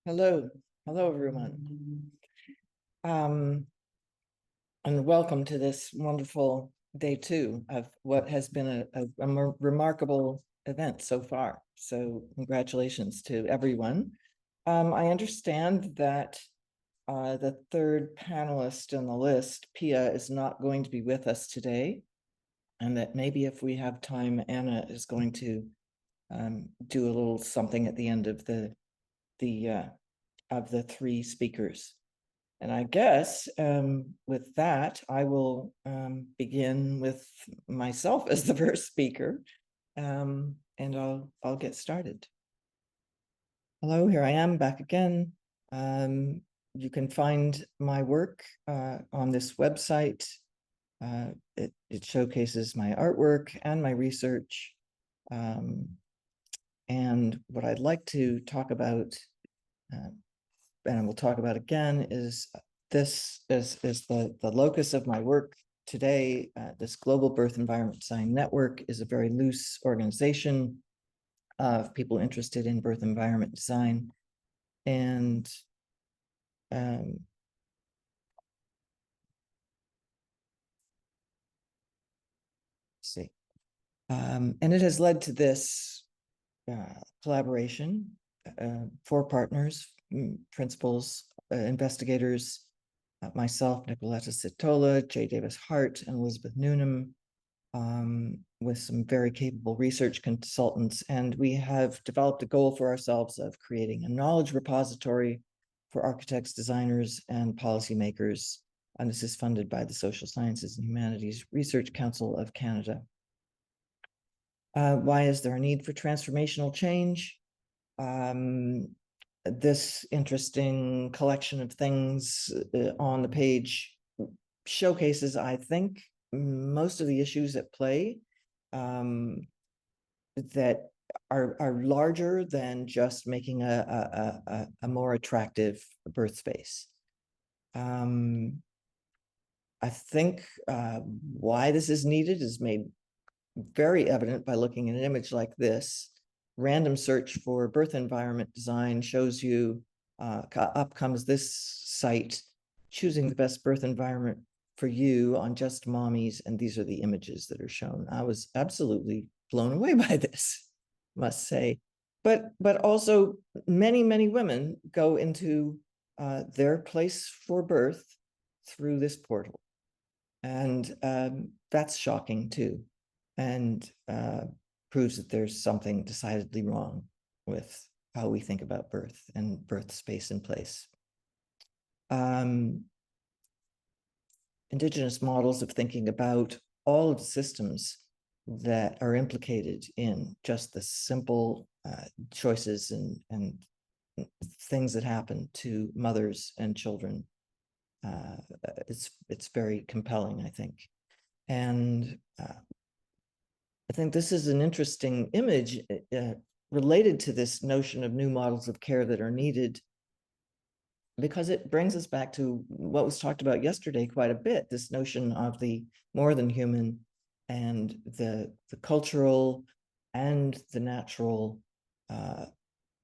Hello, everyone. And welcome to this wonderful day two of what has been a remarkable event so far. So congratulations to everyone. I understand that the third panelist on the list, Pia, is not going to be with us today, and that maybe if we have time, Anna is going to do a little something at the end of the three speakers. And I guess with that, I will begin with myself as the first speaker, and I'll get started. Hello, here I am back again. You can find my work on this website. It showcases my artwork and my research. And what I'd like to talk about, and we'll talk about again, is this is the locus of my work today. This Global Birth Environment Design Network is a very loose organization of people interested in birth environment design. And and it has led to this collaboration, 4 partners, principals, investigators, myself, Nicoletta Sitola, Jay Davis Hart, and Elizabeth Newnham, with some very capable research consultants. And we have developed a goal for ourselves of creating a knowledge repository for architects, designers, and policymakers. And this is funded by the Social Sciences and Humanities Research Council of Canada. Why is there a need for transformational change? This interesting collection of things on the page showcases, I think, most of the issues at play that are larger than just making a more attractive birth space. I think why this is needed is made very evident by looking at an image like this. Random search for birth environment design shows you up comes this site, choosing the best birth environment for you on Just Mommies, and these are the images that are shown. I was absolutely blown away by this, must say. But also many women go into their place for birth through this portal. And that's shocking too, and proves that there's something decidedly wrong with how we think about birth and birth space and place. Indigenous models of thinking about all of the systems that are implicated in just the simple choices and things that happen to mothers and children. It's very compelling, I think. And I think this is an interesting image related to this notion of new models of care that are needed, because it brings us back to what was talked about yesterday quite a bit, this notion of the more than human and the cultural and the natural,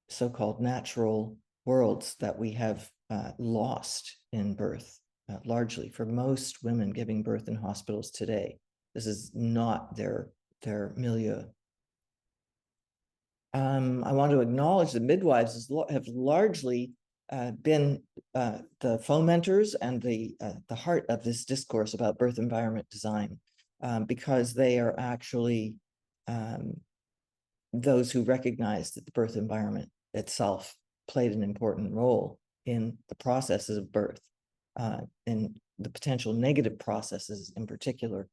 so-called natural worlds that we have lost in birth, largely for most women giving birth in hospitals today. This is not their milieu. I want to acknowledge that midwives have largely been the fomenters and the heart of this discourse about birth environment design, because they are actually those who recognize that the birth environment itself played an important role in the processes of birth, in the potential negative processes in particular.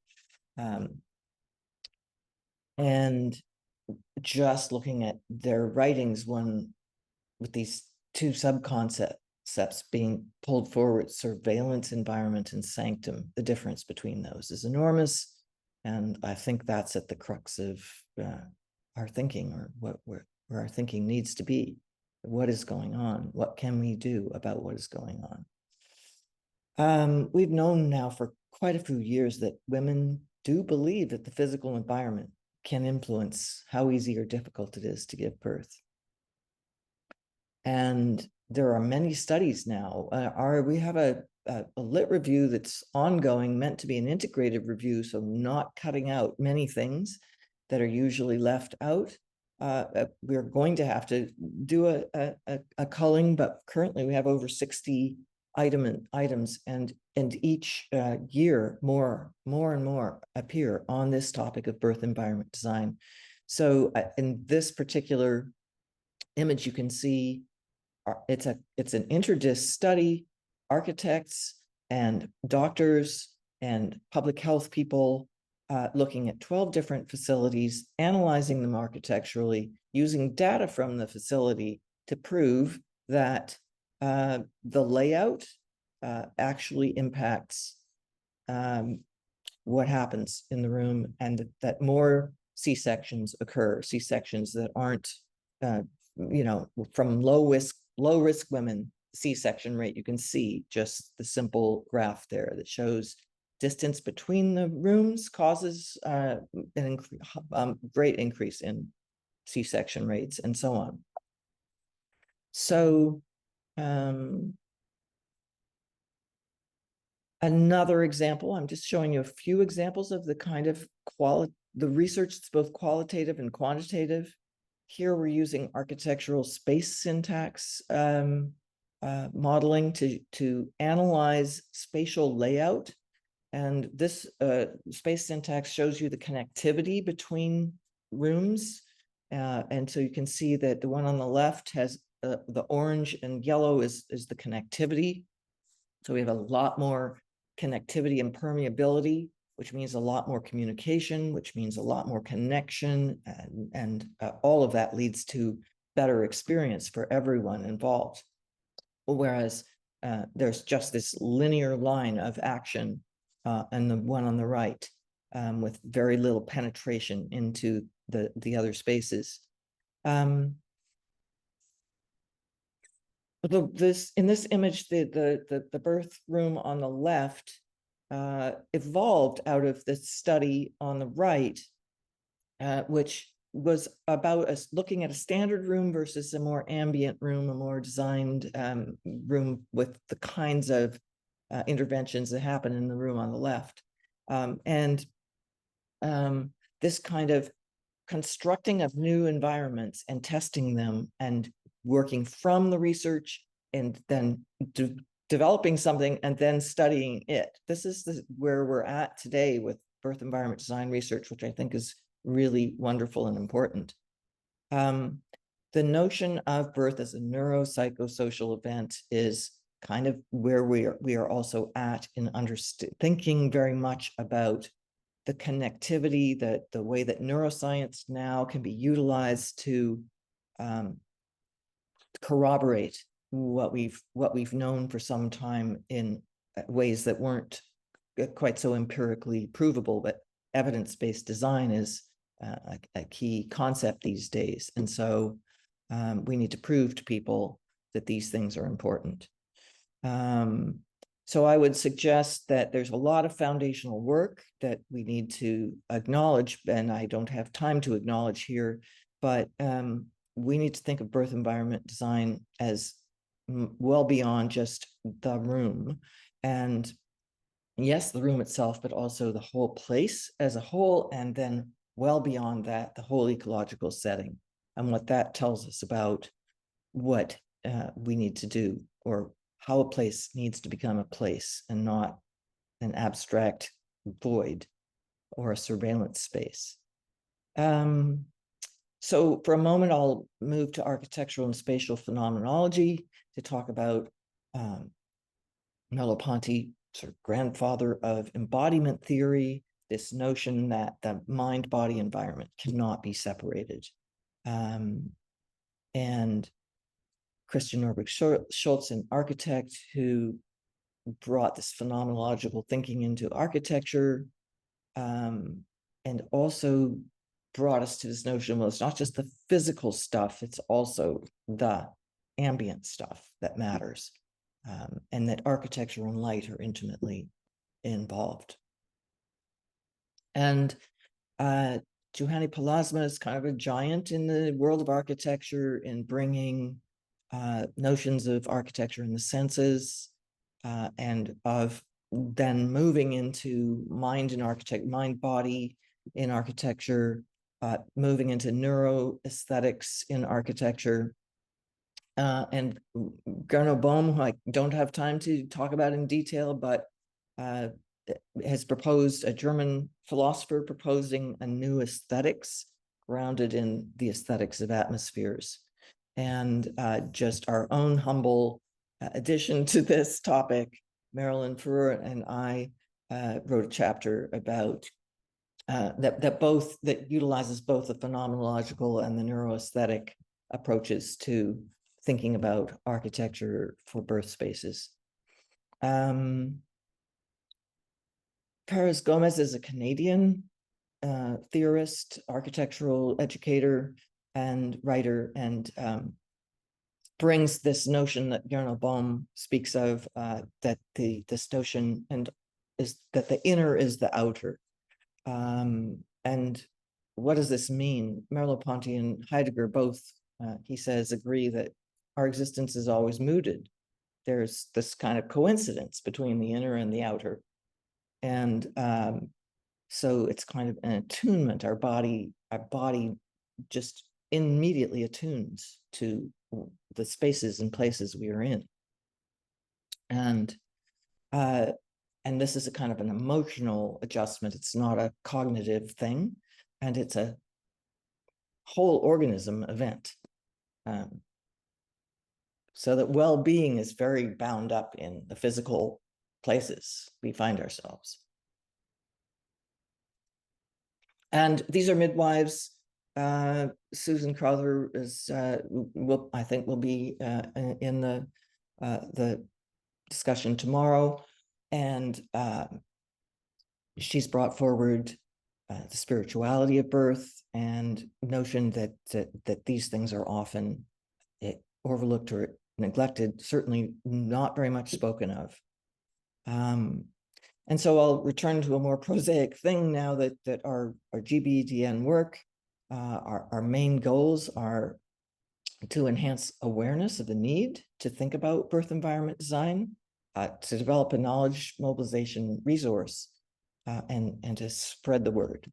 And just looking at their writings, one with these 2 sub-concepts being pulled forward, surveillance, environment, and sanctum, the difference between those is enormous. And I think that's at the crux of our thinking, or where our thinking needs to be. What is going on? What can we do about what is going on? We've known now for quite a few years that women do believe that the physical environment can influence how easy or difficult it is to give birth. And there are many studies now. We have a lit review that's ongoing, meant to be an integrated review, so not cutting out many things that are usually left out. We're going to have to do a culling, but currently we have over 60 items, and each year more and more appear on this topic of birth environment design. So in this particular image, you can see it's an interdis study, architects and doctors and public health people looking at 12 different facilities, analyzing them architecturally, using data from the facility to prove that the layout actually impacts what happens in the room, and that more C-sections occur, C-sections that aren't, from low risk women, C-section rate. You can see just the simple graph there that shows distance between the rooms causes great increase in C-section rates, and so on. So another example, I'm just showing you a few examples of the kind of the research that's both qualitative and quantitative. Here we're using architectural space syntax modeling to analyze spatial layout. And this space syntax shows you the connectivity between rooms. And so you can see that the one on the left has the orange and yellow is the connectivity. So we have a lot more connectivity and permeability, which means a lot more communication, which means a lot more connection, and all of that leads to better experience for everyone involved. Whereas there's just this linear line of action and the one on the right with very little penetration into the other spaces. In this image, the birth room on the left evolved out of this study on the right, which was about us looking at a standard room versus a more ambient room, a more designed room with the kinds of interventions that happen in the room on the left. This kind of constructing of new environments and testing them and working from the research and then developing something and then studying it. This is where we're at today with birth environment design research, which I think is really wonderful and important. The notion of birth as a neuropsychosocial event is kind of where we are also at in thinking very much about the connectivity, that the way that neuroscience now can be utilized to corroborate what we've known for some time in ways that weren't quite so empirically provable, but evidence-based design is a key concept these days. And so we need to prove to people that these things are important. So I would suggest that there's a lot of foundational work that we need to acknowledge, and I don't have time to acknowledge here, but we need to think of birth environment design as well beyond just the room. And yes, the room itself, but also the whole place as a whole, and then well beyond that, the whole ecological setting and what that tells us about what we need to do, or how a place needs to become a place and not an abstract void or a surveillance space. So for a moment, I'll move to architectural and spatial phenomenology to talk about Merleau-Ponty, sort of grandfather of embodiment theory, this notion that the mind-body environment cannot be separated. And Christian Norberg Schultz, an architect who brought this phenomenological thinking into architecture, and also brought us to this notion, well, it's not just the physical stuff, it's also the ambient stuff that matters, and that architecture and light are intimately involved. And Juhani Pallasmaa is kind of a giant in the world of architecture in bringing notions of architecture in the senses, and of then moving into mind body in architecture, moving into neuroaesthetics in architecture. And Gernot Bohm, who I don't have time to talk about in detail, but has proposed, a German philosopher proposing a new aesthetics grounded in the aesthetics of atmospheres. And just our own humble addition to this topic, Marilyn Ferrer and I wrote a chapter about that utilizes both the phenomenological and the neuroaesthetic approaches to thinking about architecture for birth spaces. Paris Gomez is a Canadian theorist, architectural educator, and writer, and brings this notion that Gernot Bohm speaks of, that this notion is that the inner is the outer. And what does this mean? Merleau-Ponty and Heidegger both, he says, agree that our existence is always mooted. There's this kind of coincidence between the inner and the outer. And so it's kind of an attunement. Our body just immediately attunes to the spaces and places we are in. And this is a kind of an emotional adjustment. It's not a cognitive thing, and it's a whole organism event. So that well-being is very bound up in the physical places we find ourselves. And these are midwives. Susan Crowther is, I think, will be in the discussion tomorrow, and she's brought forward the spirituality of birth and notion that these things are often overlooked or neglected, certainly not very much spoken of. And so I'll return to a more prosaic thing now that our GBDN work, our main goals are to enhance awareness of the need to think about birth environment design, to develop a knowledge mobilization resource, and to spread the word.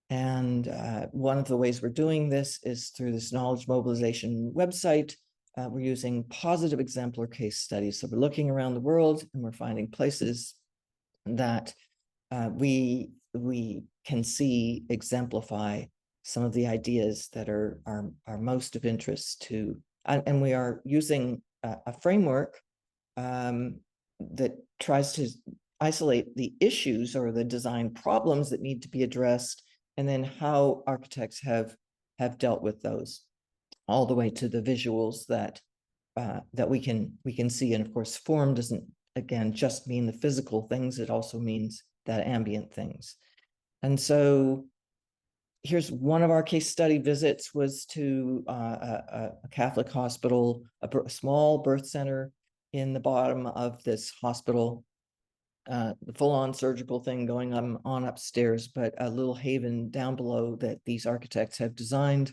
And one of the ways we're doing this is through this knowledge mobilization website. We're using positive exemplar case studies. So we're looking around the world and we're finding places that we can see exemplify some of the ideas that are most of interest to, and we are using a framework that tries to isolate the issues or the design problems that need to be addressed, and then how architects have dealt with those, all the way to the visuals that we can see. And of course, form doesn't, again, just mean the physical things, it also means that ambient things. And so here's one of our case study visits, was to a Catholic hospital, a small birth center in the bottom of this hospital, the full-on surgical thing going on upstairs, but a little haven down below that these architects have designed.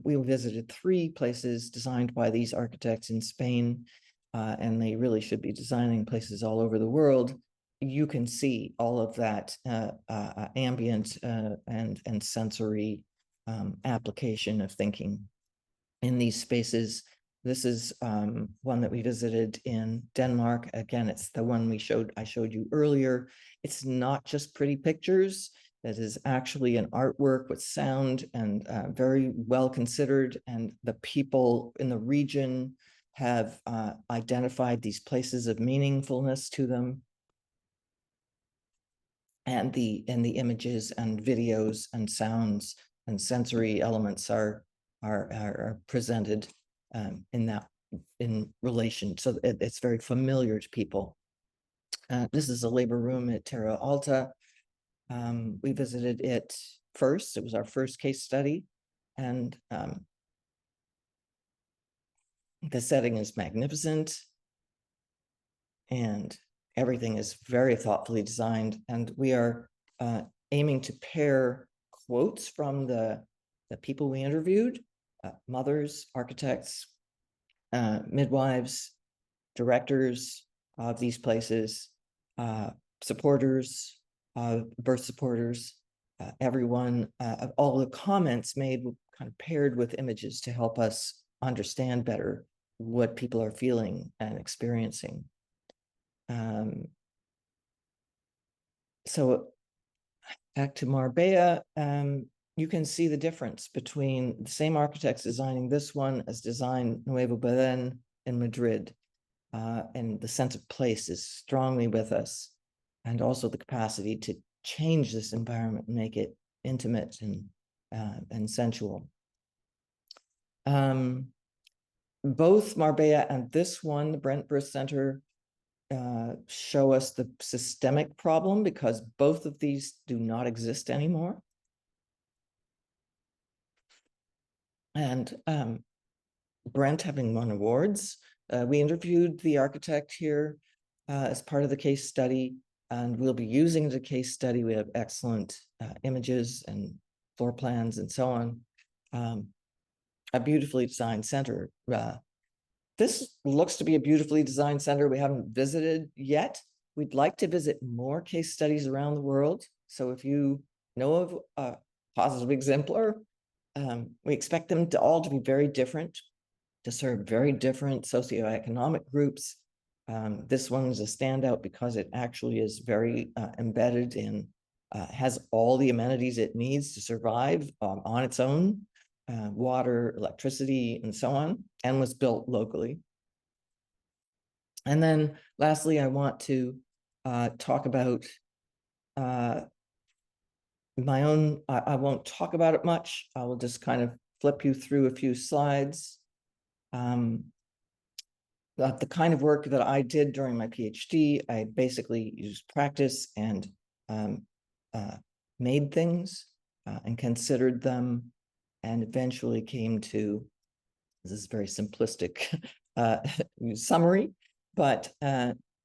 We visited 3 places designed by these architects in Spain, and they really should be designing places all over the world. You can see all of that ambient and sensory application of thinking in these spaces. This is one that we visited in Denmark. Again, it's the one I showed you earlier. It's not just pretty pictures. That is actually an artwork with sound and very well considered. And the people in the region have identified these places of meaningfulness to them. And the images and videos and sounds and sensory elements are presented in relation, so it's very familiar to people. This is a labor room at Terra Alta. We visited it first. It was our first case study, and the setting is magnificent, and everything is very thoughtfully designed. And we are aiming to pair quotes from the people we interviewed, mothers, architects, midwives, directors of these places, supporters, birth supporters, everyone, all the comments made kind of paired with images to help us understand better what people are feeling and experiencing. So back to Marbella, you can see the difference between the same architects designing this one as design Nuevo Belén in Madrid. And the sense of place is strongly with us, and also the capacity to change this environment and make it intimate and sensual. Both Marbella and this one, the Brent Birth Center, show us the systemic problem because both of these do not exist anymore. And Brent having won awards, we interviewed the architect here as part of the case study, and we'll be using the case study. We have excellent images and floor plans and so on. A beautifully designed center. This looks to be a beautifully designed center we haven't visited yet. We'd like to visit more case studies around the world. So if you know of a positive exemplar, we expect them to all to be very different, to serve very different socioeconomic groups. This one is a standout because it actually is very embedded in, has all the amenities it needs to survive on its own, water, electricity, and so on, and was built locally. And then lastly, I want to talk about my own, I won't talk about it much. I will just kind of flip you through a few slides. The kind of work that I did during my PhD, I basically used practice and made things and considered them, and eventually came to, this is very simplistic summary, but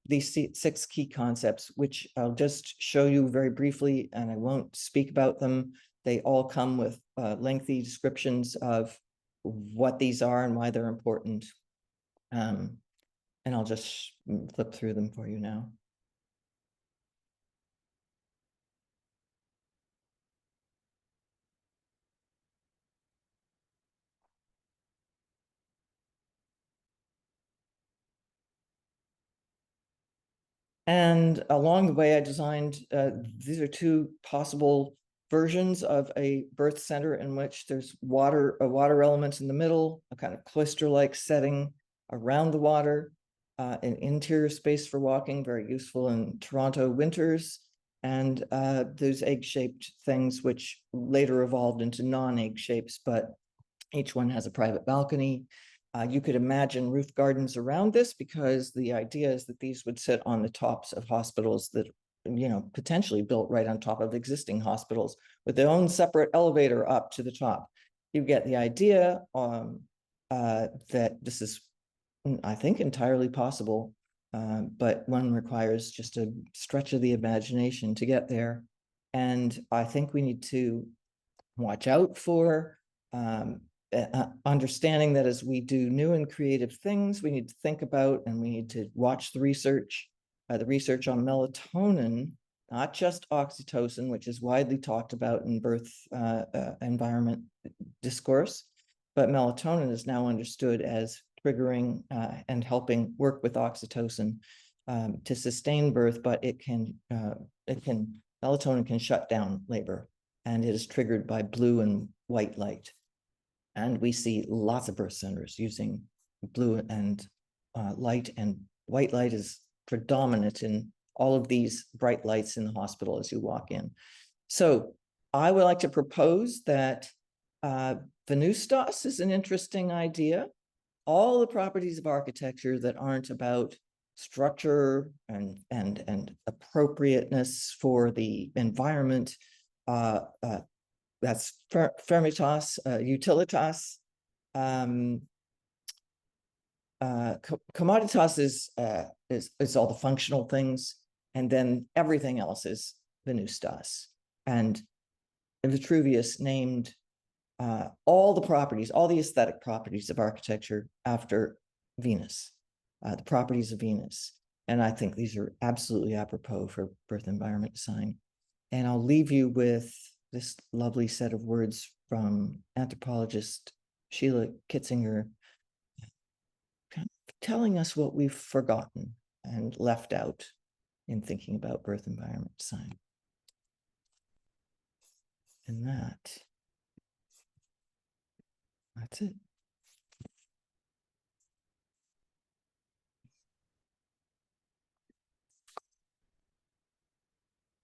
these 6 key concepts, which I'll just show you very briefly, and I won't speak about them. They all come with lengthy descriptions of what these are and why they're important. And I'll just flip through them for you now. And along the way, I designed, these are 2 possible versions of a birth center in which there's a water element in the middle, a kind of cloister-like setting around the water, an interior space for walking, very useful in Toronto winters, and those egg-shaped things which later evolved into non-egg shapes, but each one has a private balcony. You could imagine roof gardens around this because the idea is that these would sit on the tops of hospitals that, you know, potentially built right on top of existing hospitals with their own separate elevator up to the top. You get the idea that this is, I think, entirely possible, but one requires just a stretch of the imagination to get there. And I think we need to watch out for understanding that as we do new and creative things, we need to think about and we need to watch the research on melatonin, not just oxytocin, which is widely talked about in birth environment discourse, but melatonin is now understood as triggering and helping work with oxytocin to sustain birth, but melatonin can shut down labor, and it is triggered by blue and white light. And we see lots of birth centers using blue and light, and white light is predominant in all of these bright lights in the hospital as you walk in. So I would like to propose that Venustas is an interesting idea. All the properties of architecture that aren't about structure and appropriateness for the environment, that's fermitas, utilitas. Commoditas is all the functional things, and then everything else is Venustas. And Vitruvius named all the properties, all the aesthetic properties of architecture after Venus, the properties of Venus. And I think these are absolutely apropos for birth environment design. And I'll leave you with this lovely set of words from anthropologist Sheila Kitzinger, kind of telling us what we've forgotten and left out in thinking about birth environment design. And that's it.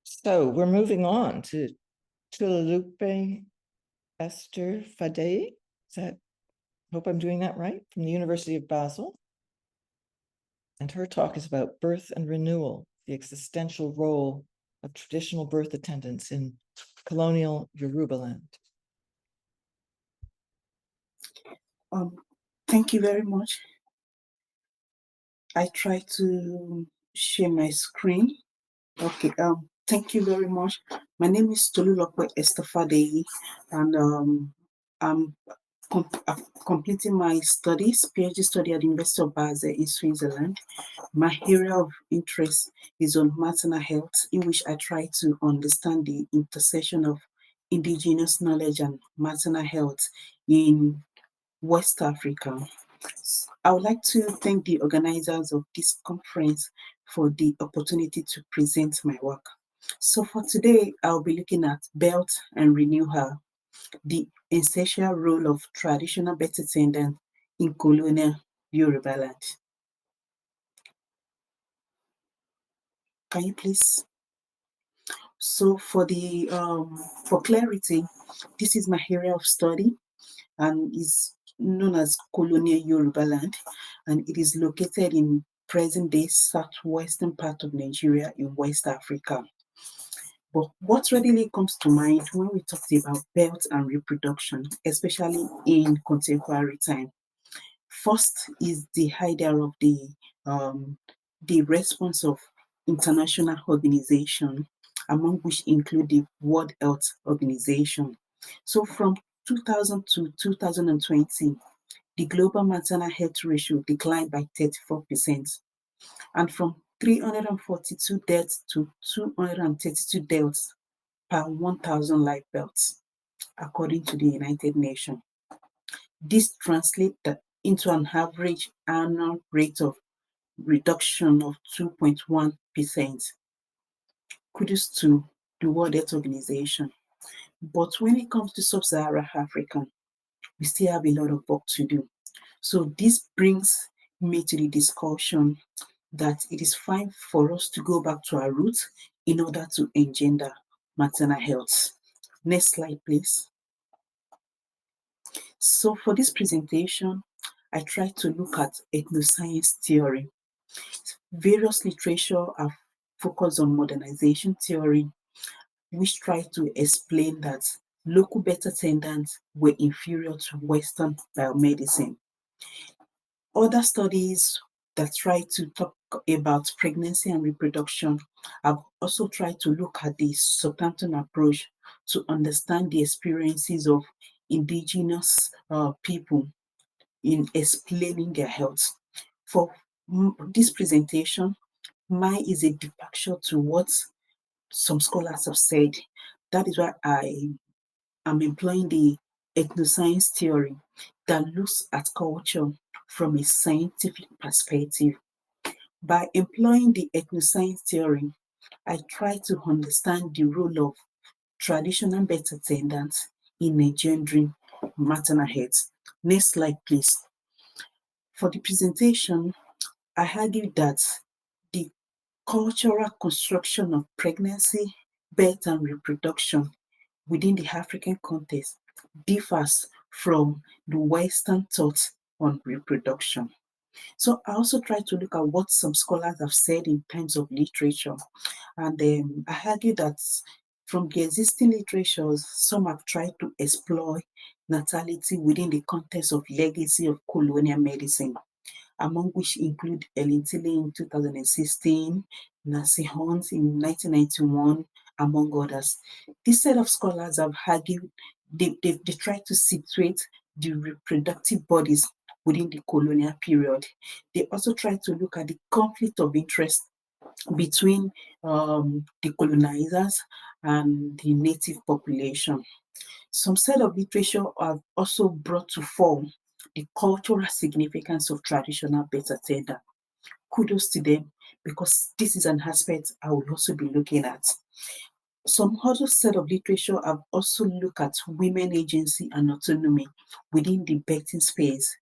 So we're moving on to Tolulope Esther Fadeyi. Hope I'm doing that right, from the University of Basel. And her talk is about birth and renewal, the existential role of traditional birth attendants in colonial Yorubaland. Thank you very much. I try to share my screen. Okay, thank you very much. My name is Tolulope Esther Fadeyi, and I'm completing my studies, PhD study at the University of Basel in Switzerland. My area of interest is on maternal health, in which I try to understand the intersection of indigenous knowledge and maternal health in West Africa. I would like to thank the organizers of this conference for the opportunity to present my work. So for today, I'll be looking at birth and renewal, the essential role of traditional birth attendant in colonial Yorubaland. Can you please? So for clarity, this is my area of study and is known as Colonial Yorubaland, and it is located in present-day southwestern part of Nigeria in West Africa. But what readily comes to mind when we talk about birth and reproduction, especially in contemporary time? First is the idea of the response of international organization, among which include the World Health Organization. So from 2000 to 2020, the global maternal health ratio declined by 34%, and from 342 deaths to 232 deaths per 1,000 live births, according to the United Nations. This translates into an average annual rate of reduction of 2.1%. Kudos to the World Health Organization. But when it comes to Sub-Saharan Africa, we still have a lot of work to do. So this brings me to the discussion that it is fine for us to go back to our roots in order to engender maternal health. Next slide, please. So for this presentation, I try to look at ethnoscience theory. Various literature are focused on modernization theory, which try to explain that local birth attendants were inferior to Western biomedicine. Other studies that try to talk about pregnancy and reproduction have also tried to look at the Southampton approach to understand the experiences of indigenous people in explaining their health. For this presentation, mine is a departure to what some scholars have said. That is why I am employing the ethnoscience theory that looks at culture from a scientific perspective. By employing the ethnoscience theory, I try to understand the role of traditional birth attendants in engendering maternal health. Next slide, please. For the presentation, I argue that the cultural construction of pregnancy, birth, and reproduction within the African context differs from the Western thought on reproduction. So I also try to look at what some scholars have said in terms of literature. And I argue that from the existing literatures, some have tried to explore natality within the context of legacy of colonial medicine, among which include Ellen Tilly in 2016, Nancy Hunt in 1991, among others. This set of scholars have argued they try to situate the reproductive bodies within the colonial period. They also try to look at the conflict of interest between the colonizers and the native population. Some set of literature have also brought to fore the cultural significance of traditional birth attendant. Kudos to them, because this is an aspect I will also be looking at. Some other set of literature have also looked at women agency and autonomy within the birthing space.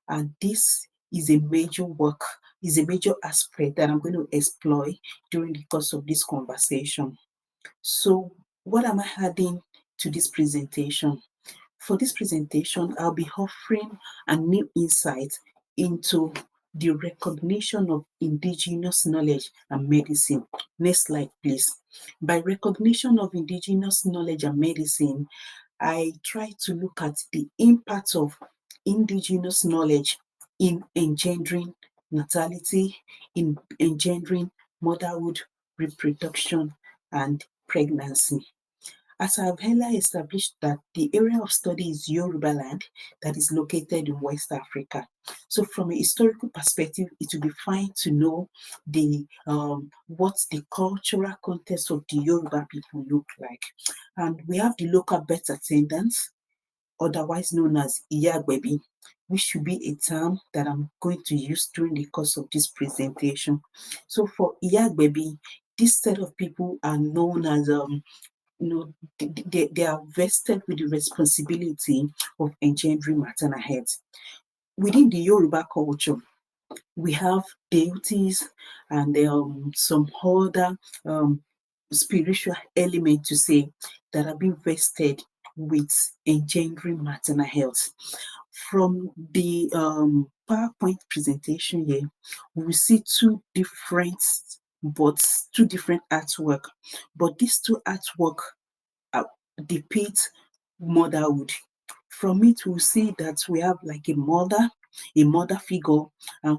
And this is a major work, is a major aspect that I'm going to explore during the course of this conversation. So what am I adding to this presentation? For this presentation, I'll be offering a new insight into the recognition of indigenous knowledge and medicine. Next slide, please. By recognition of indigenous knowledge and medicine, I try to look at the impact of indigenous knowledge in engendering natality, in engendering motherhood, reproduction, and pregnancy. As I have earlier established that the area of study is Yorubaland, that is located in West Africa. So from a historical perspective, it will be fine to know the what the cultural context of the Yoruba people look like. And we have the local birth attendants, otherwise known as Iyagbebi, which should be a term that I'm going to use during the course of this presentation. So for Iyagbebi, this set of people are known as they are vested with the responsibility of engendering maternal health. Within the Yoruba culture, we have deities and some other spiritual element to say that have been vested with engendering maternal health. From the PowerPoint presentation here, we see two different artwork, but these two artwork depict motherhood. From it, we'll see that we have like a mother figure, and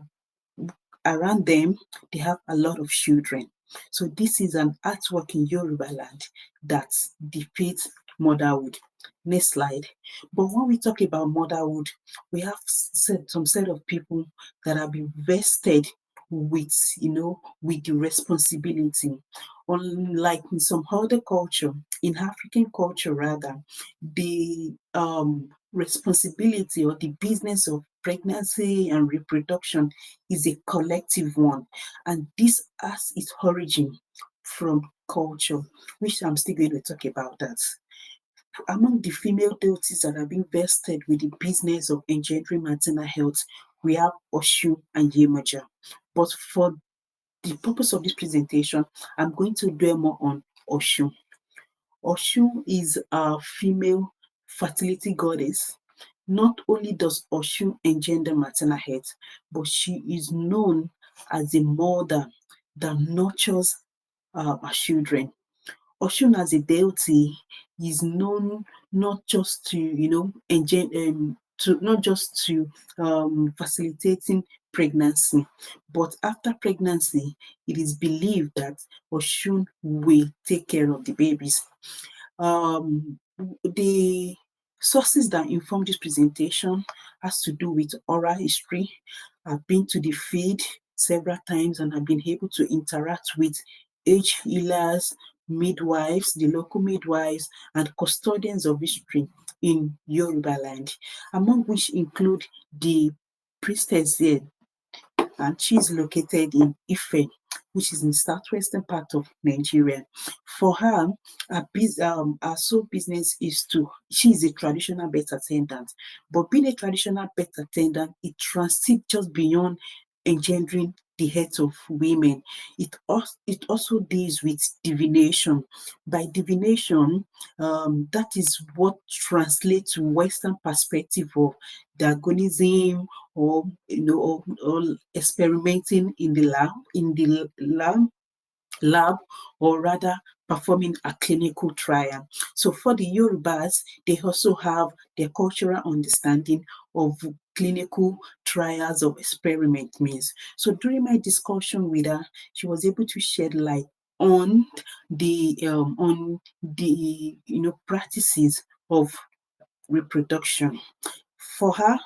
around them, they have a lot of children. So this is an artwork in Yorubaland that depicts motherhood. Next slide. But when we talk about motherhood, we have some set of people that have been vested with, with the responsibility. Unlike in some other culture, in African culture rather, the responsibility or the business of pregnancy and reproduction is a collective one, and this has its origin from culture, which I'm still going to talk about that. Among the female deities that have been vested with the business of engendering maternal health, we have Oshun and Yemaja. But for the purpose of this presentation, I'm going to dwell more on Oshun. Oshun is a female fertility goddess. Not only does Oshun engender maternal health, but she is known as a mother that nurtures her children. Oshun as a deity is known not just to, facilitating pregnancy, but after pregnancy, it is believed that Oshun will take care of the babies. The sources that inform this presentation has to do with oral history. I've been to the field several times and I've been able to interact with age healers, midwives, the local midwives, and custodians of history in Yorubaland, among which include the priestess here, and she's located in Ife, which is in southwestern part of Nigeria. For her, her sole business is she's a traditional birth attendant, but being a traditional birth attendant, it transcends just beyond engendering the health of women. It also deals with divination. By divination, that is what translates to Western perspective of diagonism, or or experimenting in the lab, or rather performing a clinical trial. So for the Yorubas, they also have their cultural understanding of clinical trials of experiment means. So during my discussion with her, she was able to shed light on the practices of reproduction. For her,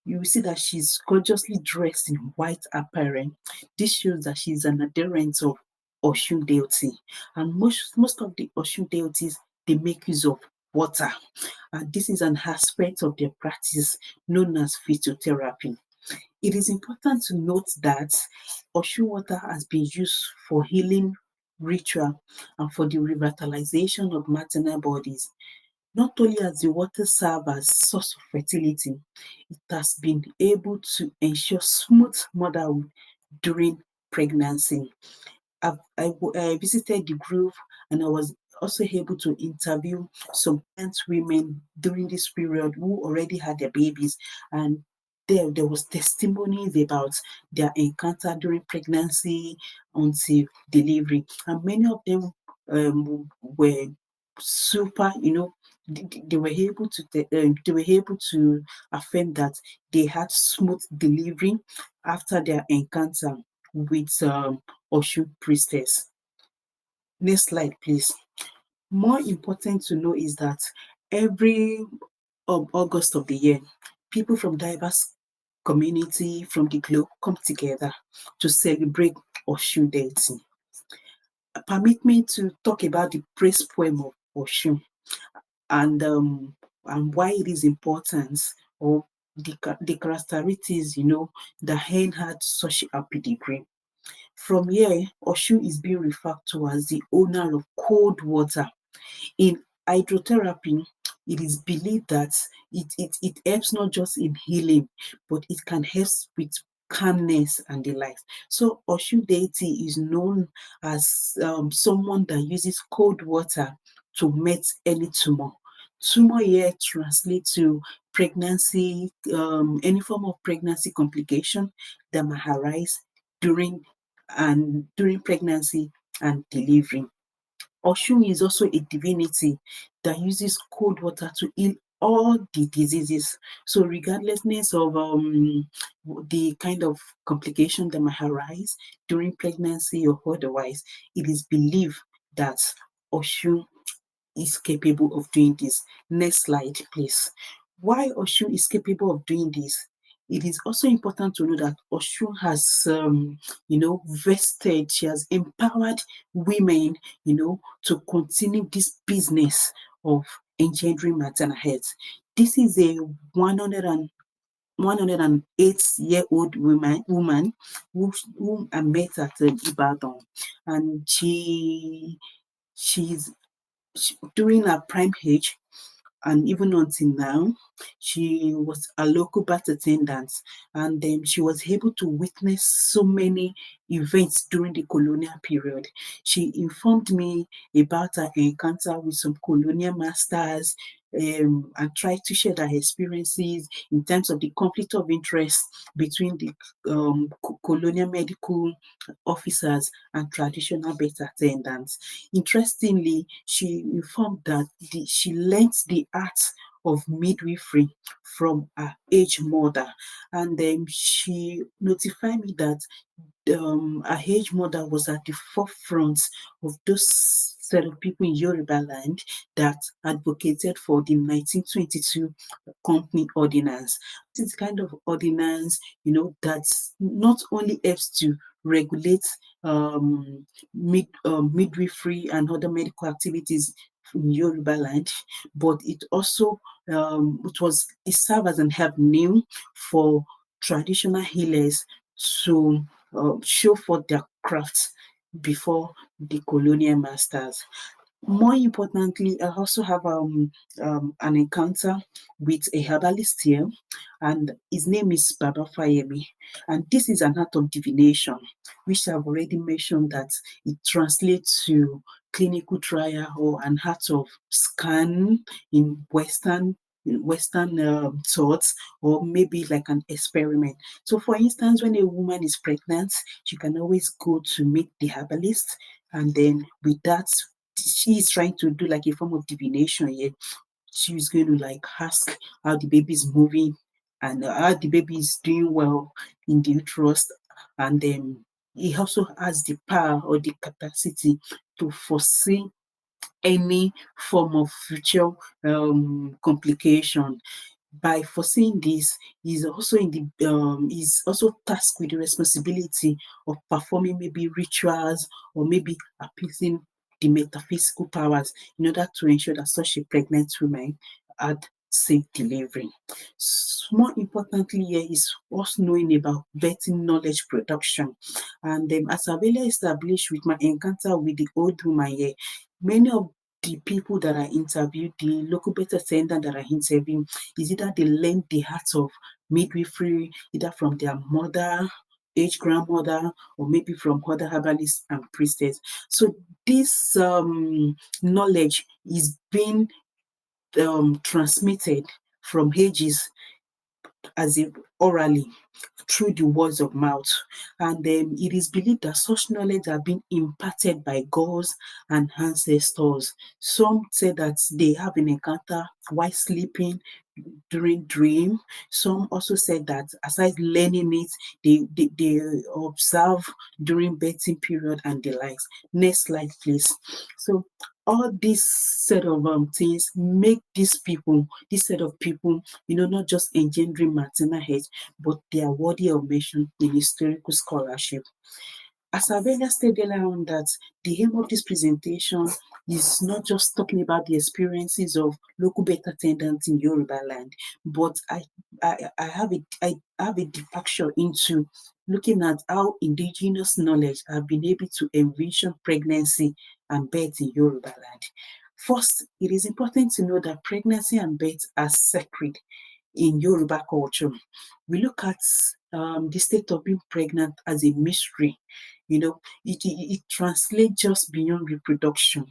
you will see that she's gorgeously dressed in white apparel. This shows that she's an adherent of Oshun deity, and most of the Oshun deities, they make use of water, and this is an aspect of their practice known as phytotherapy. It is important to note that Oshun water has been used for healing ritual and for the revitalization of maternal bodies. Not only has the water served as source of fertility, it has been able to ensure smooth motherhood during pregnancy. I visited the grove, and I was also able to interview some women during this period who already had their babies, and there was testimonies about their encounter during pregnancy until delivery, and many of them were super, they were able to affirm that they had smooth delivery after their encounter with Oshun priestess. Next slide, please. More important to know is that every August of the year, people from diverse community from the globe come together to celebrate Oshun deity. Permit me to talk about the praise poem of Oshun and why it is important, or the characteristics, that hen had such a pedigree. From here, Oshun is being referred to as the owner of cold water. In hydrotherapy, it is believed that it helps not just in healing, but it can help with calmness and the like. So Oshun deity is known as someone that uses cold water to met any tumor. Tumor here translates to pregnancy, any form of pregnancy complication that might arise during pregnancy and delivery. Oshun is also a divinity that uses cold water to heal all the diseases. So regardlessness of the kind of complication that might arise during pregnancy or otherwise, it is believed that Oshun is capable of doing this. Next slide, please. Why Oshun is capable of doing this? It is also important to know that Oshun has, vested, she has empowered women, to continue this business of engendering maternal health. This is a 108-year-old woman whom I met at Ibadan, and she's during her prime age, and even until now, she was a local birth attendant, and she was able to witness so many events during the colonial period. She informed me about her encounter with some colonial masters, and tried to share their experiences in terms of the conflict of interest between the colonial medical officers and traditional birth attendants. Interestingly, she informed that she learned the art of midwifery from her aged mother, and she notified me that her aged mother was at the forefront of those set of people in Yorubaland that advocated for the 1922 company ordinance. This is kind of ordinance, that not only helps to regulate midwifery and other medical activities in Yorubaland, but it also it served as an avenue for traditional healers to show for their crafts before the colonial masters. More importantly, I also have an encounter with a herbalist here, and his name is Baba Fayemi. And this is an art of divination, which I've already mentioned that it translates to clinical trial or an art of scan in Western thoughts, or maybe like an experiment. So for instance, when a woman is pregnant, she can always go to meet the herbalist, and then with that, she's trying to do like a form of divination here. She's going to like ask how the baby is moving and how the baby is doing well in the uterus, and then he also has the power or the capacity to foresee any form of future complication. By foreseeing this, is also is also tasked with the responsibility of performing maybe rituals or maybe appeasing the metaphysical powers in order to ensure that such a pregnant woman had safe delivery. More importantly here is us knowing about vetting knowledge production. And as I've earlier established with my encounter with the old woman here, many of the people that I interviewed, the local birth attendant that I interviewed, is either they learned the art of midwifery, either from their mother, age grandmother, or maybe from other herbalists and priestess. So this knowledge is being transmitted from ages as if orally through the words of mouth. And it is believed that such knowledge have been imparted by gods and ancestors. Some say that they have an encounter while sleeping, during dream. Some also said that aside learning it, they observe during birthing period and the likes. Next slide, please. So all these set of things make these people, this set of people, not just engendering maternal health, but they are worthy of mention in historical scholarship. As I've earlier stated earlier on, that the aim of this presentation is not just talking about the experiences of local birth attendants in Yorubaland, but I have a departure into looking at how indigenous knowledge have been able to envision pregnancy and birth in Yorubaland. First, it is important to know that pregnancy and birth are sacred in Yoruba culture. We look at the state of being pregnant as a mystery. It translates just beyond reproduction.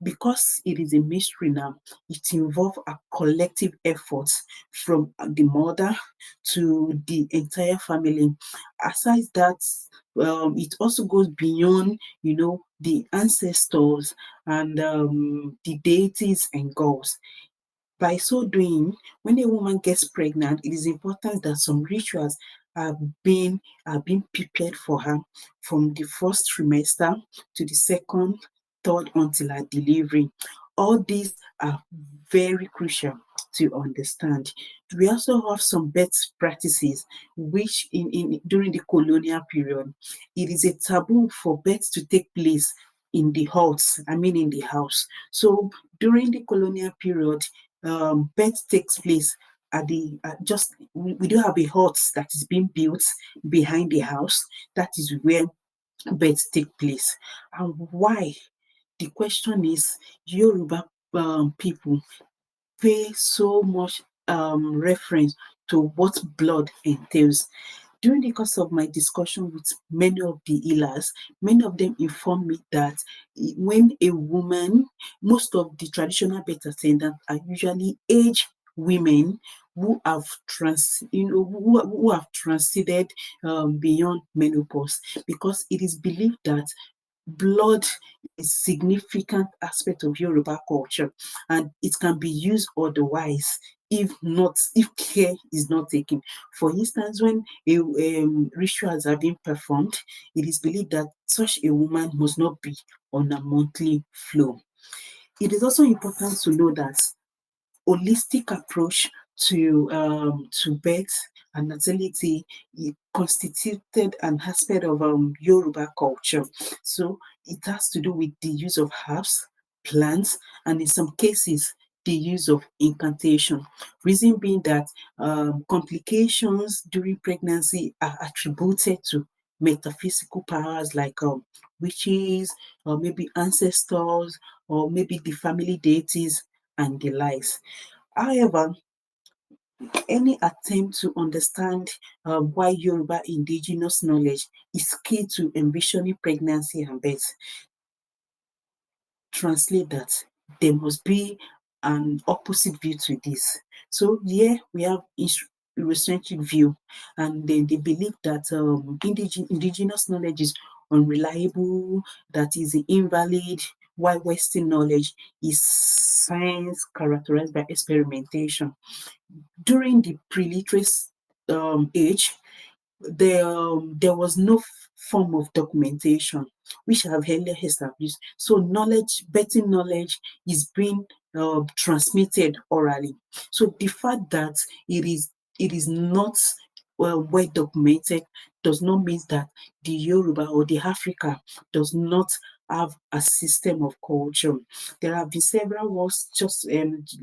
Because it is a mystery now, it involves a collective effort from the mother to the entire family. Aside that, it also goes beyond, the ancestors and the deities and gods. By so doing, when a woman gets pregnant, it is important that some rituals are being prepared for her from the first trimester to the second, third, until her delivery. All these are very crucial to understand. We also have some birth practices which during the colonial period, it is a taboo for birth to take place in the huts, in the house. So during the colonial period, birth takes place at the we do have a hut that is being built behind the house. That is where births take place. And why? The question is, Yoruba people pay so much reference to what blood entails. During the course of my discussion with many of the healers, many of them informed me that when a woman, most of the traditional birth attendants are usually aged women who have who have transited beyond menopause, because it is believed that blood is a significant aspect of Yoruba culture, and it can be used otherwise if care is not taken. For instance, when rituals are being performed, it is believed that such a woman must not be on a monthly flow. It is also important to know that holistic approach to birth and natality constituted an aspect of Yoruba culture. So it has to do with the use of herbs, plants, and in some cases, the use of incantation. Reason being that complications during pregnancy are attributed to metaphysical powers like witches, or maybe ancestors, or maybe the family deities and the likes. However, any attempt to understand why Yoruba indigenous knowledge is key to envisioning pregnancy and birth, translate that there must be an opposite view to this. So here we have Eurocentric view, and then they believe that indigenous knowledge is unreliable, that is invalid, while Western knowledge is science characterized by experimentation. During the pre-literate age, there was no form of documentation, which I have earlier established. So knowledge, betting knowledge is being transmitted orally. So the fact that it is not well documented does not mean that the Yoruba or the Africa does not have a system of culture. There have been several works, just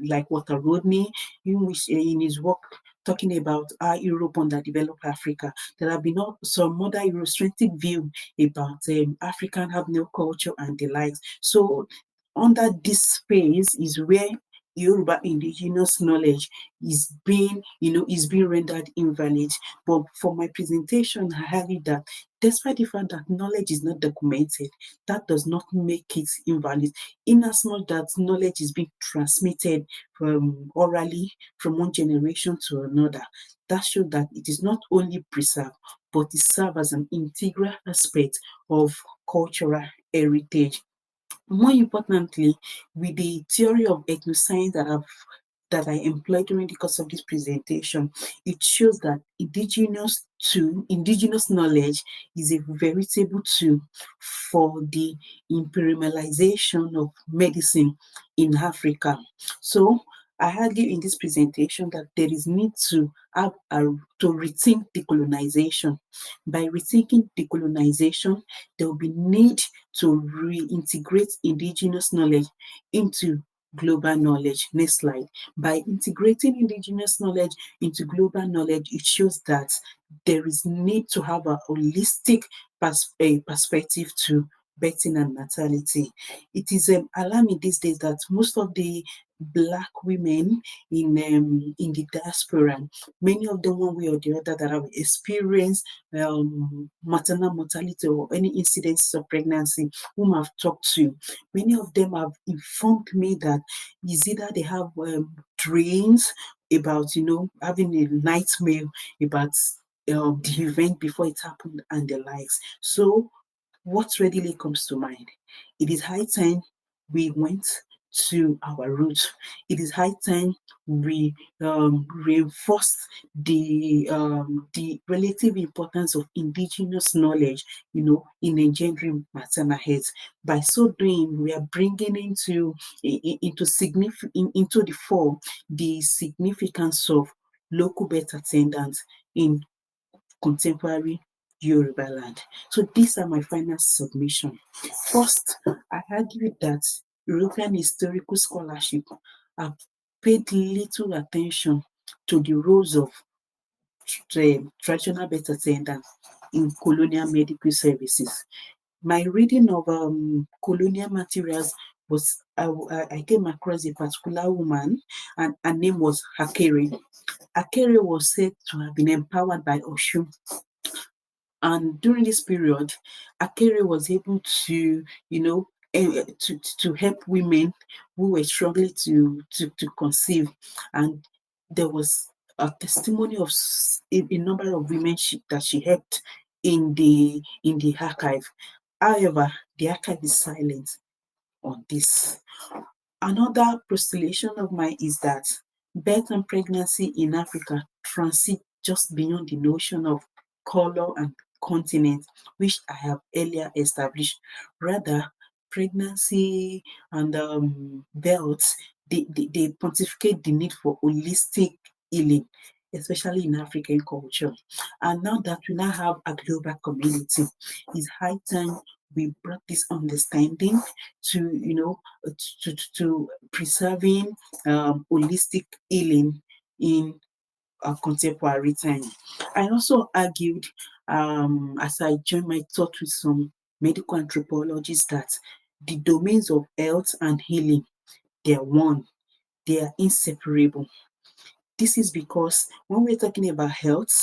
like Walter Rodney, in his work talking about how Europe underdeveloped Africa. There have been some other Eurocentric view about African have no culture and the likes. So under this space is where Yoruba indigenous knowledge is being, is being rendered invalid. But for my presentation, I argue that despite the fact that knowledge is not documented, that does not make it invalid. In as much that knowledge is being transmitted from orally from one generation to another, that shows that it is not only preserved, but it serves as an integral aspect of cultural heritage. More importantly, with the theory of ethnocide that I employed during the course of this presentation, it shows that indigenous knowledge is a veritable tool for the imperialization of medicine in Africa. So I argue in this presentation that there is need to rethink decolonization. By rethinking decolonization, there will be need to reintegrate indigenous knowledge into global knowledge. Next slide. By integrating indigenous knowledge into global knowledge, it shows that there is need to have a holistic perspective to birthing and natality. It is alarming these days that most of the Black women in the diaspora, many of them one way or the other that have experienced maternal mortality or any incidents of pregnancy, whom I've talked to, many of them have informed me that is either they have dreams about, having a nightmare about the event before it happened and the likes. So what readily comes to mind? It is high time we went to our roots. It is high time we reinforced the relative importance of indigenous knowledge, in engendering maternal health. By so doing, we are bringing into the fore the significance of local birth attendants in contemporary Yorubaland. So these are my final submission. First, I argue that European historical scholarship have paid little attention to the roles of traditional birth attendants in colonial medical services. My reading of colonial materials was, I came across a particular woman, and her name was Akere. Akere was said to have been empowered by Oshun. And during this period, Akere was able to, to help women who were struggling to conceive. And there was a testimony of a number of women that she helped in the archive. However, the archive is silent on this. Another postulation of mine is that birth and pregnancy in Africa transit just beyond the notion of color and continent, which I have earlier established. Rather, pregnancy and birth, they pontificate the need for holistic healing, especially in African culture. And now that we now have a global community, it's high time we brought this understanding to preserving holistic healing in a contemporary time. I also argued, as I joined my thought with some medical anthropologists, that the domains of health and healing, they are one, they are inseparable. This is because when we're talking about health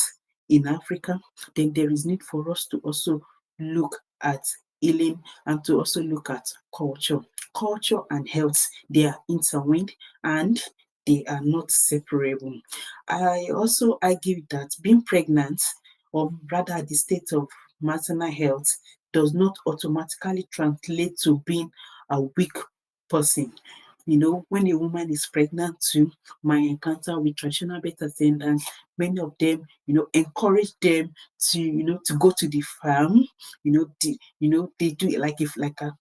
in Africa, then there is need for us to also look at healing and to also look at culture. Culture and health, they are intertwined and they are not separable. I also argue that being pregnant, or rather at the state of maternal health, does not automatically translate to being a weak person. When a woman is pregnant too, my encounter with traditional birth attendants, many of them, encourage them to go to the farm. They do it like a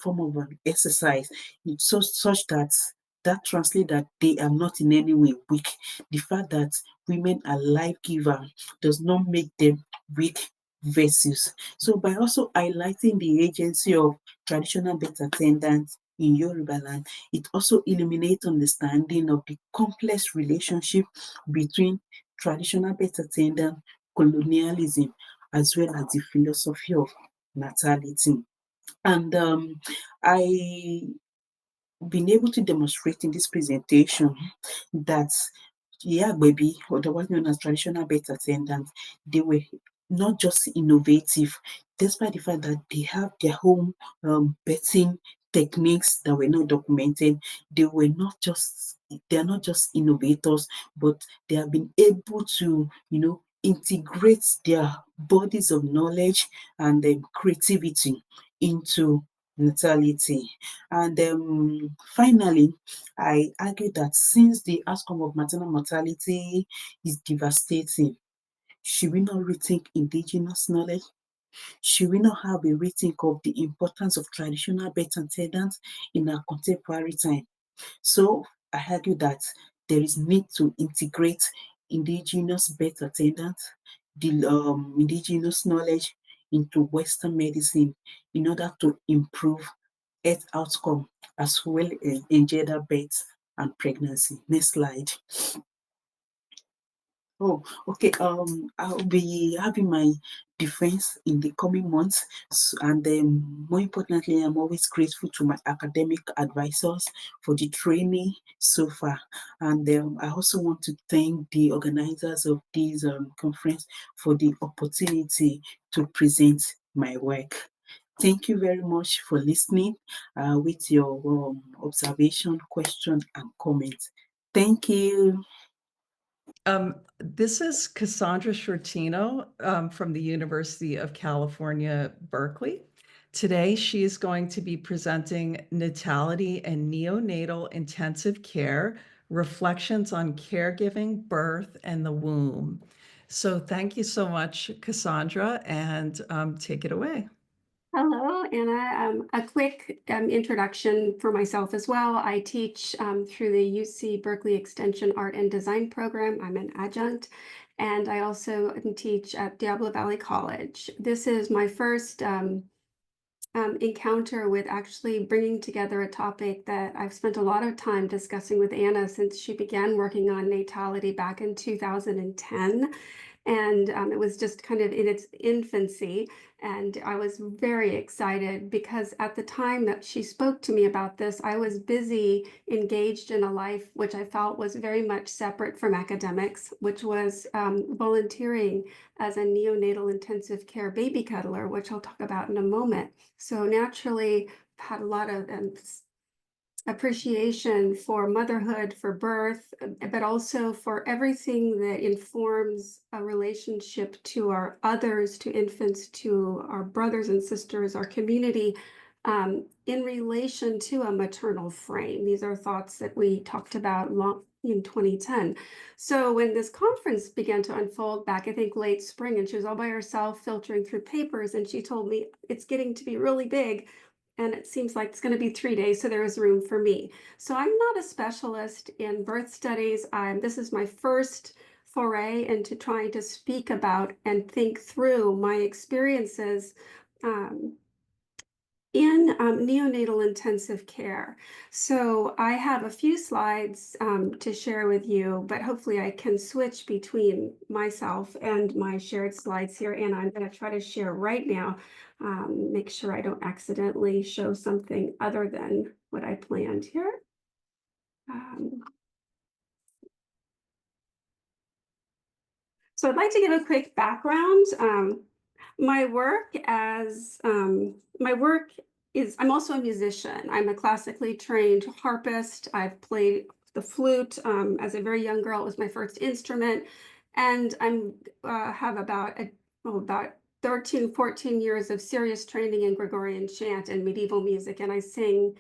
form of an exercise, such that that translates that they are not in any way weak. The fact that women are life giver does not make them weak vessels. So by also highlighting the agency of traditional birth attendants in Yorubaland, it also eliminates understanding of the complex relationship between traditional birth attendant, colonialism, as well as the philosophy of natality. And I been able to demonstrate in this presentation that baby, otherwise known as traditional birth attendants, they were not just innovative, despite the fact that they have their own birthing techniques that were not documented. They are not just innovators, but they have been able to, integrate their bodies of knowledge and creativity into natality. And finally, I argue that since the outcome of maternal mortality is devastating, should we not rethink indigenous knowledge? Should we not have a rethink of the importance of traditional birth attendants in our contemporary time? So I argue that there is need to integrate indigenous birth attendants, the indigenous knowledge into Western medicine in order to improve health outcome as well as in gender birth and pregnancy. Next slide. Oh, okay. I'll be having my defense in the coming months, and more importantly, I'm always grateful to my academic advisors for the training so far. And I also want to thank the organizers of this conference for the opportunity to present my work. Thank you very much for listening with your observation, question, and comment. Thank you. This is Cassandra Sciortino from the University of California, Berkeley. Today, she is going to be presenting Natality and Neonatal Intensive Care, Reflections on Caregiving, Birth, and the Womb. So thank you so much, Cassandra, and take it away. Hello, Anna. A quick introduction for myself as well. I teach through the UC Berkeley Extension Art and Design program. I'm an adjunct, and I also teach at Diablo Valley College. This is my first encounter with actually bringing together a topic that I've spent a lot of time discussing with Anna since she began working on natality back in 2010. And it was just kind of in its infancy. And I was very excited because at the time that she spoke to me about this, I was busy engaged in a life which I felt was very much separate from academics, which was volunteering as a neonatal intensive care baby cuddler, which I'll talk about in a moment. So naturally, I've had a lot of appreciation for motherhood, for birth, but also for everything that informs a relationship to our others, to infants, to our brothers and sisters, our community, in relation to a maternal frame. These are thoughts that we talked about in 2010. So when this conference began to unfold back, I think late spring, and she was all by herself filtering through papers, and she told me it's getting to be really big. And it seems like it's going to be 3 days, so there is room for me. So I'm not a specialist in birth studies. This is my first foray into trying to speak about and think through my experiences in neonatal intensive care. So I have a few slides to share with you, but hopefully I can switch between myself and my shared slides here. And I'm going to try to share right now, make sure I don't accidentally show something other than what I planned here. So I'd like to give a quick background. My work is, I'm also a musician. I'm a classically trained harpist. I've played the flute as a very young girl. It was my first instrument. And I have about 13, 14 years of serious training in Gregorian chant and medieval music. And I sing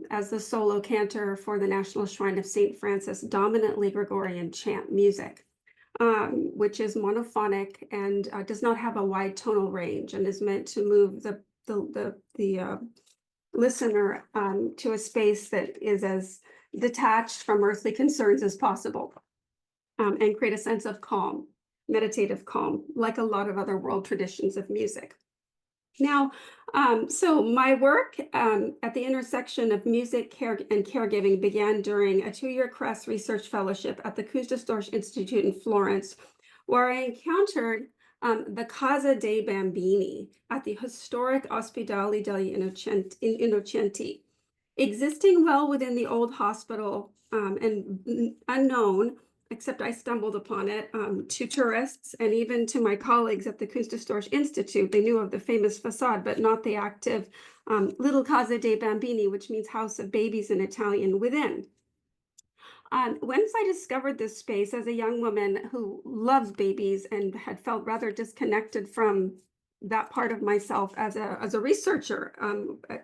as the solo cantor for the National Shrine of St. Francis, dominantly Gregorian chant music. Which is monophonic and does not have a wide tonal range and is meant to move the listener to a space that is as detached from earthly concerns as possible, and create a sense of calm, meditative calm, like a lot of other world traditions of music. Now, so my work at the intersection of music, care, and caregiving began during a 2-year CRESS research fellowship at the Kustostorch Institute in Florence, where I encountered the Casa dei Bambini at the historic Ospedale degli Innocenti, existing well within the old hospital and unknown, except I stumbled upon it, to tourists and even to my colleagues at the Kustostorch Institute. They knew of the famous facade, but not the active Little Casa dei Bambini, which means house of babies in Italian, within. Once I discovered this space as a young woman who loves babies and had felt rather disconnected from that part of myself as a researcher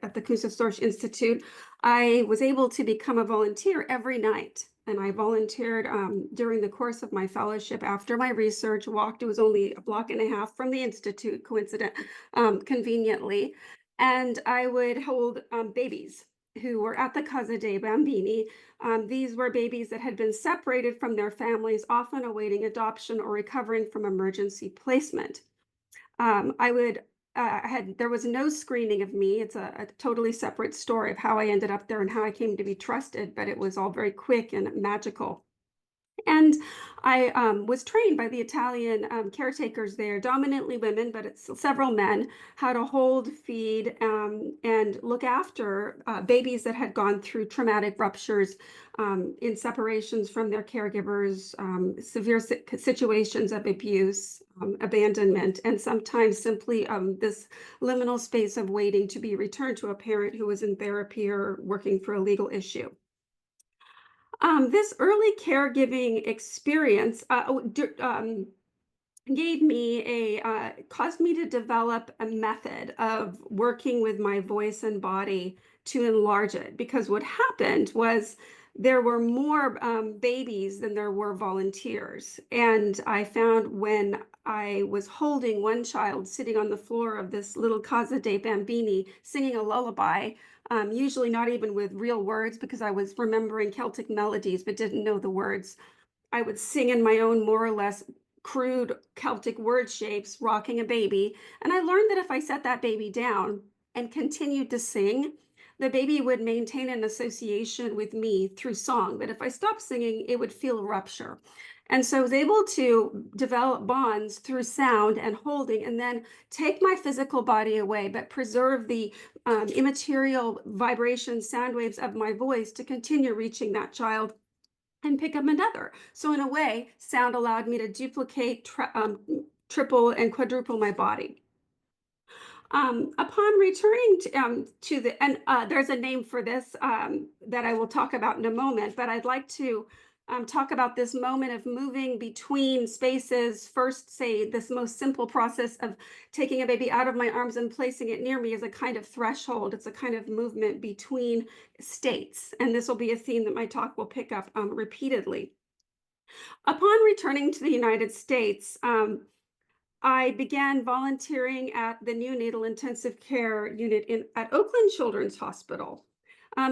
at the Kustostorch Institute, I was able to become a volunteer every night. And I volunteered during the course of my fellowship after my research walked. It was only a block and a half from the Institute, conveniently. And I would hold babies who were at the Casa dei Bambini. These were babies that had been separated from their families, often awaiting adoption or recovering from emergency placement. There was no screening of me. It's a totally separate story of how I ended up there and how I came to be trusted, but it was all very quick and magical. And I was trained by the Italian caretakers there, dominantly women, but it's several men, how to hold, feed, and look after babies that had gone through traumatic ruptures in separations from their caregivers, severe situations of abuse, abandonment, and sometimes simply this liminal space of waiting to be returned to a parent who was in therapy or working through a legal issue. This early caregiving experience caused me to develop a method of working with my voice and body to enlarge it. Because what happened was there were more babies than there were volunteers. And I found when I was holding one child sitting on the floor of this little Casa dei Bambini, singing a lullaby, usually not even with real words because I was remembering Celtic melodies but didn't know the words. I would sing in my own more or less crude Celtic word shapes, rocking a baby. And I learned that if I set that baby down and continued to sing, the baby would maintain an association with me through song. But if I stopped singing, it would feel a rupture. And so I was able to develop bonds through sound and holding, and then take my physical body away, but preserve the immaterial vibration sound waves of my voice to continue reaching that child and pick up another. So in a way, sound allowed me to duplicate, triple, and quadruple my body. Upon returning to the, and there's a name for this that I will talk about in a moment, but I'd like to talk about this moment of moving between spaces. First, say this most simple process of taking a baby out of my arms and placing it near me is a kind of threshold. It's a kind of movement between states. And this will be a theme that my talk will pick up repeatedly. Upon returning to the United States, I began volunteering at the Neonatal Intensive Care Unit at Oakland Children's Hospital,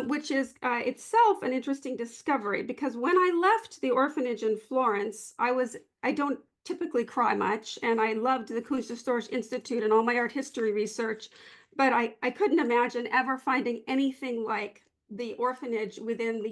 which is itself an interesting discovery, because when I left the orphanage in Florence, I don't typically cry much, and I loved the Kustostorch Institute and all my art history research, but I couldn't imagine ever finding anything like the orphanage within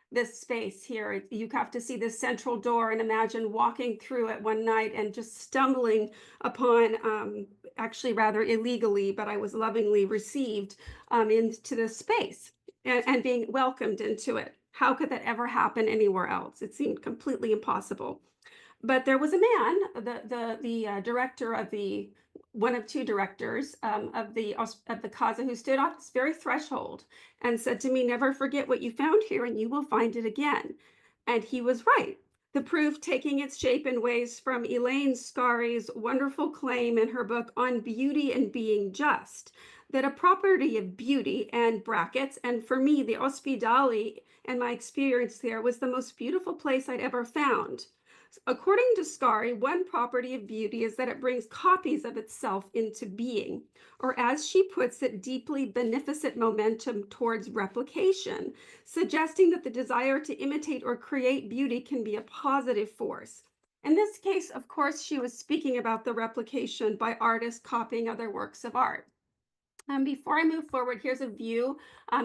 this space here. You have to see this central door and imagine walking through it one night and just stumbling upon, actually rather illegally, but I was lovingly received into this space and being welcomed into it. How could that ever happen anywhere else? It seemed completely impossible. But there was a man, the director of one of two directors of the Casa, who stood on this very threshold and said to me, "Never forget what you found here, and you will find it again." And he was right. The proof taking its shape in ways from Elaine Scarry's wonderful claim in her book On Beauty and Being Just, that a property of beauty and brackets, and for me, the Ospedale and my experience there was the most beautiful place I'd ever found. According to Scari, one property of beauty is that it brings copies of itself into being, or as she puts it, deeply beneficent momentum towards replication, suggesting that the desire to imitate or create beauty can be a positive force. In this case, of course, she was speaking about the replication by artists copying other works of art. Before I move forward, here's a view.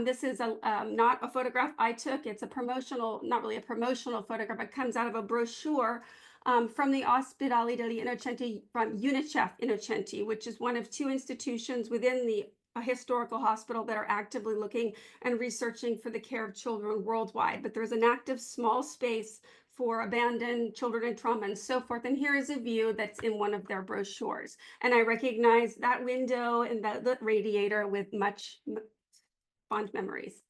This is not a photograph I took. It's a promotional, not really a promotional photograph. It comes out of a brochure from the Ospedali degli Innocenti, from UNICEF Innocenti, which is one of two institutions within the historical hospital that are actively looking and researching for the care of children worldwide. But there's an active small space for abandoned children in trauma and so forth. And here is a view that's in one of their brochures. And I recognize that window and the radiator with much fond memories.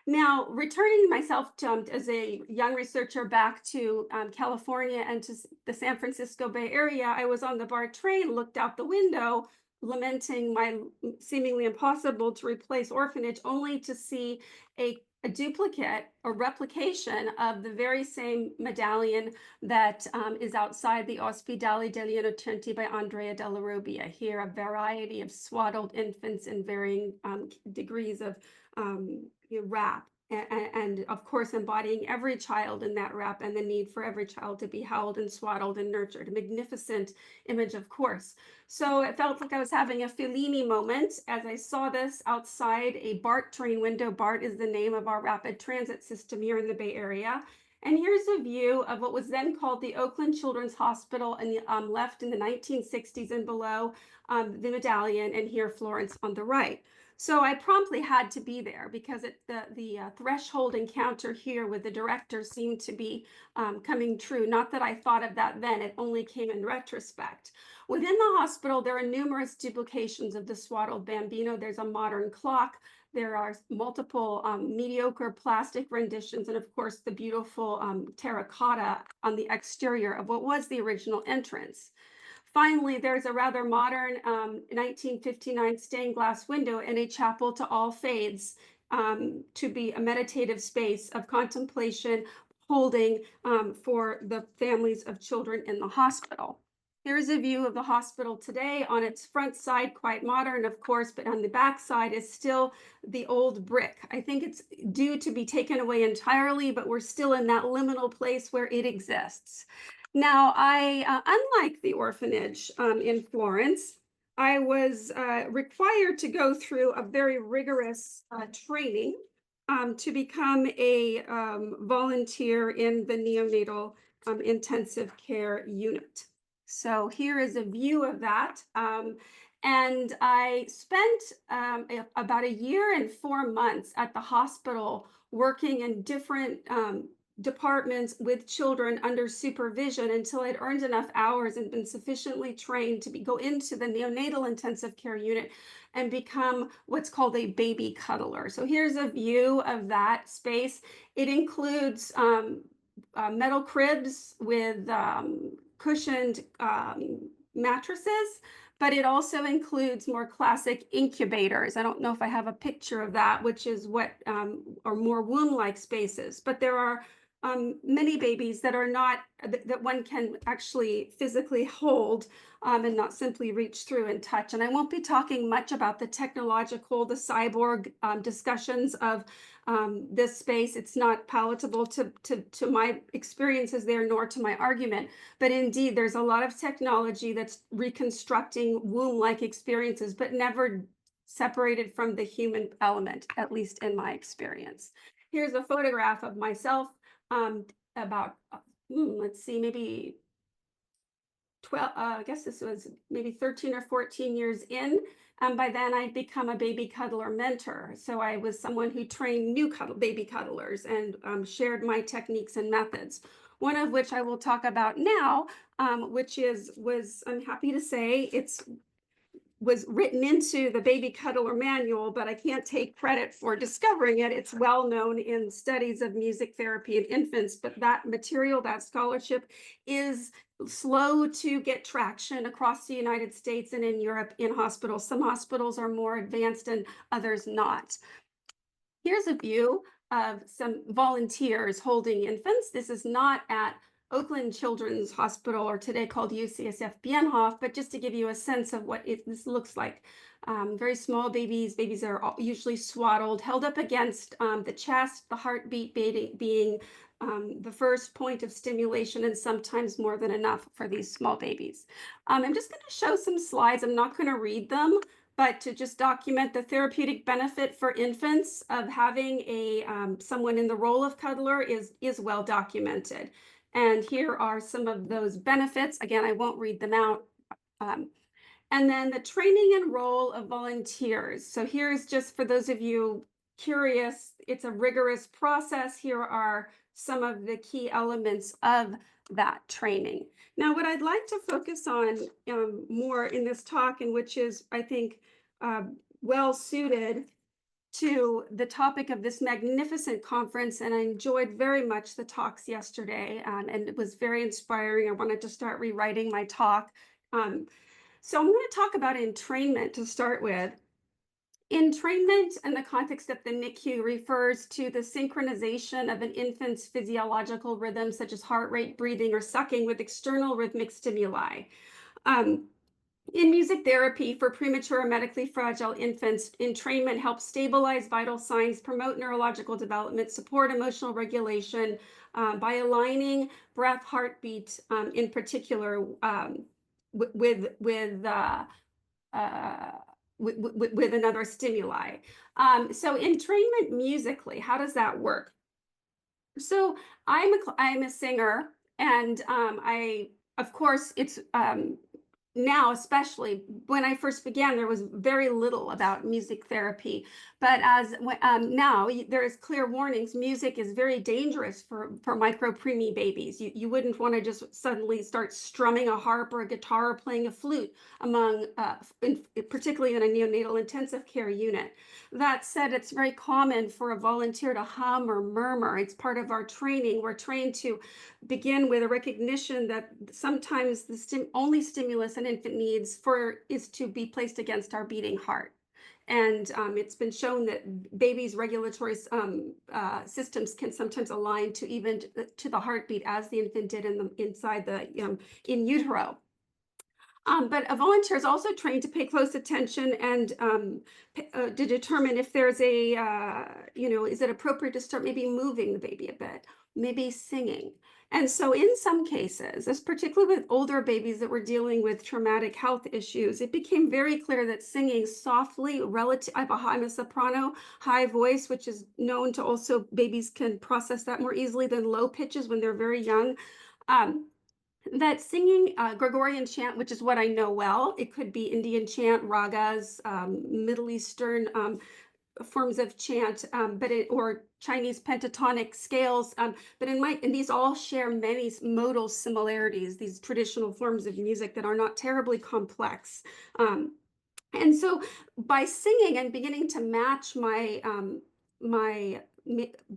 Now, returning myself to, as a young researcher back to California and to the San Francisco Bay Area, I was on the BART train, looked out the window, lamenting my seemingly impossible to replace orphanage, only to see a duplicate or replication of the very same medallion that is outside the Ospedali degli Innocenti by Andrea della Robbia. Here, a variety of swaddled infants in varying degrees of wrap. And of course, embodying every child in that wrap and the need for every child to be held and swaddled and nurtured. A magnificent image, of course. So it felt like I was having a Fellini moment as I saw this outside a BART train window. BART is the name of our rapid transit system here in the Bay Area. And here's a view of what was then called the Oakland Children's Hospital, and the left in the 1960s, and below the medallion, and here Florence on the right. So I promptly had to be there because the threshold encounter here with the director seemed to be coming true. Not that I thought of that then, it only came in retrospect. Within the hospital, there are numerous duplications of the swaddled bambino. There's a modern clock. There are multiple mediocre plastic renditions, and of course, the beautiful terracotta on the exterior of what was the original entrance. Finally, there's a rather modern 1959 stained glass window in a chapel to all faiths to be a meditative space of contemplation, holding for the families of children in the hospital. Here's a view of the hospital today. On its front side, quite modern, of course, but on the back side is still the old brick. I think it's due to be taken away entirely, but we're still in that liminal place where it exists. Now, unlike the orphanage in Florence, I was required to go through a very rigorous training to become a volunteer in the neonatal intensive care unit. So here is a view of that. And I spent about a year and 4 months at the hospital working in different departments with children under supervision until I'd earned enough hours and been sufficiently trained to go into the neonatal intensive care unit and become what's called a baby cuddler. So here's a view of that space. It includes metal cribs with cushioned mattresses, but it also includes more classic incubators. I don't know if I have a picture of that, which is what are more womb-like spaces, but there are many babies that are not, that one can actually physically hold and not simply reach through and touch. And I won't be talking much about the technological, the cyborg discussions of this space. It's not palatable to my experiences there, nor to my argument. But indeed, there's a lot of technology that's reconstructing womb-like experiences, but never separated from the human element, at least in my experience. Here's a photograph of myself about, let's see, maybe 12, I guess this was maybe 13 or 14 years in. By then I'd become a baby cuddler mentor. So I was someone who trained new baby cuddlers and shared my techniques and methods. One of which I will talk about now, which was, I'm happy to say, was written into the baby cuddler manual, but I can't take credit for discovering it. It's well known in studies of music therapy in infants, but that material, that scholarship is slow to get traction across the United States and in Europe in hospitals. Some hospitals are more advanced and others not. Here's a view of some volunteers holding infants. This is not at Oakland Children's Hospital, or today called UCSF Bienhof, but just to give you a sense of what this looks like. Very small babies. Babies are usually swaddled, held up against the chest, the heartbeat being the first point of stimulation, and sometimes more than enough for these small babies. I'm just going to show some slides. I'm not going to read them, but to just document the therapeutic benefit for infants of having someone in the role of cuddler is well documented. And here are some of those benefits. Again, I won't read them out. And then the training and role of volunteers. So here's just for those of you curious, it's a rigorous process. Here are some of the key elements of that training. Now, what I'd like to focus on more in this talk, and which is, I think, well suited to the topic of this magnificent conference, and I enjoyed very much the talks yesterday, and it was very inspiring. I wanted to start rewriting my talk. So I'm going to talk about entrainment to start with. Entrainment in the context of the NICU refers to the synchronization of an infant's physiological rhythms, such as heart rate, breathing, or sucking, with external rhythmic stimuli. In music therapy for premature or medically fragile infants, entrainment helps stabilize vital signs, promote neurological development, support emotional regulation by aligning breath, heartbeat, in particular, with another stimuli. So entrainment musically, how does that work? So I'm a singer, and of course, it's now, especially when I first began, there was very little about music therapy. But now there is clear warnings. Music is very dangerous for micro preemie babies. You wouldn't want to just suddenly start strumming a harp or a guitar or playing a flute particularly in a neonatal intensive care unit. That said, it's very common for a volunteer to hum or murmur. It's part of our training. We're trained to begin with a recognition that sometimes the only stimulus an infant needs is to be placed against our beating heart. And it's been shown that babies' regulatory systems can sometimes align to even to the heartbeat as the infant did in utero. But a volunteer is also trained to pay close attention and to determine if there's is it appropriate to start maybe moving the baby a bit, maybe singing. And so in some cases, particularly with older babies that were dealing with traumatic health issues, it became very clear that singing softly, I'm a soprano, high voice, which is known to also, babies can process that more easily than low pitches when they're very young. That singing Gregorian chant, which is what I know well, it could be Indian chant, ragas, Middle Eastern forms of chant, or Chinese pentatonic scales. And these all share many modal similarities, these traditional forms of music that are not terribly complex. And so by singing and beginning to match my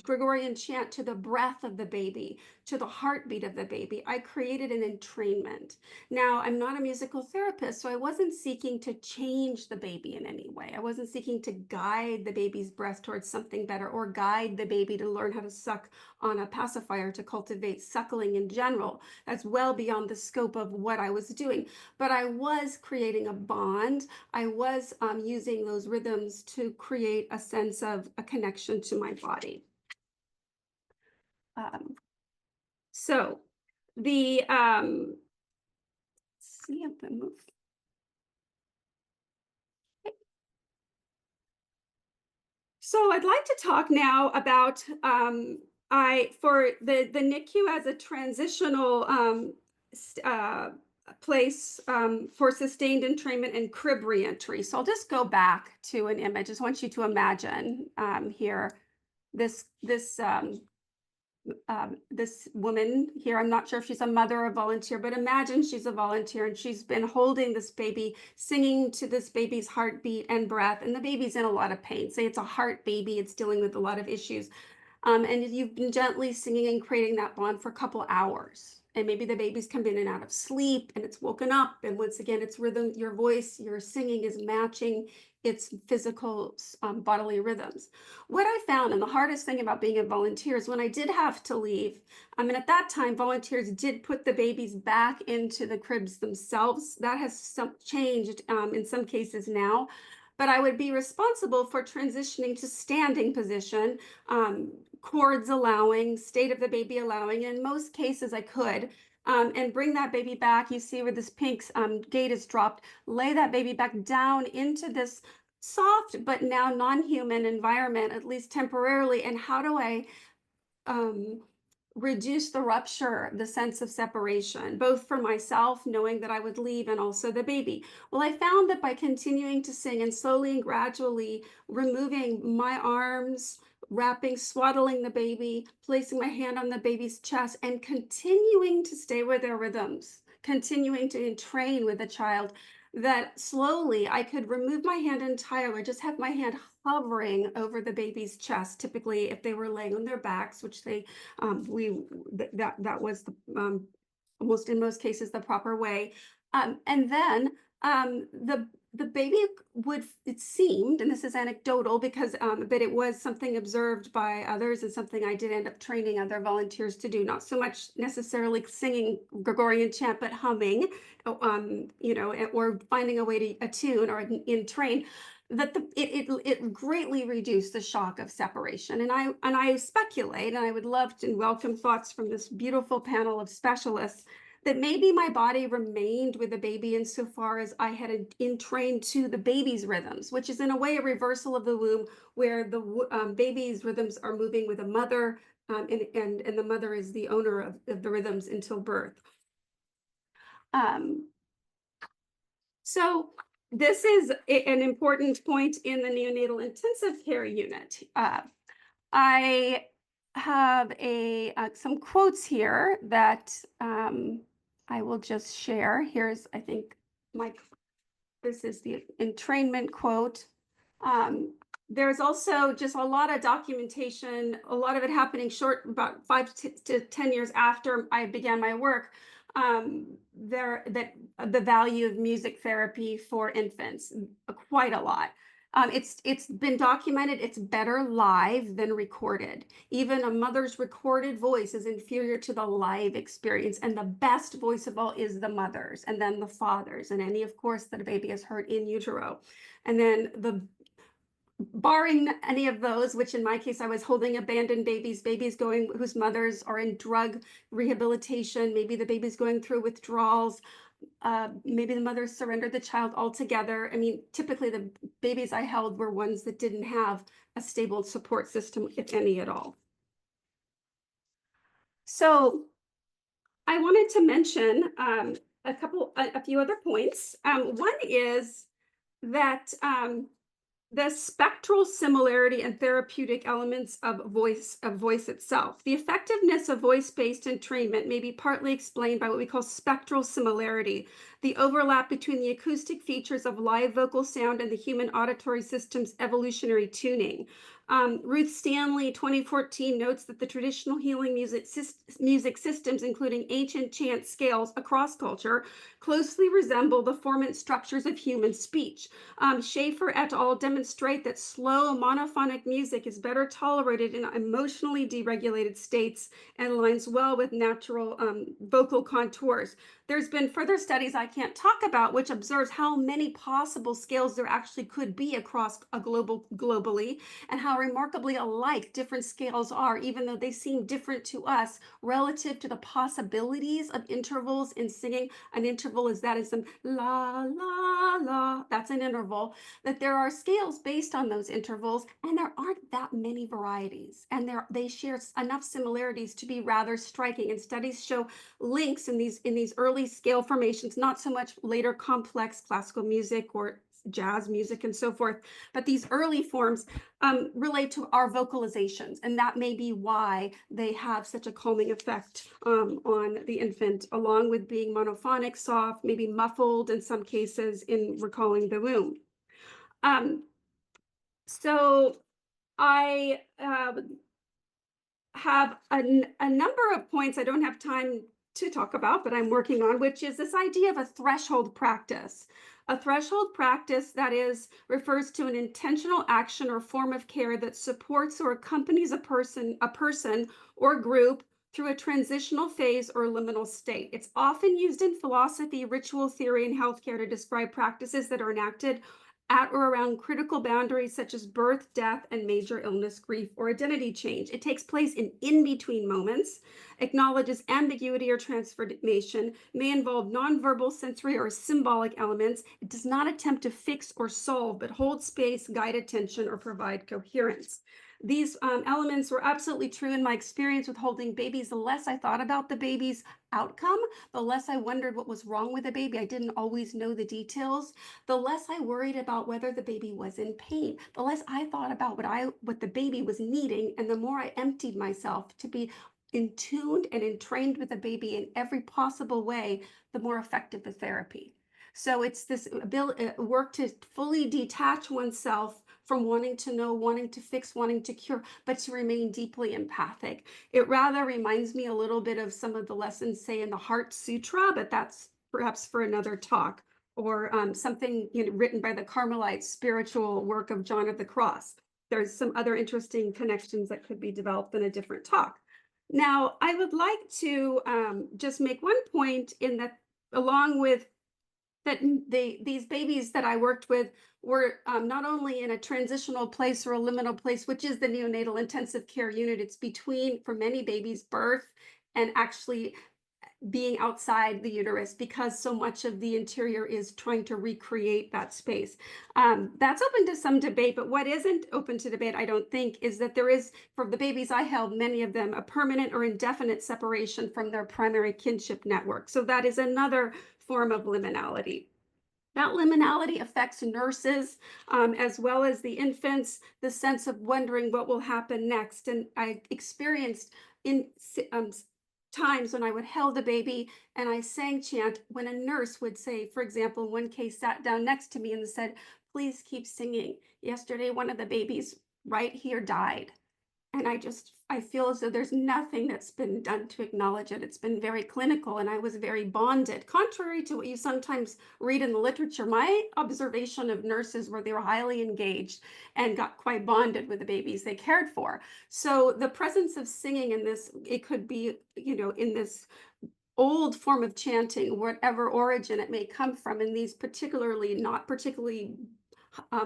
Gregorian chant to the breath of the baby, to the heartbeat of the baby, I created an entrainment. Now, I'm not a musical therapist, so I wasn't seeking to change the baby in any way. I wasn't seeking to guide the baby's breath towards something better, or guide the baby to learn how to suck on a pacifier to cultivate suckling in general. That's well beyond the scope of what I was doing. But I was creating a bond. I was using those rhythms to create a sense of a connection to my body. So the see if I move. So I'd like to talk now about for the NICU as a transitional place for sustained entrainment and crib reentry. So I'll just go back to an image. I just want you to imagine here this woman here. I'm not sure if she's a mother or a volunteer, but imagine she's a volunteer and she's been holding this baby, singing to this baby's heartbeat and breath, and the baby's in a lot of pain. Say it's a heart baby, it's dealing with a lot of issues. And you've been gently singing and creating that bond for a couple hours. and maybe the baby's come in and out of sleep and it's woken up. And once again, it's rhythm, your voice, your singing is matching its physical bodily rhythms. What I found, and the hardest thing about being a volunteer, is when I did have to leave, I mean, at that time, volunteers did put the babies back into the cribs themselves. That has changed in some cases now, but I would be responsible for transitioning to standing position, cords allowing, state of the baby allowing. In most cases, I could. And bring that baby back. You see where this pink gate is dropped, lay that baby back down into this soft but now non-human environment, at least temporarily. And how do I reduce the rupture, the sense of separation, both for myself, knowing that I would leave, and also the baby? Well, I found that by continuing to sing and slowly and gradually removing my arms, wrapping, swaddling the baby, placing my hand on the baby's chest, and continuing to stay with their rhythms, continuing to entrain with the child, that slowly I could remove my hand entirely, just have my hand hovering over the baby's chest. Typically, if they were laying on their backs, which they that was the almost in most cases the proper way. And then the baby would, it seemed, and this is anecdotal because but it was something observed by others and something I did end up training other volunteers to do, not so much necessarily singing Gregorian chant, but humming, you know, or finding a way to attune or in train, that it greatly reduced the shock of separation. And I speculate, and I would love to welcome thoughts from this beautiful panel of specialists, that maybe my body remained with the baby insofar as I had entrained to the baby's rhythms, which is in a way a reversal of the womb, where the baby's rhythms are moving with a mother, and the mother is the owner of the rhythms until birth. So this is an important point in the neonatal intensive care unit. I have some quotes here that I will just share. Here's, I think, this is the entrainment quote. There's also just a lot of documentation, a lot of it happening about 5 to 10 years after I began my work, that the value of music therapy for infants, quite a lot. It's been documented, it's better live than recorded. Even a mother's recorded voice is inferior to the live experience, and the best voice of all is the mother's, and then the father's, and any, of course, that a baby has heard in utero. And then barring any of those, which in my case, I was holding abandoned babies going, whose mothers are in drug rehabilitation, maybe the baby's going through withdrawals, maybe the mother surrendered the child altogether. I mean, typically the babies I held were ones that didn't have a stable support system, if any at all. So I wanted to mention a few other points. One is that the spectral similarity and therapeutic elements of voice itself. The effectiveness of voice-based entrainment may be partly explained by what we call spectral similarity, the overlap between the acoustic features of live vocal sound and the human auditory system's evolutionary tuning. Ruth Stanley, 2014, notes that the traditional healing music systems, including ancient chant scales across culture, closely resemble the formant structures of human speech. Schaefer et al. Demonstrate that slow monophonic music is better tolerated in emotionally deregulated states and aligns well with natural vocal contours. There's been further studies I can't talk about, which observes how many possible scales there actually could be across globally, and how remarkably alike different scales are, even though they seem different to us relative to the possibilities of intervals in singing. An interval is some la, la, la, that's an interval, that there are scales based on those intervals, and there aren't that many varieties, and they share enough similarities to be rather striking. And studies show links in these early scale formations, not so much later complex classical music or jazz music and so forth, but these early forms relate to our vocalizations, and that may be why they have such a calming effect on the infant, along with being monophonic, soft, maybe muffled in some cases in recalling the womb. So I have a number of points. I don't have time to talk about, but I'm working on, which is this idea of a threshold practice. A threshold practice that refers to an intentional action or form of care that supports or accompanies a person or group through a transitional phase or liminal state. It's often used in philosophy, ritual theory, and healthcare to describe practices that are enacted at or around critical boundaries such as birth, death, and major illness, grief, or identity change. It takes place in in-between moments, acknowledges ambiguity or transformation, may involve nonverbal, sensory, or symbolic elements. It does not attempt to fix or solve, but hold space, guide attention, or provide coherence. These elements were absolutely true in my experience with holding babies. The less I thought about the baby's outcome, the less I wondered what was wrong with the baby. I didn't always know the details. The less I worried about whether the baby was in pain, the less I thought about what the baby was needing, and the more I emptied myself to be in tuned and entrained with the baby in every possible way, the more effective the therapy. So it's this work to fully detach oneself from wanting to know, wanting to fix, wanting to cure, but to remain deeply empathic. It rather reminds me a little bit of some of the lessons, say, in the Heart Sutra, but that's perhaps for another talk, or something written by the Carmelite spiritual work of John of the Cross. There's some other interesting connections that could be developed in a different talk. Now, I would like to just make one point in that, along with that, these babies that I worked with were not only in a transitional place or a liminal place, which is the neonatal intensive care unit. It's between, for many babies, birth and actually being outside the uterus, because so much of the interior is trying to recreate that space. That's open to some debate, but what isn't open to debate, I don't think, is that there is, for the babies I held, many of them, a permanent or indefinite separation from their primary kinship network. So that is another form of liminality. That liminality affects nurses as well as the infants, the sense of wondering what will happen next. And I experienced in times when I would held a baby and I sang chant, when a nurse would say, for example, one case sat down next to me and said, "Please keep singing. Yesterday, one of the babies right here died." And I feel as though there's nothing that's been done to acknowledge it. It's been very clinical, and I was very bonded. Contrary to what you sometimes read in the literature, my observation of nurses were they were highly engaged and got quite bonded with the babies they cared for. So the presence of singing in this, it could be, in this old form of chanting, whatever origin it may come from, in these not particularly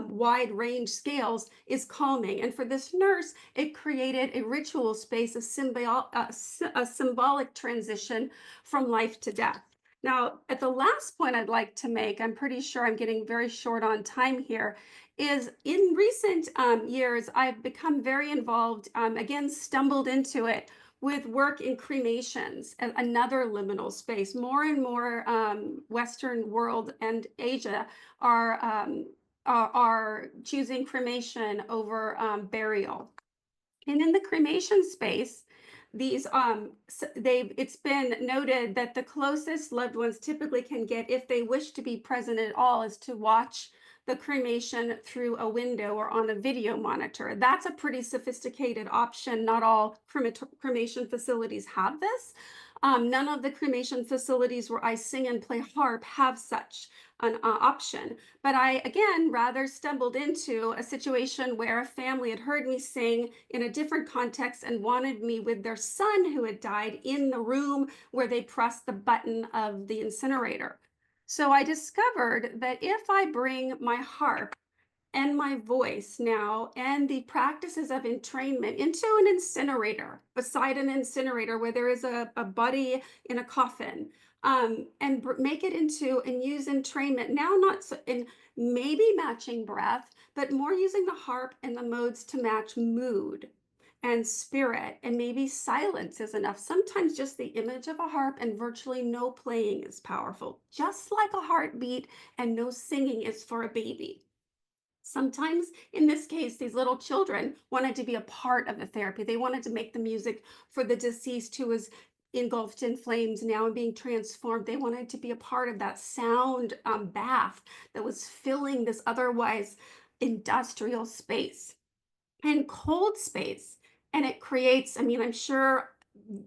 wide range scales, is calming. And for this nurse, it created a ritual space, a symbolic transition from life to death. Now, at the last point I'd like to make, I'm pretty sure I'm getting very short on time here, is in recent years, I've become very involved, again, stumbled into it, with work in cremations, another liminal space. More and more Western world and Asia are choosing cremation over burial. And in the cremation space, it's been noted that the closest loved ones typically can get, if they wish to be present at all, is to watch the cremation through a window or on a video monitor. That's a pretty sophisticated option. Not all cremation facilities have this. None of the cremation facilities where I sing and play harp have such an option. But I, again, rather stumbled into a situation where a family had heard me sing in a different context and wanted me with their son who had died in the room where they pressed the button of the incinerator. So I discovered that if I bring my harp and my voice now and the practices of entrainment into an incinerator, beside an incinerator where there is a body in a coffin, and make it into and use entrainment, now not so, in maybe matching breath, but more using the harp and the modes to match mood and spirit, and maybe silence is enough. Sometimes just the image of a harp and virtually no playing is powerful, just like a heartbeat and no singing is for a baby. Sometimes, in this case, these little children wanted to be a part of the therapy. They wanted to make the music for the deceased who was engulfed in flames now and being transformed. They wanted to be a part of that sound bath that was filling this otherwise industrial space and cold space. And it creates, I'm sure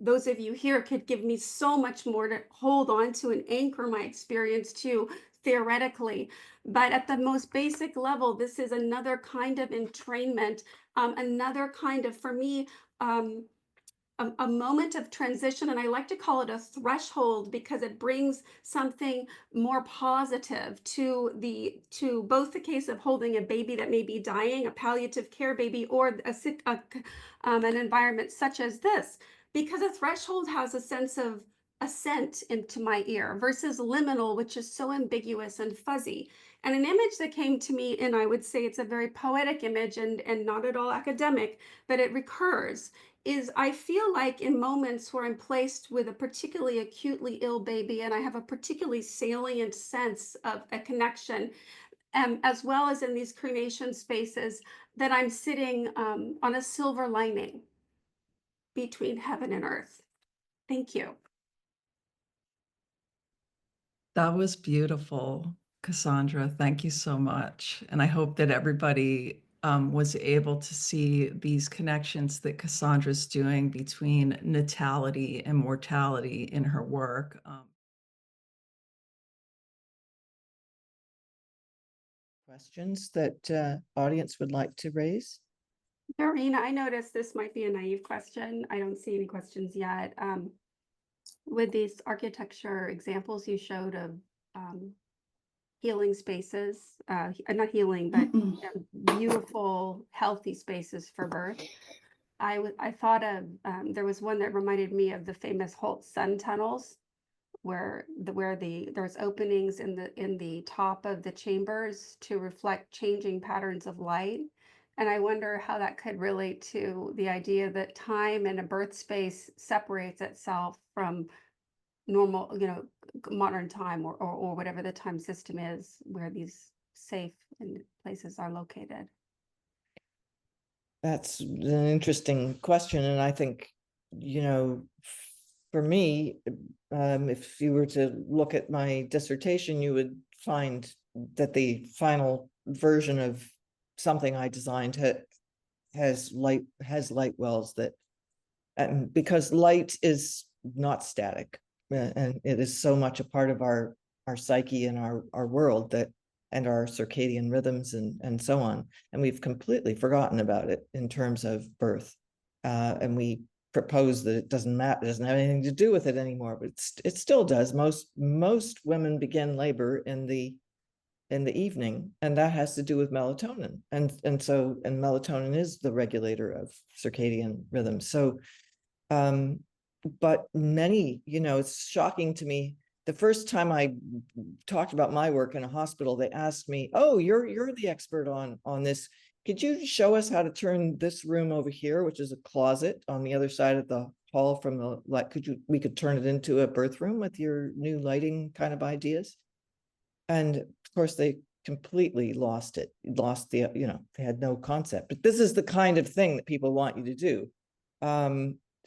those of you here could give me so much more to hold on to and anchor my experience to theoretically. But at the most basic level, this is another kind of entrainment, another kind of, for me, a moment of transition, and I like to call it a threshold because it brings something more positive to both the case of holding a baby that may be dying, a palliative care baby, or an environment such as this, because a threshold has a sense of ascent into my ear versus liminal, which is so ambiguous and fuzzy. And an image that came to me, and I would say it's a very poetic image and not at all academic, but it recurs, is I feel like in moments where I'm placed with a particularly acutely ill baby and I have a particularly salient sense of a connection, as well as in these cremation spaces, that I'm sitting on a silver lining between heaven and earth. Thank you. That was beautiful, Cassandra. Thank you so much. And I hope that everybody was able to see these connections that Cassandra's doing between natality and mortality in her work. Questions that audience would like to raise? Doreen, I noticed this might be a naive question. I don't see any questions yet. With these architecture examples you showed of healing spaces, not healing, but beautiful, healthy spaces for birth. I thought of, there was one that reminded me of the famous Holt sun tunnels, where there's openings in the top of the chambers to reflect changing patterns of light. And I wonder how that could relate to the idea that time in a birth space separates itself from normal, modern time or whatever the time system is where these safe places are located. That's an interesting question. And I think, for me, if you were to look at my dissertation, you would find that the final version of something I designed has light wells that, because light is not static, and it is so much a part of our psyche and our world, that and our circadian rhythms and so on, and we've completely forgotten about it in terms of birth, and we propose that it doesn't matter, it doesn't have anything to do with it anymore, but it still does. Most women begin labor in the evening, and that has to do with melatonin, and melatonin is the regulator of circadian rhythm. So but many, it's shocking to me. The first time I talked about my work in a hospital, they asked me, "Oh, you're the expert on this. Could you show us how to turn this room over here, which is a closet on the other side of the hall from the light? We could turn it into a birth room with your new lighting kind of ideas?" And of course, they completely lost it. Lost the, they had no concept. But this is the kind of thing that people want you to do.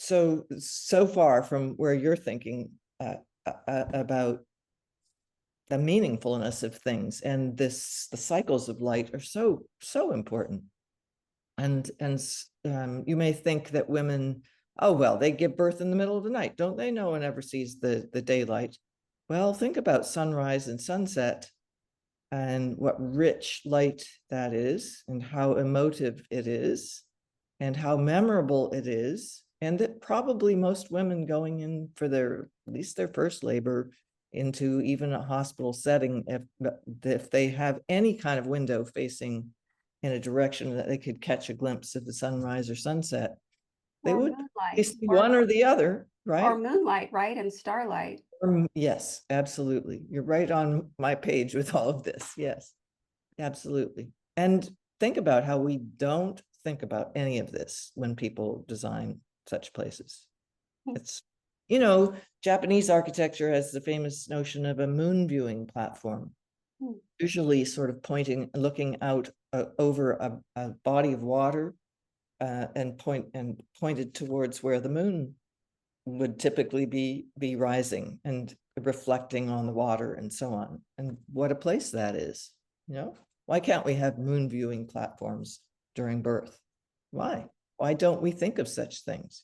So far from where you're thinking about the meaningfulness of things, and the cycles of light are so important. And you may think that women, oh well, they give birth in the middle of the night, don't they? No one ever sees the daylight. Well, think about sunrise and sunset, and what rich light that is, and how emotive it is, and how memorable it is. And that probably most women going in for at least their first labor into even a hospital setting, if they have any kind of window facing in a direction that they could catch a glimpse of the sunrise or sunset, they would see one or the other, right? Or moonlight, right? And starlight. Yes, absolutely. You're right on my page with all of this. Yes, absolutely. And think about how we don't think about any of this when people design such places. It's, Japanese architecture has the famous notion of a moon viewing platform, usually sort of looking out over a body of water, and pointed towards where the moon would typically be rising and reflecting on the water and so on. And what a place that is, Why can't we have moon viewing platforms during birth? Why don't we think of such things,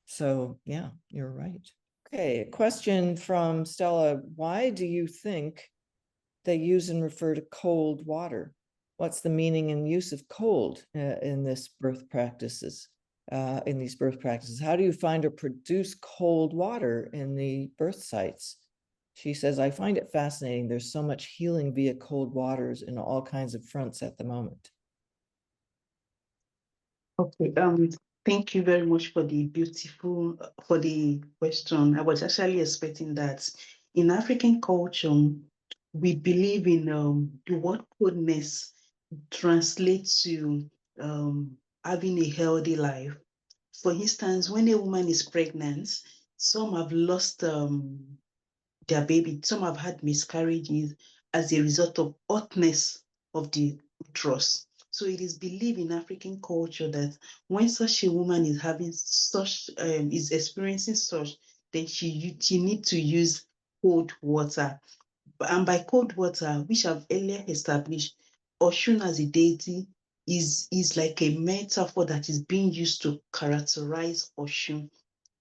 So yeah, you're right. Okay, a question from Stella. Why do you think they use and refer to cold water? What's the meaning and use of cold in this birth practices? In these birth practices, how do you find or produce cold water in the birth sites? She says, I find it fascinating. There's so much healing via cold waters in all kinds of fronts at the moment. Okay, thank you very much for the for the question. I was actually expecting that. In African culture, we believe in the word coldness translates to having a healthy life. For instance, when a woman is pregnant, some have lost their baby, some have had miscarriages as a result of hotness of the uterus. So it is believed in African culture that when such a woman is having such, is experiencing such, then she need to use cold water. And by cold water, which I've earlier established, Oshun as a deity is like a metaphor that is being used to characterize Oshun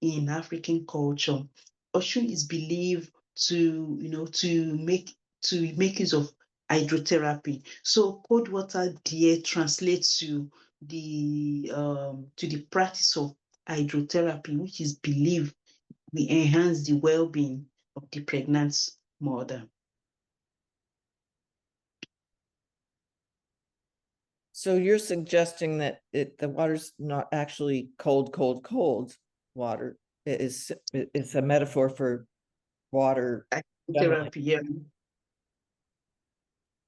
in African culture. Oshun is believed to, to make use of hydrotherapy. So cold water there translates to the practice of hydrotherapy, which is believed will enhance the well-being of the pregnant mother. So you're suggesting that the water's not actually cold water. It's a metaphor for water generally, Therapy, yeah.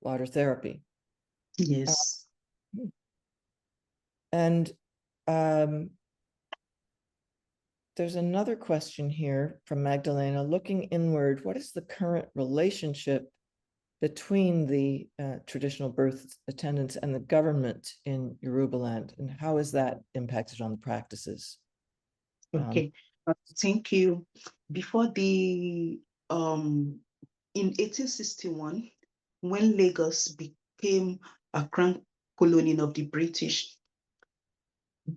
water therapy. Yes. And there's another question here from Magdalena. Looking inward, what is the current relationship between the traditional birth attendants and the government in Yorubaland, and how is that impacted on the practices? Okay, thank you. Before the in 1861, when Lagos became a crown colony of the British,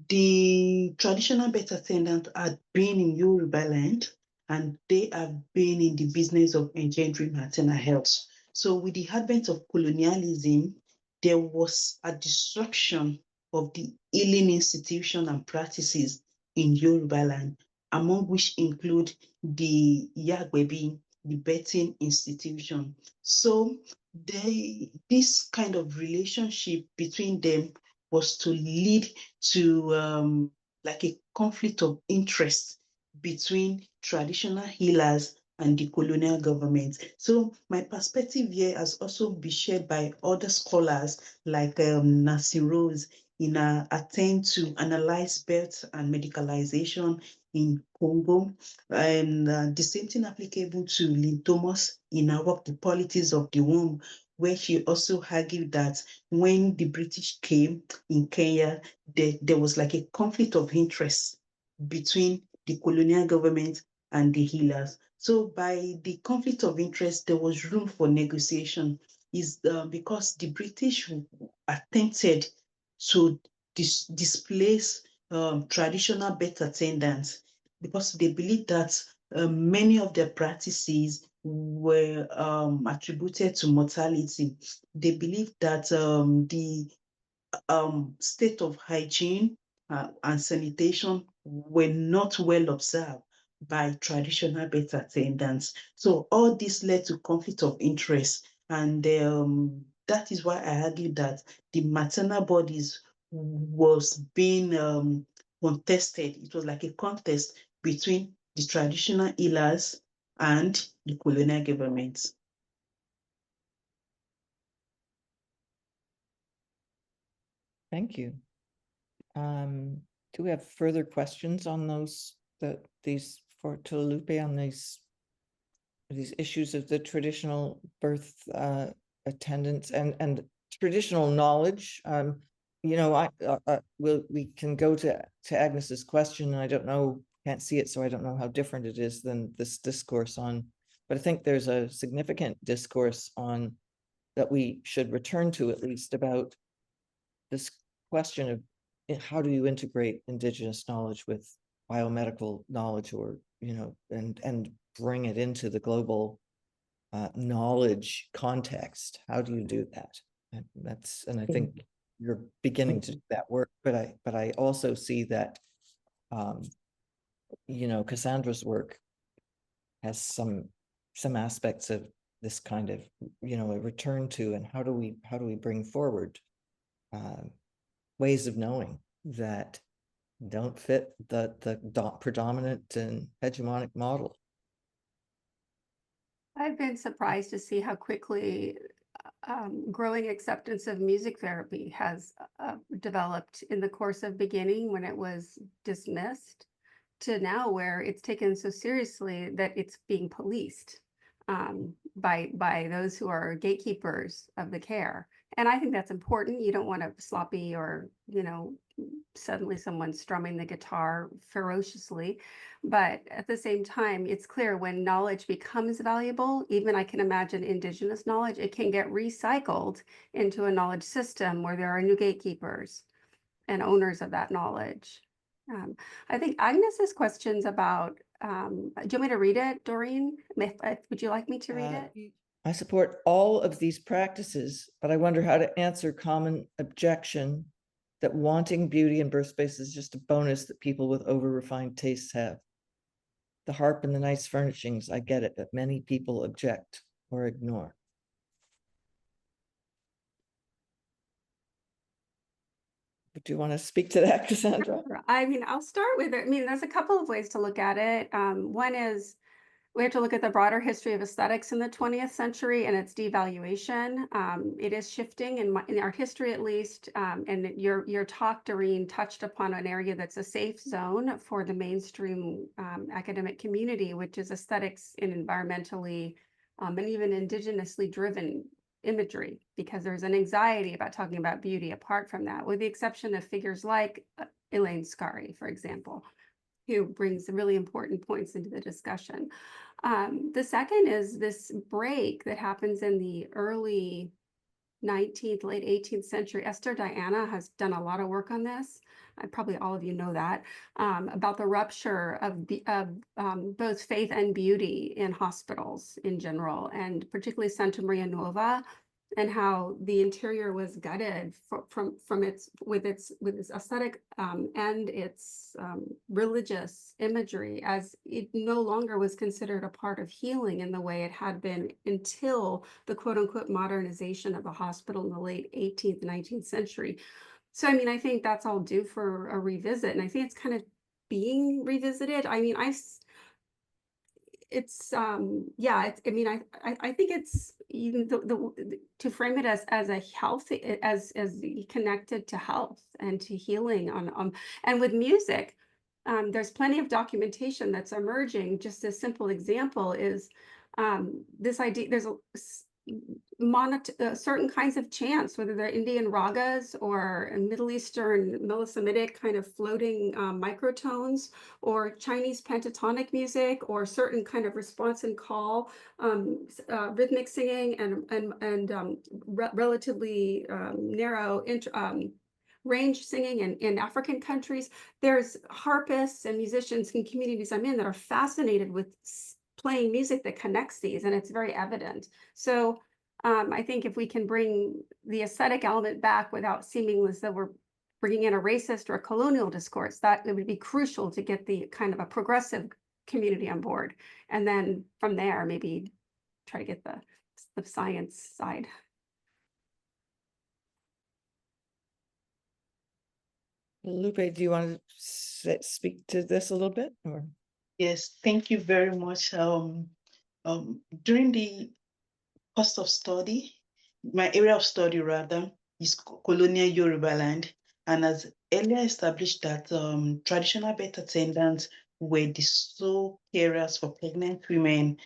the traditional birth attendant had been in Yorubaland, and they have been in the business of engendering maternal health. So with the advent of colonialism, there was a disruption of the healing institution and practices in Yorubaland, among which include the Yagbebi, the birthing institution. So this kind of relationship between them was to lead to like a conflict of interest between traditional healers and the colonial government. So my perspective here has also been shared by other scholars like Nancy Rose in an attempt to analyze birth and medicalization in Congo, and the same thing applicable to Lynn Thomas in her work, The Politics of the Womb, where she also argued that when the British came in Kenya, there was like a conflict of interest between the colonial government and the healers. So by the conflict of interest, there was room for negotiation, is because the British attempted to displace traditional birth attendants because they believed that many of their practices were attributed to mortality. They believed that the state of hygiene and sanitation were not well observed by traditional birth attendants. So all this led to conflict of interest, and that is why I argue that the maternal bodies was being contested. It was like a contest between the traditional healers and the colonial governments. Thank you. Do we have further questions on these for Tolulope on these issues of the traditional birth attendants and traditional knowledge? We can go to Agnes's question. I don't know, can't see it, so I don't know how different it is than this discourse on, but I think there's a significant discourse on that we should return to, at least, about this question of how do you integrate Indigenous knowledge with biomedical knowledge, or, and bring it into the global knowledge context. How do you do that? And I think you're beginning to do that work, but I also see that, Cassandra's work has some aspects of this kind of, a return to, and how do we bring forward ways of knowing that don't fit the predominant and hegemonic model. I've been surprised to see how quickly growing acceptance of music therapy has developed in the course of beginning when it was dismissed, to now where it's taken so seriously that it's being policed by those who are gatekeepers of the care. And I think that's important. You don't want to sloppy or, suddenly someone strumming the guitar ferociously. But at the same time, it's clear when knowledge becomes valuable, even I can imagine indigenous knowledge, it can get recycled into a knowledge system where there are new gatekeepers and owners of that knowledge. I think Agnes's questions about, do you want me to read it, Doreen? Would you like me to read it? I support all of these practices, but I wonder how to answer common objection that wanting beauty in birth space is just a bonus that people with over-refined tastes have. The harp and the nice furnishings, I get it, but many people object or ignore. Do you want to speak to that, Cassandra? I mean, I'll start with it. I mean, there's a couple of ways to look at it. One is we have to look at the broader history of aesthetics in the 20th century and its devaluation. It is shifting in our history, at least. And your talk, Doreen, touched upon an area that's a safe zone for the mainstream academic community, which is aesthetics in environmentally and even indigenously driven imagery, because there's an anxiety about talking about beauty apart from that, with the exception of figures like Elaine Scarry, for example, who brings really important points into the discussion. The second is this break that happens in the early 19th, late 18th century. Esther Diana has done a lot of work on this. Probably all of you know that, about the rupture of both faith and beauty in hospitals in general, and particularly Santa Maria Nuova, and how the interior was gutted from its aesthetic and its religious imagery, as it no longer was considered a part of healing in the way it had been until the quote unquote modernization of the hospital in the late 18th, 19th century. So, I mean, I think that's all due for a revisit, and I think it's kind of being revisited. I mean, I think it's even to frame it as a health, as connected to health and to healing and with music. There's plenty of documentation that's emerging. Just a simple example is this idea. There's certain kinds of chants, whether they're Indian ragas or Middle Eastern melosemitic kind of floating microtones, or Chinese pentatonic music, or certain kind of response and call, rhythmic singing, and relatively narrow range singing in African countries. There's harpists and musicians in communities I'm in that are fascinated with playing music that connects these, and it's very evident. So I think if we can bring the aesthetic element back without seeming as though we're bringing in a racist or a colonial discourse, that it would be crucial to get the kind of a progressive community on board. And then from there, maybe try to get the science side. Lupe, do you want to speak to this a little bit? Or? Yes, thank you very much. During the course of study, my area of study rather is Colonial Yorubaland, and as earlier established that traditional birth attendants were the sole carers for pregnant women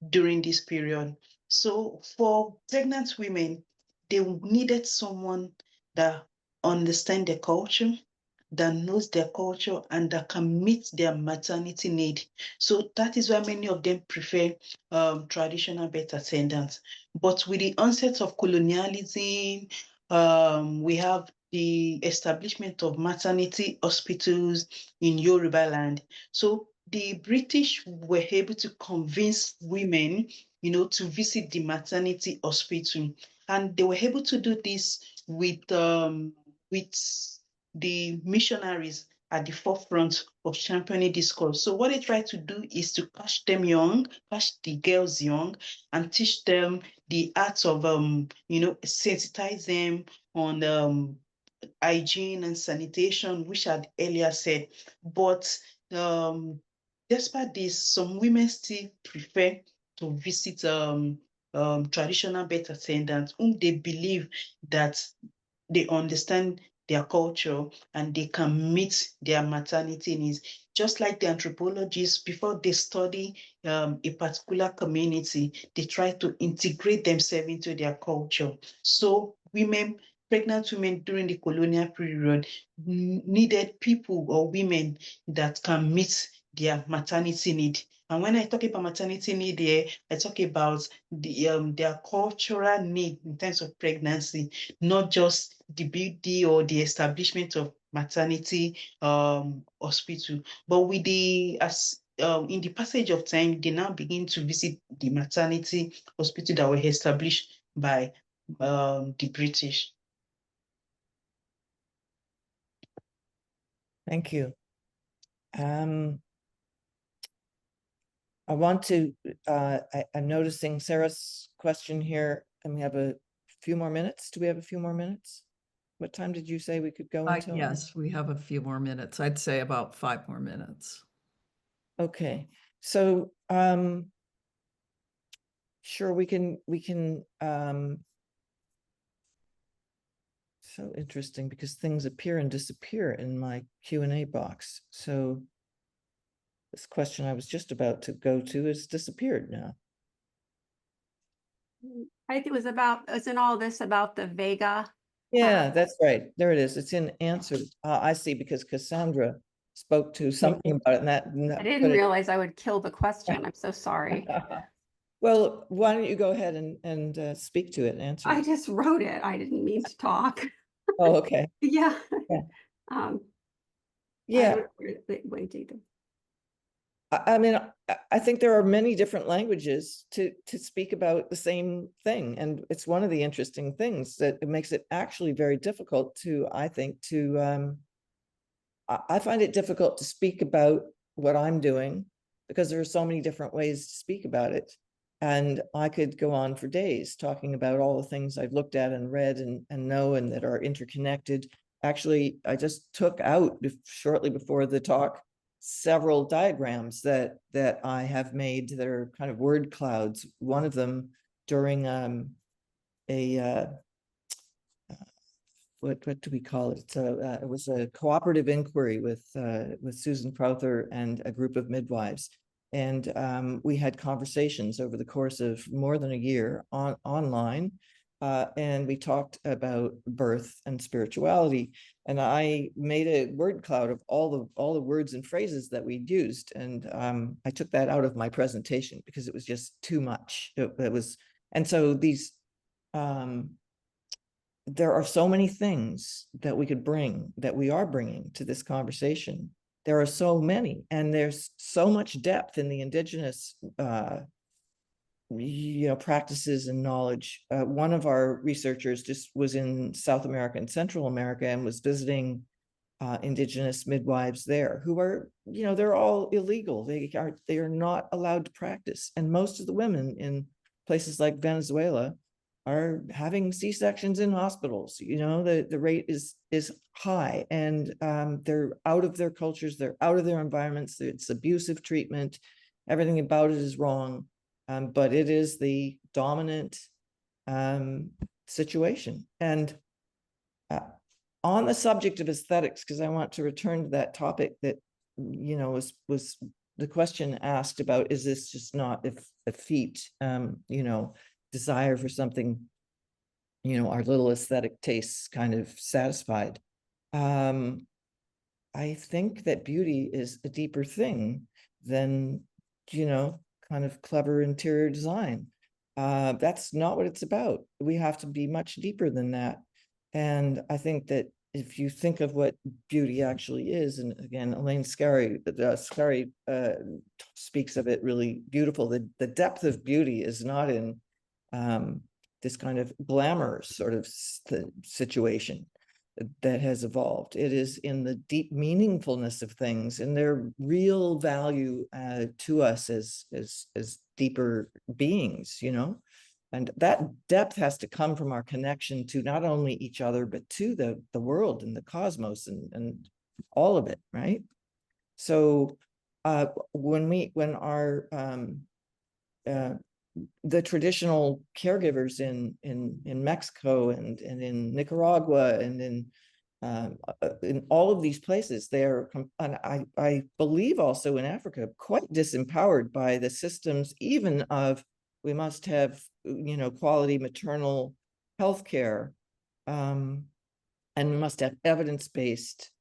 during this period. So for pregnant women, they needed someone that understands their culture, that knows their culture, and that can meet their maternity need. So that is why many of them prefer traditional birth attendants. But with the onset of colonialism, we have the establishment of maternity hospitals in Yorubaland. So the British were able to convince women, to visit the maternity hospital, and they were able to do this with the missionaries at the forefront of championing this cause. So what they try to do is to catch the girls young, and teach them the art of, sensitize them on hygiene and sanitation, which I had earlier said. But despite this, some women still prefer to visit traditional birth attendants, whom they believe that they understand their culture and they can meet their maternity needs. Just like the anthropologists, before they study a particular community, they try to integrate themselves into their culture. So pregnant women during the colonial period needed people or women that can meet their maternity need. And when I talk about maternity need here, I talk about their cultural need in terms of pregnancy, not just the beauty or the establishment of maternity hospital. But with in the passage of time, they now begin to visit the maternity hospital that were established by the British. Thank you. I want to, I'm noticing Sarah's question here, and we have a few more minutes. Do we have a few more minutes? What time did you say we could go until? Yes, we have a few more minutes. I'd say about 5 more minutes. Okay, so sure, we can so interesting because things appear and disappear in my Q&A box. So this question I was just about to go to has disappeared now. I think it was in all this about the Vega. Yeah, that's right. There it is. It's in answer. I see, because Cassandra spoke to something about it, and that I didn't realize I would kill the question. I'm so sorry. Well, why don't you go ahead and speak to it and answer I it? just wrote it. I didn't mean to talk. Oh, okay. Yeah. Yeah. I mean, I think there are many different languages to speak about the same thing. And it's one of the interesting things that it makes it actually very difficult to, I think, I find it difficult to speak about what I'm doing because there are so many different ways to speak about it. And I could go on for days talking about all the things I've looked at and read and know and that are interconnected. Actually, I just took out shortly before the talk several diagrams that I have made that are kind of word clouds. One of them during what do we call it? So it was a cooperative inquiry with Susan Crowther and a group of midwives. And we had conversations over the course of more than a year online. And we talked about birth and spirituality. And I made a word cloud of all the words and phrases that we'd used. And I took that out of my presentation because it was just too much. It was, and so these, there are so many things that we could bring, that we are bringing to this conversation. There are so many, and there's so much depth in the indigenous practices and knowledge. One of our researchers just was in South America and Central America and was visiting indigenous midwives there who are, they're all illegal. They are not allowed to practice. And most of the women in places like Venezuela are having C-sections in hospitals. The rate is high, and they're out of their cultures, they're out of their environments. It's abusive treatment. Everything about it is wrong. But it is the dominant situation. And on the subject of aesthetics, because I want to return to that topic that, was the question asked about, is this just not effete, desire for something, our little aesthetic tastes kind of satisfied. I think that beauty is a deeper thing than, kind of clever interior design. That's not what it's about. We have to be much deeper than that. And I think that if you think of what beauty actually is, and again, Elaine Scarry speaks of it really beautiful. The depth of beauty is not in this kind of glamour sort of situation that has evolved. It is in the deep meaningfulness of things and their real value to us as deeper beings, you know. And that depth has to come from our connection to not only each other, but to the world and the cosmos and all of it, right? So when our the traditional caregivers in Mexico and in Nicaragua and in all of these places, they're, and I believe also in Africa, quite disempowered by the systems, even of we must have, you know, quality maternal health care, and we must have evidence-based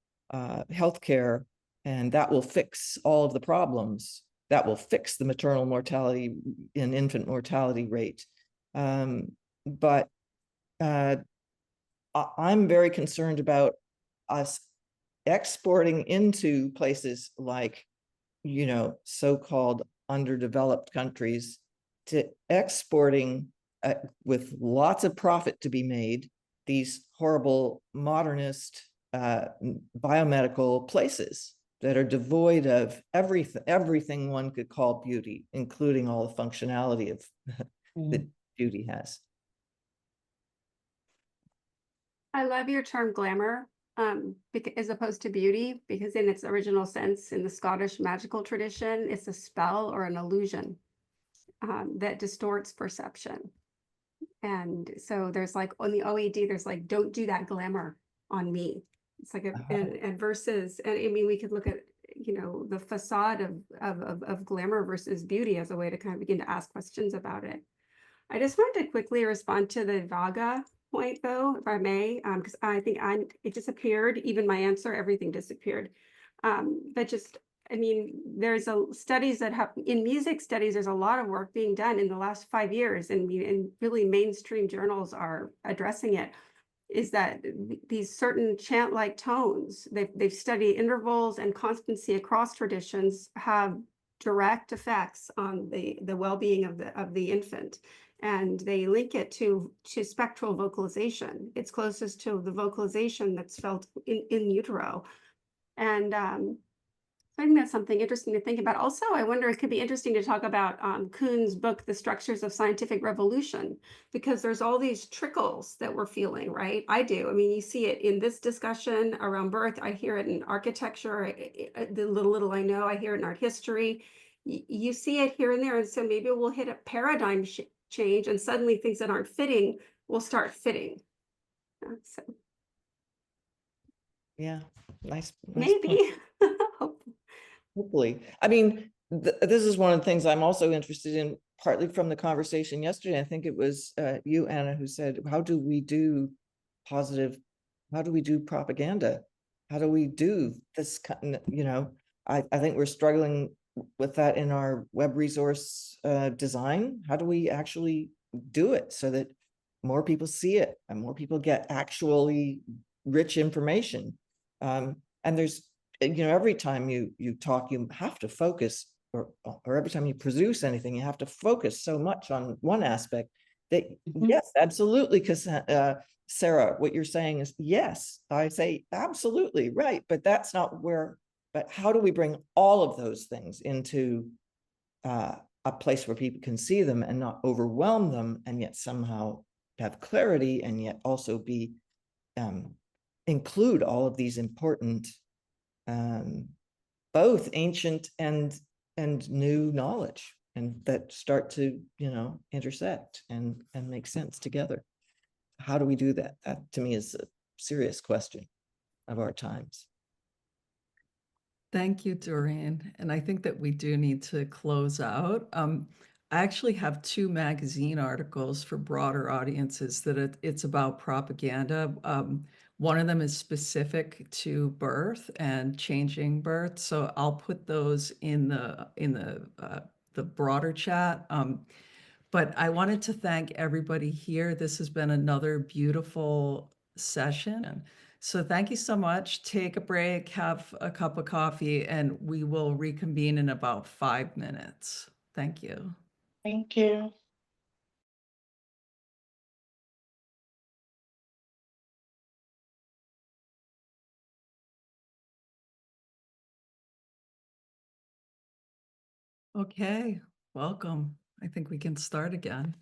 health care, and that will fix all of the problems. That will fix the maternal mortality and infant mortality rate. But I'm very concerned about us exporting into places like, you know, so-called underdeveloped countries, to exporting with lots of profit to be made, these horrible modernist biomedical places that are devoid of everything one could call beauty, including all the functionality of that beauty has. I love your term glamour, as opposed to beauty, because in its original sense, in the Scottish magical tradition, it's a spell or an illusion that distorts perception. And so there's like on the OED, there's like, don't do that glamour on me. It's like and versus, and I mean, we could look at, you know, the facade of glamour versus beauty as a way to kind of begin to ask questions about it. I just wanted to quickly respond to the Vaga point, though, if I may, because I think it disappeared. Even my answer, everything disappeared. But just, I mean, there's studies that have in music studies. There's a lot of work being done in the last 5 years, and really mainstream journals are addressing it. Is that these certain chant-like tones, they've studied intervals and constancy across traditions have direct effects on the well-being of the infant, and they link it to spectral vocalization. It's closest to the vocalization that's felt in utero, and I think that's something interesting to think about. Also, I wonder, it could be interesting to talk about Kuhn's book, The Structures of Scientific Revolution, because there's all these trickles that we're feeling, right? I do. I mean, you see it in this discussion around birth. I hear it in architecture. The little I know, I hear it in art history. You see it here and there. And so maybe we'll hit a paradigm change, and suddenly things that aren't fitting will start fitting. So. Yeah, nice maybe. Hopefully. I mean, this is one of the things I'm also interested in, partly from the conversation yesterday. I think it was you, Anna, who said, how do we do propaganda? How do we do this kind of, you know, I think we're struggling with that in our web resource design. How do we actually do it so that more people see it and more people get actually rich information? And there's, you know, every time you talk, you have to focus, or every time you produce anything, you have to focus so much on one aspect that, yes, absolutely, because Sarah, what you're saying is, yes, I say absolutely right, but that's not where, but how do we bring all of those things into a place where people can see them and not overwhelm them, and yet somehow have clarity, and yet also be include all of these important both ancient and new knowledge, and that start to, you know, intersect and make sense together. How do we do that? That to me is a serious question of our times. Thank you, Doreen. And I think that we do need to close out. I actually have 2 magazine articles for broader audiences that it's about propaganda. One of them is specific to birth and changing birth, so I'll put those in the broader chat. But I wanted to thank everybody here. This has been another beautiful session. So thank you so much. Take a break, have a cup of coffee, and we will reconvene in about 5 minutes. Thank you. Thank you. Okay, welcome. I think we can start again.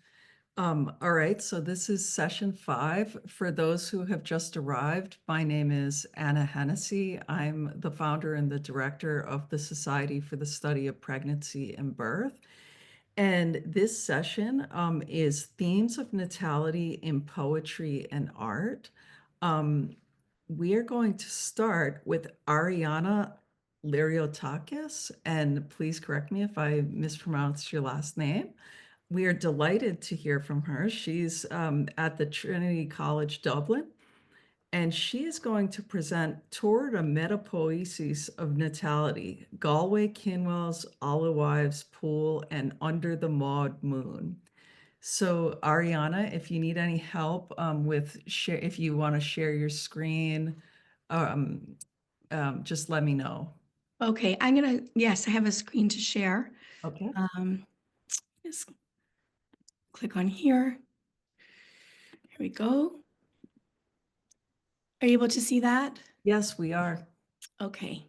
All right, so this is session 5. For those who have just arrived, my name is Anna Hennessey. I'm the founder and the director of the Society for the Study of Pregnancy and Birth. And this session is Themes of Natality in Poetry and Art. We are going to start with Ariana Lyriotakis, and please correct me if I mispronounced your last name. We are delighted to hear from her. She's at the Trinity College, Dublin, and she is going to present Toward a Metapoesis of Natality, Galway, Kinnell's, Alewives, Pool, and Under the Maud Moon. So Ariana, if you need any help with share, if you want to share your screen, just let me know. Okay, yes, I have a screen to share. Okay. Just click on here. Here we go. Are you able to see that? Yes, we are. Okay.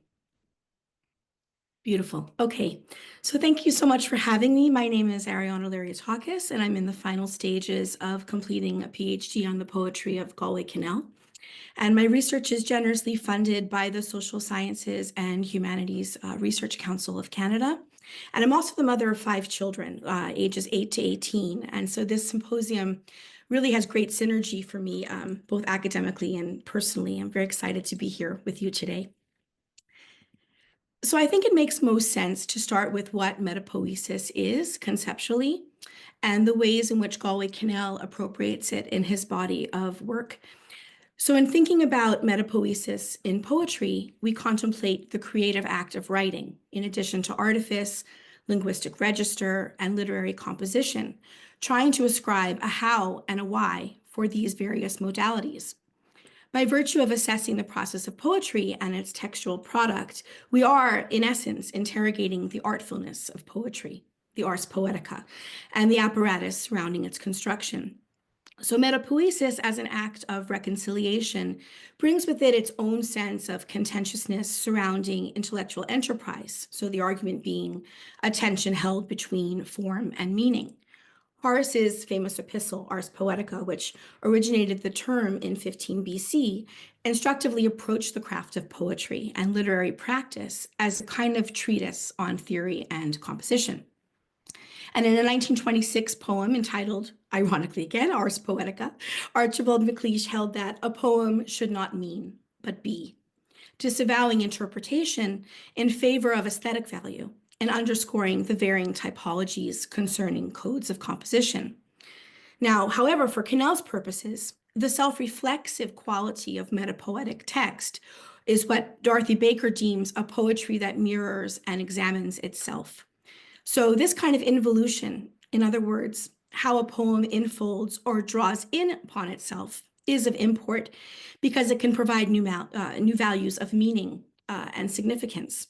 Beautiful. Okay, so thank you so much for having me. My name is Ariana Lyriotakis, and I'm in the final stages of completing a PhD on the poetry of Galway Kinnell. And my research is generously funded by the Social Sciences and Humanities Research Council of Canada. And I'm also the mother of 5 children, ages 8 to 18. And so this symposium really has great synergy for me, both academically and personally. I'm very excited to be here with you today. So I think it makes most sense to start with what metapoesis is conceptually and the ways in which Galway Kinnell appropriates it in his body of work. So in thinking about metapoesis in poetry, we contemplate the creative act of writing, in addition to artifice, linguistic register, and literary composition, trying to ascribe a how and a why for these various modalities. By virtue of assessing the process of poetry and its textual product, we are, in essence, interrogating the artfulness of poetry, the ars poetica, and the apparatus surrounding its construction. So metapoesis as an act of reconciliation brings with it its own sense of contentiousness surrounding intellectual enterprise. So the argument being a tension held between form and meaning. Horace's famous epistle, Ars Poetica, which originated the term in 15 BC, instructively approached the craft of poetry and literary practice as a kind of treatise on theory and composition. And in a 1926 poem entitled, ironically again, Ars Poetica, Archibald MacLeish held that a poem should not mean, but be, disavowing interpretation in favor of aesthetic value and underscoring the varying typologies concerning codes of composition. Now, however, for Kinnell's purposes, the self-reflexive quality of metapoetic text is what Dorothy Baker deems a poetry that mirrors and examines itself. So this kind of involution, in other words, how a poem enfolds or draws in upon itself, is of import because it can provide new values of meaning and significance.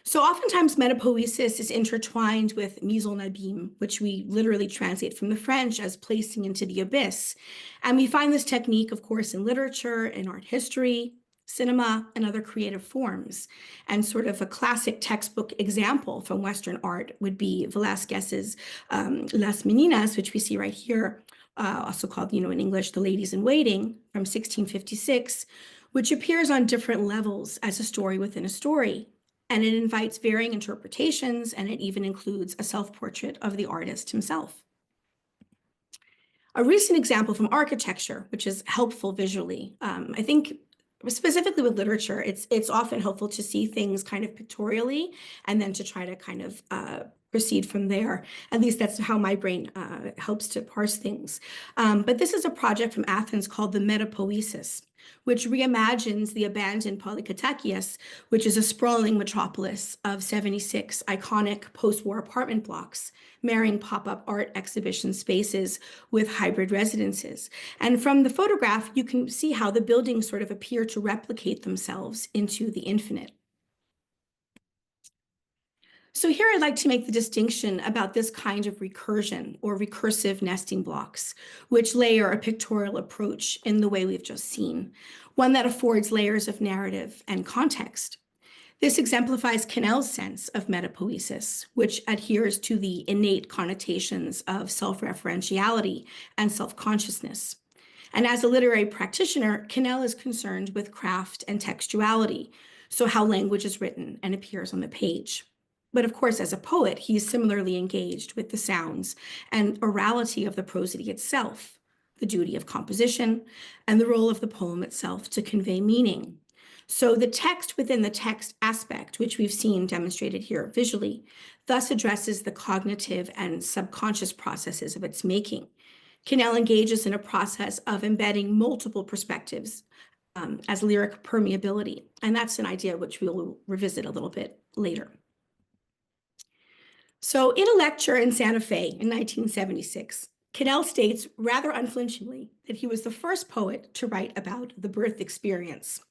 So oftentimes metapoesis is intertwined with mise en abîme, which we literally translate from the French as placing into the abyss. And we find this technique, of course, in literature, in art history, cinema, and other creative forms. And sort of a classic textbook example from Western art would be Velázquez's Las Meninas, which we see right here, also called, in English, The Ladies in Waiting from 1656, which appears on different levels as a story within a story. And it invites varying interpretations, and it even includes a self-portrait of the artist himself. A recent example from architecture, which is helpful visually, I think specifically with literature, it's often helpful to see things kind of pictorially and then to try to kind of proceed from there. At least that's how my brain helps to parse things. But this is a project from Athens called the Metapoesis, which reimagines the abandoned Polykatakias, which is a sprawling metropolis of 76 iconic post-war apartment blocks, marrying pop-up art exhibition spaces with hybrid residences. And from the photograph, you can see how the buildings sort of appear to replicate themselves into the infinite. So here I'd like to make the distinction about this kind of recursion or recursive nesting blocks, which layer a pictorial approach in the way we've just seen, one that affords layers of narrative and context. This exemplifies Kinnell's sense of metapoesis, which adheres to the innate connotations of self-referentiality and self-consciousness. And as a literary practitioner, Kinnell is concerned with craft and textuality, so how language is written and appears on the page. But of course, as a poet, he's similarly engaged with the sounds and orality of the prosody itself, the duty of composition, and the role of the poem itself to convey meaning. So the text within the text aspect, which we've seen demonstrated here visually, thus addresses the cognitive and subconscious processes of its making. Kinnell engages in a process of embedding multiple perspectives as lyric permeability, and that's an idea which we will revisit a little bit later. So in a lecture in Santa Fe in 1976, Kinnell states rather unflinchingly that he was the first poet to write about the birth experience.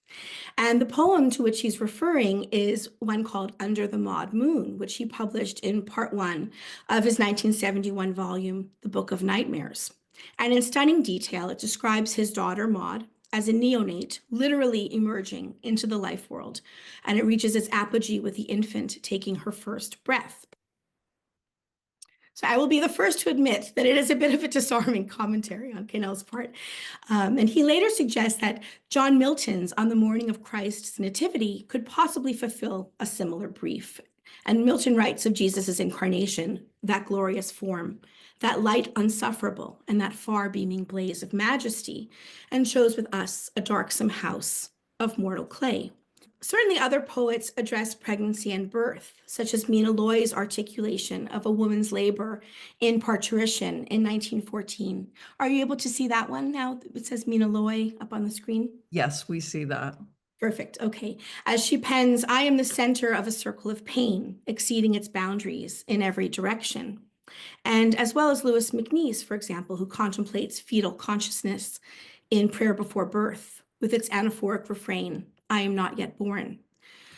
And the poem to which he's referring is one called Under the Maud Moon, which he published in part 1 of his 1971 volume, The Book of Nightmares. And in stunning detail, it describes his daughter Maud as a neonate, literally emerging into the life world. And it reaches its apogee with the infant taking her first breath. So I will be the first to admit that it is a bit of a disarming commentary on Kinnell's part. And he later suggests that John Milton's On the Morning of Christ's Nativity could possibly fulfill a similar brief. And Milton writes of Jesus's incarnation, that glorious form, that light unsufferable, and that far-beaming blaze of majesty, and shows with us a darksome house of mortal clay. Certainly other poets address pregnancy and birth, such as Marie-Noëlle's articulation of a woman's labor in Parturition in 1914. Are you able to see that one now? It says Marie-Noëlle up on the screen. Yes, we see that. Perfect, okay. As she pens, I am the center of a circle of pain, exceeding its boundaries in every direction. And as well as Louis MacNeice, for example, who contemplates fetal consciousness in Prayer Before Birth with its anaphoric refrain, I am not yet born.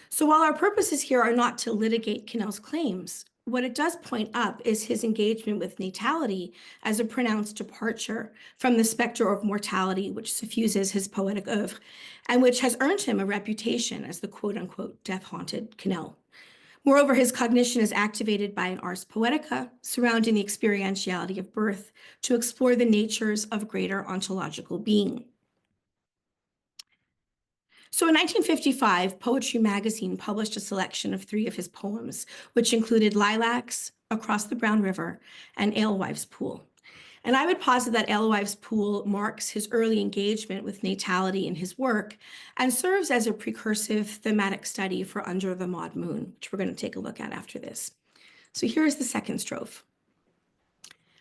So while our purposes here are not to litigate Kinnell's claims, what it does point up is his engagement with natality as a pronounced departure from the specter of mortality which suffuses his poetic oeuvre, and which has earned him a reputation as the quote-unquote death-haunted Kinnell. Moreover, his cognition is activated by an ars poetica surrounding the experientiality of birth to explore the natures of greater ontological being. So in 1955, Poetry Magazine published a selection of 3 of his poems, which included Lilacs, Across the Brown River, and Alewives' Pool. And I would posit that Alewives' Pool marks his early engagement with natality in his work and serves as a precursive thematic study for Under the Maud Moon, which we're going to take a look at after this. So here's the second strophe.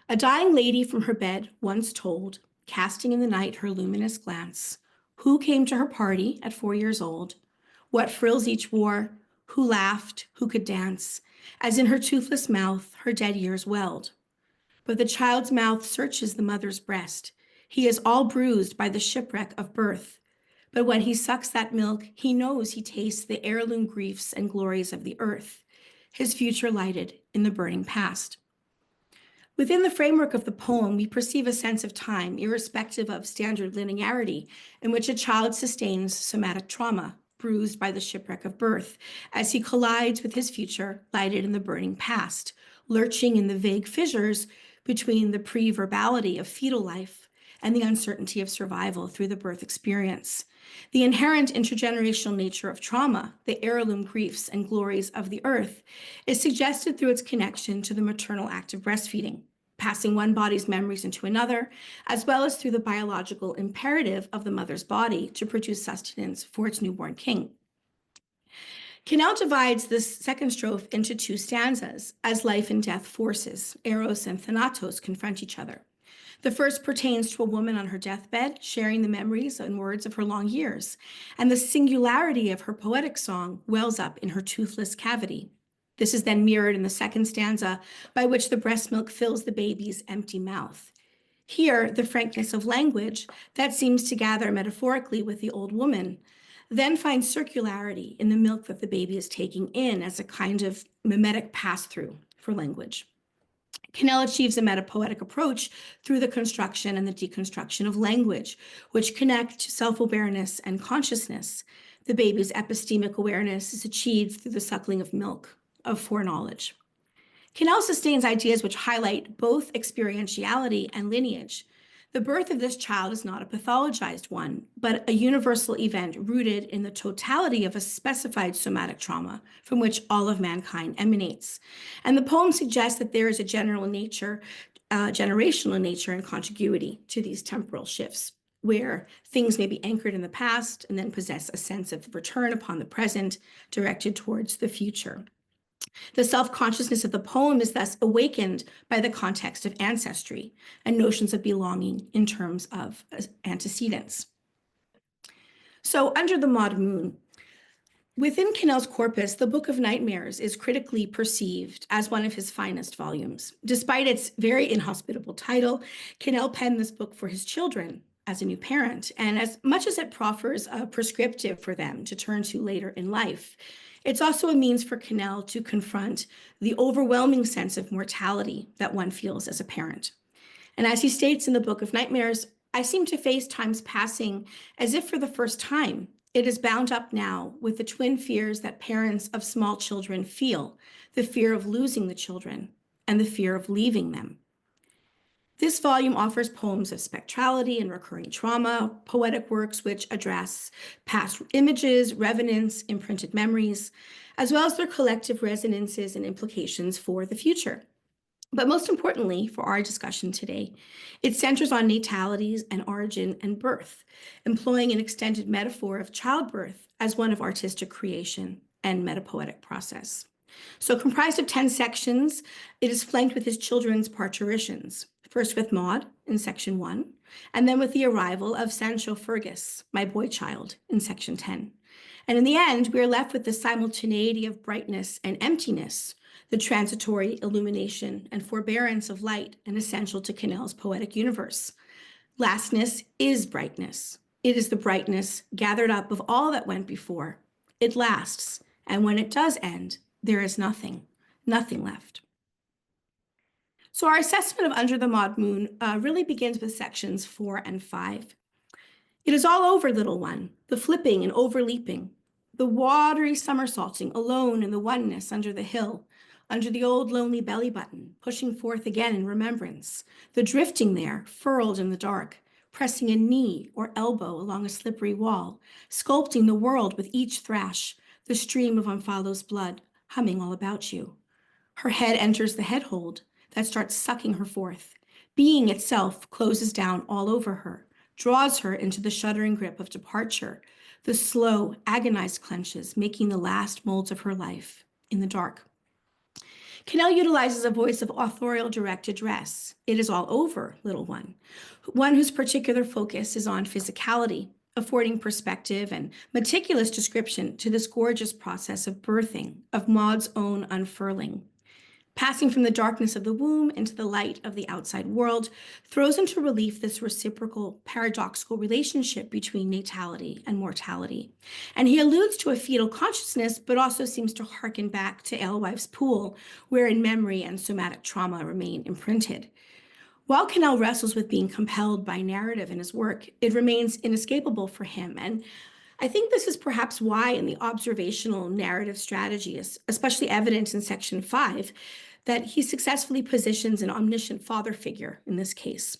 A dying lady from her bed once told, casting in the night her luminous glance, who came to her party at 4 years old, what frills each wore, who laughed, who could dance, as in her toothless mouth her dead years welled. But the child's mouth searches the mother's breast. He is all bruised by the shipwreck of birth. But when he sucks that milk, he knows he tastes the heirloom griefs and glories of the earth, his future lighted in the burning past. Within the framework of the poem, we perceive a sense of time, irrespective of standard linearity, in which a child sustains somatic trauma, bruised by the shipwreck of birth, as he collides with his future, lighted in the burning past, lurching in the vague fissures between the pre-verbality of fetal life and the uncertainty of survival through the birth experience. The inherent intergenerational nature of trauma, the heirloom griefs and glories of the earth, is suggested through its connection to the maternal act of breastfeeding, passing one body's memories into another, as well as through the biological imperative of the mother's body to produce sustenance for its newborn king. Kinnell divides this second strophe into 2 stanzas as life and death forces, Eros and Thanatos, confront each other. The first pertains to a woman on her deathbed, sharing the memories and words of her long years, and the singularity of her poetic song wells up in her toothless cavity. This is then mirrored in the second stanza, by which the breast milk fills the baby's empty mouth. Here, the frankness of language that seems to gather metaphorically with the old woman then finds circularity in the milk that the baby is taking in as a kind of mimetic pass-through for language. Kinnell achieves a metapoetic approach through the construction and the deconstruction of language, which connect to self-awareness and consciousness. The baby's epistemic awareness is achieved through the suckling of milk, of foreknowledge. Kinnell sustains ideas which highlight both experientiality and lineage. The birth of this child is not a pathologized one, but a universal event rooted in the totality of a specified somatic trauma from which all of mankind emanates. And the poem suggests that there is a generational nature and contiguity to these temporal shifts, where things may be anchored in the past and then possess a sense of return upon the present, directed towards the future. The self-consciousness of the poem is thus awakened by the context of ancestry and notions of belonging in terms of antecedents. So under the Mod Moon, within Kinnell's corpus, the Book of Nightmares is critically perceived as one of his finest volumes. Despite its very inhospitable title, Kinnell penned this book for his children as a new parent, and as much as it proffers a prescriptive for them to turn to later in life, it's also a means for Kinnell to confront the overwhelming sense of mortality that one feels as a parent. And as he states in the Book of Nightmares, I seem to face times passing as if for the first time. It is bound up now with the twin fears that parents of small children feel, the fear of losing the children and the fear of leaving them. This volume offers poems of spectrality and recurring trauma, poetic works which address past images, revenants, imprinted memories, as well as their collective resonances and implications for the future. But most importantly, for our discussion today, it centers on natalities and origin and birth, employing an extended metaphor of childbirth as one of artistic creation and metapoetic process. So comprised of 10 sections, it is flanked with his children's parturitions. First with Maud in section 1, and then with the arrival of Sancho Fergus, my boy child, in section 10. And in the end, we are left with the simultaneity of brightness and emptiness, the transitory illumination and forbearance of light, and essential to Kinnell's poetic universe. Lastness is brightness. It is the brightness gathered up of all that went before. It lasts, and when it does end, there is nothing left. So our assessment of Under the Mod Moon really begins with sections 4 and 5. It is all over, little one, the flipping and overleaping, the watery somersaulting alone in the oneness under the hill, under the old lonely belly button, pushing forth again in remembrance, the drifting there, furled in the dark, pressing a knee or elbow along a slippery wall, sculpting the world with each thrash, the stream of Omphalo's blood humming all about you. Her head enters the head hold that starts sucking her forth. Being itself closes down all over her, draws her into the shuddering grip of departure, the slow, agonized clenches making the last molds of her life in the dark. Kinnell utilizes a voice of authorial direct address. It is all over, little one whose particular focus is on physicality, affording perspective and meticulous description to this gorgeous process of birthing, of Maud's own unfurling. Passing from the darkness of the womb into the light of the outside world throws into relief this reciprocal, paradoxical relationship between natality and mortality. And he alludes to a fetal consciousness, but also seems to hearken back to Alewive's pool, wherein memory and somatic trauma remain imprinted. While Kinnell wrestles with being compelled by narrative in his work, it remains inescapable for him. And I think this is perhaps why in the observational narrative strategy is especially evident in section 5, that he successfully positions an omniscient father figure in this case.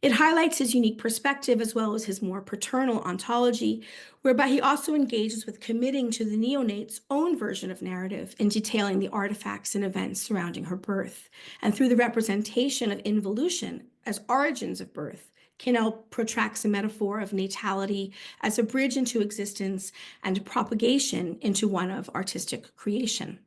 It highlights his unique perspective as well as his more paternal ontology, whereby he also engages with committing to the neonate's own version of narrative in detailing the artifacts and events surrounding her birth. And through the representation of involution as origins of birth, Kinnell protracts a metaphor of natality as a bridge into existence and propagation into one of artistic creation.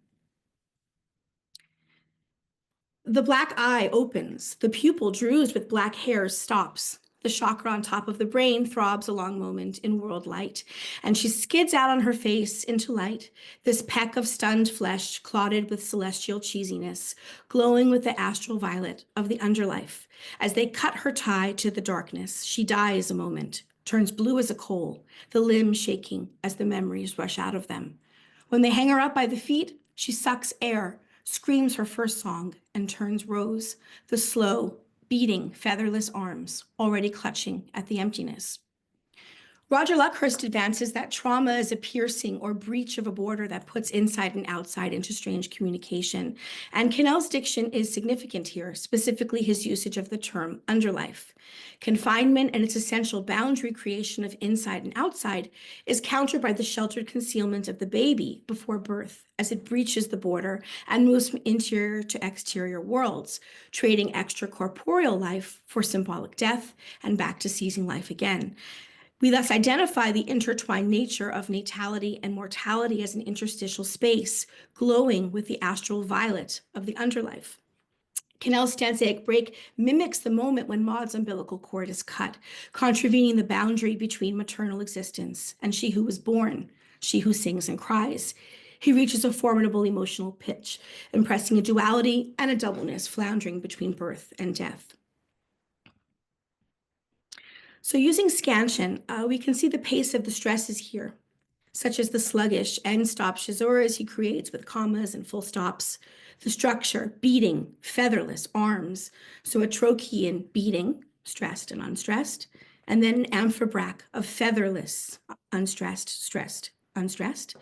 The black eye opens, the pupil drused with black hairs stops. The chakra on top of the brain throbs a long moment in world light, and she skids out on her face into light, this peck of stunned flesh clotted with celestial cheesiness, glowing with the astral violet of the underlife. As they cut her tie to the darkness, she dies a moment, turns blue as a coal, the limbs shaking as the memories rush out of them. When they hang her up by the feet, she sucks air, screams her first song, and turns rose, the slow, beating, featherless arms, already clutching at the emptiness. Roger Luckhurst advances that trauma is a piercing or breach of a border that puts inside and outside into strange communication. And Kinnell's diction is significant here, specifically his usage of the term underlife. Confinement and its essential boundary creation of inside and outside is countered by the sheltered concealment of the baby before birth as it breaches the border and moves from interior to exterior worlds, trading extracorporeal life for symbolic death and back to seizing life again. We thus identify the intertwined nature of natality and mortality as an interstitial space, glowing with the astral violet of the underlife. Kinnell's stanzaic break mimics the moment when Maud's umbilical cord is cut, contravening the boundary between maternal existence and she who was born, she who sings and cries. He reaches a formidable emotional pitch, impressing a duality and a doubleness floundering between birth and death. So using scansion, we can see the pace of the stresses here, such as the sluggish end-stop caesuras he creates with commas and full stops, the structure, beating, featherless arms, so a trochean beating, stressed and unstressed, and then an amphibrach of featherless, unstressed, stressed, unstressed,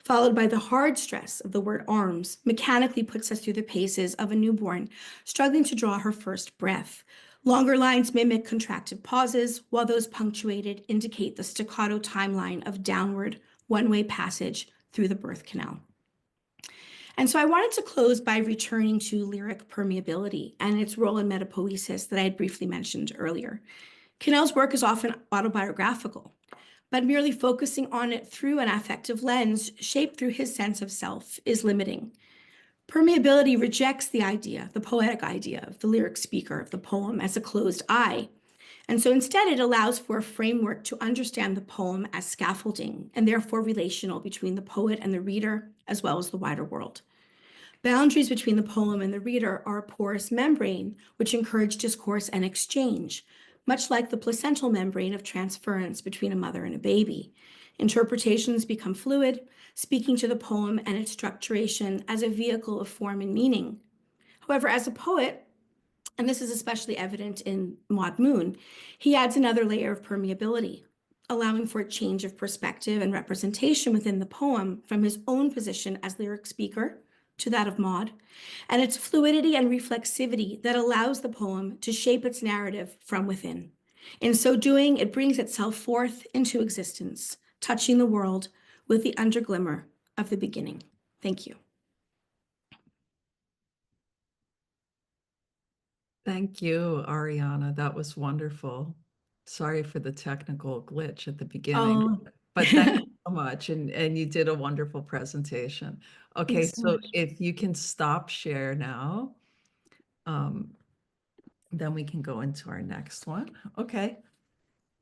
followed by the hard stress of the word arms, mechanically puts us through the paces of a newborn, struggling to draw her first breath. Longer lines mimic contracted pauses, while those punctuated indicate the staccato timeline of downward one-way passage through the birth canal. And so I wanted to close by returning to lyric permeability and its role in metapoesis that I had briefly mentioned earlier. Kinnell's work is often autobiographical, but merely focusing on it through an affective lens shaped through his sense of self is limiting. Permeability rejects the idea, the poetic idea of the lyric speaker of the poem as a closed eye. And so instead it allows for a framework to understand the poem as scaffolding and therefore relational between the poet and the reader, as well as the wider world. Boundaries between the poem and the reader are a porous membrane which encourage discourse and exchange, much like the placental membrane of transference between a mother and a baby. Interpretations become fluid, speaking to the poem and its structuration as a vehicle of form and meaning. However, as a poet, and this is especially evident in Maud Moon, he adds another layer of permeability, allowing for a change of perspective and representation within the poem from his own position as lyric speaker to that of Maud, and its fluidity and reflexivity that allows the poem to shape its narrative from within. In so doing, it brings itself forth into existence, touching the world with the underglimmer of the beginning. Thank you. Thank you, Ariana. That was wonderful. Sorry for the technical glitch at the beginning, Oh. but thank you so much. And you did a wonderful presentation. Okay, Thanks so so much. if you can stop share now, then we can go into our next one. Okay.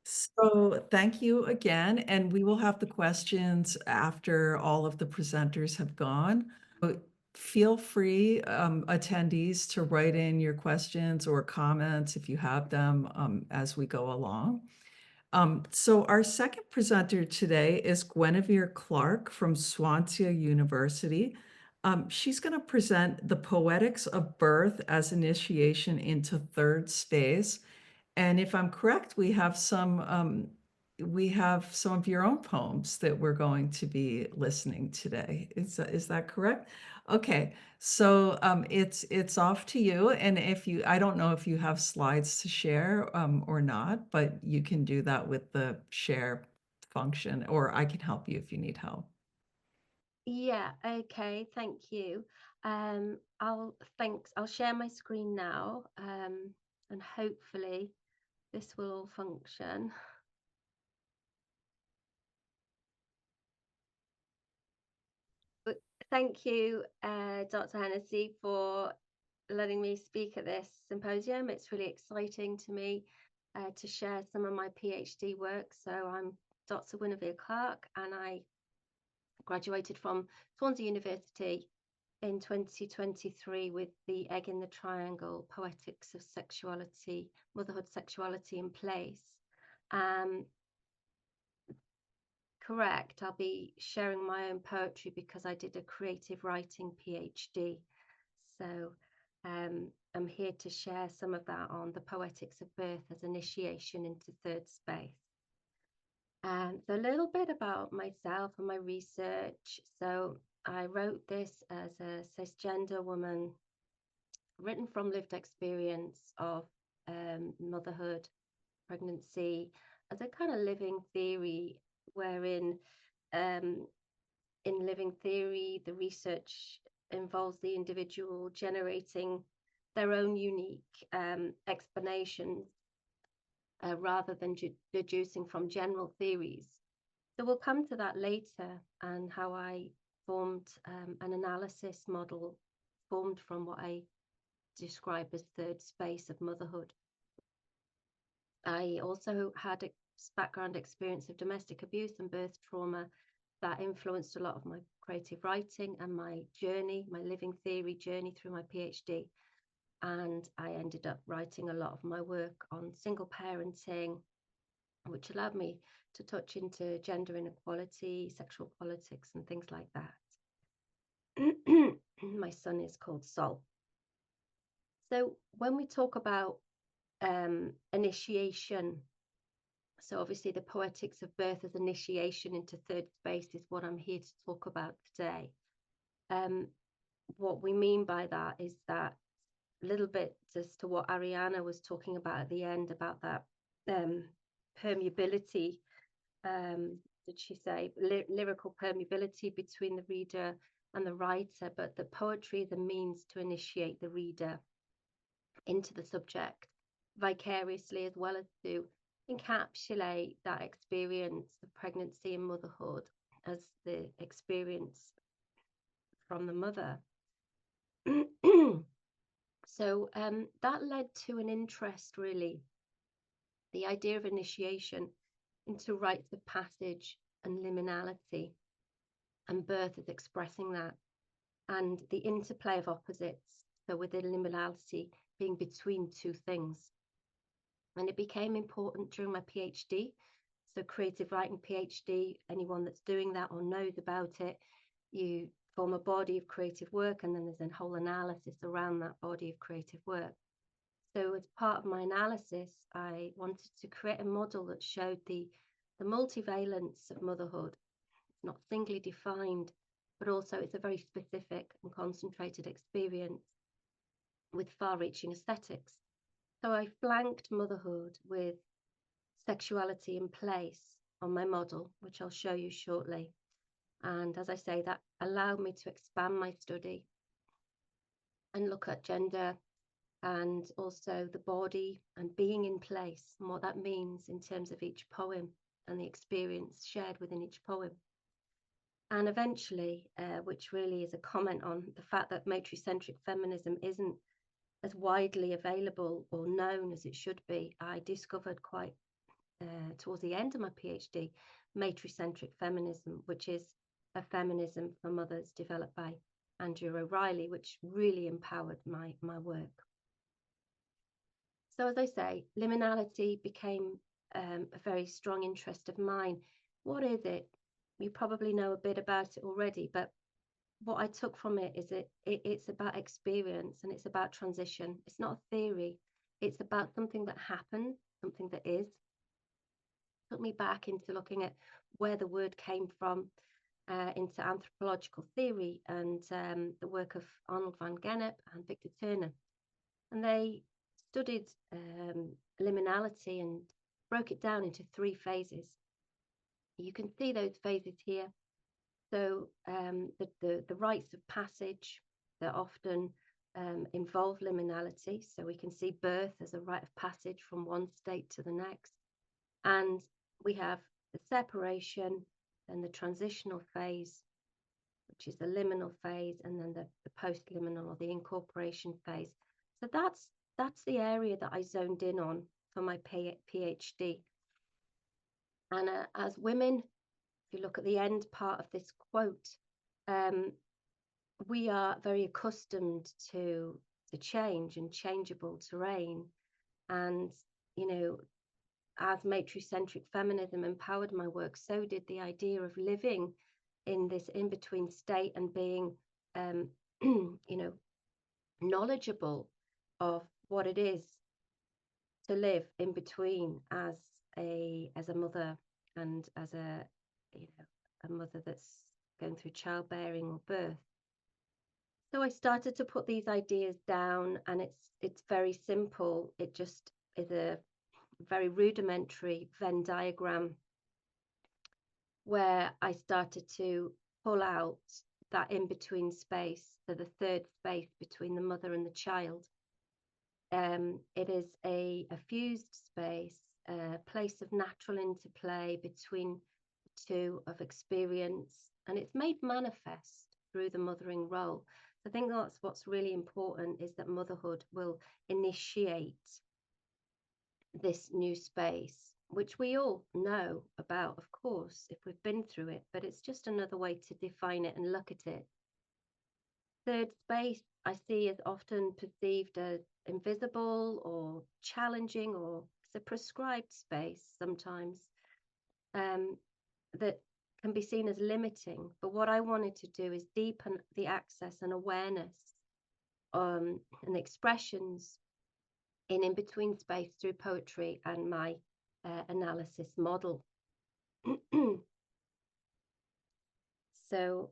So thank you again, and we will have the questions after all of the presenters have gone. But feel free, attendees, to write in your questions or comments if you have them as we go along. So our second presenter today is Guinevere Clark from Swansea University. She's going to present The Poetics of Birth as Initiation into Third Space. And if I'm correct, we have some of your own poems that we're going to be listening today. Is that correct? Okay, so it's off to you. And I don't know if you have slides to share or not, but you can do that with the share function, or I can help you if you need help. Yeah, okay, thank you. I'll share my screen now, and hopefully this will all function. But thank you, Dr. Hennessey, for letting me speak at this symposium. It's really exciting to me to share some of my PhD work. So I'm Dr. Winevere Clark, and I graduated from Swansea University in 2023 with the Egg in the Triangle, Poetics of Sexuality, Motherhood, Sexuality in Place. Correct, I'll be sharing my own poetry because I did a creative writing PhD. So I'm here to share some of that on the poetics of birth as initiation into third space. So a little bit about myself and my research. So I wrote this as a cisgender woman, written from lived experience of motherhood, pregnancy, as a kind of living theory, wherein in living theory, the research involves the individual generating their own unique explanations rather than deducing from general theories. So we'll come to that later, and how I formed an analysis model formed from what I describe as third space of motherhood. I also had a background experience of domestic abuse and birth trauma that influenced a lot of my creative writing and my journey, my living theory journey through my PhD. And I ended up writing a lot of my work on single parenting, which allowed me to touch into gender inequality, sexual politics, and things like that. My son is called Sol. So when we talk about initiation, so obviously the poetics of birth as initiation into third space is what I'm here to talk about today. What we mean by that is that little bit as to what Ariana was talking about at the end, about that permeability, did she say, lyrical permeability between the reader and the writer, but the poetry is a means to initiate the reader into the subject vicariously, as well as to encapsulate that experience of pregnancy and motherhood as the experience from the mother. So that led to an interest, really, the idea of initiation into rites of passage and liminality, and birth as expressing that, and the interplay of opposites, so within liminality being between two things. And it became important during my PhD. So creative writing PhD, anyone that's doing that or knows about it, you form a body of creative work, and then there's a whole analysis around that body of creative work. So as part of my analysis, I wanted to create a model that showed the multivalence of motherhood. It's not singly defined, but also it's a very specific and concentrated experience with far-reaching aesthetics. So I flanked motherhood with sexuality in place on my model, which I'll show you shortly. And as I say, that allowed me to expand my study and look at gender and also the body and being in place and what that means in terms of each poem and the experience shared within each poem. And eventually, which really is a comment on the fact that matricentric feminism isn't as widely available or known as it should be, I discovered quite towards the end of my PhD, matricentric feminism, which is a feminism for mothers developed by Andrew O'Reilly, which really empowered my work. So as I say, liminality became a very strong interest of mine. What is it? You probably know a bit about it already, but what I took from it is it's about experience, and it's about transition. It's not a theory. It's about something that happened, something that is. It took me back into looking at where the word came from, into anthropological theory and the work of Arnold van Gennep and Victor Turner. And they studied liminality and broke it down into 3 phases. You can see those phases here. So the rites of passage that often involve liminality. So we can see birth as a rite of passage from one state to the next. And we have the separation and the transitional phase, which is the liminal phase, and then the post-liminal or the incorporation phase. So that's the area that I zoned in on for my PhD. And as women, if you look at the end part of this quote, we are very accustomed to the change and changeable terrain. And, you know, as matricentric feminism empowered my work, so did the idea of living in this in-between state and being, you know, knowledgeable of what it is to live in between as a mother and as a, you know, a mother that's going through childbearing or birth. So I started to put these ideas down, and it's very simple. It just is a very rudimentary Venn diagram where I started to pull out that in-between space, so the third space between the mother and the child. It is a fused space, a place of natural interplay between the two, of experience, and it's made manifest through the mothering role. I think that's what's really important, is that motherhood will initiate this new space, which we all know about, of course, if we've been through it, but it's just another way to define it and look at it. Third space I see is often perceived as invisible or challenging, or it's a prescribed space sometimes, that can be seen as limiting. But what I wanted to do is deepen the access and awareness and expressions in between space through poetry and my analysis model. So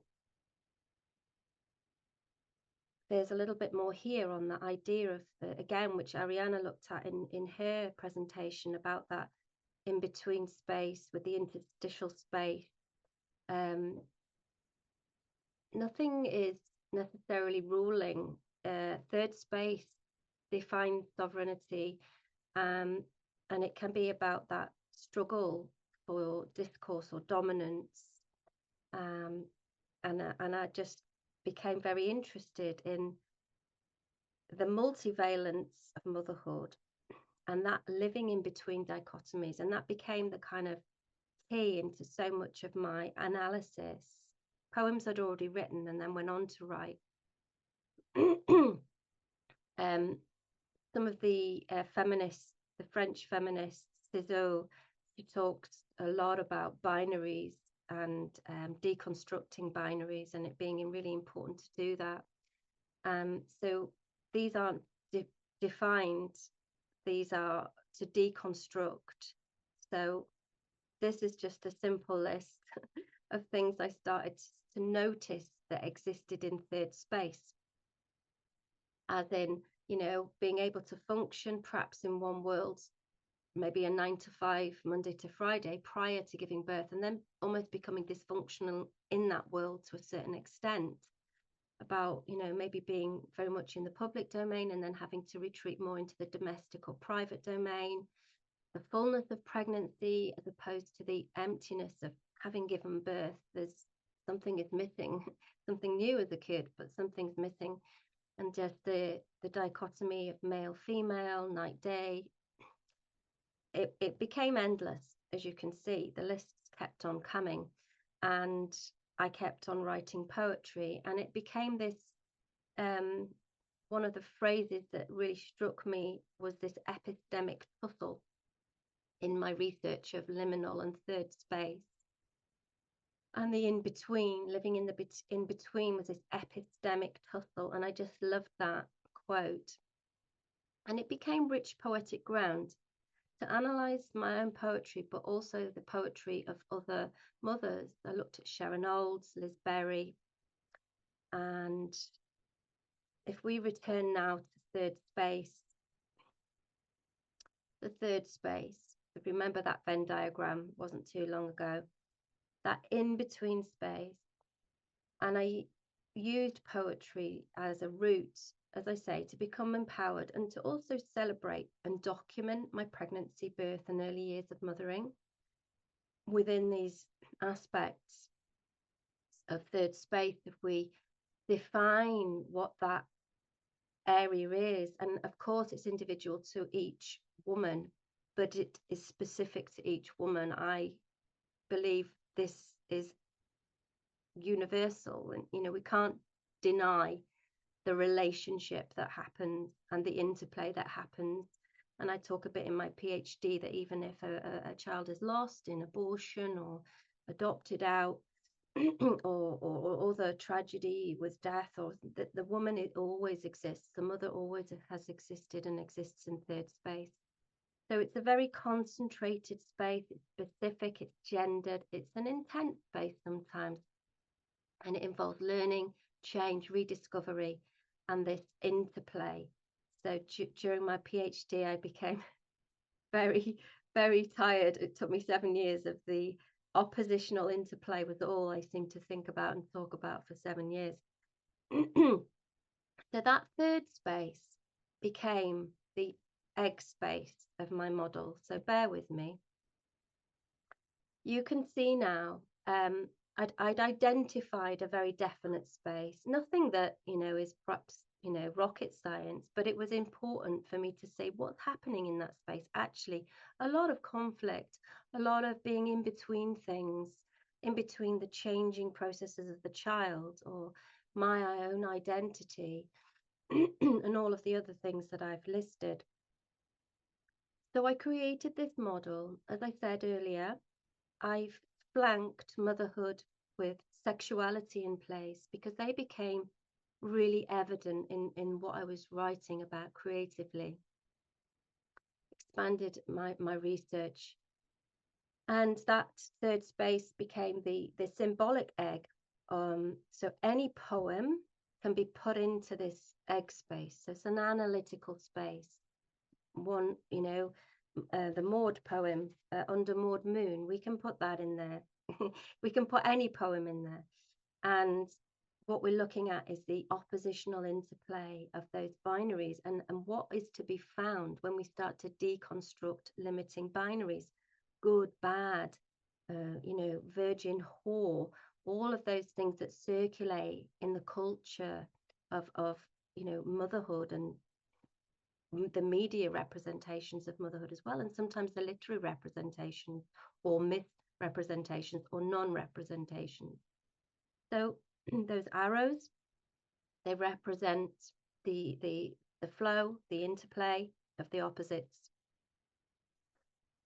there's a little bit more here on the idea of, again, which Ariana looked at in her presentation, about that in-between space with the interstitial space. Nothing is necessarily ruling. Third space defines sovereignty, and it can be about that struggle for discourse or dominance. And I just became very interested in the multivalence of motherhood and that living in between dichotomies, and that became the kind of key into so much of my analysis. Poems I'd already written and then went on to write. Some of the feminists, the French feminist Cizot, she talks a lot about binaries and deconstructing binaries, and it being really important to do that. So these aren't defined, these are to deconstruct. So this is just a simple list of things I started to notice that existed in third space, as in, you know, being able to function perhaps in one world, maybe a 9 to 5 Monday to Friday prior to giving birth, and then almost becoming dysfunctional in that world to a certain extent, about, you know, maybe being very much in the public domain and then having to retreat more into the domestic or private domain, the fullness of pregnancy as opposed to the emptiness of having given birth. There's something is missing, something new has occurred, but something's missing. And just the dichotomy of male, female, night, day, it became endless, as you can see. The lists kept on coming, and I kept on writing poetry, and it became this, one of the phrases that really struck me was this epistemic tussle in my research of liminal and third space. And the in-between, living in the in-between, was this epistemic tussle, and I just loved that quote. And it became rich poetic ground to analyse my own poetry, but also the poetry of other mothers. I looked at Sharon Olds, Liz Berry, and if we return now to third space, the third space, if you remember that Venn diagram wasn't too long ago, that in-between space, and I used poetry as a route, as I say, to become empowered and to also celebrate and document my pregnancy, birth, and early years of mothering within these aspects. third space, if we define what that area is, and of course it's individual to each woman, but it is specific to each woman. I believe this is universal, and you know, we can't deny the relationship that happens and the interplay that happens. And I talk a bit in my PhD that even if a child is lost in abortion or adopted out, or other tragedy with death, or the woman, it always exists. The mother always has existed and exists in third space. So it's a very concentrated space. It's specific, it's gendered, it's an intense space sometimes, and it involves learning, change, rediscovery, and this interplay. So during my PhD, I became very, very tired. It took me 7 years of the oppositional interplay was all I seemed to think about and talk about for 7 years. So that third space became the egg space of my model. So bear with me. You can see now, I'd identified a very definite space, nothing that, you know, is perhaps, you know, rocket science, but it was important for me to say what's happening in that space. Actually, a lot of conflict, a lot of being in between things, in between the changing processes of the child or my own identity and all of the other things that I've listed. So I created this model. As I said earlier, I've flanked motherhood with sexuality in place because they became really evident in what I was writing about creatively. Expanded my research. And that third space became the symbolic egg. So any poem can be put into this egg space. So it's an analytical space. One, you know, the Maud poem, Under Maud Moon, we can put that in there. We can put any poem in there. And what we're looking at is the oppositional interplay of those binaries and what is to be found when we start to deconstruct limiting binaries, good, bad, you know, virgin, whore, all of those things that circulate in the culture of you know, motherhood and the media representations of motherhood as well, and sometimes the literary representations or myth representations or non-representations. So those arrows, they represent the flow, the interplay of the opposites.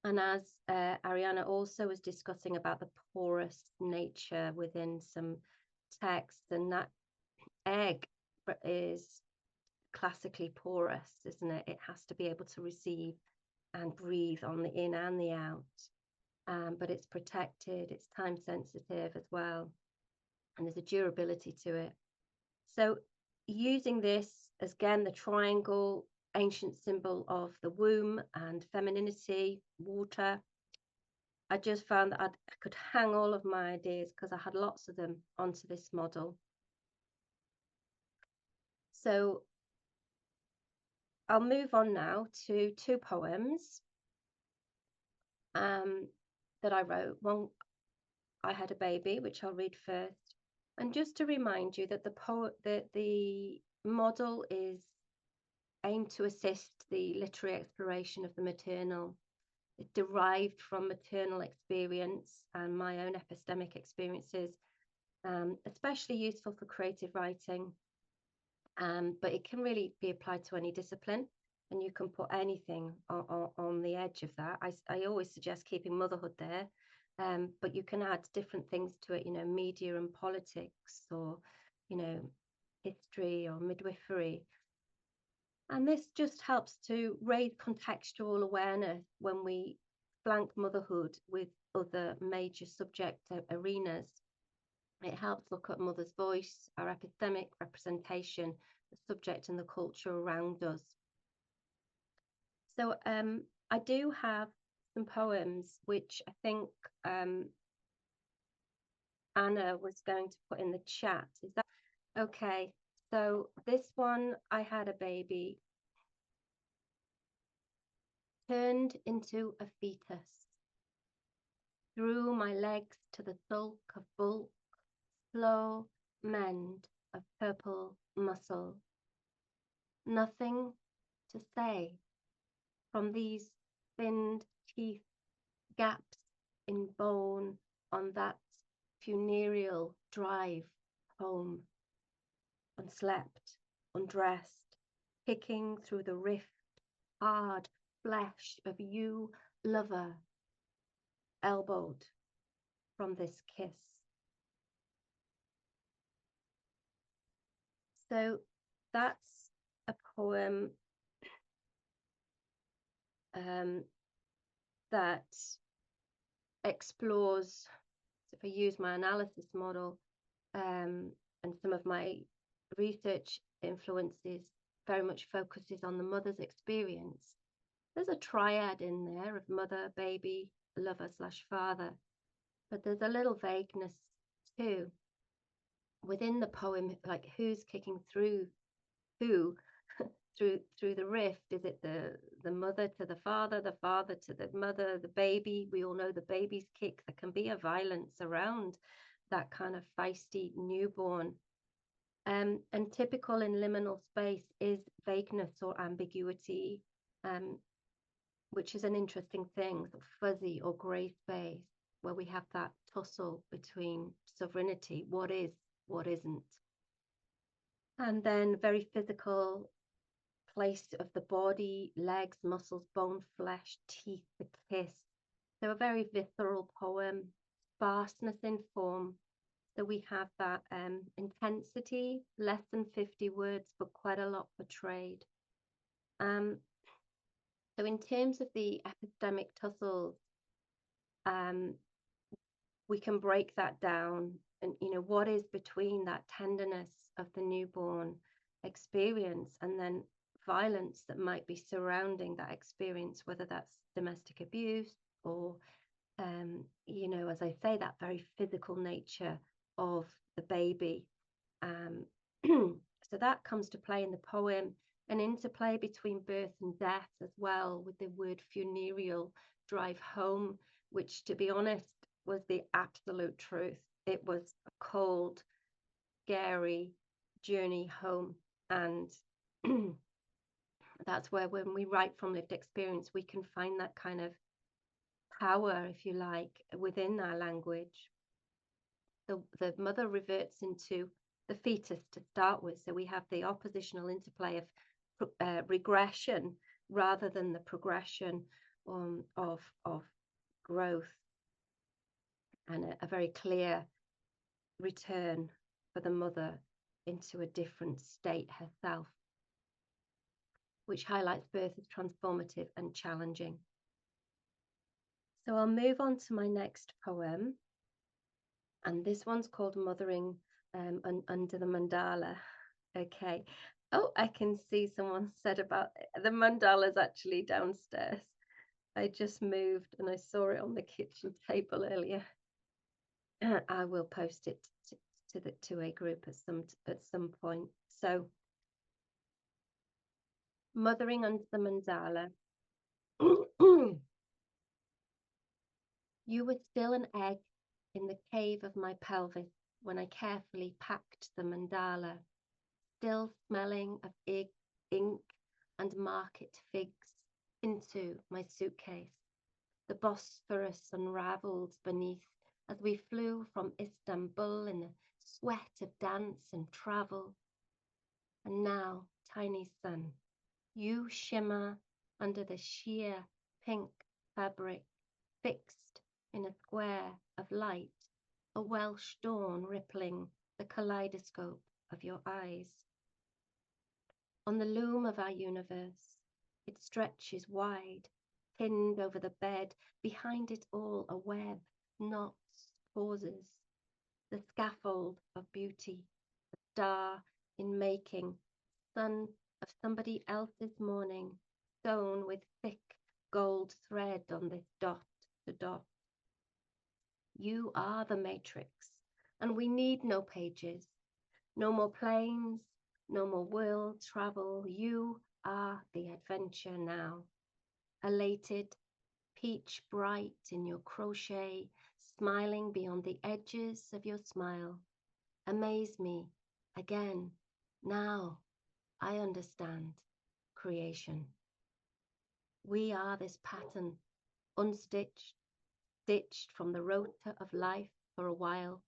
And as Ariana also was discussing about the porous nature within some texts, and that egg is classically porous, isn't it? It has to be able to receive and breathe on the in and the out, but it's protected, it's time sensitive as well, and there's a durability to it. So using this as, again, the triangle, ancient symbol of the womb and femininity, water, I just found that I could hang all of my ideas, because I had lots of them, onto this model. So I'll move on now to two poems that I wrote. One, I Had a Baby, which I'll read first. And just to remind you that the model is aimed to assist the literary exploration of the maternal. It's derived from maternal experience and my own epistemic experiences, especially useful for creative writing. But it can really be applied to any discipline, and you can put anything on the edge of that. I always suggest keeping motherhood there, but you can add different things to it, you know, media and politics, or, you know, history or midwifery. And this just helps to raise contextual awareness when we flank motherhood with other major subject arenas. It helps look at mother's voice, our epistemic representation, the subject and the culture around us. So I do have some poems which I think Anna was going to put in the chat. Is that okay? So this one, I Had a Baby, turned into a fetus, threw my legs to the sulk of bulk, slow mend of purple muscle. Nothing to say from these thinned teeth, gaps in bone on that funereal drive home. Unslept, undressed, kicking through the rift, hard flesh of you, lover, elbowed from this kiss. So that's a poem that explores, if I use my analysis model and some of my research influences, very much focuses on the mother's experience. There's a triad in there of mother, baby, lover / father, but there's a little vagueness too within the poem, like who's kicking through who through the rift. Is it the mother to the father to the mother, the baby? We all know the baby's kick. There can be a violence around that kind of feisty newborn. And typical in liminal space is vagueness or ambiguity, which is an interesting thing, fuzzy or grey space, where we have that tussle between sovereignty, what is, what isn't. And then very physical place of the body, legs, muscles, bone, flesh, teeth, the kiss. So a very visceral poem, sparseness in form. So we have that intensity, less than 50 words, but quite a lot portrayed. So in terms of the epistemic tussles, we can break that down, and what is between that tenderness of the newborn experience and then violence that might be surrounding that experience, whether that's domestic abuse or as I say, that very physical nature of the baby. So that comes to play in the poem, an interplay between birth and death as well, with the word funereal, drive home, which, to be honest, was the absolute truth. It was a cold, scary journey home. And that's where, when we write from lived experience, we can find that kind of power, if you like, within our language. The mother reverts into the fetus to start with. So we have the oppositional interplay of regression rather than the progression of growth, and a very clear return for the mother into a different state herself, which highlights birth as transformative and challenging. So I'll move on to my next poem, and this one's called Mothering Under the Mandala. Okay. Oh, I can see someone said about the mandala's actually downstairs. I just moved and I saw it on the kitchen table earlier. I will post it to a group at some point. So, Mothering Under the Mandala. You were still an egg in the cave of my pelvis when I carefully packed the mandala, still smelling of ink and market figs, into my suitcase. The Bosphorus unravelled beneath as we flew from Istanbul in the sweat of dance and travel. And now, tiny sun, you shimmer under the sheer pink fabric, fixed in a square of light, a Welsh dawn rippling the kaleidoscope of your eyes. On the loom of our universe, it stretches wide, pinned over the bed, behind it all a web, knots, pauses, the scaffold of beauty, the star in making, sun of somebody else's morning, sewn with thick gold thread on this dot to dot. You are the matrix, and we need no pages, no more planes, no more world travel. You are the adventure now. Elated, peach bright in your crochet, smiling beyond the edges of your smile. amaze me again. Now I understand creation. We are this pattern, unstitched, stitched from the rota of life for a while,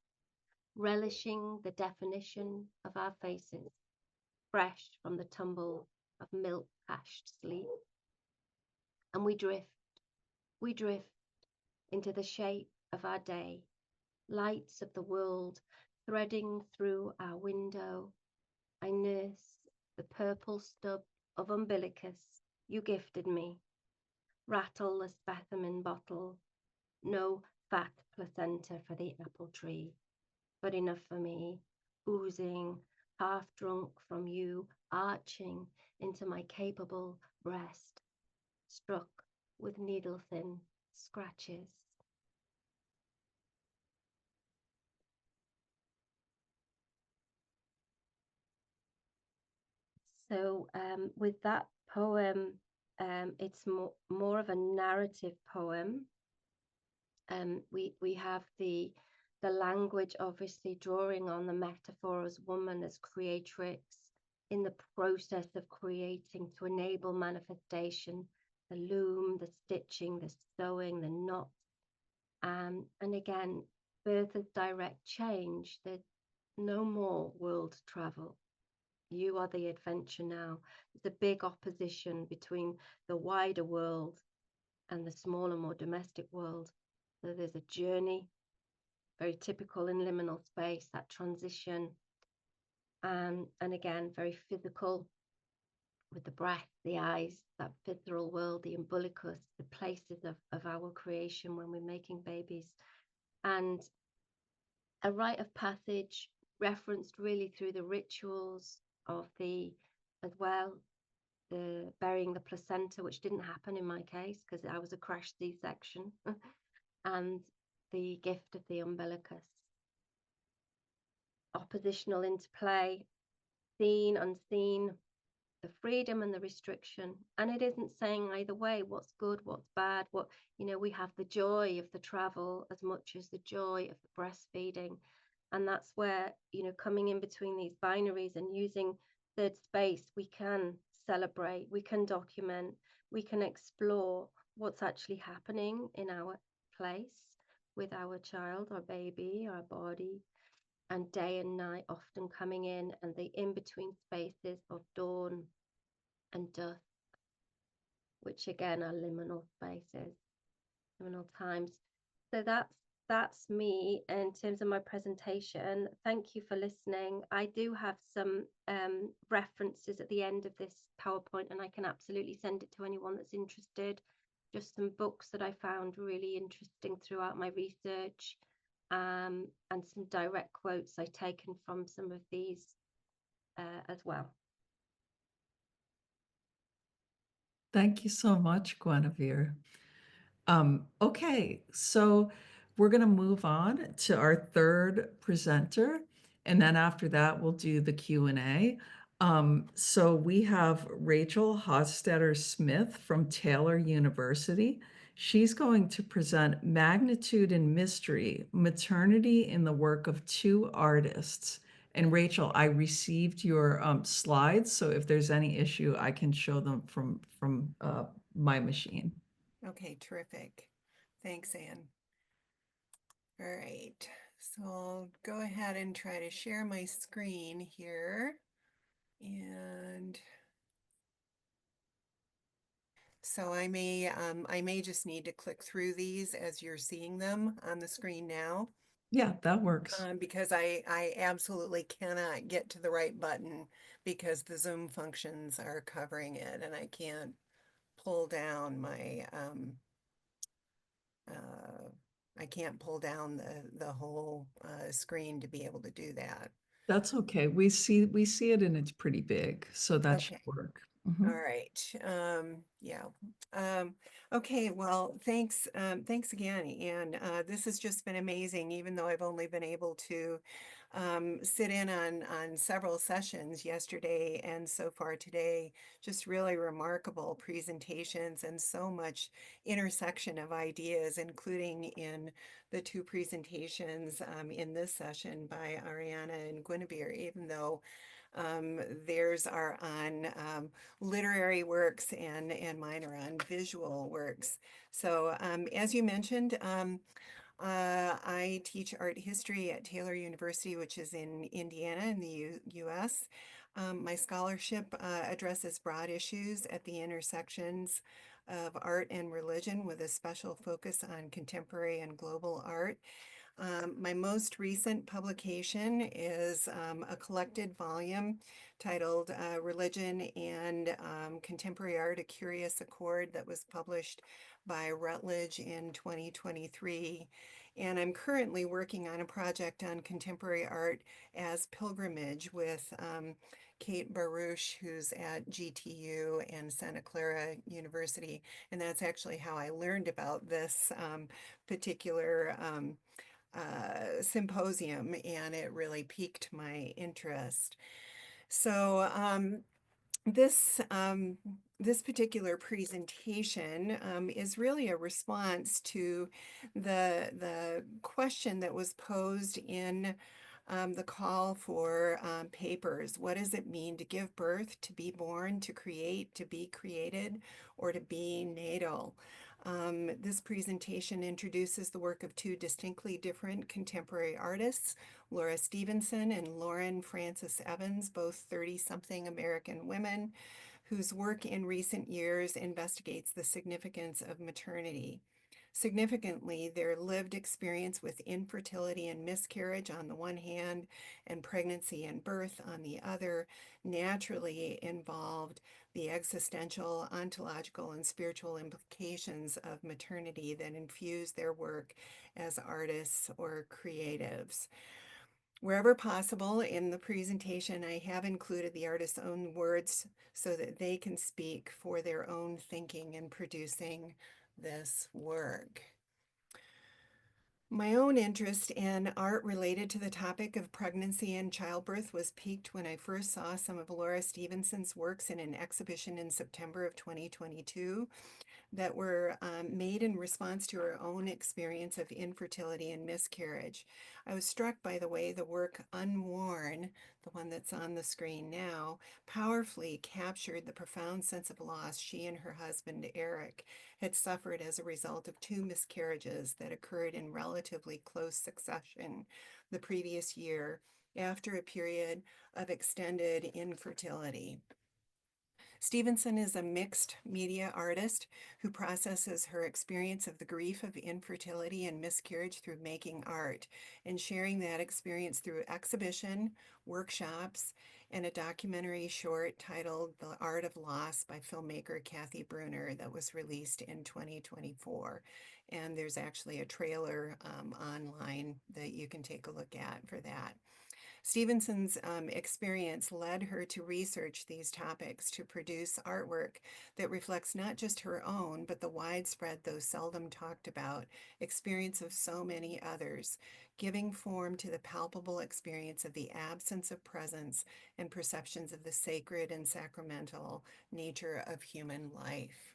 relishing the definition of our faces, fresh from the tumble of milk-hashed sleep. And we drift into the shape of our day, lights of the world threading through our window. I nurse the purple stub of umbilicus you gifted me, rattle the specimen bottle, no fat placenta for the apple tree, but enough for me, oozing, half drunk from you, arching into my capable breast, struck with needle-thin scratches. So with that poem, it's more of a narrative poem. We have the language obviously drawing on the metaphor as woman as creatrix in the process of creating to enable manifestation, the loom, the stitching, the sewing, the knot. And again, birth is direct change. There's no more world travel. You are the adventure now. There's a big opposition between the wider world and the smaller, more domestic world. So there's a journey, very typical in liminal space, that transition. And again, very physical with the breath, the eyes, that visceral world, the umbilicus, the places of our creation when we're making babies. And a rite of passage referenced really through the rituals of as well, the burying the placenta, which didn't happen in my case because I was a crash C-section, and the gift of the umbilicus. Oppositional interplay, seen, unseen, the freedom and the restriction. And it isn't saying either way what's good, what's bad, what, we have the joy of the travel as much as the joy of the breastfeeding. And that's where, coming in between these binaries and using third space, we can celebrate, we can document, we can explore what's actually happening in our place with our child, our baby, our body, and day and night often coming in, and the in-between spaces of dawn and dusk, which again are liminal spaces, liminal times. So that's me in terms of my presentation. Thank you for listening. I do have some references at the end of this PowerPoint, and I can absolutely send it to anyone that's interested. Just some books that I found really interesting throughout my research, and some direct quotes I've taken from some of these as well. Thank you so much, Guinevere. Okay, so we're going to move on to our third presenter, and then after that, we'll do the Q&A. So we have Rachel Hostetter-Smith from Taylor University. She's going to present Magnitude and Mystery, Maternity in the Work of Two Artists. And Rachel, I received your slides, so if there's any issue, I can show them from my machine. Okay, terrific. Thanks, Anne. All right, so I'll go ahead and try to share my screen here. And so I may just need to click through these as you're seeing them on the screen now. Yeah, that works. Because I absolutely cannot get to the right button because the Zoom functions are covering it, and I can't pull down my I can't pull down the whole screen to be able to do that. That's okay. We see it and it's pretty big, so that should work. All right. Yeah. Okay. Well, thanks again. And this has just been amazing, even though I've only been able to sit in on several sessions yesterday and so far today. Just really remarkable presentations and so much intersection of ideas, including in the two presentations in this session by Ariana and Guinevere, even though theirs are on literary works and mine are on visual works. So as you mentioned, I teach art history at Taylor University, which is in Indiana in the US. My scholarship addresses broad issues at the intersections of art and religion with a special focus on contemporary and global art. My most recent publication is a collected volume titled Religion and Contemporary Art, A Curious Accord, that was published by Routledge in 2023. And I'm currently working on a project on contemporary art as pilgrimage with Kate Baruch, who's at GTU and Santa Clara University. And that's actually how I learned about this particular symposium, and it really piqued my interest. So this particular presentation is really a response to the question that was posed in the call for papers. What does it mean to give birth, to be born, to create, to be created, or to be natal? This presentation introduces the work of two distinctly different contemporary artists, Laura Stevenson and Lauren Frances Evans, both 30-something American women, whose work in recent years investigates the significance of maternity. Significantly, their lived experience with infertility and miscarriage on the one hand, and pregnancy and birth on the other, naturally involved the existential, ontological, and spiritual implications of maternity that infuse their work as artists or creatives. Wherever possible in the presentation, I have included the artist's own words so that they can speak for their own thinking in producing this work. My own interest in art related to the topic of pregnancy and childbirth was piqued when I first saw some of Laura Stevenson's works in an exhibition in September of 2022 that were made in response to her own experience of infertility and miscarriage. I was struck by the way the work Unworn, the one that's on the screen now, powerfully captured the profound sense of loss she and her husband, Eric, had suffered as a result of two miscarriages that occurred in relatively close succession the previous year after a period of extended infertility. Stevenson is a mixed media artist who processes her experience of the grief of infertility and miscarriage through making art and sharing that experience through exhibition, workshops, and a documentary short titled The Art of Loss by filmmaker Kathy Bruner that was released in 2024. And there's actually a trailer online that you can take a look at for that. Stevenson's experience led her to research these topics to produce artwork that reflects not just her own, but the widespread, though seldom talked about, experience of so many others, giving form to the palpable experience of the absence of presence and perceptions of the sacred and sacramental nature of human life.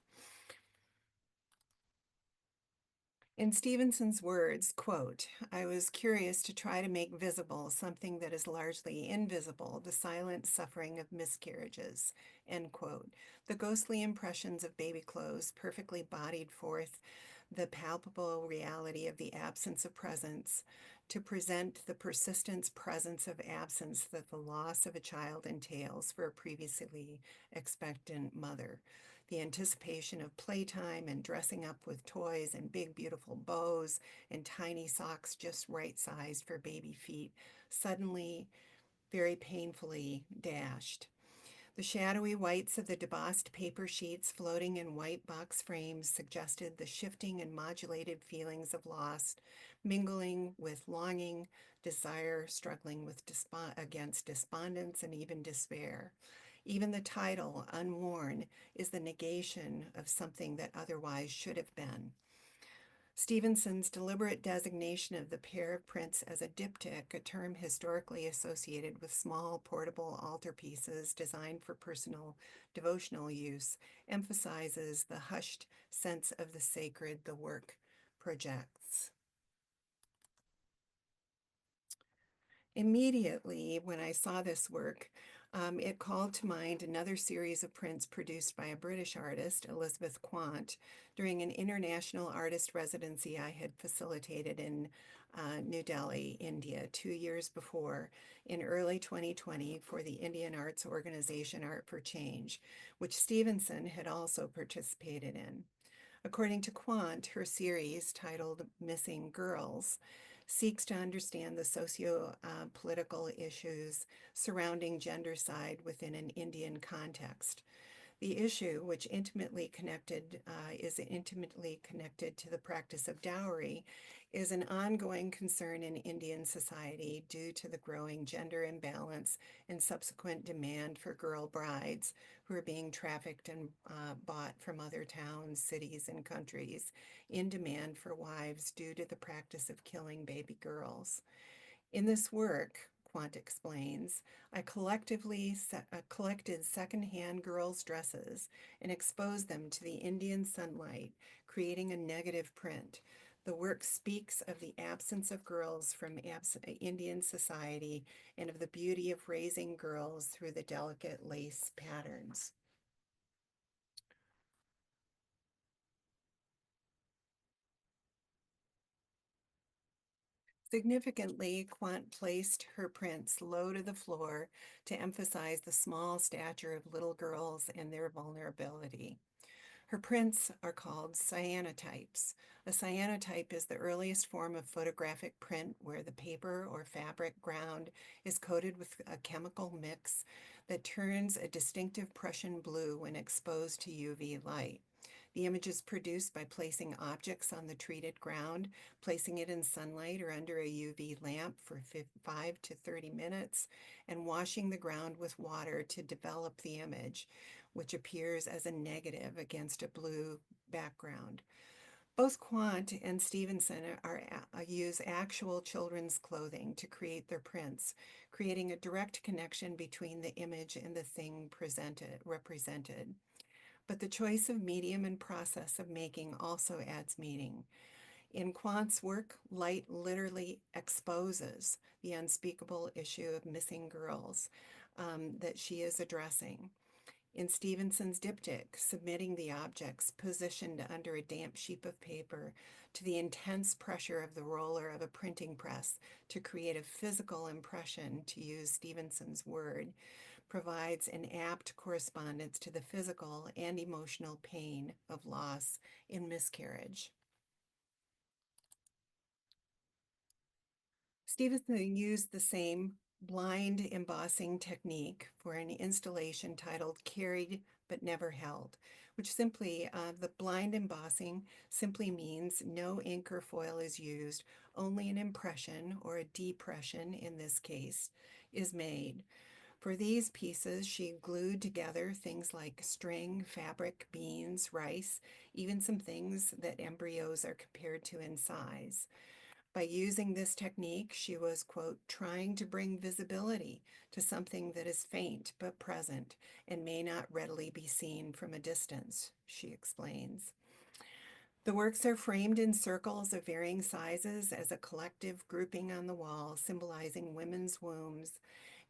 In Stevenson's words, quote, "I was curious to try to make visible something that is largely invisible, the silent suffering of miscarriages," end quote. The ghostly impressions of baby clothes perfectly bodied forth the palpable reality of the absence of presence, to present the persistent presence of absence that the loss of a child entails for a previously expectant mother. The anticipation of playtime and dressing up with toys and big, beautiful bows and tiny socks just right-sized for baby feet, suddenly, very painfully dashed. The shadowy whites of the debossed paper sheets floating in white box frames suggested the shifting and modulated feelings of loss, mingling with longing, desire, struggling with against despondence and even despair. Even the title, Unworn, is the negation of something that otherwise should have been. Stevenson's deliberate designation of the pair of prints as a diptych, a term historically associated with small portable altarpieces designed for personal devotional use, emphasizes the hushed sense of the sacred the work projects. Immediately when I saw this work, it called to mind another series of prints produced by a British artist, Elizabeth Quant, during an international artist residency I had facilitated in New Delhi, India, 2 years before, in early 2020, for the Indian arts organization Art for Change, which Stevenson had also participated in. According to Quant, her series, titled Missing Girls, seeks to understand the socio-political issues surrounding gendercide within an Indian context. The issue, which is intimately connected to the practice of dowry, is an ongoing concern in Indian society due to the growing gender imbalance and subsequent demand for girl brides who are being trafficked and bought from other towns, cities, and countries in demand for wives due to the practice of killing baby girls. In this work, Quant explains, I collected secondhand girls' dresses and exposed them to the Indian sunlight, creating a negative print. The work speaks of the absence of girls from Indian society and of the beauty of raising girls through the delicate lace patterns. Significantly, Quant placed her prints low to the floor to emphasize the small stature of little girls and their vulnerability. Her prints are called cyanotypes. A cyanotype is the earliest form of photographic print where the paper or fabric ground is coated with a chemical mix that turns a distinctive Prussian blue when exposed to UV light. The image is produced by placing objects on the treated ground, placing it in sunlight or under a UV lamp for 5 to 30 minutes, and washing the ground with water to develop the image, which appears as a negative against a blue background. Both Quant and Stevenson use actual children's clothing to create their prints, creating a direct connection between the image and the thing represented. But the choice of medium and process of making also adds meaning. In Quant's work, light literally exposes the unspeakable issue of missing girls that she is addressing. In Stevenson's diptych, submitting the objects positioned under a damp sheet of paper to the intense pressure of the roller of a printing press to create a physical impression, to use Stevenson's word, provides an apt correspondence to the physical and emotional pain of loss in miscarriage. Stevenson used the same blind embossing technique for an installation titled Carried but Never Held, which simply, the blind embossing simply means no ink or foil is used, only an impression, or a depression in this case, is made. For these pieces, she glued together things like string, fabric, beans, rice, even some things that embryos are compared to in size. By using this technique, she was, quote, trying to bring visibility to something that is faint but present and may not readily be seen from a distance, she explains. The works are framed in circles of varying sizes as a collective grouping on the wall, symbolizing women's wombs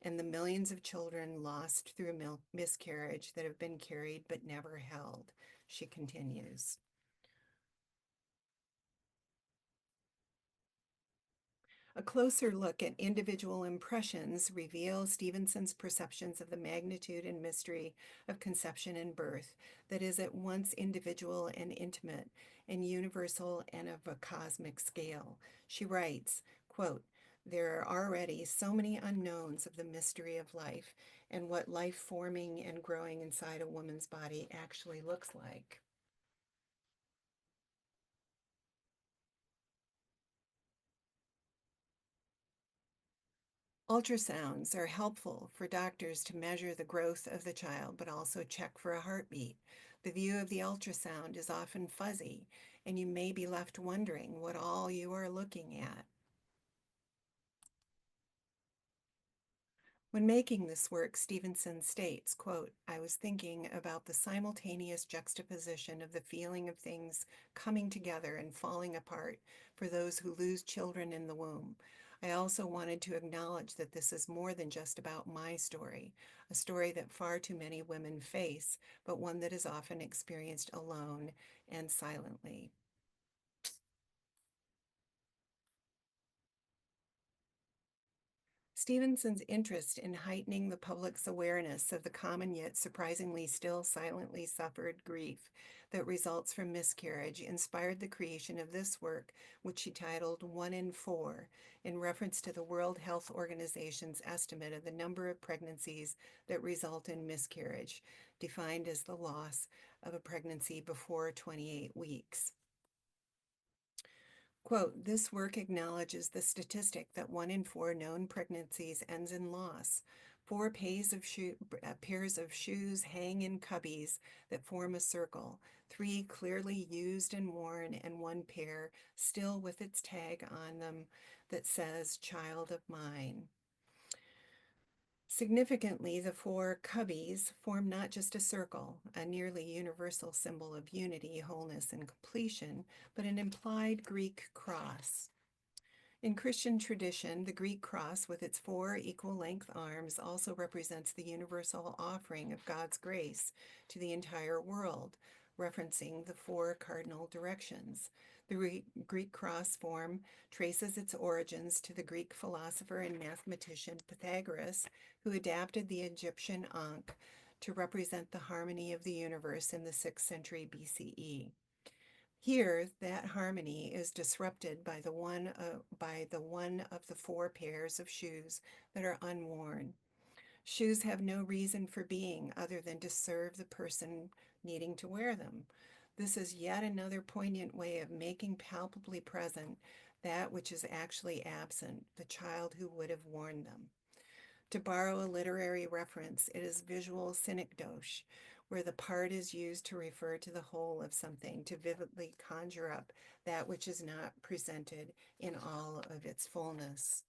and the millions of children lost through miscarriage that have been carried but never held, she continues. A closer look at individual impressions reveals Stevenson's perceptions of the magnitude and mystery of conception and birth that is at once individual and intimate and universal and of a cosmic scale. She writes, quote, there are already so many unknowns of the mystery of life and what life forming and growing inside a woman's body actually looks like. Ultrasounds are helpful for doctors to measure the growth of the child, but also check for a heartbeat. The view of the ultrasound is often fuzzy and you may be left wondering what all you are looking at. When making this work, Stevenson states, quote, "I was thinking about the simultaneous juxtaposition of the feeling of things coming together and falling apart for those who lose children in the womb. I also wanted to acknowledge that this is more than just about my story, a story that far too many women face, but one that is often experienced alone and silently." Stevenson's interest in heightening the public's awareness of the common yet surprisingly still silently suffered grief that results from miscarriage inspired the creation of this work, which she titled 1 in 4, in reference to the World Health Organization's estimate of the number of pregnancies that result in miscarriage, defined as the loss of a pregnancy before 28 weeks. Quote, "This work acknowledges the statistic that 1 in 4 known pregnancies ends in loss. 4 pairs of shoes hang in cubbies that form a circle, 3 clearly used and worn, and 1 pair still with its tag on them that says, 'Child of mine.'" Significantly, the 4 cubbies form not just a circle, a nearly universal symbol of unity, wholeness, and completion, but an implied Greek cross. In Christian tradition, the Greek cross with its 4 equal-length arms also represents the universal offering of God's grace to the entire world, referencing the 4 cardinal directions. The Greek cross form traces its origins to the Greek philosopher and mathematician Pythagoras, who adapted the Egyptian Ankh to represent the harmony of the universe in the 6th century BCE. Here, that harmony is disrupted by the one of the 4 pairs of shoes that are unworn. Shoes have no reason for being other than to serve the person needing to wear them. This is yet another poignant way of making palpably present that which is actually absent, the child who would have worn them. To borrow a literary reference, it is visual synecdoche, where the part is used to refer to the whole of something, to vividly conjure up that which is not presented in all of its fullness.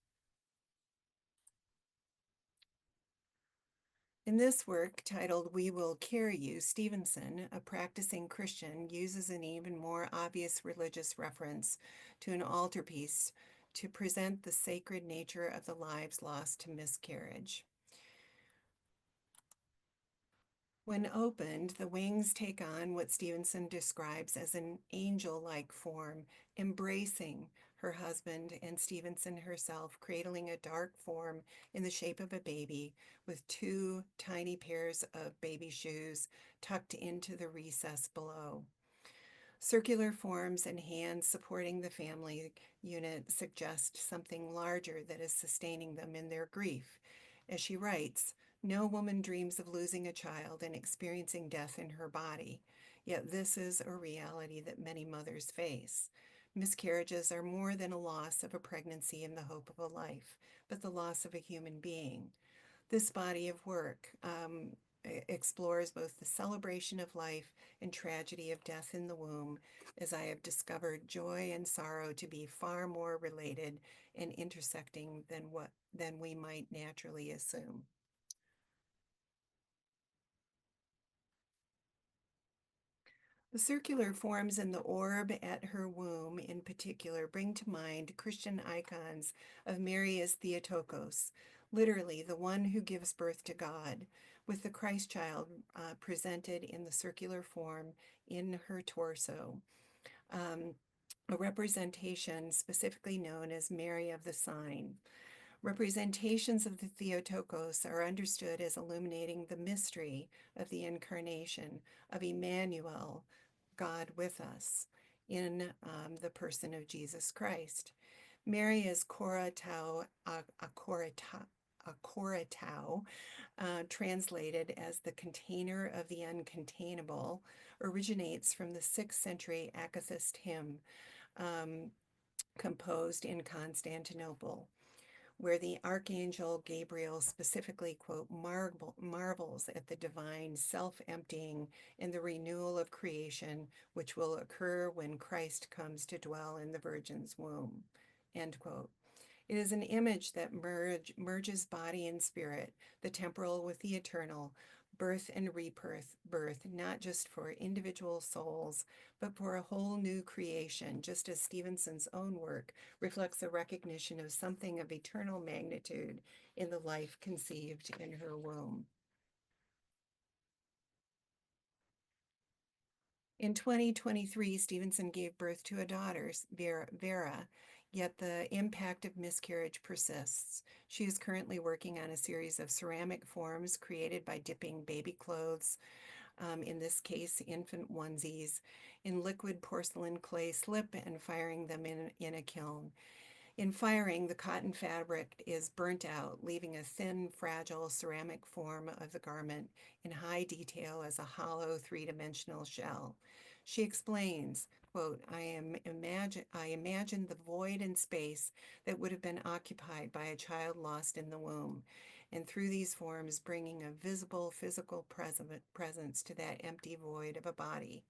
In this work, titled "We Will Carry You," Stevenson, a practicing Christian, uses an even more obvious religious reference to an altarpiece to present the sacred nature of the lives lost to miscarriage. When opened, the wings take on what Stevenson describes as an angel-like form, embracing her husband and Stevenson herself, cradling a dark form in the shape of a baby with 2 tiny pairs of baby shoes tucked into the recess below. Circular forms and hands supporting the family unit suggest something larger that is sustaining them in their grief. As she writes, "No woman dreams of losing a child and experiencing death in her body, yet this is a reality that many mothers face. Miscarriages are more than a loss of a pregnancy and the hope of a life, but the loss of a human being." This body of work explores both the celebration of life and tragedy of death in the womb, as I have discovered joy and sorrow to be far more related and intersecting than we might naturally assume. The circular forms in the orb at her womb in particular bring to mind Christian icons of Mary as Theotokos, literally the one who gives birth to God, with the Christ child presented in the circular form in her torso, a representation specifically known as Mary of the Sign. Representations of the Theotokos are understood as illuminating the mystery of the incarnation of Emmanuel, God with us, in the person of Jesus Christ. Mary is Koratau, translated as the container of the uncontainable, originates from the 6th century akathist hymn composed in Constantinople. where the Archangel Gabriel specifically, quote, marvels at the divine self-emptying and the renewal of creation, which will occur when Christ comes to dwell in the Virgin's womb, end quote. It is an image that merges body and spirit, the temporal with the eternal, birth and rebirth, not just for individual souls, but for a whole new creation, just as Stevenson's own work reflects a recognition of something of eternal magnitude in the life conceived in her womb. In 2023, Stevenson gave birth to a daughter, Vera, yet the impact of miscarriage persists. She is currently working on a series of ceramic forms created by dipping baby clothes, in this case infant onesies, in liquid porcelain clay slip and firing them in a kiln. In firing, the cotton fabric is burnt out, leaving a thin, fragile ceramic form of the garment in high detail as a hollow three-dimensional shell. She explains, quote, I imagine the void and space that would have been occupied by a child lost in the womb, and through these forms bringing a visible physical presence to that empty void of a body.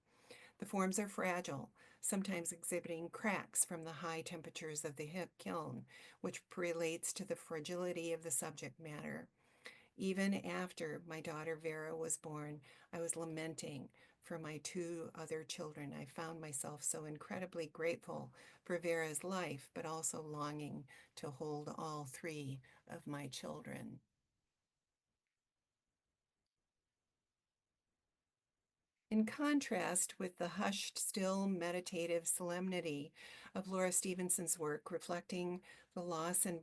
The forms are fragile, sometimes exhibiting cracks from the high temperatures of the kiln, which relates to the fragility of the subject matter. Even after my daughter Vera was born, I was lamenting for my two other children. I found myself so incredibly grateful for Vera's life, but also longing to hold all three of my children. In contrast with the hushed, still, meditative solemnity of Laura Stevenson's work, reflecting the loss and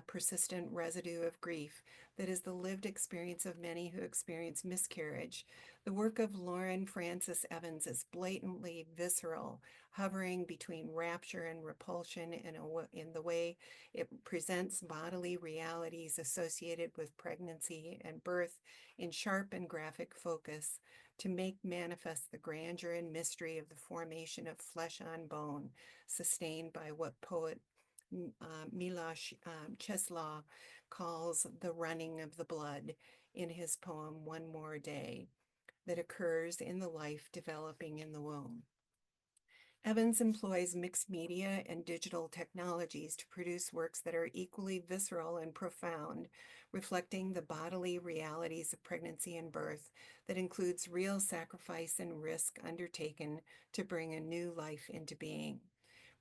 persistent residue of grief that is the lived experience of many who experience miscarriage, the work of Lauren Frances Evans is blatantly visceral, hovering between rapture and repulsion in the way it presents bodily realities associated with pregnancy and birth in sharp and graphic focus, to make manifest the grandeur and mystery of the formation of flesh on bone, sustained by what poet Milosz Czeslaw calls the running of the blood in his poem One More Day, that occurs in the life developing in the womb. Evans employs mixed media and digital technologies to produce works that are equally visceral and profound, reflecting the bodily realities of pregnancy and birth, that includes real sacrifice and risk undertaken to bring a new life into being.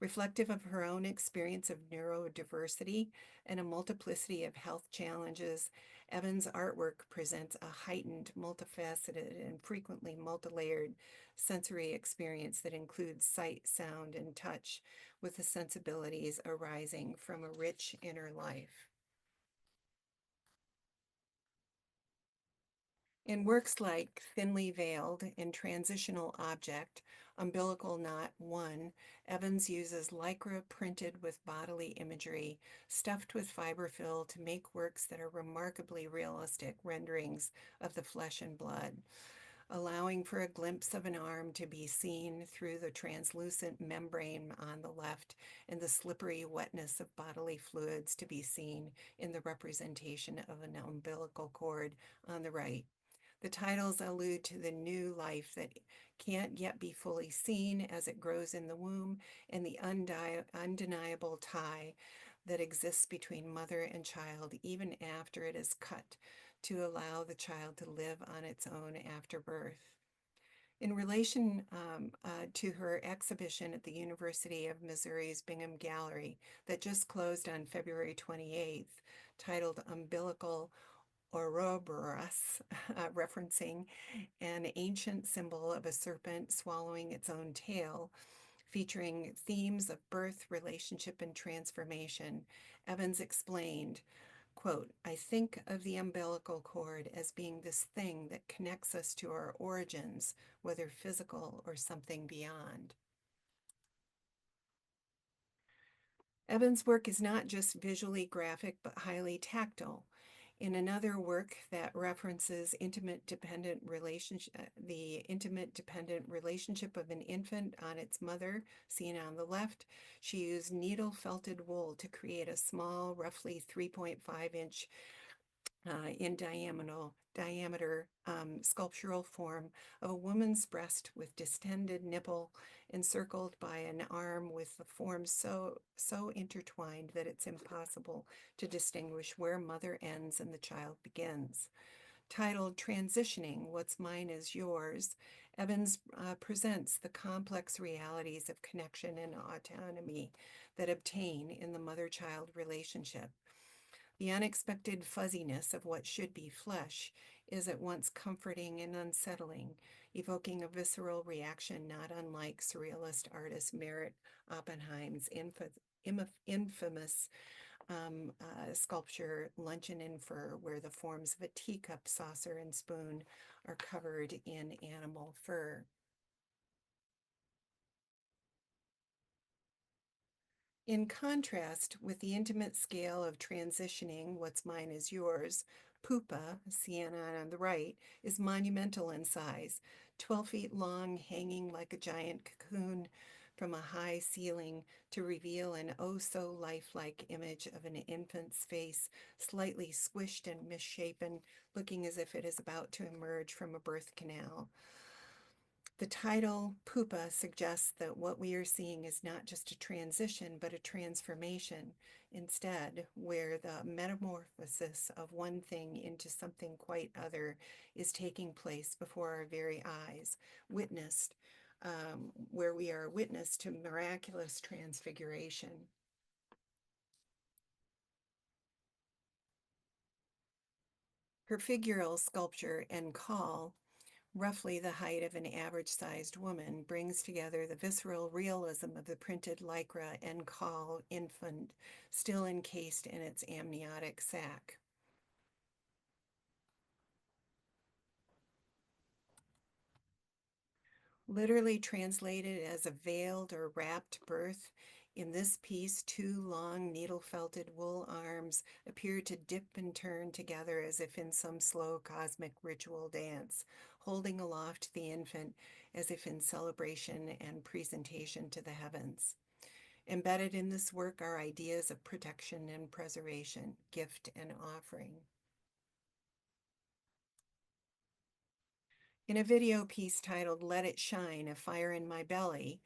Reflective of her own experience of neurodiversity and a multiplicity of health challenges, Evans' artwork presents a heightened, multifaceted, and frequently multilayered sensory experience that includes sight, sound, and touch, with the sensibilities arising from a rich inner life. In works like Thinly Veiled and Transitional Object, Umbilical Knot 1, Evans uses lycra printed with bodily imagery, stuffed with fiberfill to make works that are remarkably realistic renderings of the flesh and blood, allowing for a glimpse of an arm to be seen through the translucent membrane on the left and the slippery wetness of bodily fluids to be seen in the representation of an umbilical cord on the right. The titles allude to the new life that can't yet be fully seen as it grows in the womb, and the undeniable tie that exists between mother and child even after it is cut, to allow the child to live on its own after birth. In relation to her exhibition at the University of Missouri's Bingham Gallery that just closed on February 28th, titled Umbilical Ouroboros, referencing an ancient symbol of a serpent swallowing its own tail, featuring themes of birth, relationship, and transformation, Evans explained, quote, I think of the umbilical cord as being this thing that connects us to our origins, whether physical or something beyond. Evans' work is not just visually graphic, but highly tactile. In another work that references the intimate dependent relationship of an infant on its mother, seen on the left, she used needle felted wool to create a small, roughly 3.5-inch in diameter sculptural form of a woman's breast with distended nipple encircled by an arm with the form so intertwined that it's impossible to distinguish where mother ends and the child begins. Titled Transitioning, What's Mine is Yours, Evans presents the complex realities of connection and autonomy that obtain in the mother-child relationship. The unexpected fuzziness of what should be flesh is at once comforting and unsettling, evoking a visceral reaction not unlike surrealist artist Merritt Oppenheim's infamous sculpture Luncheon in Fur, where the forms of a teacup, saucer, and spoon are covered in animal fur. In contrast with the intimate scale of transitioning, What's Mine is Yours, Pupa, seen on the right, is monumental in size, 12 feet long, hanging like a giant cocoon from a high ceiling to reveal an oh-so-lifelike image of an infant's face, slightly squished and misshapen, looking as if it is about to emerge from a birth canal. The title, Pupa, suggests that what we are seeing is not just a transition, but a transformation. Instead, where the metamorphosis of one thing into something quite other is taking place before our very eyes, where we are witness to miraculous transfiguration. Her figural sculpture and call, roughly the height of an average-sized woman, brings together the visceral realism of the printed lycra and caul infant, still encased in its amniotic sac. Literally translated as a veiled or wrapped birth, in this piece, two long needle-felted wool arms appear to dip and turn together as if in some slow cosmic ritual dance, holding aloft the infant as if in celebration and presentation to the heavens. Embedded in this work are ideas of protection and preservation, gift and offering. In a video piece titled Let It Shine, A Fire in My Belly,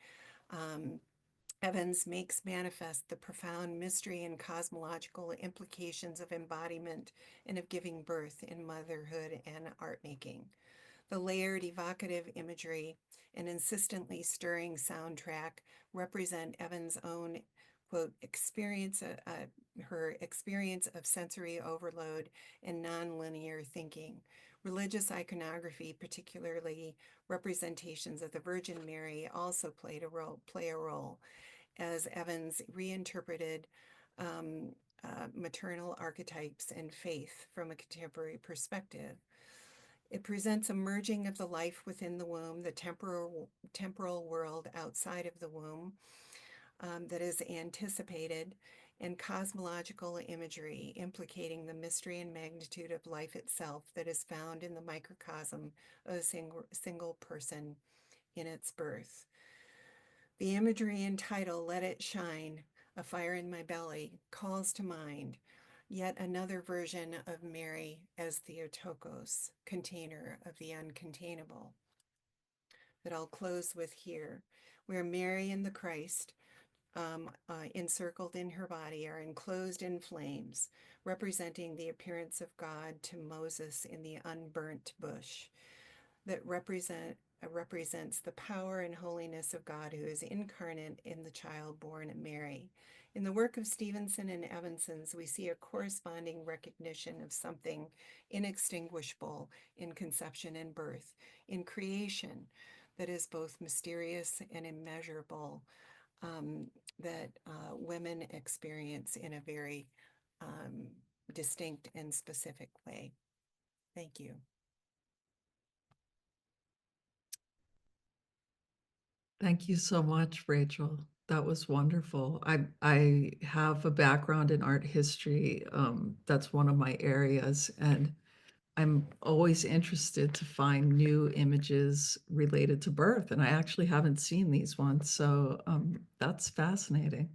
Evans makes manifest the profound mystery and cosmological implications of embodiment and of giving birth in motherhood and art making. The layered evocative imagery and insistently stirring soundtrack represent Evans' own, quote, her experience of sensory overload and nonlinear thinking. Religious iconography, particularly representations of the Virgin Mary, also play a role, as Evans reinterpreted maternal archetypes and faith from a contemporary perspective. It presents a merging of the life within the womb, the temporal world outside of the womb that is anticipated, and cosmological imagery implicating the mystery and magnitude of life itself that is found in the microcosm of a single person in its birth. The imagery and title, Let It Shine, A Fire in My Belly, calls to mind yet another version of Mary as Theotokos, container of the uncontainable, that I'll close with here, where Mary and the Christ, encircled in her body, are enclosed in flames, representing the appearance of God to Moses in the unburnt bush, that represents the power and holiness of God who is incarnate in the child born of Mary. In the work of Stevenson and Evanson's, we see a corresponding recognition of something inextinguishable in conception and birth, in creation that is both mysterious and immeasurable, that women experience in a very distinct and specific way. Thank you. Thank you so much, Rachel. That was wonderful. I have a background in art history. That's one of my areas, and I'm always interested to find new images related to birth, and I actually haven't seen these ones, so that's fascinating.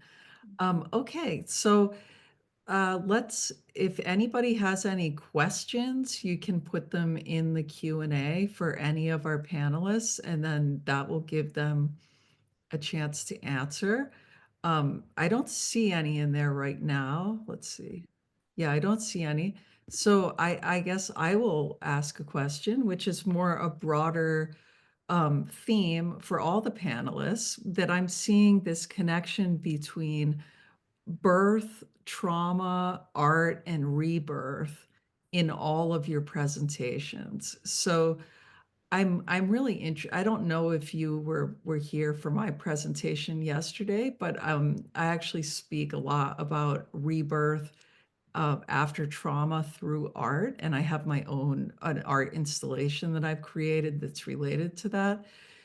Okay, so if anybody has any questions, you can put them in the Q&A for any of our panelists, and then that will give them a chance to answer. I don't see any in there right now. Let's see. Yeah, I don't see any. So I guess I will ask a question, which is more a broader theme for all the panelists, that I'm seeing this connection between birth, trauma, art, and rebirth in all of your presentations. So I'm really interested. I don't know if you were here for my presentation yesterday, but I actually speak a lot about rebirth after trauma through art, and I have my own an art installation that I've created that's related to that.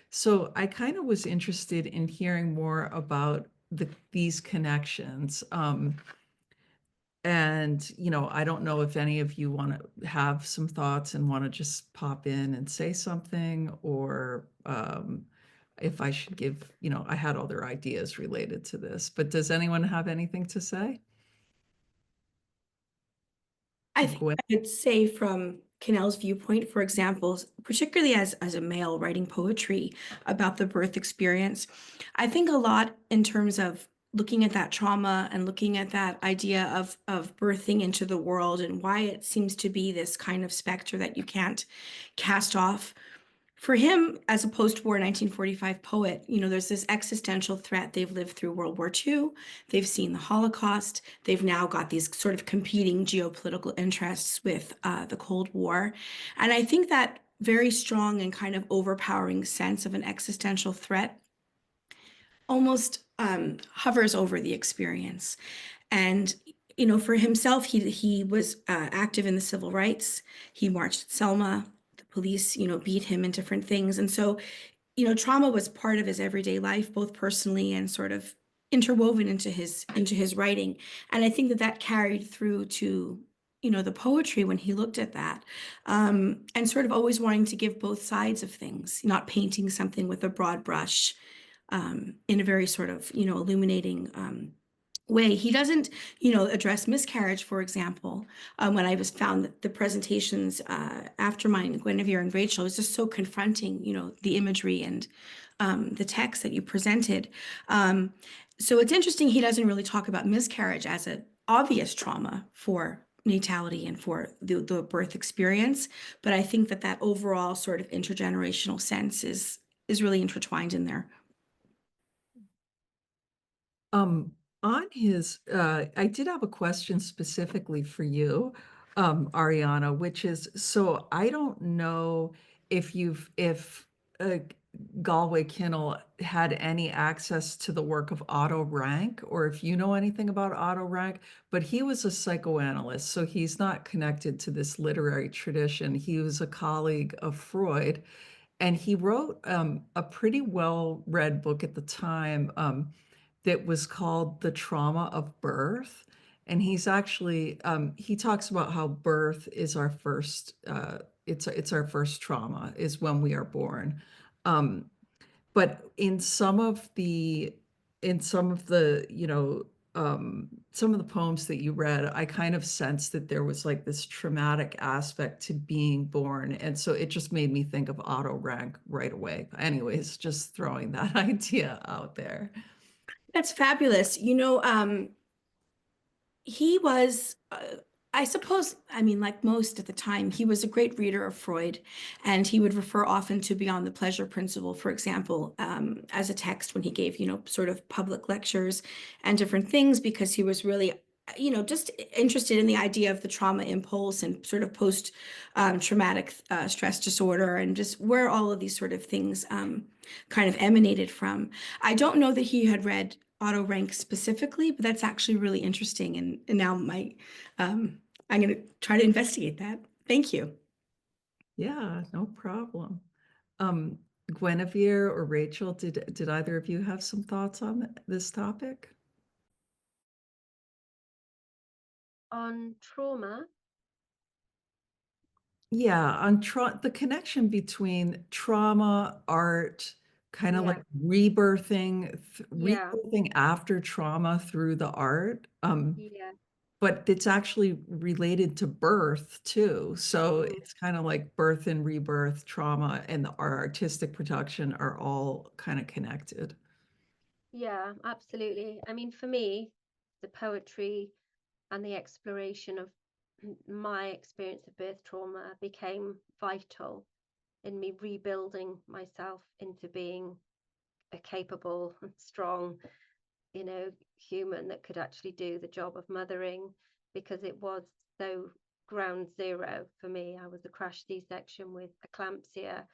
So I kind of was interested in hearing more about these connections. And, I don't know if any of you want to have some thoughts and want to just pop in and say something, or if I should give, I had other ideas related to this, but does anyone have anything to say? I think Gwen? I could say from Kinnell's viewpoint, for example, particularly as a male writing poetry about the birth experience, I think a lot in terms of looking at that trauma and looking at that idea of birthing into the world and why it seems to be this kind of specter that you can't cast off. For him, as a post-war 1945 poet, there's this existential threat. They've lived through World War II. They've seen the Holocaust. They've now got these sort of competing geopolitical interests with the Cold War. And I think that very strong and kind of overpowering sense of an existential threat almost hovers over the experience. And for himself, he was active in the civil rights. He marched at Selma. The police, beat him in different things. And so, trauma was part of his everyday life, both personally and sort of interwoven into his writing. And I think that carried through to the poetry when he looked at that, and sort of always wanting to give both sides of things, not painting something with a broad brush, in a very sort of illuminating way. He doesn't, address miscarriage, for example. When I found that the presentations after mine, Guinevere and Rachel, was just so confronting, the imagery and the text that you presented. So it's interesting, he doesn't really talk about miscarriage as an obvious trauma for natality and for the birth experience. But I think that overall sort of intergenerational sense is really intertwined in there. On his, I did have a question specifically for you, Ariana, which is, so I don't know if Galway Kinnell had any access to the work of Otto Rank, or if you know anything about Otto Rank, but he was a psychoanalyst, so he's not connected to this literary tradition. He was a colleague of Freud, and he wrote a pretty well-read book at the time, that was called The Trauma of Birth. And he's actually, he talks about how birth is our first, it's our first trauma, is when we are born. But in some of the, some of the poems that you read, I kind of sensed that there was like this traumatic aspect to being born. And so it just made me think of Otto Rank right away. Anyways, just throwing that idea out there. That's fabulous. He was, I suppose, like most at the time, he was a great reader of Freud, and he would refer often to Beyond the Pleasure Principle, for example, as a text when he gave, sort of public lectures and different things, because he was really, just interested in the idea of the trauma impulse and sort of post-traumatic stress disorder, and just where all of these sort of things kind of emanated from. I don't know that he had read Otto Rank specifically, but that's actually really interesting. And now I'm going to try to investigate that. Thank you. Yeah, no problem. Guinevere or Rachel, did either of you have some thoughts on this topic? On trauma? Yeah, on the connection between trauma, art, kind of Yeah. like rebirthing, Yeah. rebirthing after trauma through the art. Yeah. But it's actually related to birth too. So Mm. it's kind of like birth and rebirth, trauma, and our artistic production are all kind of connected. Yeah, absolutely. I mean, for me, the poetry and the exploration of my experience of birth trauma became vital in me rebuilding myself into being a capable and strong, human that could actually do the job of mothering, because it was so ground zero for me. I was a crash C-section with eclampsia,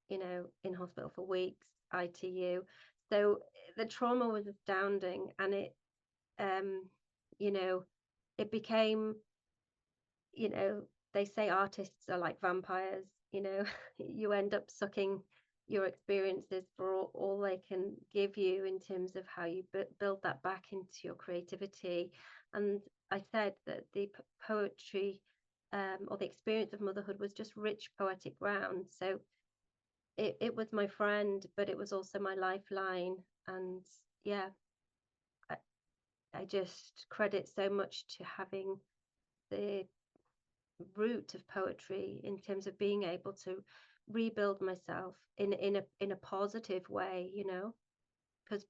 in hospital for weeks, ITU. So the trauma was astounding, and it it became, they say artists are like vampires, you end up sucking your experiences for all they can give you in terms of how you build that back into your creativity. And I said that the poetry or the experience of motherhood was just rich poetic ground. So it was my friend, but it was also my lifeline. And yeah, I just credit so much to having the root of poetry in terms of being able to rebuild myself in a positive way, because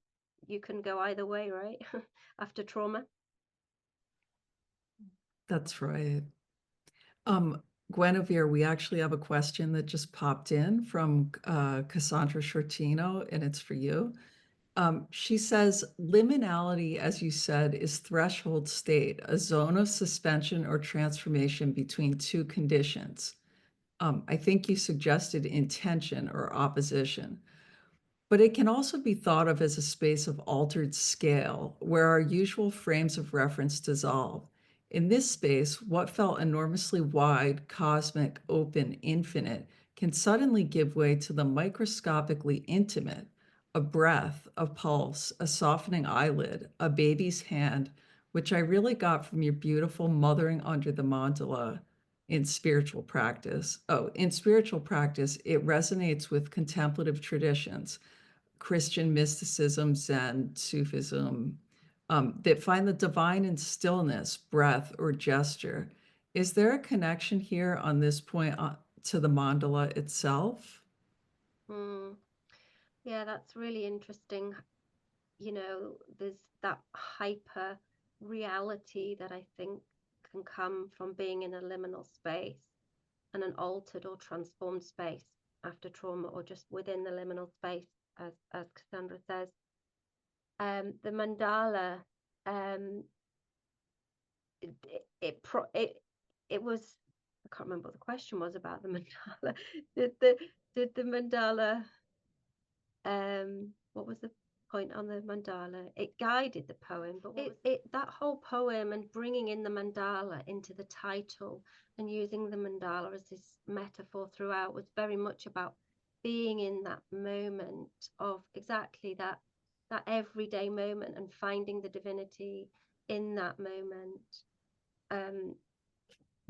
you can go either way, right? After trauma. That's right. Guinevere, we actually have a question that just popped in from Cassandra Sciortino, and it's for you. She says, liminality, as you said, is threshold state, a zone of suspension or transformation between two conditions. I think you suggested intention or opposition. But it can also be thought of as a space of altered scale, where our usual frames of reference dissolve. In this space, what felt enormously wide, cosmic, open, infinite, can suddenly give way to the microscopically intimate, a breath, a pulse, a softening eyelid, a baby's hand, which I really got from your beautiful Mothering Under the Mandala in spiritual practice. Oh, in spiritual practice, it resonates with contemplative traditions, Christian mysticism, Zen, Sufism, that find the divine in stillness, breath, or gesture. Is there a connection here on this point to the mandala itself? Yeah, that's really interesting. There's that hyper reality that I think can come from being in a liminal space and an altered or transformed space after trauma, or just within the liminal space, as Cassandra says. The mandala, it was, I can't remember what the question was about the mandala. Did the mandala, what was the point on the mandala? It guided the poem, but that whole poem and bringing in the mandala into the title and using the mandala as this metaphor throughout was very much about being in that moment of exactly that everyday moment and finding the divinity in that moment.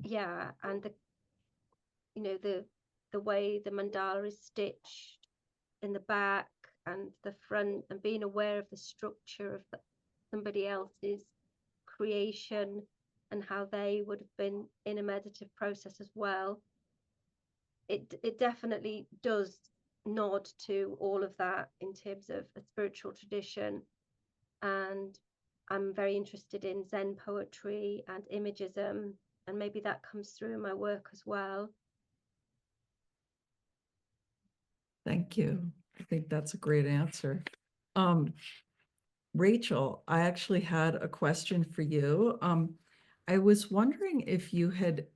Yeah, and the way the mandala is stitched in the back and the front, and being aware of the structure of somebody else's creation and how they would have been in a meditative process as well. It definitely does nod to all of that in terms of a spiritual tradition. And I'm very interested in Zen poetry and imagism, and maybe that comes through in my work as well. Thank you. I think that's a great answer. Rachel, I actually had a question for you. I was wondering if you had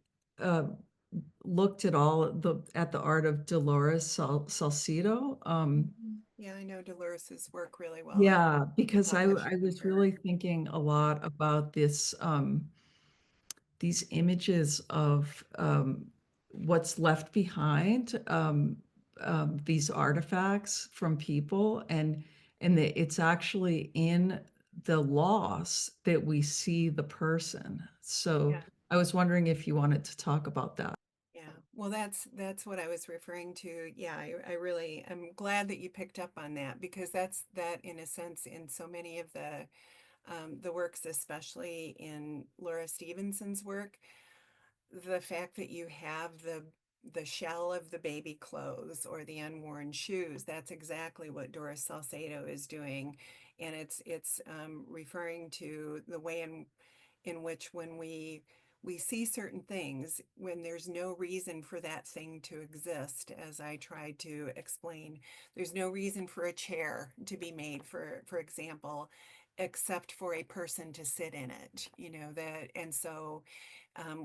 looked at the art of Dolores Salcido. Yeah, I know Dolores's work really well. Yeah, because I published was her. really thinking a lot about this, these images of what's left behind these artifacts from people, and it's actually in the loss that we see the person. So Yeah. I was wondering if you wanted to talk about that. Yeah, well, that's what I was referring to. Yeah, I really am glad that you picked up on that, because that in a sense in so many of the works, especially in Laura Stevenson's work, the fact that you have the shell of the baby clothes or the unworn shoes, that's exactly what Doris Salcedo is doing. And it's referring to the way in which when we see certain things, when there's no reason for that thing to exist, as I tried to explain, there's no reason for a chair to be made, for example, except for a person to sit in it, that. And so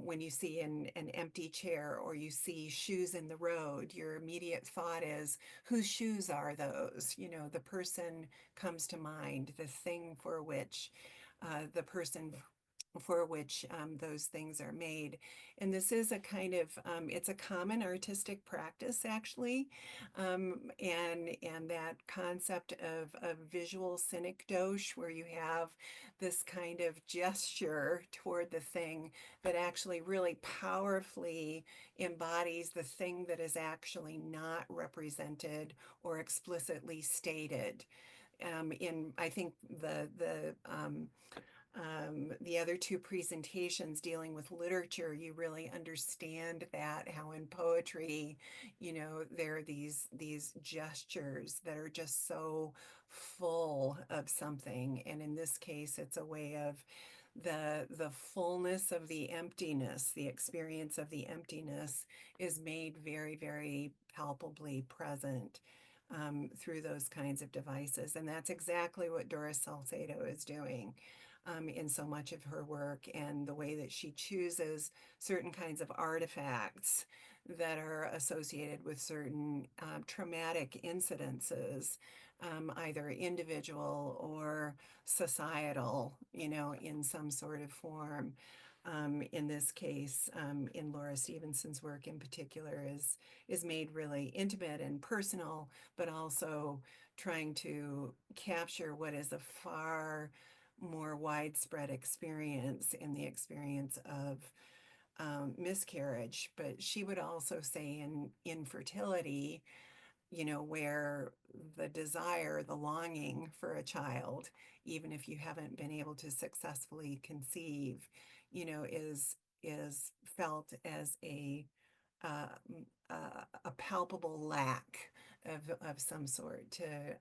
when you see an empty chair or you see shoes in the road, your immediate thought is, whose shoes are those? The person comes to mind, the thing for which the person for which those things are made. And this is a kind of, it's a common artistic practice, actually. And that concept of visual synecdoche, where you have this kind of gesture toward the thing that actually really powerfully embodies the thing that is actually not represented or explicitly stated. In, I think, the other two presentations dealing with literature, you really understand that, how in poetry, there are these gestures that are just so full of something. And in this case, it's a way of the fullness of the emptiness, the experience of the emptiness is made very, very palpably present through those kinds of devices. And that's exactly what Doris Salcedo is doing in so much of her work, and the way that she chooses certain kinds of artifacts that are associated with certain traumatic incidences, either individual or societal, in some sort of form. In this case, in Laura Stevenson's work in particular, is made really intimate and personal, but also trying to capture what is a far more widespread experience in the experience of miscarriage. But she would also say in infertility, where the desire, the longing for a child, even if you haven't been able to successfully conceive, is felt as a palpable lack of some sort, to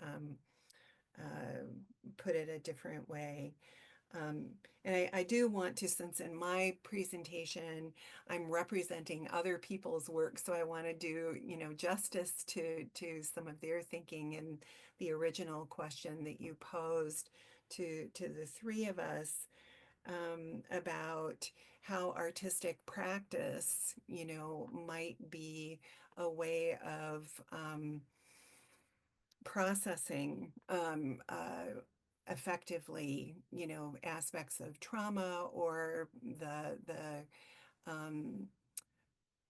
put it a different way. And I do want to, since in my presentation, I'm representing other people's work, so I want to do, justice to some of their thinking and the original question that you posed to the three of us, about how artistic practice, might be a way of processing effectively, aspects of trauma, or the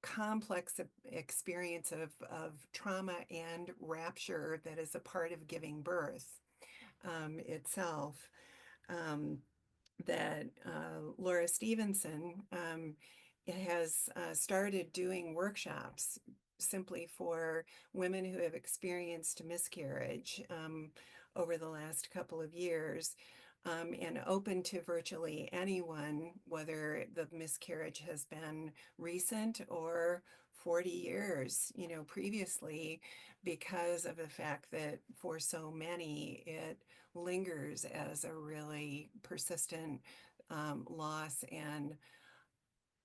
complex experience of trauma and rapture that is a part of giving birth itself. That Laura Stevenson has started doing workshops simply for women who have experienced miscarriage over the last couple of years, and open to virtually anyone, whether the miscarriage has been recent or 40 years, previously, because of the fact that for so many it lingers as a really persistent loss, and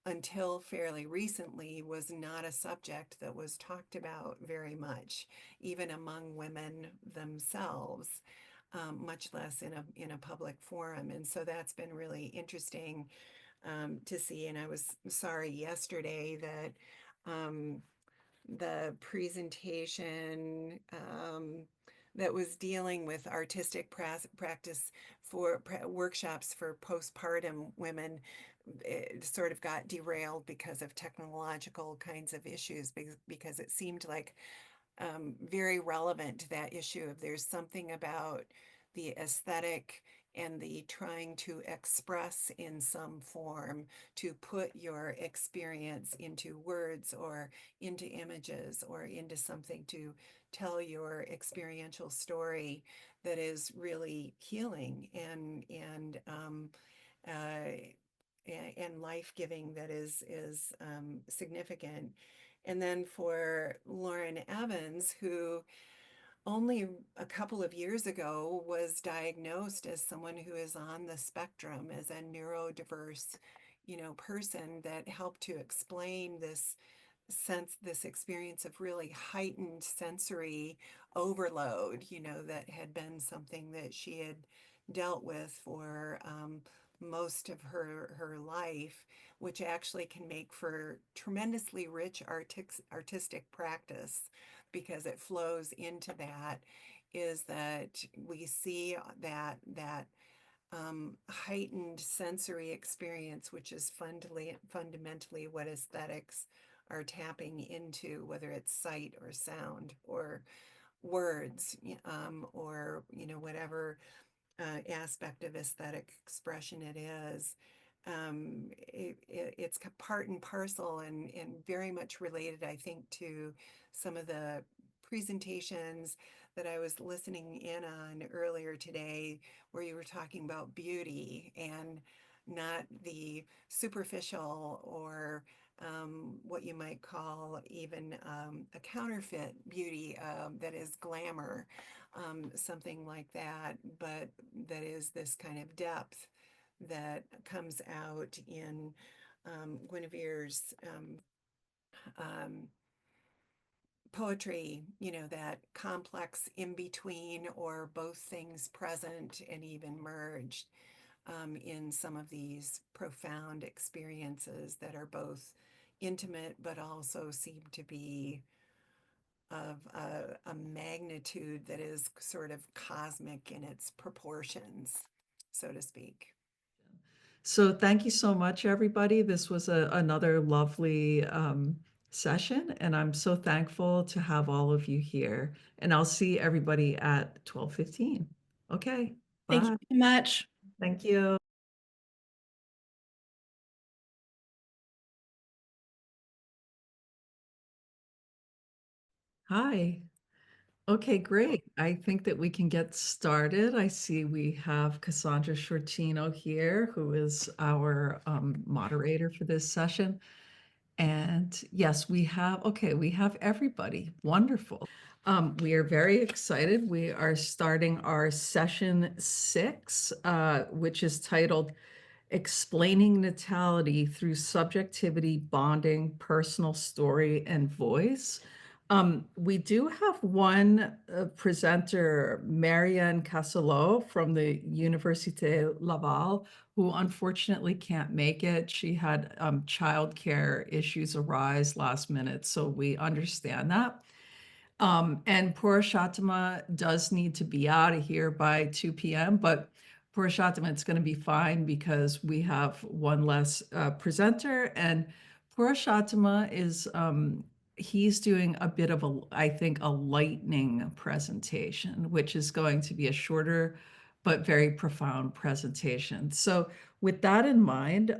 until fairly recently was not a subject that was talked about very much, even among women themselves, much less in a public forum. And so that's been really interesting to see. And I was sorry yesterday that the presentation that was dealing with artistic practice for workshops for postpartum women, it sort of got derailed because of technological kinds of issues, because it seemed like very relevant to that issue of there's something about the aesthetic and the trying to express in some form, to put your experience into words or into images or into something to tell your experiential story, that is really healing and life-giving, that is significant. And then for Lauren Evans, who only a couple of years ago was diagnosed as someone who is on the spectrum, as a neurodiverse, person, that helped to explain this experience of really heightened sensory overload, that had been something that she had dealt with for most of her life, which actually can make for tremendously rich artistic practice, because it flows into that, is that we see that heightened sensory experience, which is fundamentally what aesthetics are tapping into, whether it's sight or sound or words, or whatever aspect of aesthetic expression it is. It's part and parcel and very much related, I think, to some of the presentations that I was listening in on earlier today, where you were talking about beauty and not the superficial or what you might call even a counterfeit beauty that is glamour, something like that, but that is this kind of depth that comes out in Guinevere's poetry, that complex in between, or both things present and even merged in some of these profound experiences that are both intimate but also seem to be of a magnitude that is sort of cosmic in its proportions, so to speak. So thank you so much, everybody. This was another lovely session, and I'm so thankful to have all of you here. And I'll see everybody at 12:15. Okay, bye. Thank you so much. Thank you. Hi. Okay, great. I think that we can get started. I see we have Cassandra Sciortino here, who is our moderator for this session. And yes, we have everybody. Wonderful. We are very excited. We are starting our session 6, which is titled Explaining Natality Through Subjectivity, Bonding, Personal Story, and Voice. We do have one presenter, Marianne Casselot from the Université Laval, who unfortunately can't make it. She had childcare issues arise last minute, so we understand that. And Purushottama does need to be out of here by 2 p.m., but Purushottama, it's going to be fine because we have one less presenter, and Purushottama is he's doing a bit of I think, a lightning presentation, which is going to be a shorter but very profound presentation. So with that in mind,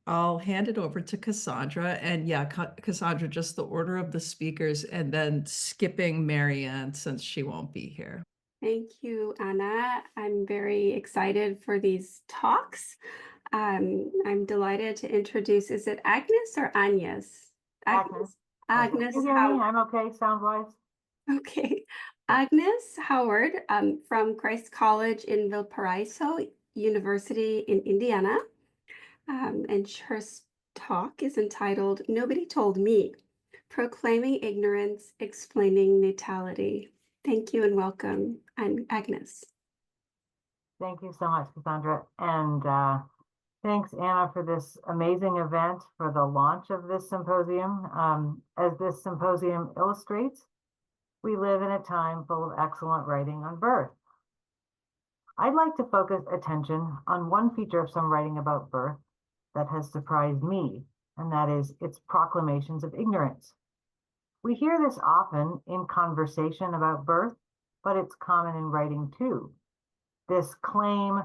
I'll hand it over to Cassandra. And yeah, Cassandra, just the order of the speakers and then skipping Marianne since she won't be here. Thank you, Anna. I'm very excited for these talks. I'm delighted to introduce, is it Agnes or Agnes? Agnes. Agnes. You hear me? I'm okay, sound-wise. Okay. Agnes Howard from Christ College in Valparaiso University in Indiana. And her talk is entitled Nobody Told Me, Proclaiming Ignorance, Explaining Natality. Thank you and welcome. I'm Agnes. Thank you so much, Cassandra. And thanks, Anna, for this amazing event, for the launch of this symposium. As this symposium illustrates, we live in a time full of excellent writing on birth. I'd like to focus attention on one feature of some writing about birth that has surprised me, and that is its proclamations of ignorance. We hear this often in conversation about birth, but it's common in writing too. This claim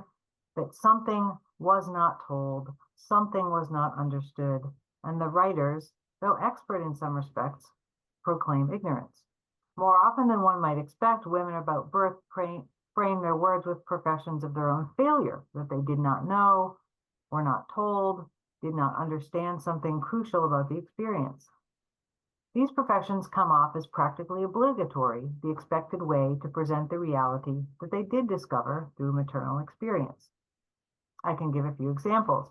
that something was not told, something was not understood, and the writers, though expert in some respects, proclaim ignorance. More often than one might expect, women about birth frame their words with professions of their own failure, that they did not know, were not told, did not understand something crucial about the experience. These professions come off as practically obligatory, the expected way to present the reality that they did discover through maternal experience. I can give a few examples.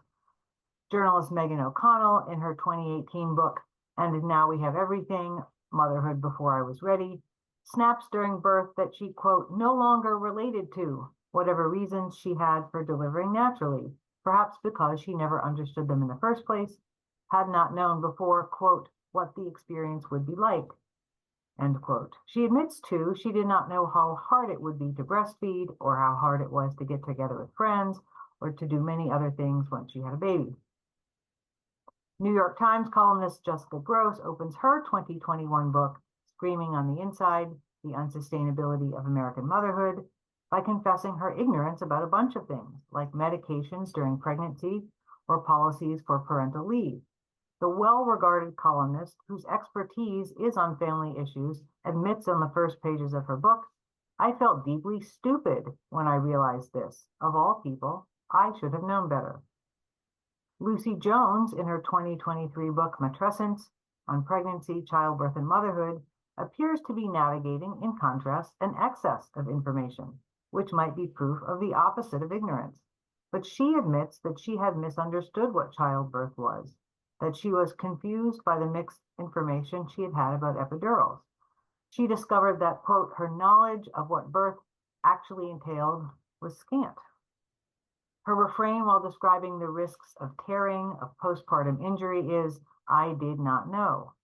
Journalist Megan O'Connell, in her 2018 book, And Now We Have Everything, Motherhood Before I Was Ready, snaps during birth that she, quote, no longer related to whatever reasons she had for delivering naturally, perhaps because she never understood them in the first place, had not known before, quote, what the experience would be like, end quote. She admits, too, she did not know how hard it would be to breastfeed or how hard it was to get together with friends or to do many other things once she had a baby. New York Times columnist Jessica Gross opens her 2021 book, Screaming on the Inside, The Unsustainability of American Motherhood, by confessing her ignorance about a bunch of things, like medications during pregnancy or policies for parental leave. The well-regarded columnist, whose expertise is on family issues, admits on the first pages of her book, I felt deeply stupid when I realized this. Of all people, I should have known better. Lucy Jones, in her 2023 book, Matrescence, on pregnancy, childbirth, and motherhood, appears to be navigating, in contrast, an excess of information, which might be proof of the opposite of ignorance. But she admits that she had misunderstood what childbirth was, that she was confused by the mixed information she had about epidurals. She discovered that, quote, her knowledge of what birth actually entailed was scant. Her refrain while describing the risks of tearing, of postpartum injury is, I did not know.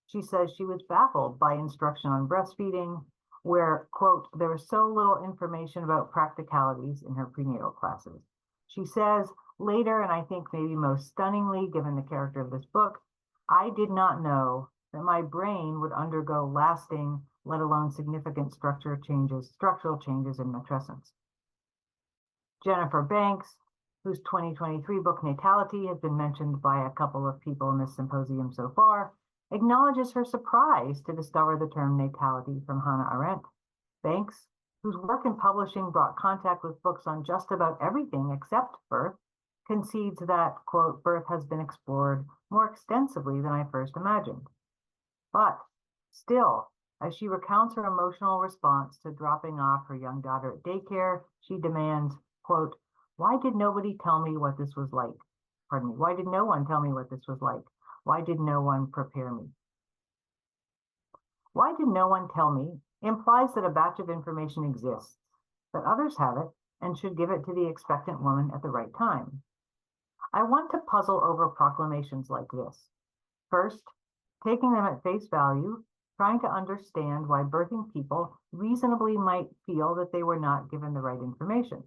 She says she was baffled by instruction on breastfeeding, where, quote, there was so little information about practicalities in her prenatal classes. She says later, and I think maybe most stunningly given the character of this book, I did not know that my brain would undergo lasting, let alone significant structural changes in matrescence. Jennifer Banks, whose 2023 book Natality has been mentioned by a couple of people in this symposium so far, acknowledges her surprise to discover the term natality from Hannah Arendt. Banks, whose work in publishing brought contact with books on just about everything except birth, concedes that, quote, birth has been explored more extensively than I first imagined. But still, as she recounts her emotional response to dropping off her young daughter at daycare, she demands, quote, why did nobody tell me what this was like? Pardon me, why did no one tell me what this was like? Why did no one prepare me? Why did no one tell me implies that a batch of information exists, that others have it and should give it to the expectant woman at the right time. I want to puzzle over proclamations like this. First, taking them at face value, trying to understand why birthing people reasonably might feel that they were not given the right information.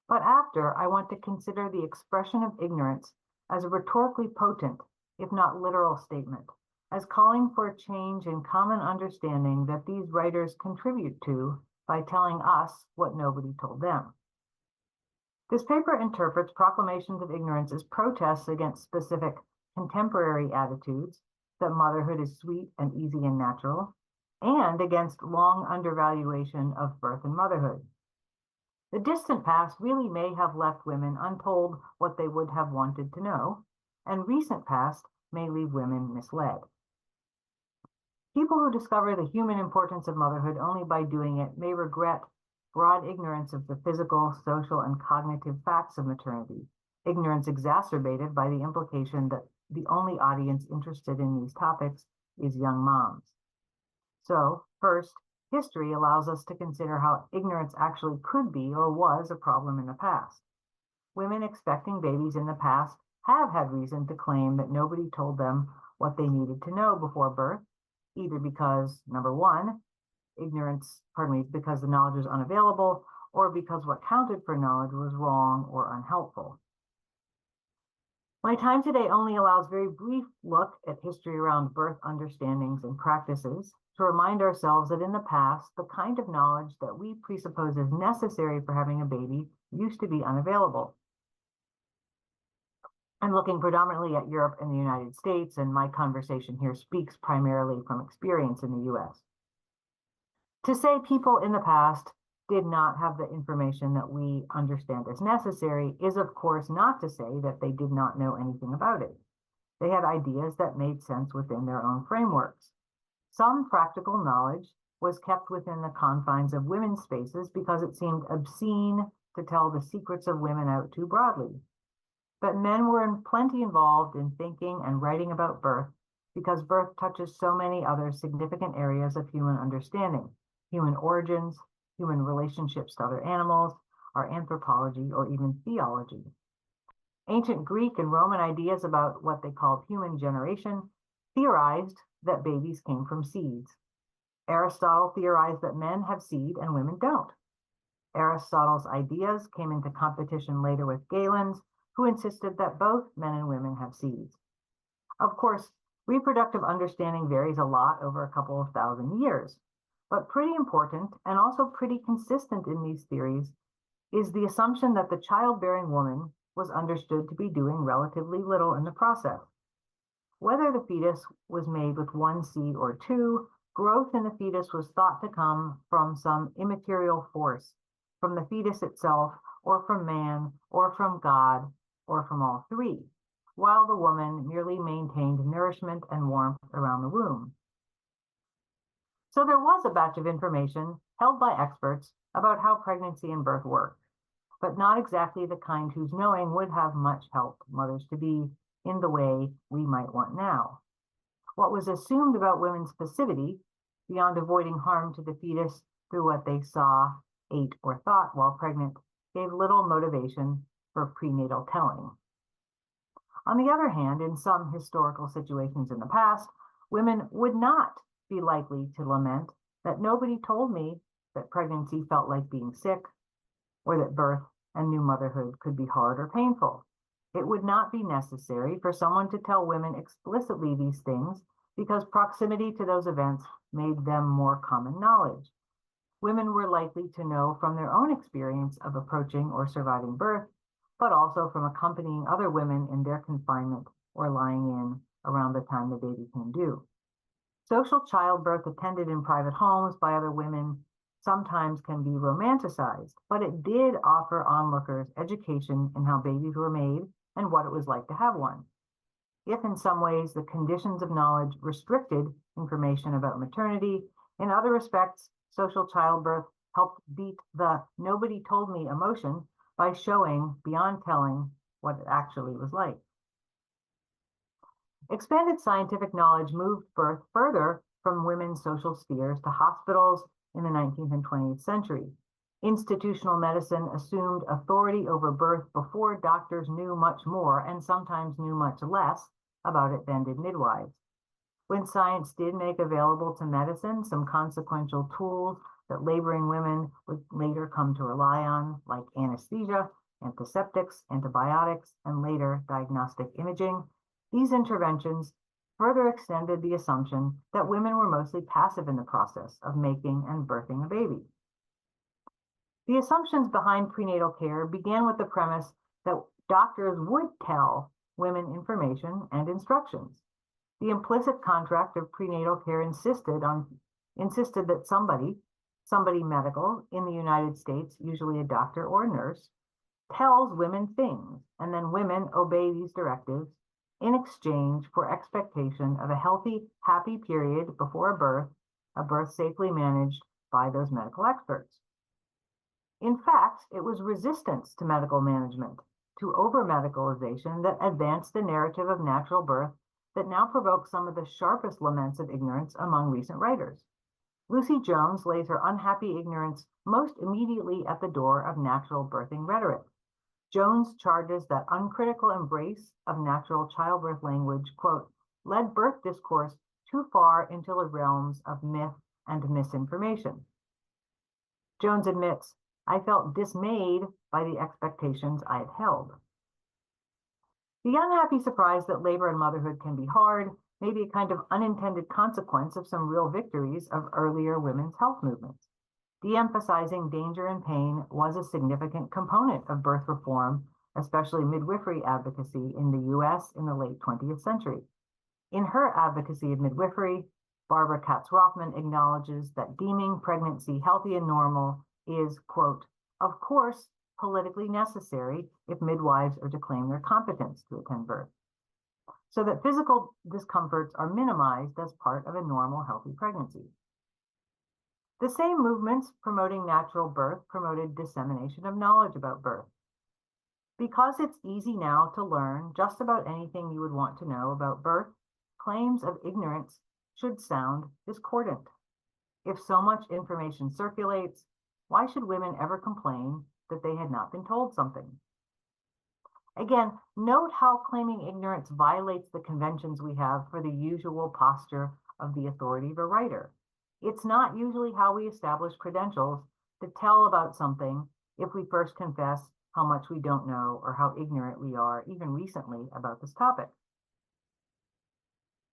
But after, I want to consider the expression of ignorance as a rhetorically potent, if not literal statement, as calling for a change in common understanding that these writers contribute to by telling us what nobody told them. This paper interprets proclamations of ignorance as protests against specific contemporary attitudes that motherhood is sweet and easy and natural, and against long undervaluation of birth and motherhood. The distant past really may have left women untold what they would have wanted to know, and recent past may leave women misled. People who discover the human importance of motherhood only by doing it may regret broad ignorance of the physical, social, and cognitive facts of maternity, ignorance exacerbated by the implication that the only audience interested in these topics is young moms. So, first, history allows us to consider how ignorance actually could be or was a problem in the past. Women expecting babies in the past have had reason to claim that nobody told them what they needed to know before birth, either because, number one, because the knowledge was unavailable, or because what counted for knowledge was wrong or unhelpful. My time today only allows very brief look at history around birth understandings and practices to remind ourselves that in the past, the kind of knowledge that we presuppose is necessary for having a baby used to be unavailable. I'm looking predominantly at Europe and the United States, and my conversation here speaks primarily from experience in the US. To say people in the past did not have the information that we understand as necessary is, of course, not to say that they did not know anything about it. They had ideas that made sense within their own frameworks. Some practical knowledge was kept within the confines of women's spaces because it seemed obscene to tell the secrets of women out too broadly. But men were plenty involved in thinking and writing about birth because birth touches so many other significant areas of human understanding, human origins, human relationships to other animals, our anthropology, or even theology. Ancient Greek and Roman ideas about what they called human generation theorized that babies came from seeds. Aristotle theorized that men have seed and women don't. Aristotle's ideas came into competition later with Galen's, who insisted that both men and women have seeds. Of course, reproductive understanding varies a lot over a couple of thousand years, but pretty important and also pretty consistent in these theories is the assumption that the childbearing woman was understood to be doing relatively little in the process. Whether the fetus was made with one seed or two, growth in the fetus was thought to come from some immaterial force, from the fetus itself, or from man, or from God, or from all three, while the woman merely maintained nourishment and warmth around the womb. So there was a batch of information held by experts about how pregnancy and birth worked, but not exactly the kind whose knowing would have much help mothers-to-be in the way we might want now. What was assumed about women's passivity, beyond avoiding harm to the fetus through what they saw, ate, or thought while pregnant, gave little motivation for prenatal telling. On the other hand, in some historical situations in the past, women would not be likely to lament that nobody told me that pregnancy felt like being sick, or that birth and new motherhood could be hard or painful. It would not be necessary for someone to tell women explicitly these things because proximity to those events made them more common knowledge. Women were likely to know from their own experience of approaching or surviving birth, but also from accompanying other women in their confinement or lying in around the time the baby came due. Social childbirth attended in private homes by other women sometimes can be romanticized, but it did offer onlookers education in how babies were made and what it was like to have one. If in some ways the conditions of knowledge restricted information about maternity, in other respects, social childbirth helped beat the nobody told me emotion by showing beyond telling what it actually was like. Expanded scientific knowledge moved birth further from women's social spheres to hospitals in the 19th and 20th century. Institutional medicine assumed authority over birth before doctors knew much more and sometimes knew much less about it than did midwives. When science did make available to medicine some consequential tools that laboring women would later come to rely on, like anesthesia, antiseptics, antibiotics, and later diagnostic imaging, these interventions further extended the assumption that women were mostly passive in the process of making and birthing a baby. The assumptions behind prenatal care began with the premise that doctors would tell women information and instructions. The implicit contract of prenatal care insisted that somebody medical in the United States, usually a doctor or a nurse, tells women things, and then women obey these directives in exchange for expectation of a healthy, happy period before a birth safely managed by those medical experts. In fact, it was resistance to medical management, to over-medicalization that advanced the narrative of natural birth that now provokes some of the sharpest laments of ignorance among recent writers. Lucy Jones lays her unhappy ignorance most immediately at the door of natural birthing rhetoric. Jones charges that uncritical embrace of natural childbirth language, quote, led birth discourse too far into the realms of myth and misinformation. Jones admits, I felt dismayed by the expectations I had held. The unhappy surprise that labor and motherhood can be hard may be a kind of unintended consequence of some real victories of earlier women's health movements. De-emphasizing danger and pain was a significant component of birth reform, especially midwifery advocacy in the US in the late 20th century. In her advocacy of midwifery, Barbara Katz-Rothman acknowledges that deeming pregnancy healthy and normal is, quote, of course, politically necessary if midwives are to claim their competence to attend birth, so that physical discomforts are minimized as part of a normal, healthy pregnancy. The same movements promoting natural birth promoted dissemination of knowledge about birth. Because it's easy now to learn just about anything you would want to know about birth, claims of ignorance should sound discordant. If so much information circulates, why should women ever complain that they had not been told something? Again, note how claiming ignorance violates the conventions we have for the usual posture of the authority of a writer. It's not usually how we establish credentials to tell about something if we first confess how much we don't know or how ignorant we are, even recently, about this topic.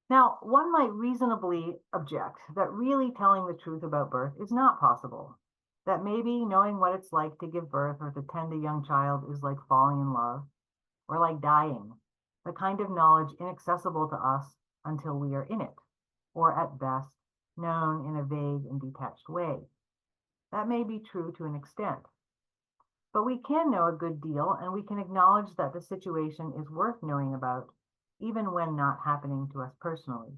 Now, one might reasonably object that really telling the truth about birth is not possible, that maybe knowing what it's like to give birth or to tend a young child is like falling in love, or like dying, the kind of knowledge inaccessible to us until we are in it, or at best, known in a vague and detached way. That may be true to an extent. But we can know a good deal, and we can acknowledge that the situation is worth knowing about, even when not happening to us personally.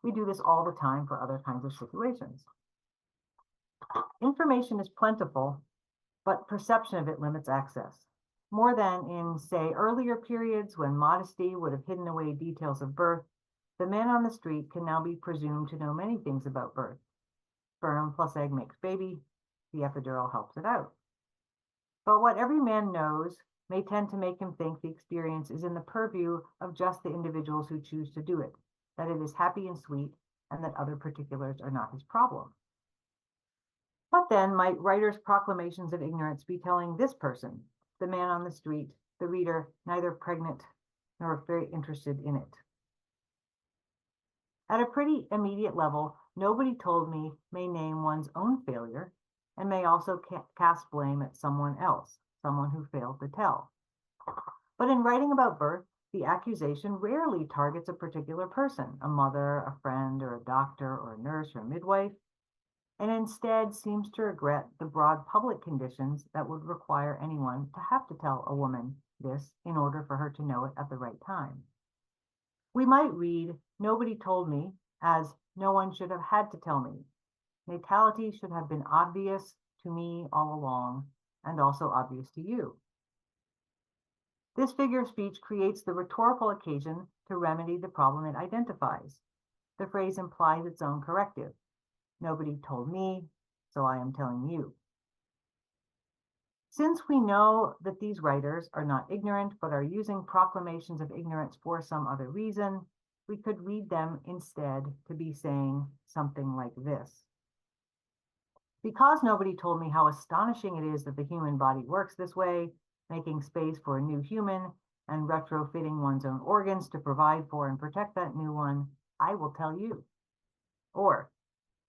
We do this all the time for other kinds of situations. Information is plentiful, but perception of it limits access. More than in, say, earlier periods when modesty would have hidden away details of birth, the man on the street can now be presumed to know many things about birth. Sperm plus egg makes baby. The epidural helps it out. But what every man knows may tend to make him think the experience is in the purview of just the individuals who choose to do it, that it is happy and sweet, and that other particulars are not his problem. What then might writers' proclamations of ignorance be telling this person, the man on the street, the reader, neither pregnant nor very interested in it? At a pretty immediate level, nobody told me may name one's own failure and may also cast blame at someone else, someone who failed to tell. But in writing about birth, the accusation rarely targets a particular person, a mother, a friend, or a doctor, or a nurse, or a midwife, and instead seems to regret the broad public conditions that would require anyone to have to tell a woman this in order for her to know it at the right time. We might read, "Nobody told me," as "no one should have had to tell me. Natality should have been obvious to me all along, and also obvious to you." This figure of speech creates the rhetorical occasion to remedy the problem it identifies. The phrase implies its own corrective. Nobody told me, so I am telling you. Since we know that these writers are not ignorant, but are using proclamations of ignorance for some other reason, we could read them instead to be saying something like this. Because nobody told me how astonishing it is that the human body works this way, making space for a new human and retrofitting one's own organs to provide for and protect that new one, I will tell you. Or,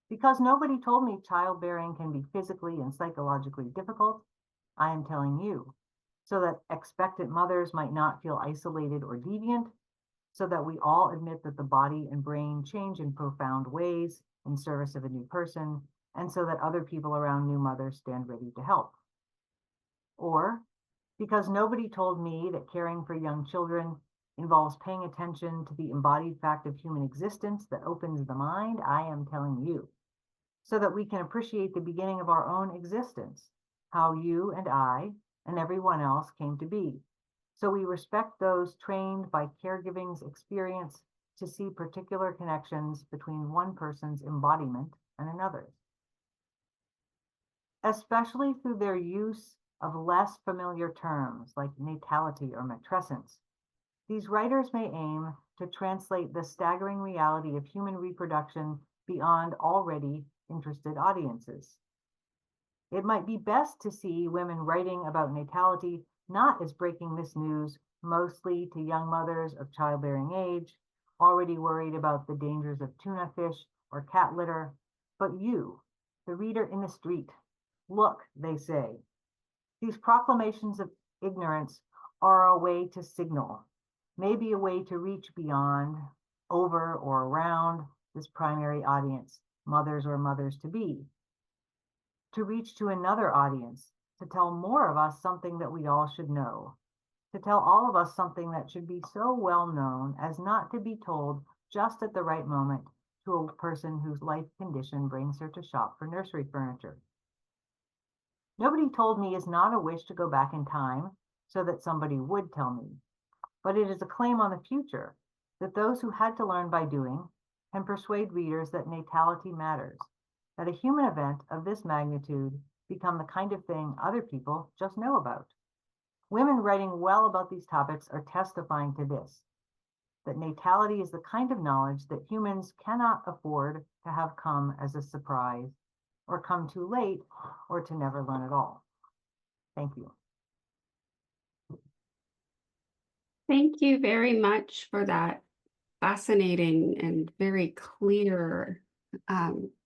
because nobody told me childbearing can be physically and psychologically difficult, I am telling you, so that expectant mothers might not feel isolated or deviant, so that we all admit that the body and brain change in profound ways in service of a new person, and so that other people around new mothers stand ready to help. Or, because nobody told me that caring for young children involves paying attention to the embodied fact of human existence that opens the mind, I am telling you, so that we can appreciate the beginning of our own existence, how you and I and everyone else came to be. So we respect those trained by caregiving's experience to see particular connections between one person's embodiment and another's. Especially through their use of less familiar terms like natality or matrescence, these writers may aim to translate the staggering reality of human reproduction beyond already interested audiences. It might be best to see women writing about natality not as breaking this news mostly to young mothers of childbearing age, already worried about the dangers of tuna fish or cat litter, but you, the reader in the street. Look, they say. These proclamations of ignorance are a way to signal, maybe a way to reach beyond, over or around this primary audience, mothers or mothers-to-be, to reach to another audience, to tell more of us something that we all should know, to tell all of us something that should be so well known as not to be told just at the right moment to a person whose life condition brings her to shop for nursery furniture. Nobody told me is not a wish to go back in time so that somebody would tell me, but it is a claim on the future that those who had to learn by doing can persuade readers that natality matters, that a human event of this magnitude become the kind of thing other people just know about. Women writing well about these topics are testifying to this, that natality is the kind of knowledge that humans cannot afford to have come as a surprise, or come too late, or to never learn at all. Thank you. Thank you very much for that fascinating and very clear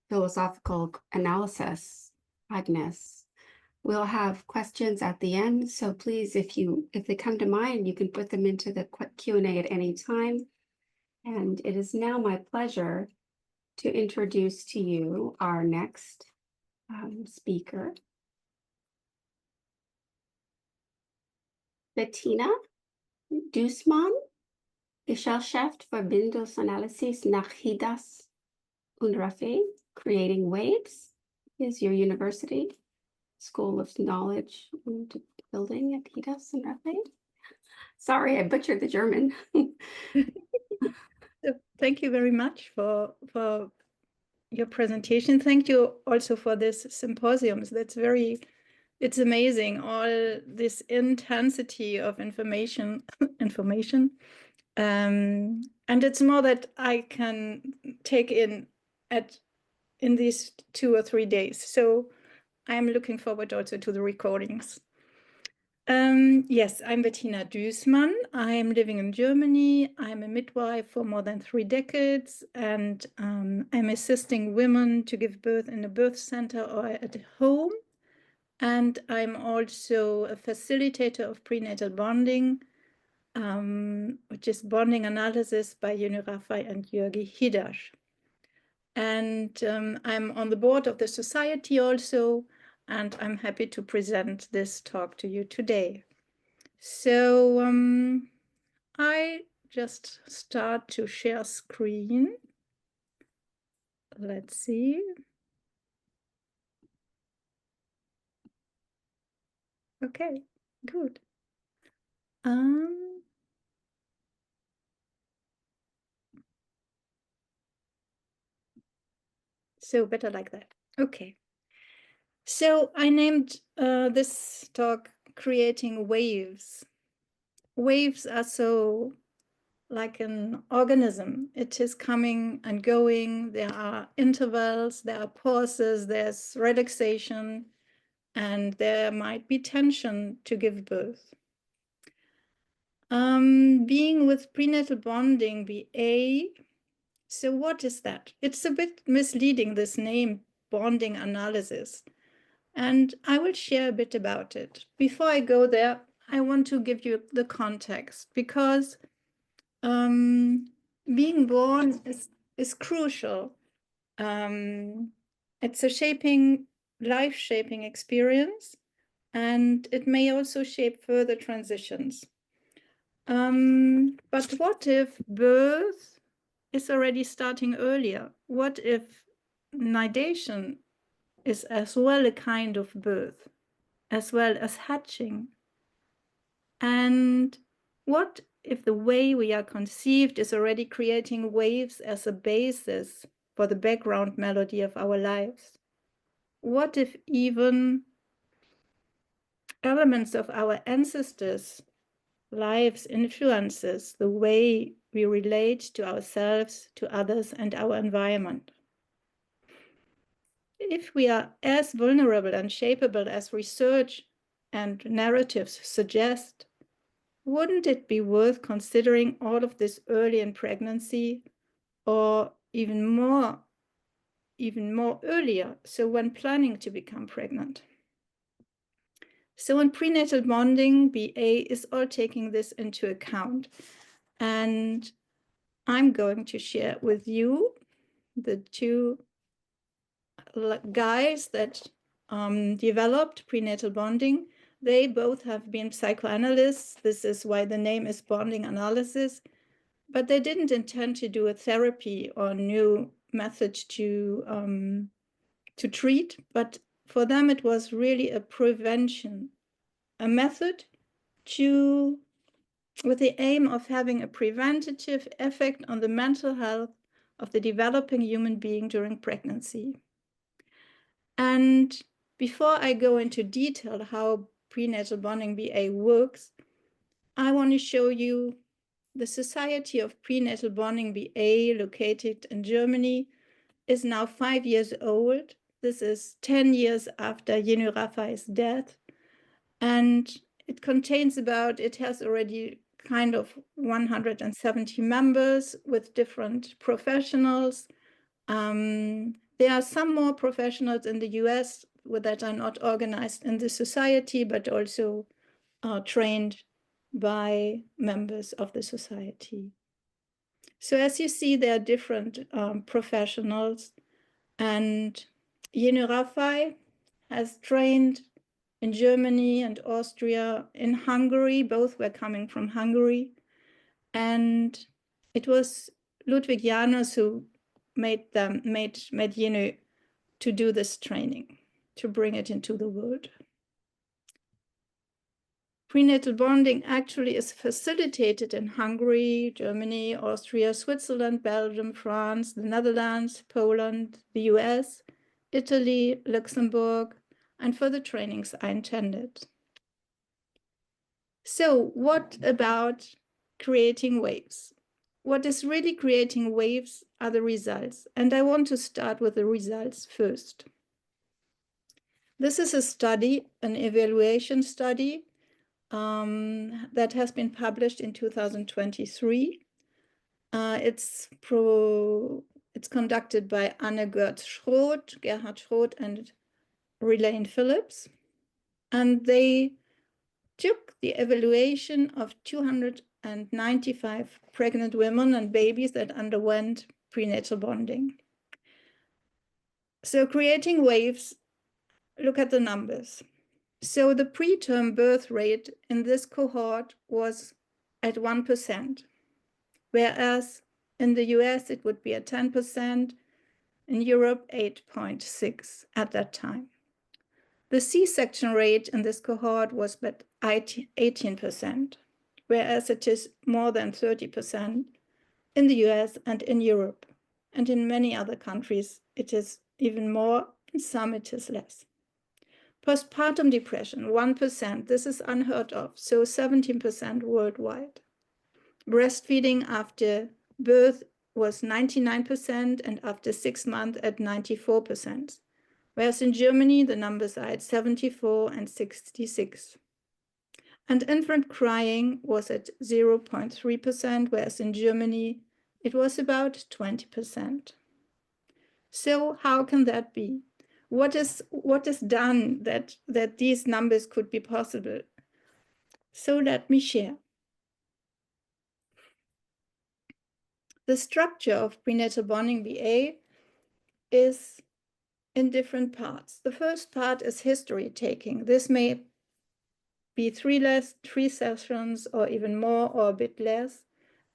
philosophical analysis, Agnes. We'll have questions at the end, so please, if they come to mind, you can put them into the Q&A at any time. And it is now my pleasure to introduce to you our next speaker, Bettina Duesmann, Gesellschaft für Bildungsanalysis nach Hidas und Rafe, Creating Waves, is your university, School of Knowledge and Building at Hidas and Rafe. Sorry, I butchered the German. Thank you very much for your presentation. Thank you also for this symposium. It's amazing, all this intensity of information. And it's more that I can take in these 2 or 3 days. So I'm looking forward also to the recordings. Yes, I'm Bettina Duesmann. I'm living in Germany. I'm a midwife for more than 3 decades, and I'm assisting women to give birth in a birth center or at home. And I'm also a facilitator of prenatal bonding, which is bonding analysis by Yuni Rafai and Jörgi Hidas. And I'm on the board of the society also, and I'm happy to present this talk to you today. So I just start to share screen. Let's see. Okay, good. So better like that. Okay. So I named this talk Creating Waves. Waves are so like an organism. It is coming and going. There are intervals, there are pauses, there's relaxation, and there might be tension to give birth. Being with prenatal bonding, BA. So what is that? It's a bit misleading, this name, bonding analysis. And I will share a bit about it. Before I go there, I want to give you the context, because being born is crucial. It's a life-shaping experience, and it may also shape further transitions. But what if birth is already starting earlier? What if nidation is as well a kind of birth, as well as hatching? And what if the way we are conceived is already creating waves as a basis for the background melody of our lives? What if even elements of our ancestors' lives influences the way we relate to ourselves, to others, and our environment? If we are as vulnerable and shapeable as research and narratives suggest, wouldn't it be worth considering all of this early in pregnancy, or even more earlier, so when planning to become pregnant? So in prenatal bonding, BA is all taking this into account. And I'm going to share with you the two guys that developed prenatal bonding. They both have been psychoanalysts. This is why the name is bonding analysis. But they didn't intend to do a therapy or new method to treat. But for them, it was really a prevention, a method with the aim of having a preventative effect on the mental health of the developing human being during pregnancy. And before I go into detail how prenatal bonding BA works, I want to show you the Society of Prenatal Bonding BA, located in Germany, is now 5 years old. This is 10 years after Yenu Rafai's death. And it has already kind of 170 members with different professionals. There are some more professionals in the US that are not organized in the society, but also are trained by members of the society. So as you see, there are different professionals, and Yenu Rafai has trained in Germany and Austria, in Hungary. Both were coming from Hungary. And it was Ludwig Janus who made Yenu to do this training, to bring it into the world. Prenatal bonding actually is facilitated in Hungary, Germany, Austria, Switzerland, Belgium, France, the Netherlands, Poland, the US, Italy, Luxembourg, and for the trainings I intended. So what about creating waves? What is really creating waves are the results. And I want to start with the results first. This is a study, an evaluation study that has been published in 2023. It's conducted by Anne-Gerd Schroth, Gerhard Schroth, and Relaine Phillips. And they took the evaluation of 295 pregnant women and babies that underwent prenatal bonding. So creating waves, look at the numbers. So the preterm birth rate in this cohort was at 1%, whereas in the US it would be at 10%, in Europe 8.6% at that time. The C-section rate in this cohort was at 18%, whereas it is more than 30% in the US and in Europe. And in many other countries, it is even more, in some it is less. Postpartum depression, 1%, this is unheard of, so 17% worldwide. Breastfeeding after birth was 99% and after 6 months at 94%. Whereas in Germany, the numbers are at 74 and 66. And infant crying was at 0.3%, whereas in Germany, it was about 20%. So how can that be? What is done that these numbers could be possible? So let me share. The structure of prenatal bonding BA is in different parts. The first part is history taking. This may be 3 sessions or even more or a bit less.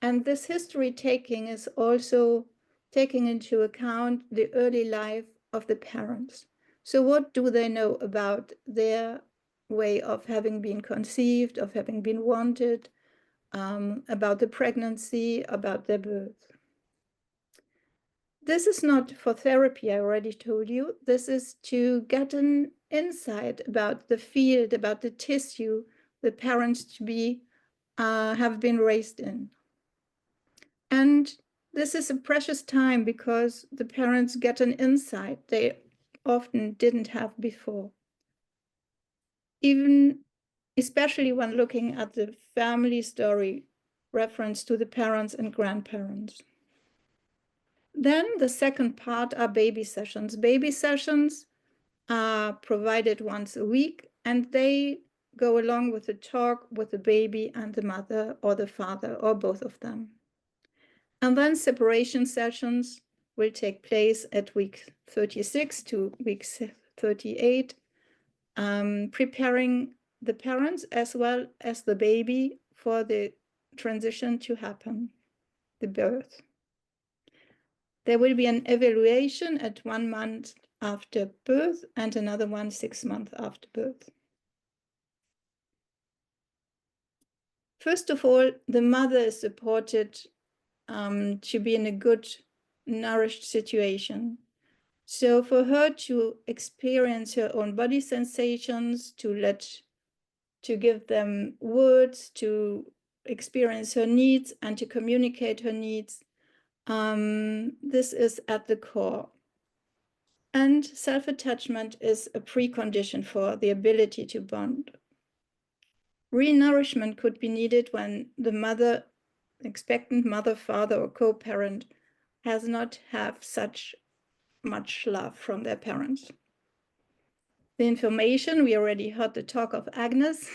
And this history taking is also taking into account the early life of the parents. So what do they know about their way of having been conceived, of having been wanted, about the pregnancy, about their birth? This is not for therapy, I already told you. This is to get an insight about the field, about the tissue the parents to be have been raised in. And this is a precious time because the parents get an insight they often didn't have before. Even especially when looking at the family story reference to the parents and grandparents. Then the second part are baby sessions. Baby sessions are provided once a week, and they go along with the talk with the baby and the mother or the father or both of them. And then separation sessions will take place at week 36 to week 38, preparing the parents as well as the baby for the transition to happen, the birth. There will be an evaluation at 1 month after birth and another one 6 months after birth. First of all, the mother is supported to be in a good, nourished situation. So for her to experience her own body sensations, to give them words, to experience her needs and to communicate her needs, this is at the core. And self-attachment is a precondition for the ability to bond. Renourishment could be needed when the mother, expectant mother, father, or co-parent has not have such much love from their parents. The information, we already heard the talk of Agnes.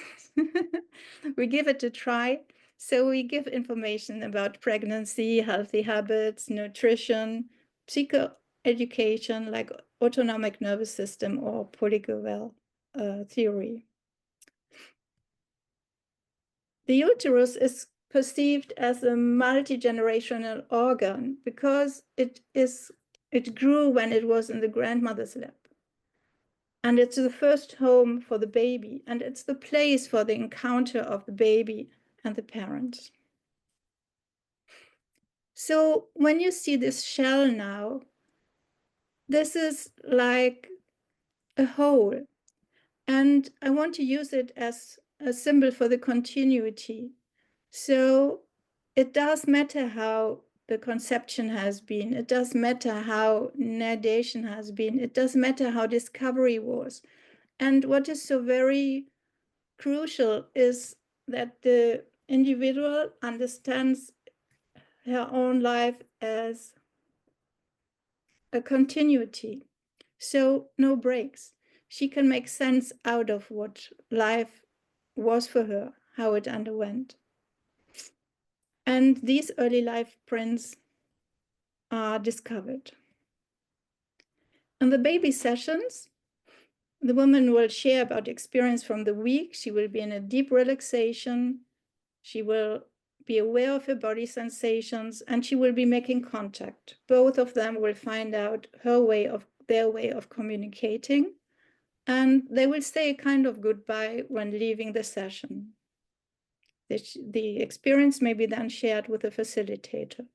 We give it a try. So we give information about pregnancy, healthy habits, nutrition, psychoeducation like autonomic nervous system or polygonal theory. The uterus is perceived as a multi-generational organ because it grew when it was in the grandmother's lap. And it's the first home for the baby, and it's the place for the encounter of the baby and the parents. So when you see this shell now, this is like a hole. And I want to use it as a symbol for the continuity. So it does matter how the conception has been. It does matter how nadation has been. It does matter how discovery was. And what is so very crucial is that the individual understands her own life as a continuity. So no breaks. She can make sense out of what life was for her, how it underwent. And these early life prints are discovered. In the baby sessions, the woman will share about experience from the week. She will be in a deep relaxation. She will be aware of her body sensations, and she will be making contact. Both of them will find out their way of communicating, and they will say a kind of goodbye when leaving the session. The experience may be then shared with the facilitator.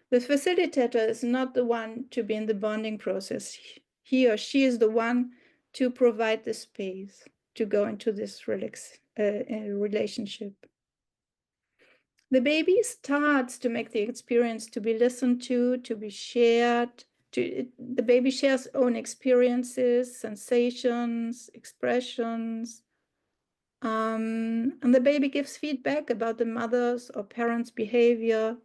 The facilitator is not the one to be in the bonding process. He or she is the one to provide the space to go into this relationship. The baby starts to make the experience to be listened to be shared. The baby shares own experiences, sensations, expressions. And the baby gives feedback about the mother's or parents' behavior.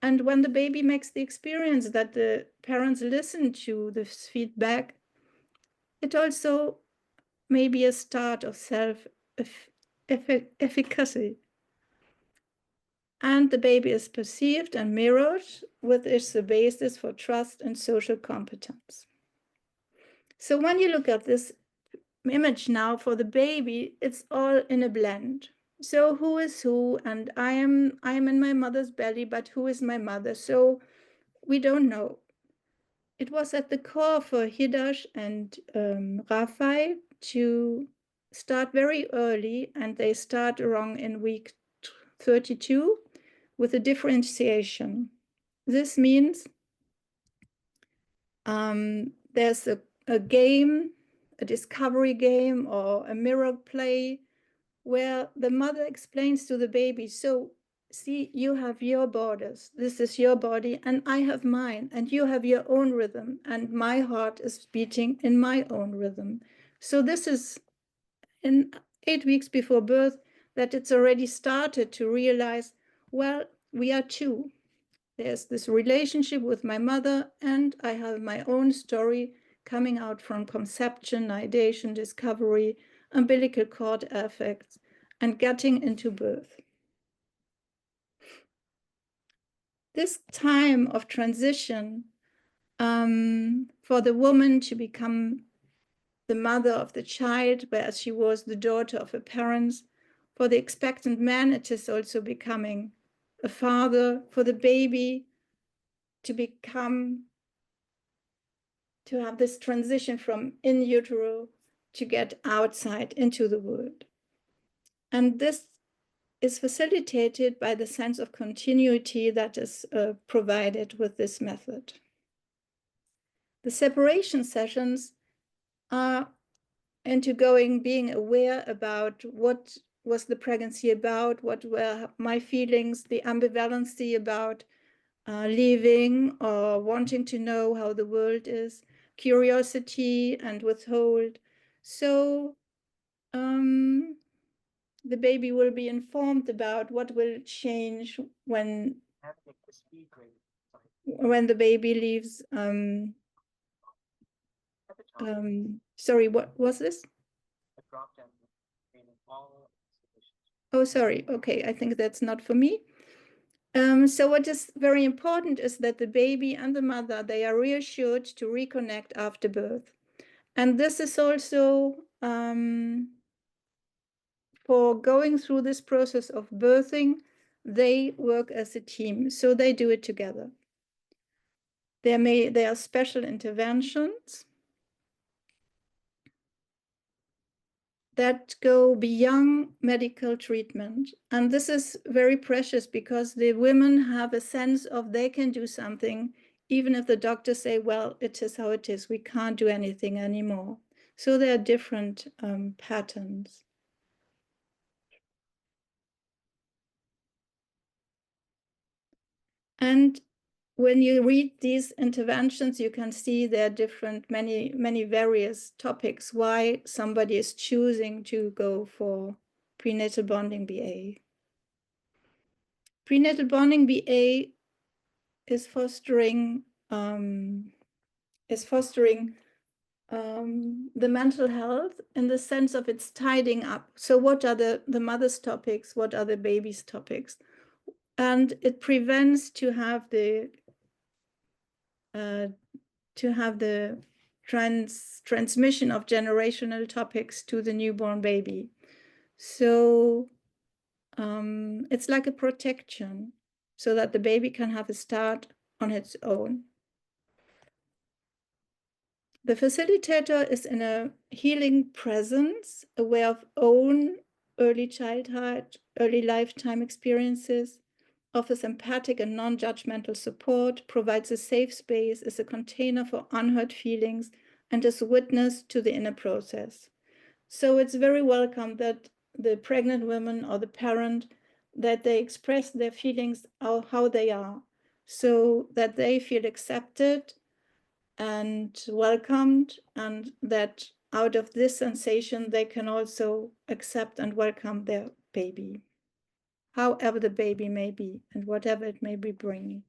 And when the baby makes the experience that the parents listen to this feedback, it also may be a start of self-efficacy. And the baby is perceived and mirrored, which is the basis for trust and social competence. So when you look at this image now for the baby, it's all in a blend. So who is who? And I am in my mother's belly, but who is my mother? So we don't know. It was at the core for Hidash and Rafai to start very early, and they start around in week 32 with a differentiation. This means there's a game, a discovery game or a mirror play where the mother explains to the baby, so see, you have your borders, this is your body, and I have mine, and you have your own rhythm, and my heart is beating in my own rhythm. So this is 8 weeks before birth, that it's already started to realize, well, we are two. There's this relationship with my mother, and I have my own story coming out from conception, nidation, discovery, umbilical cord affects, and getting into birth. This time of transition for the woman to become the mother of the child, whereas she was the daughter of her parents, for the expectant man, it is also becoming a father, for the baby to have this transition from in utero to get outside into the world. And this is facilitated by the sense of continuity that is provided with this method. The separation sessions are into being aware about what was the pregnancy about, what were my feelings, the ambivalency about leaving or wanting to know how the world is, curiosity and withhold. So the baby will be informed about what will change when the baby leaves. Sorry, what was this? Oh, sorry. Okay, I think that's not for me. So what is very important is that the baby and the mother, they are reassured to reconnect after birth. And this is also for going through this process of birthing, they work as a team, so they do it together. There are special interventions that go beyond medical treatment. And this is very precious because the women have a sense of they can do something, even if the doctors say, well, it is how it is, we can't do anything anymore. So there are different patterns. And when you read these interventions, you can see there are different, many various topics why somebody is choosing to go for prenatal bonding BA. Prenatal bonding BA is fostering the mental health in the sense of it's tidying up. So what are the mother's topics? What are the baby's topics? And it prevents to have the transmission of generational topics to the newborn baby. So it's like a protection so that the baby can have a start on its own. The facilitator is in a healing presence, aware of own early childhood, early lifetime experiences, offers empathic and non-judgmental support, provides a safe space, is a container for unheard feelings, and is a witness to the inner process. So it's very welcome that the pregnant woman or the parent, that they express their feelings how they are, so that they feel accepted and welcomed, and that out of this sensation, they can also accept and welcome their baby, however the baby may be and whatever it may be bringing.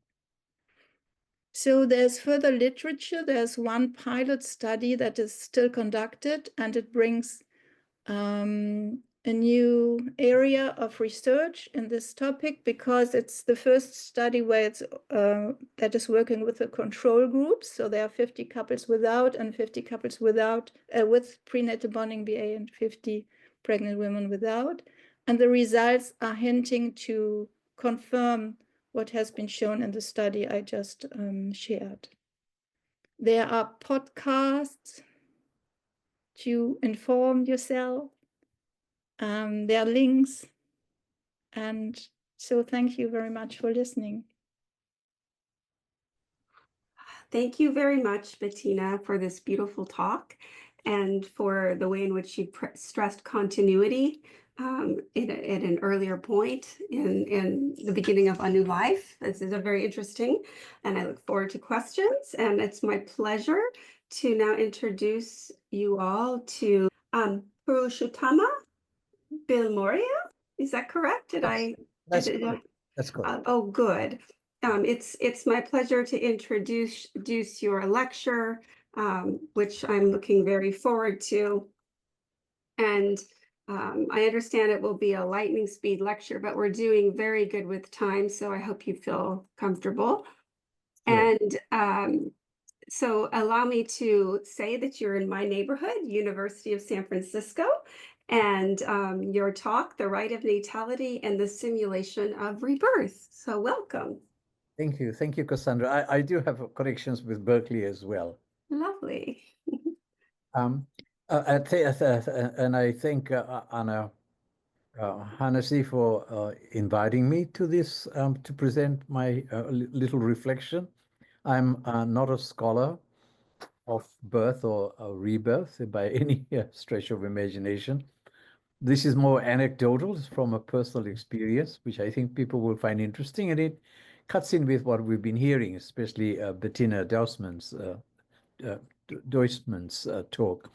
So there's further literature. There's one pilot study that is still conducted, and it brings a new area of research in this topic because it's the first study where it's that is working with the control groups. So there are 50 couples without and 50 couples without with prenatal bonding BA and 50 pregnant women without. And the results are hinting to confirm what has been shown in the study I just shared. There are podcasts to inform yourself. There are links. And so thank you very much for listening. Thank you very much, Bettina, for this beautiful talk and for the way in which you stressed continuity at an earlier point in the beginning of a new life. This is a very interesting, and I look forward to questions. And it's my pleasure to now introduce you all to Purushottama Bilmoria. Is that correct? That's correct. That's correct. Oh, good. It's my pleasure to introduce your lecture, which I'm looking very forward to. And I understand it will be a lightning speed lecture, but we're doing very good with time, so I hope you feel comfortable. Sure. And so allow me to say that you're in my neighborhood, University of San Francisco, and your talk, The Rite of Natality and the Simulation of Rebirth. So welcome. Thank you. Thank you, Cassandra. I do have connections with Berkeley as well. Lovely. And I thank Anna Hennessey for inviting me to this to present my little reflection. I'm not a scholar of birth or rebirth by any stretch of imagination. This is more anecdotal from a personal experience, which I think people will find interesting, and it cuts in with what we've been hearing, especially Bettina Doisman's talk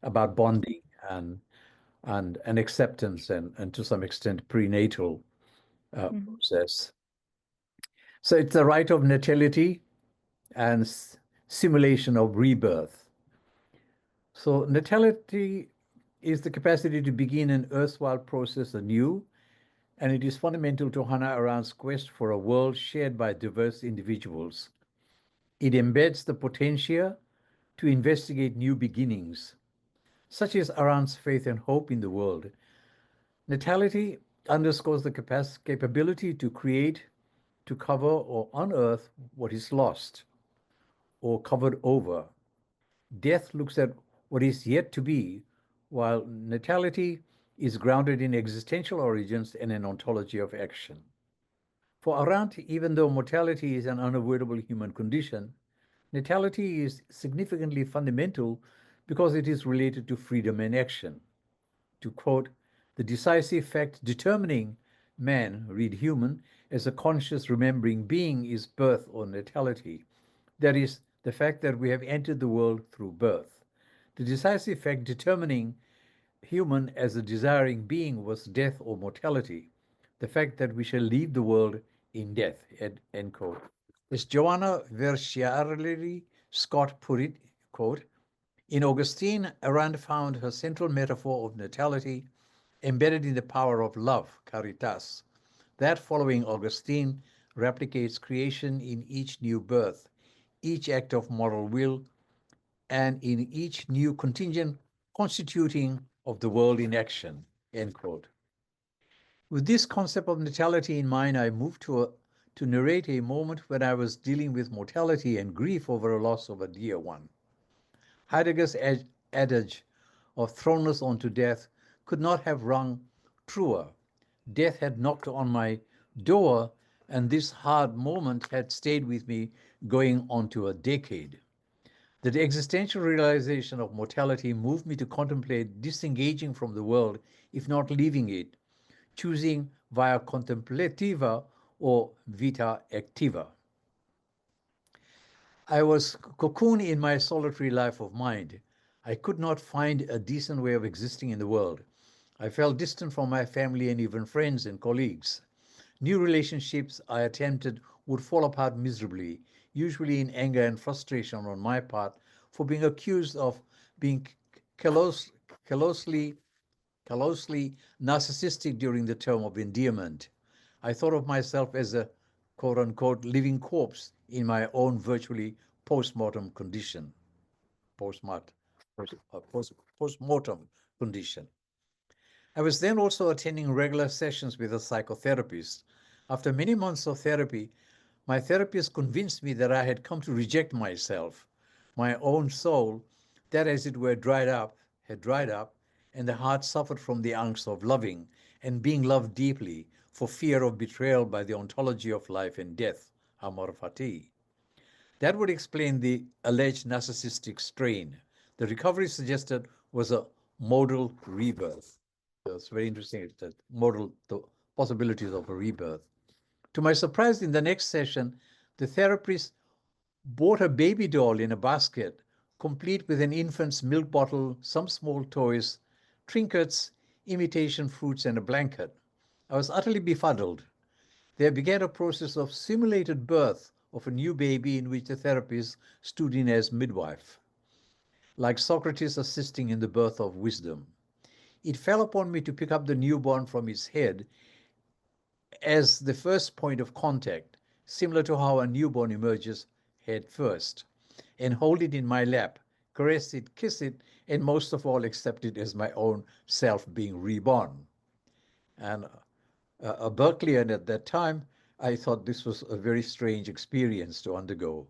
about bonding and acceptance and to some extent prenatal process. So it's the rite of natality and simulation of rebirth. So natality is the capacity to begin an erstwhile process anew, and it is fundamental to Hannah Arendt's quest for a world shared by diverse individuals. It embeds the potential to investigate new beginnings, such as Arendt's faith and hope in the world. Natality underscores the capability to create, to cover or unearth what is lost or covered over. Death looks at what is yet to be, while natality is grounded in existential origins and an ontology of action. For Arendt, even though mortality is an unavoidable human condition, natality is significantly fundamental because it is related to freedom and action. To quote, the decisive fact determining man, read human, as a conscious remembering being is birth or natality. That is, the fact that we have entered the world through birth. The decisive fact determining human as a desiring being was death or mortality. The fact that we shall leave the world in death, end quote. As Joanna Verschiarelli Scott put it, quote, in Augustine, Arendt found her central metaphor of natality embedded in the power of love, caritas. That, following Augustine, replicates creation in each new birth, each act of moral will, and in each new contingent constituting of the world in action, end quote. With this concept of natality in mind, I moved to narrate a moment when I was dealing with mortality and grief over a loss of a dear one. Heidegger's adage of thrownness onto death could not have rung truer. Death had knocked on my door, and this hard moment had stayed with me going on to a decade. The existential realization of mortality moved me to contemplate disengaging from the world, if not leaving it, choosing via contemplativa or vita activa. I was cocooned in my solitary life of mind. I could not find a decent way of existing in the world. I felt distant from my family and even friends and colleagues. New relationships I attempted would fall apart miserably, usually in anger and frustration on my part for being accused of being callosely narcissistic during the term of endearment. I thought of myself as a quote-unquote living corpse in my own virtually post-mortem condition. Post-mortem condition. I was then also attending regular sessions with a psychotherapist. After many months of therapy, my therapist convinced me that I had come to reject myself, my own soul, that as it were had dried up, and the heart suffered from the angst of loving and being loved deeply for fear of betrayal by the ontology of life and death, amor fati. That would explain the alleged narcissistic strain. The recovery suggested was a modal rebirth. So it's very interesting that the possibilities of a rebirth. To my surprise, in the next session, the therapist bought a baby doll in a basket, complete with an infant's milk bottle, some small toys, trinkets, imitation fruits, and a blanket. I was utterly befuddled. There began a process of simulated birth of a new baby in which the therapist stood in as midwife, like Socrates assisting in the birth of wisdom. It fell upon me to pick up the newborn from its head as the first point of contact, similar to how a newborn emerges head first, and hold it in my lap, caress it, kiss it, and most of all accept it as my own self being reborn. And a Berkeleyan at that time, I thought this was a very strange experience to undergo.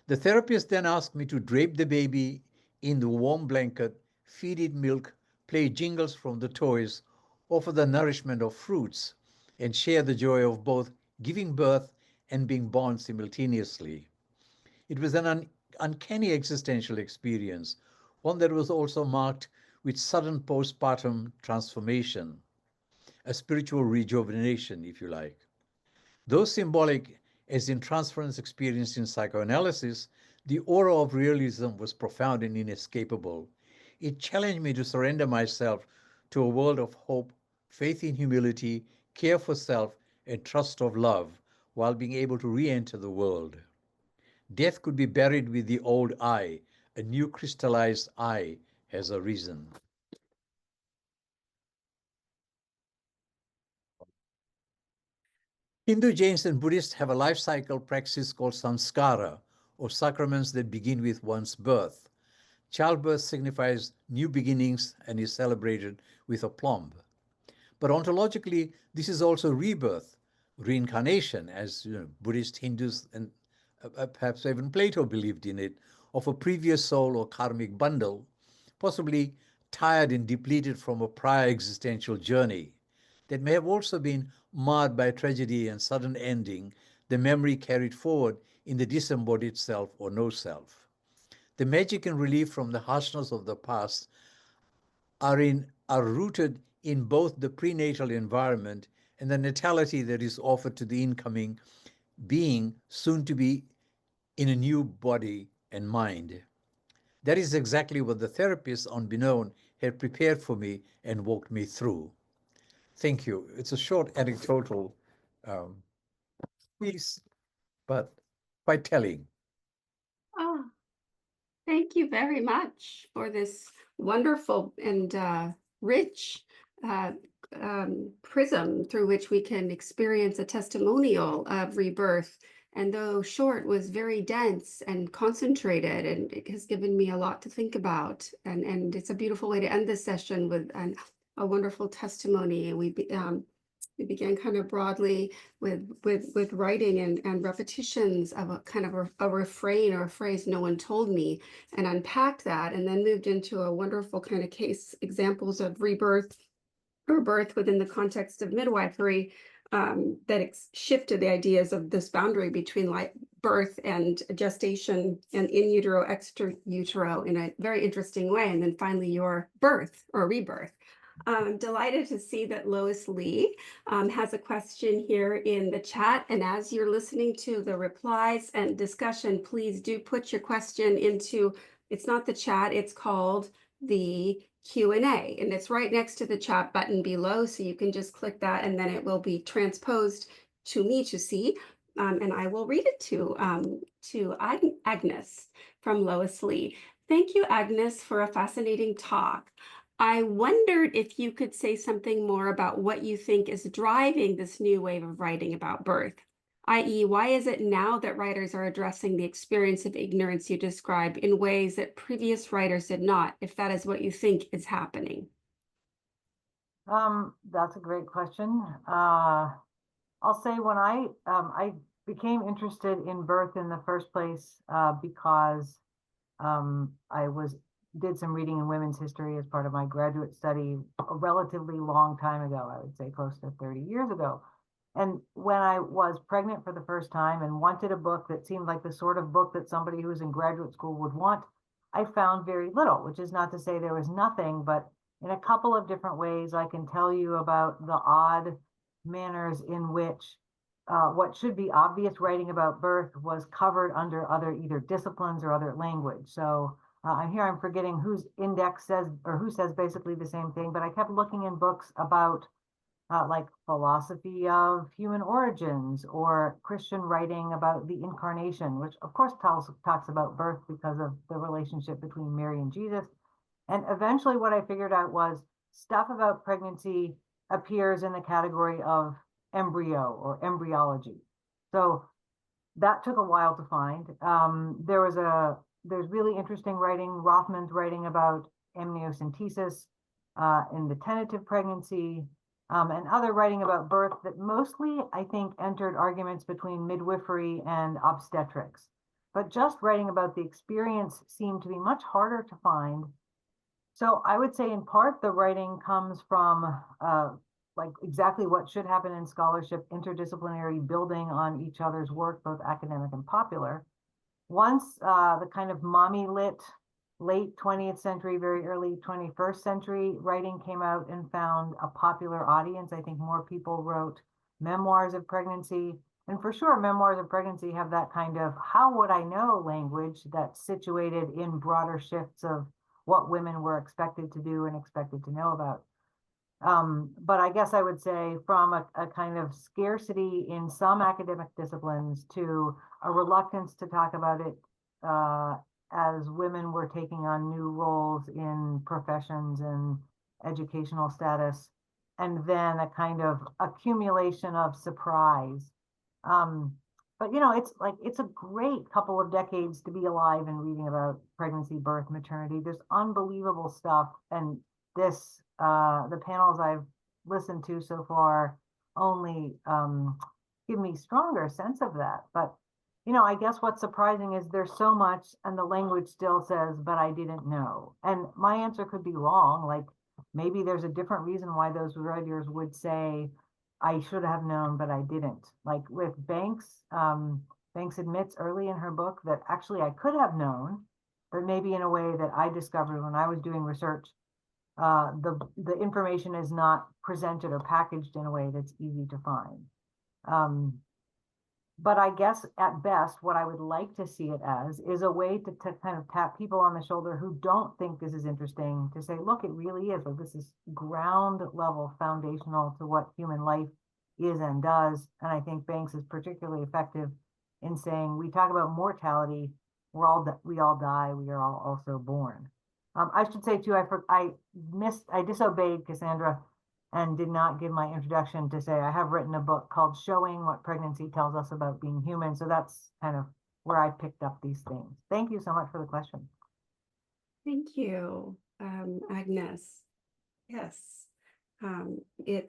The therapist then asked me to drape the baby in the warm blanket, feed it milk, play jingles from the toys, offer the nourishment of fruits, and share the joy of both giving birth and being born simultaneously. It was an uncanny existential experience, one that was also marked with sudden postpartum transformation, a spiritual rejuvenation, if you like. Though symbolic, as in transference experienced in psychoanalysis, the aura of realism was profound and inescapable. It challenged me to surrender myself to a world of hope, faith in humility, care for self, and trust of love, while being able to re-enter the world. Death could be buried with the old I. A new crystallized I has arisen. Hindu, Jains, and Buddhists have a life cycle practice called samskara, or sacraments that begin with one's birth. Childbirth signifies new beginnings and is celebrated with aplomb. But ontologically, this is also rebirth, reincarnation, as Buddhist, Hindus, and perhaps even Plato believed in it, of a previous soul or karmic bundle, possibly tired and depleted from a prior existential journey, that may have also been marred by tragedy and sudden ending, the memory carried forward in the disembodied self or no self. The magic and relief from the harshness of the past are rooted in both the prenatal environment and the natality that is offered to the incoming being, soon to be in a new body and mind. That is exactly what the therapist, unbeknown, had prepared for me and walked me through. Thank you. It's a short anecdotal piece, but quite telling. Oh, thank you very much for this wonderful and rich prism through which we can experience a testimonial of rebirth. And though short, was very dense and concentrated, and it has given me a lot to think about. And it's a beautiful way to end this session with a wonderful testimony. We began kind of broadly with writing and repetitions of a kind of a refrain or a phrase no one told me, and unpacked that, and then moved into a wonderful kind of case examples of rebirth or birth within the context of midwifery, that shifted the ideas of this boundary between birth and gestation and in utero, extra utero in a very interesting way. And then finally your birth or rebirth. I'm delighted to see that Lois Lee has a question here in the chat. And as you're listening to the replies and discussion, please do put your question into, it's not the chat, it's called the Q&A, and it's right next to the chat button below. So you can just click that and then it will be transposed to me to see. And I will read it to Agnes from Lois Lee. Thank you, Agnes, for a fascinating talk. I wondered if you could say something more about what you think is driving this new wave of writing about birth, i.e., why is it now that writers are addressing the experience of ignorance you describe in ways that previous writers did not, if that is what you think is happening? That's a great question. I'll say when I became interested in birth in the first place because I did some reading in women's history as part of my graduate study a relatively long time ago, I would say close to 30 years ago. And when I was pregnant for the first time and wanted a book that seemed like the sort of book that somebody who was in graduate school would want, I found very little, which is not to say there was nothing, but in a couple of different ways, I can tell you about the odd manners in which what should be obvious writing about birth was covered under other either disciplines or other language. So I'm forgetting whose index says, or who says basically the same thing, but I kept looking in books about like philosophy of human origins or Christian writing about the incarnation, which of course talks about birth because of the relationship between Mary and Jesus. And eventually what I figured out was stuff about pregnancy appears in the category of embryo or embryology. So that took a while to find. There's really interesting writing, Rothman's writing about amniocentesis in the tentative pregnancy, and other writing about birth that mostly, I think, entered arguments between midwifery and obstetrics. But just writing about the experience seemed to be much harder to find. So I would say in part the writing comes from like exactly what should happen in scholarship, interdisciplinary building on each other's work, both academic and popular. Once the kind of mommy lit late 20th century, very early 21st century writing came out and found a popular audience, I think more people wrote memoirs of pregnancy. And for sure, memoirs of pregnancy have that kind of how would I know language that's situated in broader shifts of what women were expected to do and expected to know about. But I guess I would say from a kind of scarcity in some academic disciplines to a reluctance to talk about it as women were taking on new roles in professions and educational status, and then a kind of accumulation of surprise. But you know, it's a great couple of decades to be alive and reading about pregnancy, birth, maternity. There's unbelievable stuff, and this the panels I've listened to so far only give me stronger sense of that. But you know, I guess what's surprising is there's so much and the language still says, but I didn't know. And my answer could be wrong. Like maybe there's a different reason why those writers would say, I should have known, but I didn't. Like with Banks, Banks admits early in her book that actually I could have known, but maybe in a way that I discovered when I was doing research, the information is not presented or packaged in a way that's easy to find. But I guess at best, what I would like to see it as is a way to kind of tap people on the shoulder who don't think this is interesting to say, look, it really is. Like this is ground level foundational to what human life is and does. And I think Banks is particularly effective in saying, we talk about mortality, we all die, we are all also born. I should say too, I disobeyed Cassandra and did not give my introduction to say I have written a book called Showing What Pregnancy Tells Us About Being Human. So that's kind of where I picked up these things. Thank you so much for the question. Thank you, Agnes. Yes. Did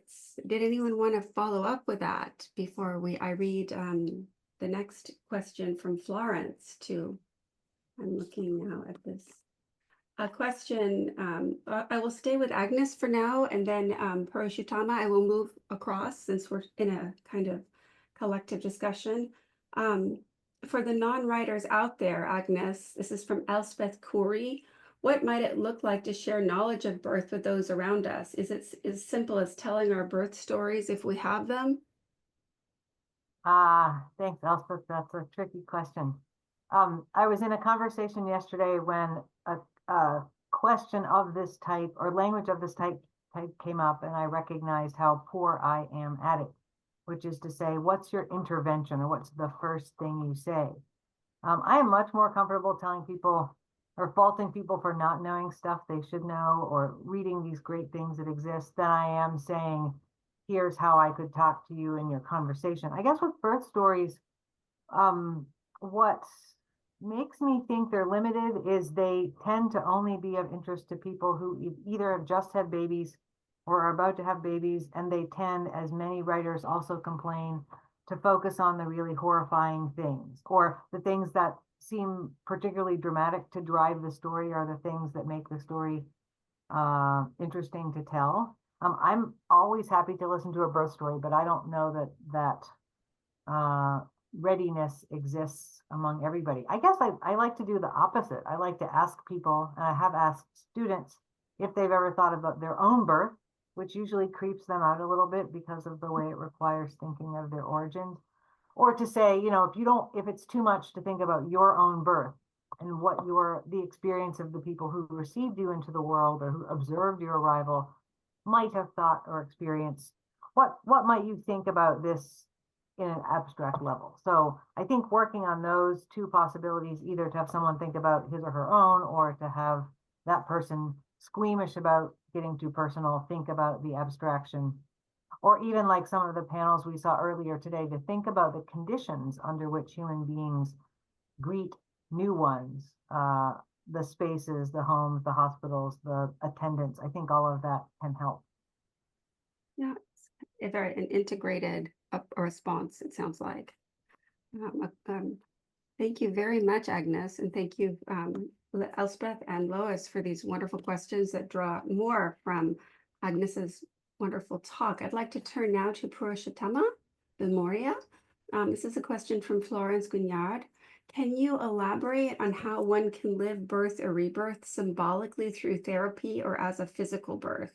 anyone want to follow up with that before I read the next question from Florence too? I'm looking now at this. A question, I will stay with Agnes for now, and then Parashutama, I will move across since we're in a kind of collective discussion. For the non-writers out there, Agnes, this is from Elspeth Coury. What might it look like to share knowledge of birth with those around us? Is it as simple as telling our birth stories if we have them? Thanks, Elspeth. That's a tricky question. I was in a conversation yesterday when a question of this type or language of this type came up, and I recognized how poor I am at it, which is to say, what's your intervention or what's the first thing you say? I am much more comfortable telling people or faulting people for not knowing stuff they should know or reading these great things that exist than I am saying, here's how I could talk to you in your conversation. I guess with birth stories, what makes me think they're limited is they tend to only be of interest to people who either have just had babies or are about to have babies, and they tend, as many writers also complain, to focus on the really horrifying things, or the things that seem particularly dramatic to drive the story are the things that make the story interesting to tell. I'm always happy to listen to a birth story, but I don't know that readiness exists among everybody. I guess I like to do the opposite. I like to ask people, and I have asked students if they've ever thought about their own birth, which usually creeps them out a little bit because of the way it requires thinking of their origins. Or to say, you know, if it's too much to think about your own birth, and what the experience of the people who received you into the world or who observed your arrival might have thought or experienced. What might you think about this in an abstract level? So I think working on those two possibilities, either to have someone think about his or her own, or to have that person squeamish about getting too personal, think about the abstraction, or even like some of the panels we saw earlier today, to think about the conditions under which human beings greet new ones, the spaces, the homes, the hospitals, the attendants. I think all of that can help. Yeah, it's an integrated response, it sounds like. Thank you very much, Agnes, and thank you, Elspeth and Lois, for these wonderful questions that draw more from Agnes's wonderful talk. I'd like to turn now to Purushotama Memoria. This is a question from Florence Guignard. Can you elaborate on how one can live birth or rebirth symbolically through therapy or as a physical birth?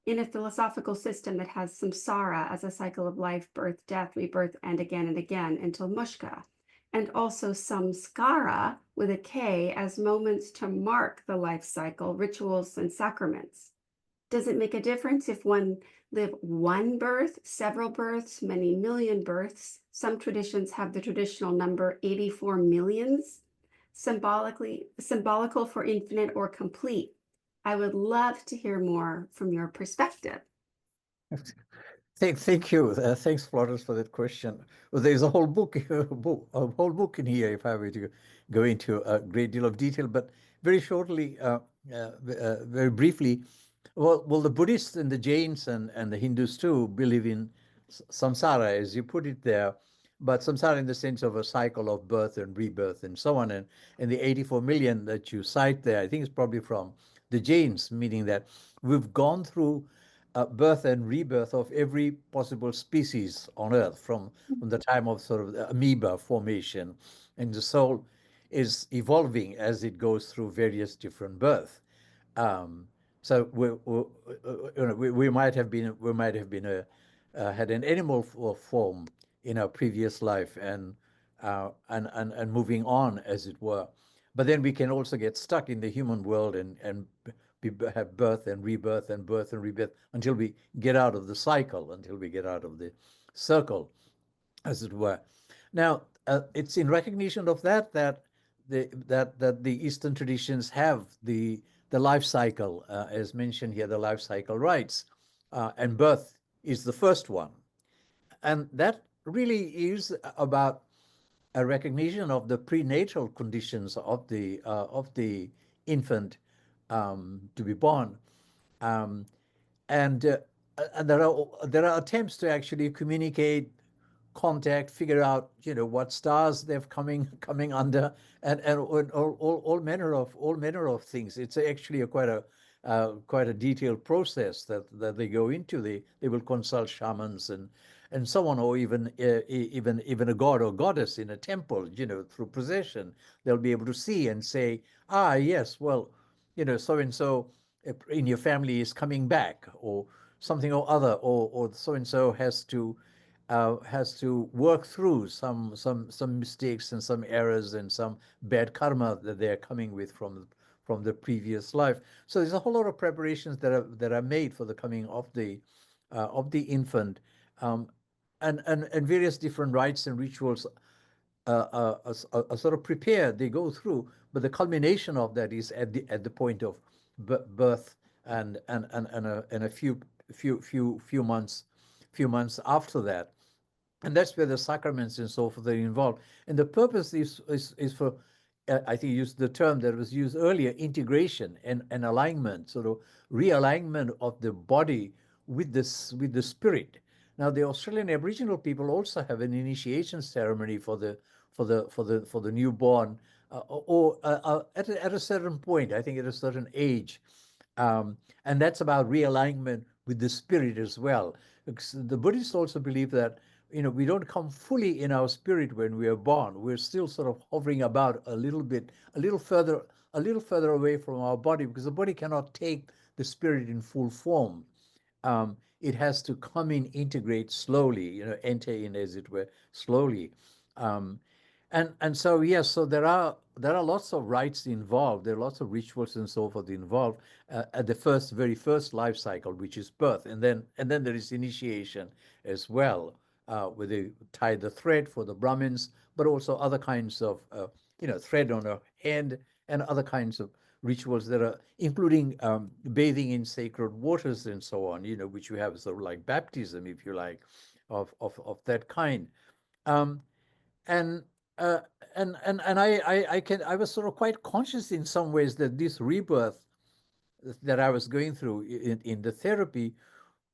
In a philosophical system that has samsara as a cycle of life, birth, death, rebirth, and again until mushka, and also samskara with a K as moments to mark the life cycle, rituals, and sacraments. Does it make a difference if one live one birth, several births, many million births? Some traditions have the traditional number 84 millions, symbolical for infinite or complete. I would love to hear more from your perspective. Thank you. Thanks, Florence, for that question. Well, there's a whole book, a whole book in here if I were to go into a great deal of detail. But very shortly, very briefly, well, the Buddhists and the Jains and the Hindus too believe in samsara, as you put it there, but samsara in the sense of a cycle of birth and rebirth and so on. And the 84 million that you cite there, I think is probably from the Jains, meaning that we've gone through birth and rebirth of every possible species on Earth from the time of sort of the amoeba formation, and the soul is evolving as it goes through various different births. So we might have been had an animal form in our previous life and moving on, as it were. But then we can also get stuck in the human world and have birth and rebirth and birth and rebirth until we get out of the cycle, until we get out of the circle, as it were. Now, it's in recognition of that the Eastern traditions have the life cycle, as mentioned here, the life cycle rites, and birth is the first one. And that really is about a recognition of the prenatal conditions of the infant to be born, and there are attempts to actually communicate, contact, figure out what stars they're coming under, and all manner of things. It's actually quite a detailed process that they go into. They will consult shamans and so on, or even a god or goddess in a temple, through possession. They'll be able to see and say, yes, well, so and so in your family is coming back, or something or other, or so and so has to work through some mistakes and some errors and some bad karma that they're coming with from the previous life. So there's a whole lot of preparations that are made for the coming of the infant, and various different rites and rituals are sort of prepared. They go through, but the culmination of that is at the point of birth and a few months after that. And that's where the sacraments and so forth are involved. And the purpose is for, I think you used the term that was used earlier, integration and alignment, sort of realignment of the body with the spirit. Now, the Australian Aboriginal people also have an initiation ceremony for the newborn, or at a certain point, I think at a certain age, and that's about realignment with the spirit as well. Because the Buddhists also believe that we don't come fully in our spirit when we are born. We're still sort of hovering about a little further away from our body, because the body cannot take the spirit in full form. It has to come in, integrate slowly, enter in, as it were, slowly. And so yes, so there are lots of rites involved. There are lots of rituals and so forth involved at the very first life cycle, which is birth, and then there is initiation as well, where they tie the thread for the Brahmins, but also other kinds of thread on a hand and other kinds of rituals that are including bathing in sacred waters and so on. Which you have sort of like baptism, if you like, of that kind. Um, and uh, I was sort of quite conscious in some ways that this rebirth that I was going through in the therapy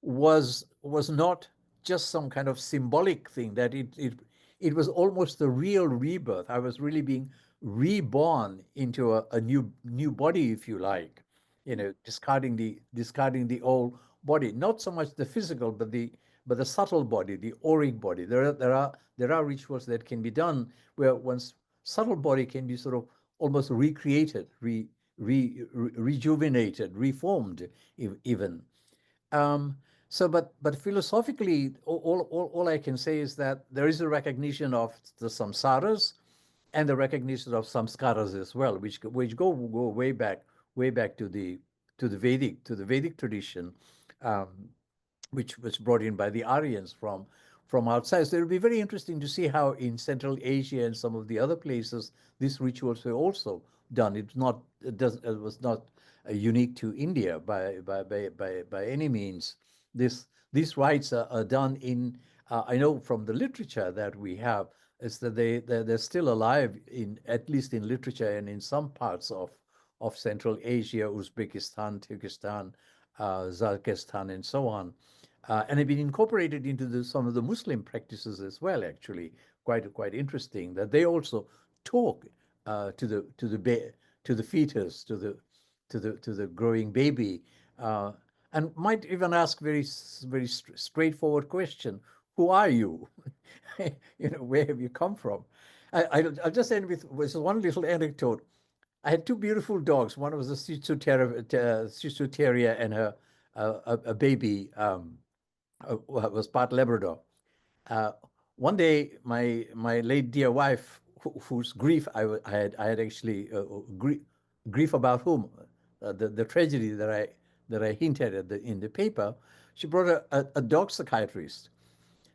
was not just some kind of symbolic thing, that it was almost a real rebirth. I was really being reborn into a new body, if you like, discarding the old body, not so much the physical, but the subtle body, the auric body. There are rituals that can be done where one's subtle body can be sort of almost recreated, rejuvenated, reformed, even. So, but philosophically, all I can say is that there is a recognition of the samsaras and the recognition of samskaras as well, which go way back to the Vedic tradition, which was brought in by the Aryans from outside. So it'll be very interesting to see how in Central Asia and some of the other places these rituals were also done. It was not unique to India by any means. These rites are done in. I know from the literature that we have is that they're still alive, at least in literature and in some parts of Central Asia, Uzbekistan, Turkestan, Uzbekistan, and so on. And have been incorporated into some of the Muslim practices as well. Actually, quite interesting that they also talk to the fetus, to the growing baby, and might even ask very straightforward question: who are you? Where have you come from? I'll just end with one little anecdote. I had two beautiful dogs. One was a Shih Tzu Terrier and a baby. Was part Labrador. One day, my late dear wife, whose grief I had actually grief about whom the tragedy that I hinted at in the paper, she brought a dog psychiatrist,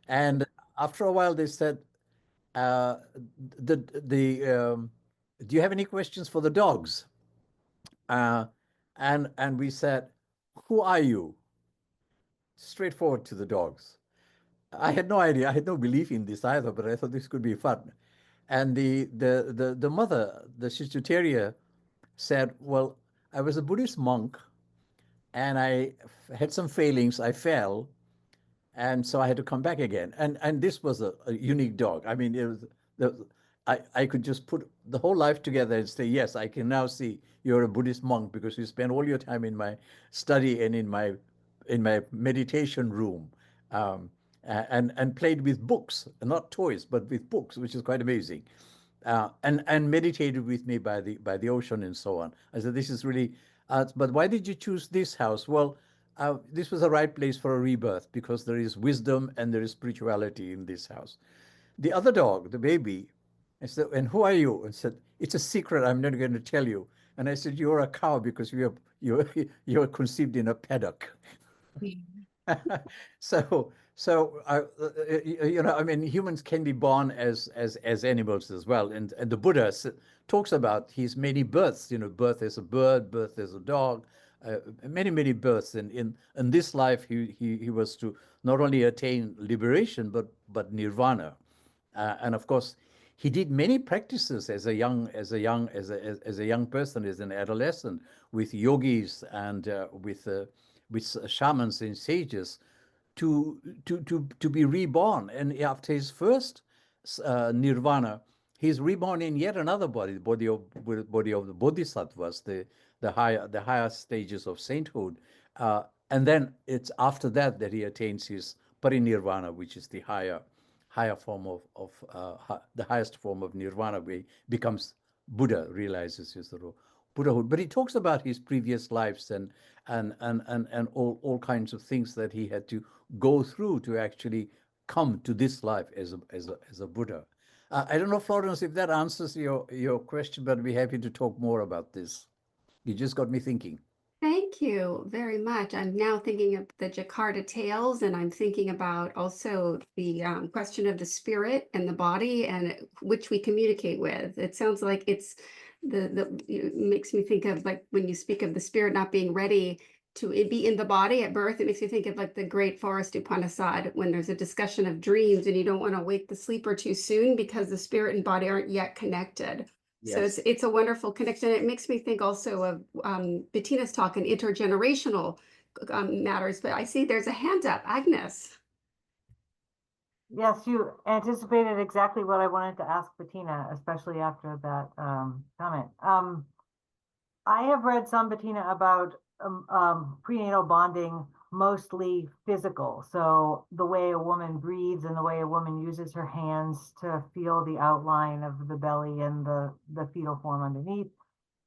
and after a while they said, do you have any questions for the dogs? And we said, who are you? Straightforward to the dogs. I had no idea. I had no belief in this either, but I thought this could be fun. And the mother, the Shih Tzu Terrier, said, well, I was a Buddhist monk and I had some failings. I fell. And so I had to come back again. And this was a unique dog. I mean, it was I could just put the whole life together and say, yes, I can now see you're a Buddhist monk because you spend all your time in my study and in my meditation room, and played with books, not toys, but with books, which is quite amazing. And meditated with me by the ocean and so on. I said, this is really, but why did you choose this house? Well, this was the right place for a rebirth because there is wisdom and there is spirituality in this house. The other dog, the baby, I said, and who are you? And said, it's a secret. I'm not going to tell you. And I said, you're a cow because you're conceived in a paddock. So I mean, humans can be born as animals as well. And the Buddha talks about his many births. Birth as a bird, birth as a dog, many births. And in this life, he was to not only attain liberation but nirvana. And of course, he did many practices as a young person, as an adolescent, with yogis and with shamans and sages, to be reborn. And after his first nirvana, he's reborn in yet another body, the body of the bodhisattvas, the higher stages of sainthood. And then it's after that he attains his parinirvana, which is the higher form of the highest form of nirvana, where he becomes Buddha, realizes his sort of Buddhahood. But he talks about his previous lives and all kinds of things that he had to go through to actually come to this life as a Buddha. I don't know, Florence, if that answers your question, but I'd be happy to talk more about this. You just got me thinking. Thank you very much. I'm now thinking of the Jakarta tales, and I'm thinking about also the question of the spirit and the body and which we communicate with. It sounds like it's it makes me think of, like, when you speak of the spirit not being ready to be in the body at birth, it makes me think of like the great Forest Upanishad, when there's a discussion of dreams and you don't want to wake the sleeper too soon because the spirit and body aren't yet connected. So Yes. it's a wonderful connection. It makes me think also of Bettina's talk on intergenerational matters, but I see there's a hand up. Agnes. Yes, you anticipated exactly what I wanted to ask Bettina, especially after that comment. I have read some, Bettina, about prenatal bonding, mostly physical. So the way a woman breathes and the way a woman uses her hands to feel the outline of the belly and the fetal form underneath.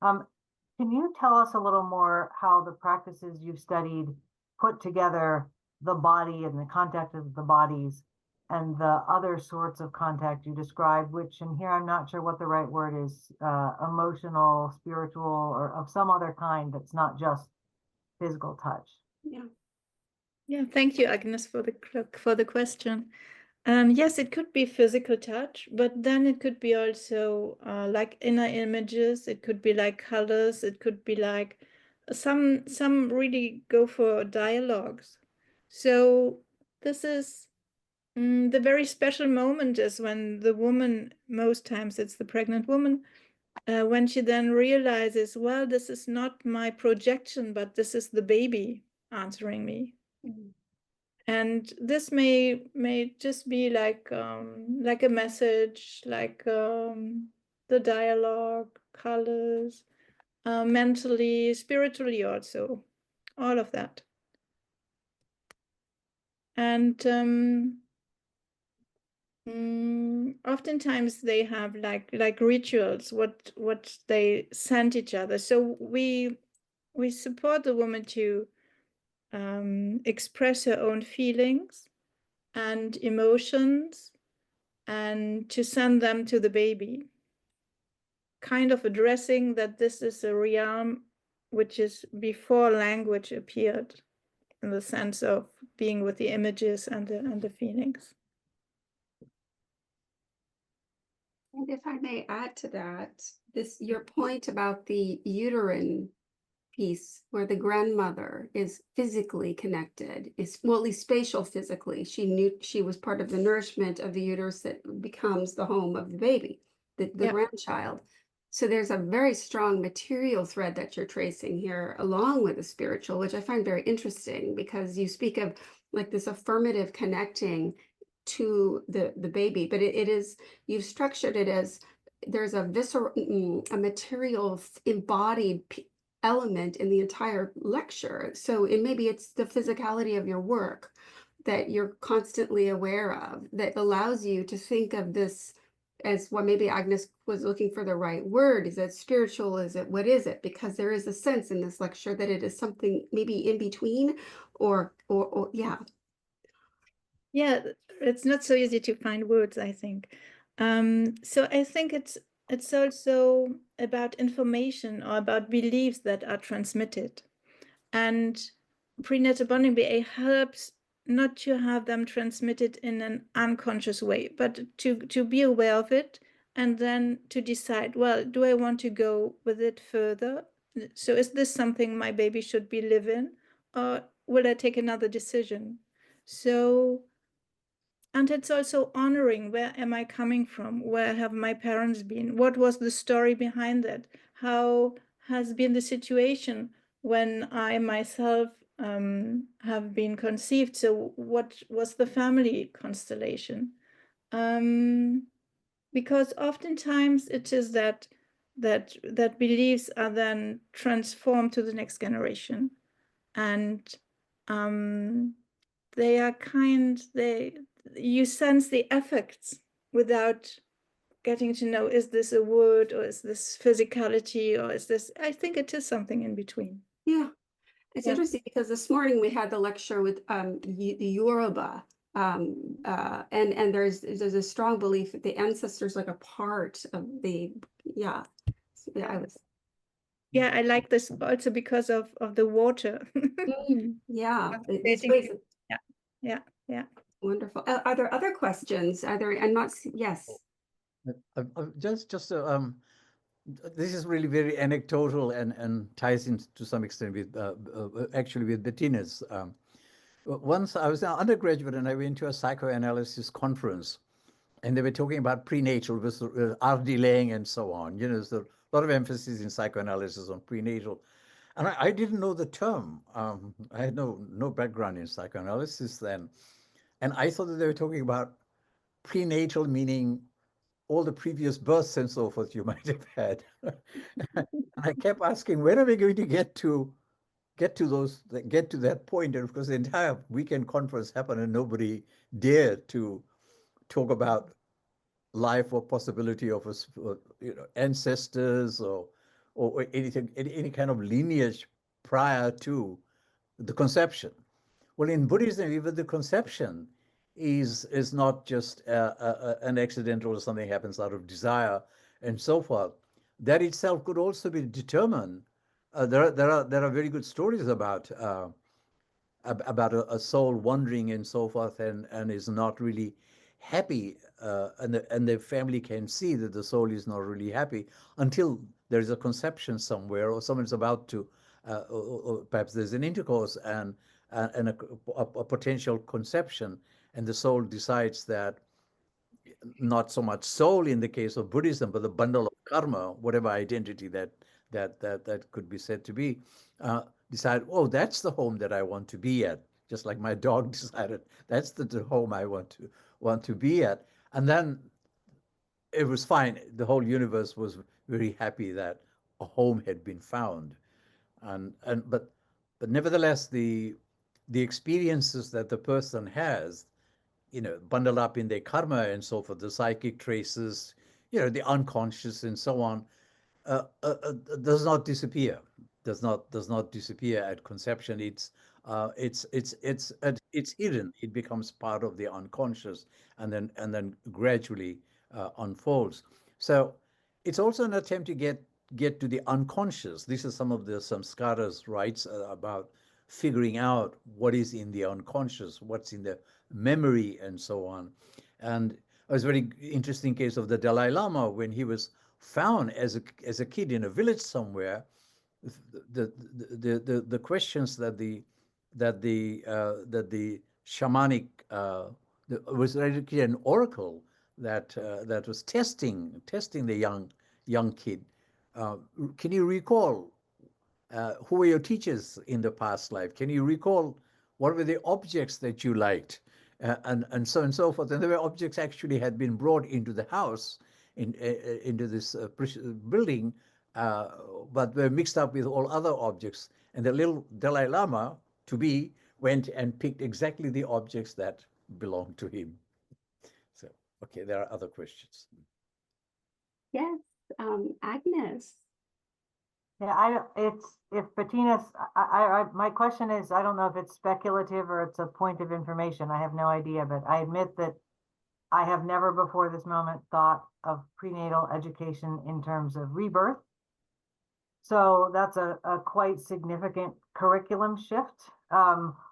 Can you tell us a little more how the practices you've studied put together the body and the contact of the bodies and the other sorts of contact you described, which, and here I'm not sure what the right word is, emotional, spiritual, or of some other kind that's not just physical touch? Yeah. Yeah, thank you, Agnes, for the question. Yes, it could be physical touch, but then it could be also like inner images. It could be like colors. It could be like some really go for dialogues. So this is the very special moment is when the woman, most times it's the pregnant woman, when she then realizes, well, this is not my projection, but this is the baby answering me. Mm-hmm. And this may just be like a message, like the dialogue, colors, mentally, spiritually also, all of that. And oftentimes they have like rituals, what they send each other. So we support the woman to express her own feelings and emotions and to send them to the baby, kind of addressing that this is a realm which is before language appeared, in the sense of being with the images and the feelings. And if I may add to that, your point about the uterine piece, where the grandmother is physically connected, is, well, at least spatial physically. She knew she was part of the nourishment of the uterus that becomes the home of the baby, the grandchild. So there's a very strong material thread that you're tracing here, along with the spiritual, which I find very interesting, because you speak of like this affirmative connecting to the baby, but it is, you've structured it as there's a visceral, a material embodied element in the entire lecture. So maybe it's the physicality of your work that you're constantly aware of that allows you to think of this as, well, maybe Agnes was looking for the right word. Is it spiritual? Is it, what is it? Because there is a sense in this lecture that it is something maybe in between, or yeah. Yeah, it's not so easy to find words, I think. So I think it's also about information or about beliefs that are transmitted. And prenatal bonding BA helps not to have them transmitted in an unconscious way, but to be aware of it and then to decide, well, do I want to go with it further? So is this something my baby should be living, or will I take another decision? So, and it's also honoring, where am I coming from? Where have my parents been? What was the story behind that? How has been the situation when I myself have been conceived? So what was the family constellation? Because oftentimes it is that beliefs are then transformed to the next generation, and they are you sense the effects without getting to know, is this a word, or is this physicality, or is this, I think it is something in between. Yeah, it's interesting because this morning we had the lecture with the Yoruba And there's a strong belief that the ancestors like a part of the, yeah. So, yeah, I was. Yeah, I like this also because of the water. Yeah, Dating. Yeah. Wonderful. Are there other questions? Are there? I'm not. Yes. Just this is really very anecdotal and ties in to some extent with actually with Bettina's. Once I was an undergraduate and I went to a psychoanalysis conference, and they were talking about prenatal with R.D. Lang and so on. You know, there's a lot of emphasis in psychoanalysis on prenatal. And I didn't know the term. I had no background in psychoanalysis then. And I thought that they were talking about prenatal, meaning all the previous births and so forth you might have had. And I kept asking, when are we going to get to that point? And of course, the entire weekend conference happened and nobody dared to talk about life or possibility of ancestors or anything, any kind of lineage prior to the conception. Well, in Buddhism, even the conception is not just an accidental or something happens out of desire and so forth. That itself could also be determined. There are very good stories about a soul wandering and so forth and is not really happy, and the family can see that the soul is not really happy until there's a conception somewhere, or someone's about to, or perhaps there's an intercourse and a potential conception, and the soul decides that, not so much soul in the case of Buddhism, but the bundle of karma, whatever identity that could be said to be, decide, oh, that's the home that I want to be at. Just like my dog decided, that's the home I want to be at. And then it was fine. The whole universe was very happy that a home had been found. But nevertheless, the experiences that the person has, bundled up in their karma and so forth, the psychic traces, the unconscious and so on, does not disappear. Does not disappear at conception. It's hidden. It becomes part of the unconscious, and then gradually unfolds. So it's also an attempt to get to the unconscious. This is some of the samskaras writes about figuring out what is in the unconscious, what's in the memory, and so on. And it was a very interesting case of the Dalai Lama when he was found as a kid in a village somewhere. The questions that the shamanic was actually an oracle that was testing the young kid. Can you recall who were your teachers in the past life? Can you recall what were the objects that you liked? And so on and so forth. And there were objects actually had been brought into the house, into this building, but were mixed up with all other objects. And the little Dalai Lama, went and picked exactly the objects that belonged to him. So, okay, there are other questions. Yes, Agnes. Yeah, if Bettina's, my question is, I don't know if it's speculative or it's a point of information. I have no idea, but I admit that I have never before this moment thought of prenatal education in terms of rebirth. So that's a quite significant curriculum shift.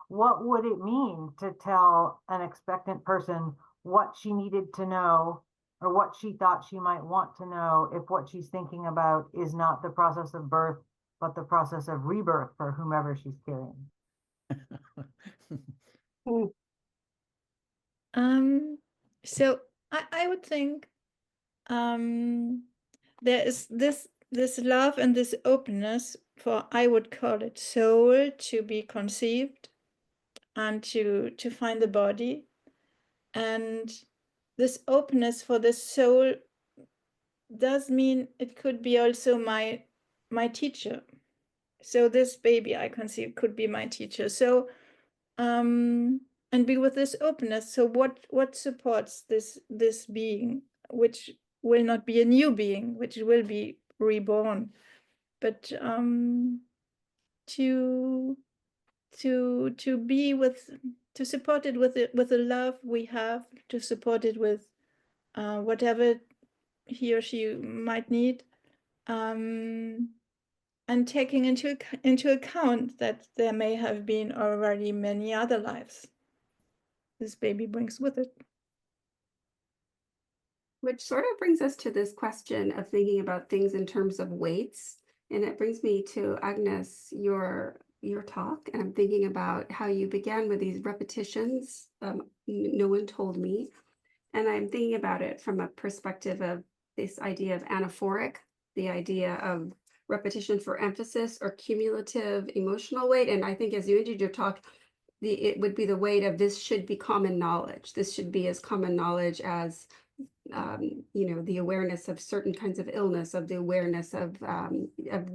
What would it mean to tell an expectant person what she needed to know or what she thought she might want to know if what she's thinking about is not the process of birth, but the process of rebirth for whomever she's carrying? So I would think there is this love and this openness for, I would call it soul, to be conceived and to find the body, and this openness for the soul does mean it could be also my teacher. So this baby I conceived could be my teacher. So and be with this openness. So what supports this being, which will not be a new being, which will be reborn, but to be with to support it with the love we have, to support it with whatever he or she might need, and taking into account that there may have been already many other lives this baby brings with it. Which sort of brings us to this question of thinking about things in terms of weights. And it brings me to Agnes, your talk. And I'm thinking about how you began with these repetitions. No one told me. And I'm thinking about it from a perspective of this idea of anaphoric, the idea of repetition for emphasis or cumulative emotional weight. And I think as you ended your talk, it would be the weight of this should be common knowledge. This should be as common knowledge as the awareness of certain kinds of illness, of the awareness of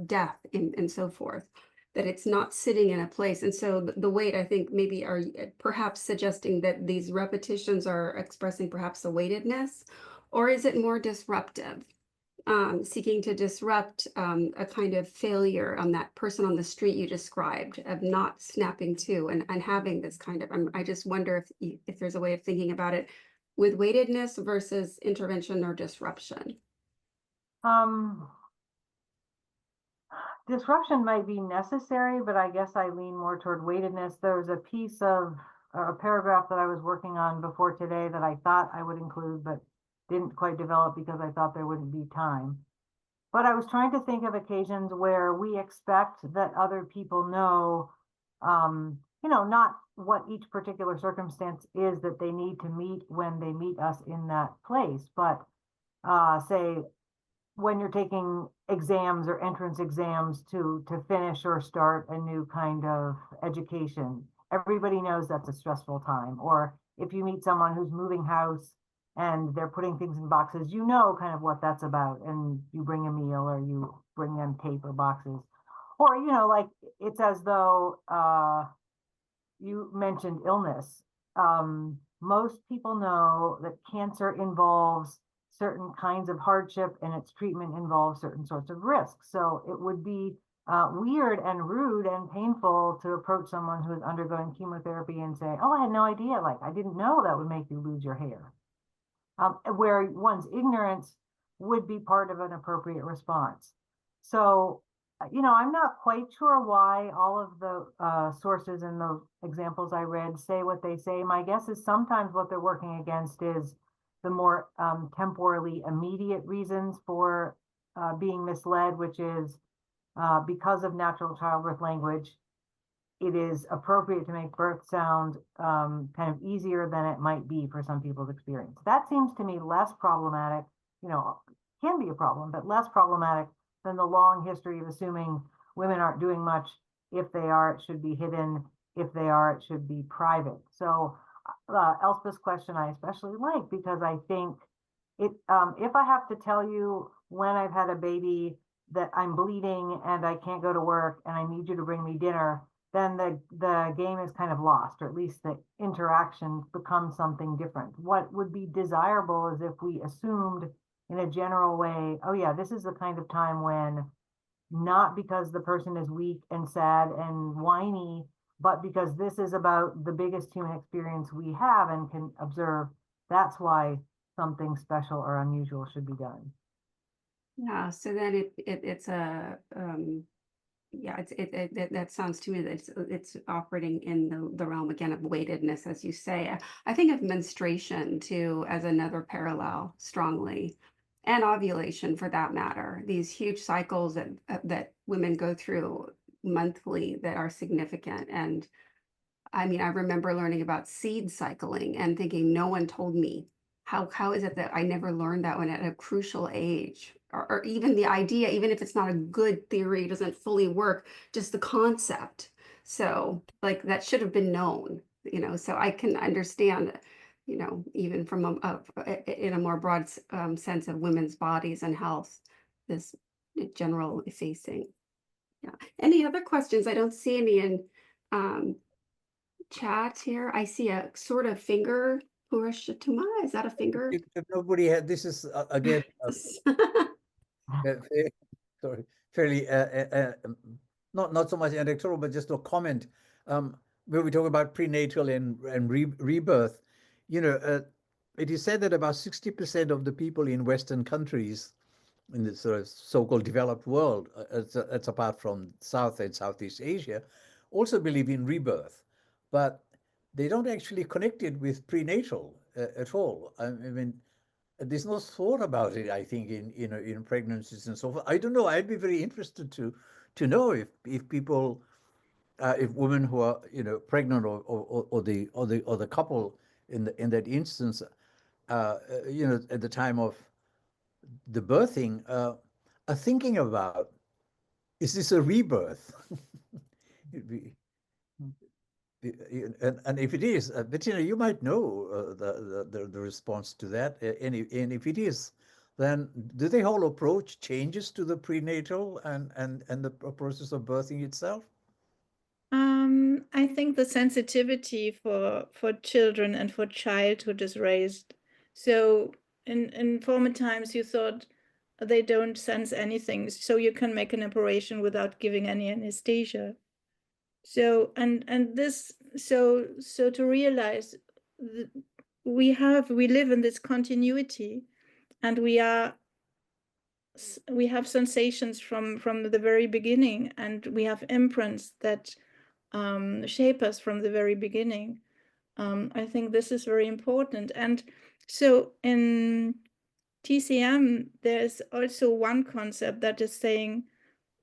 death and so forth, that it's not sitting in a place. And so the weight, I think, maybe are perhaps suggesting that these repetitions are expressing perhaps a weightedness, or is it more disruptive, seeking to disrupt a kind of failure on that person on the street you described of not snapping to and having this kind of, I just wonder if there's a way of thinking about it with weightedness versus intervention or disruption. Disruption might be necessary, but I guess I lean more toward weightedness. There was a piece of a paragraph that I was working on before today that I thought I would include, but didn't quite develop because I thought there wouldn't be time. But I was trying to think of occasions where we expect that other people know, not what each particular circumstance is that they need to meet when they meet us in that place, but say when you're taking exams or entrance exams to finish or start a new kind of education, everybody knows that's a stressful time. Or if you meet someone who's moving house and they're putting things in boxes, you know kind of what that's about, and you bring a meal or you bring them tape or boxes. Or, like it's as though you mentioned illness. Most people know that cancer involves certain kinds of hardship and its treatment involves certain sorts of risks. So it would be weird and rude and painful to approach someone who is undergoing chemotherapy and say, oh, I had no idea, like I didn't know that would make you lose your hair. Where one's ignorance would be part of an appropriate response. So, I'm not quite sure why all of the sources in the examples I read say what they say. My guess is sometimes what they're working against is the more temporally immediate reasons for being misled, which is because of natural childbirth language, it is appropriate to make birth sound kind of easier than it might be for some people's experience. That seems to me less problematic, can be a problem, but less problematic than the long history of assuming women aren't doing much. If they are, it should be hidden. If they are, it should be private. So Elspeth's question I especially like, because I think it, if I have to tell you when I've had a baby that I'm bleeding and I can't go to work and I need you to bring me dinner, then the game is kind of lost, or at least the interaction becomes something different. What would be desirable is if we assumed in a general way, oh yeah, this is the kind of time when, not because the person is weak and sad and whiny, but because this is about the biggest human experience we have and can observe, that's why something special or unusual should be done. Yeah, so then it's a that sounds to me that it's operating in the realm again of weightedness, as you say. I think of menstruation too as another parallel strongly, and ovulation for that matter. These huge cycles that women go through monthly that are significant. And I mean, I remember learning about seed cycling and thinking, no one told me. How is it that I never learned that one at a crucial age? Or even the idea, even if it's not a good theory, doesn't fully work, just the concept. So like that should have been known, so I can understand, even from in a more broad sense of women's bodies and health, this general facing. Yeah. Any other questions? I don't see any in chat here. I see a sort of finger push to my, is that a finger? If nobody had, this is again, sorry, fairly, not so much anecdotal, but just a comment. when we talk about prenatal and rebirth, you know, it is said that about 60% of the people in Western countries, in the sort of so-called developed world, that's apart from South and Southeast Asia, also believe in rebirth, but they don't actually connect it with prenatal at all. I mean, there's no thought about it, I think, in pregnancies and so forth. I don't know. I'd be very interested to know if people, if women who are, you know, pregnant or the couple in that instance, you know, at the time of the birthing, are thinking about, is this a rebirth? And if it is, Bettina, you might know the response to that. And if it is, then do the whole approach changes to the prenatal and the process of birthing itself? I think the sensitivity for children and for childhood is raised. So in former times, you thought they don't sense anything, so you can make an operation without giving any anesthesia. So so to realize we live in this continuity, and we have sensations from the very beginning, and we have imprints that shape us from the very beginning. I think this is very important. And so in TCM, there's also one concept that is saying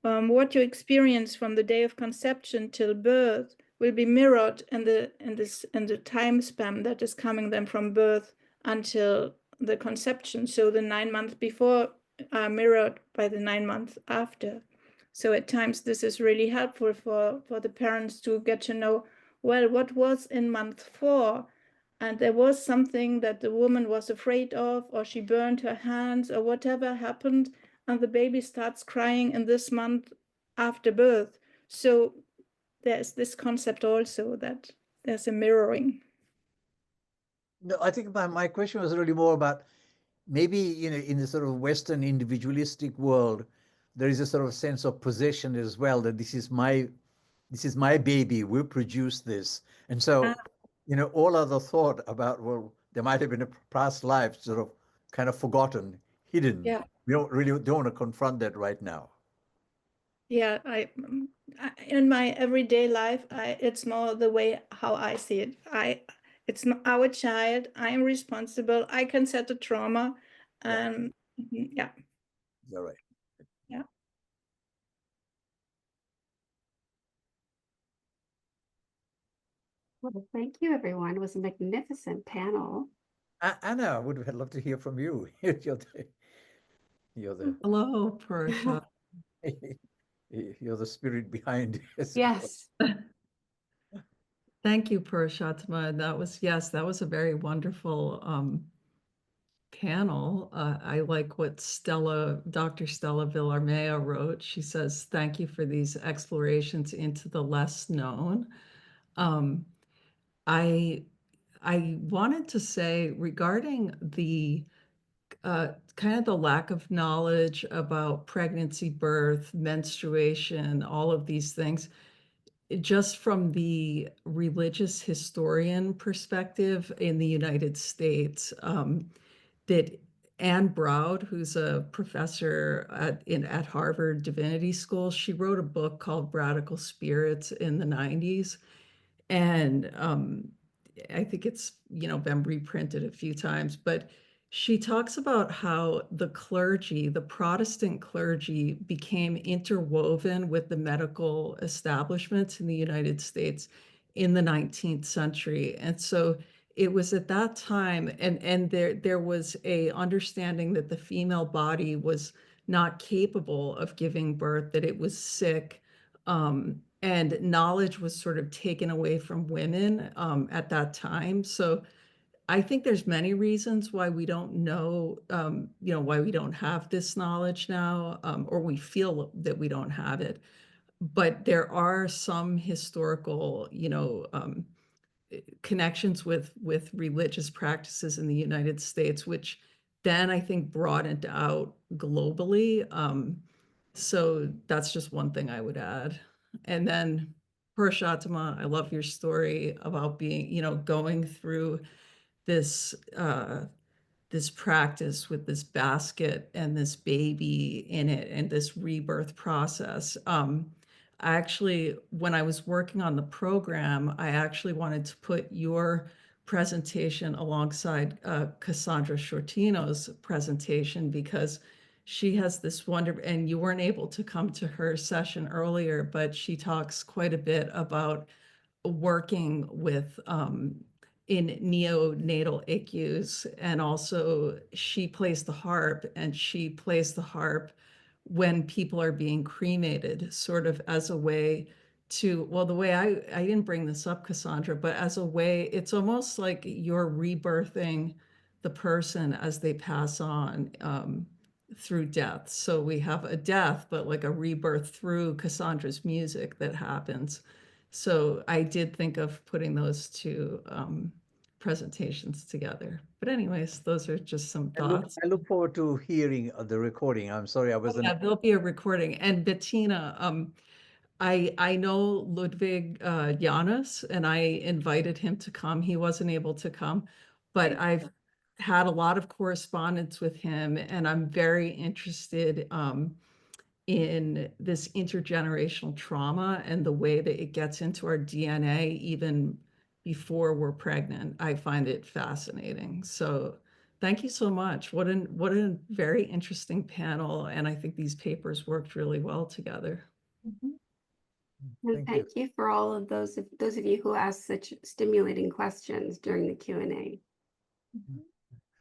what you experience from the day of conception till birth will be mirrored in the time span that is coming then from birth until the conception. So the 9 months before are mirrored by the 9 months after. So at times this is really helpful for the parents to get to know, well, what was in month 4? And there was something that the woman was afraid of, or she burned her hands, or whatever happened, and the baby starts crying in this month after birth. So there's this concept also that there's a mirroring. No, I think my question was really more about maybe, you know, in the sort of Western individualistic world, there is a sort of sense of possession as well, that this is my baby, we produced this. And so, you know, all other thought about, well, there might have been a past life sort of kind of forgotten, hidden. Yeah. We don't want to confront that right now. Yeah, I in my everyday life, it's more the way how I see it. It's not our child. I am responsible. I can set the trauma. Yeah. You're right. Yeah. Well, thank you, everyone. It was a magnificent panel. Anna, I would have loved to hear from you. You're the Hello, Purusha. you're the spirit behind it. Yes. Thank you, Purushatma. That was a very wonderful panel. I like what Dr. Stella Villarmea wrote. She says, thank you for these explorations into the less known. I wanted to say regarding the kind of the lack of knowledge about pregnancy, birth, menstruation, all of these things, just from the religious historian perspective in the United States, that Anne Browd, who's a professor at Harvard Divinity School, she wrote a book called Radical Spirits in the 90s. And I think it's, you know, been reprinted a few times, but she talks about how the clergy, the Protestant clergy, became interwoven with the medical establishments in the United States in the 19th century. And so it was at that time, and there was a understanding that the female body was not capable of giving birth, that it was sick, and knowledge was sort of taken away from women at that time. So I think there's many reasons why we don't know, you know, why we don't have this knowledge now, or we feel that we don't have it. But there are some historical, you know, connections with religious practices in the United States, which then I think broadened out globally. So that's just one thing I would add. And then Purushottama, I love your story about being, going through this this practice with this basket and this baby in it and this rebirth process. I actually, when I was working on the program, I actually wanted to put your presentation alongside Cassandra Sciortino's presentation, because she has this wonder, and you weren't able to come to her session earlier, but she talks quite a bit about working with in neonatal ICUs, and also she plays the harp, and she plays the harp when people are being cremated, sort of as a way to, well, the way I didn't bring this up, Cassandra, but as a way, it's almost like you're rebirthing the person as they pass on through death. So we have a death, but like a rebirth through Cassandra's music that happens. So I did think of putting those two presentations together. But anyways, those are just some thoughts. I look forward to hearing the recording. I'm sorry, I wasn't. Yeah, there'll be a recording. And Bettina, I know Ludwig Janus, and I invited him to come. He wasn't able to come, but I've had a lot of correspondence with him, and I'm very interested in this intergenerational trauma and the way that it gets into our DNA even before we're pregnant. I find it fascinating. So thank you so much. What a very interesting panel. And I think these papers worked really well together. And thank you for all of those of you who asked such stimulating questions during the Q&A.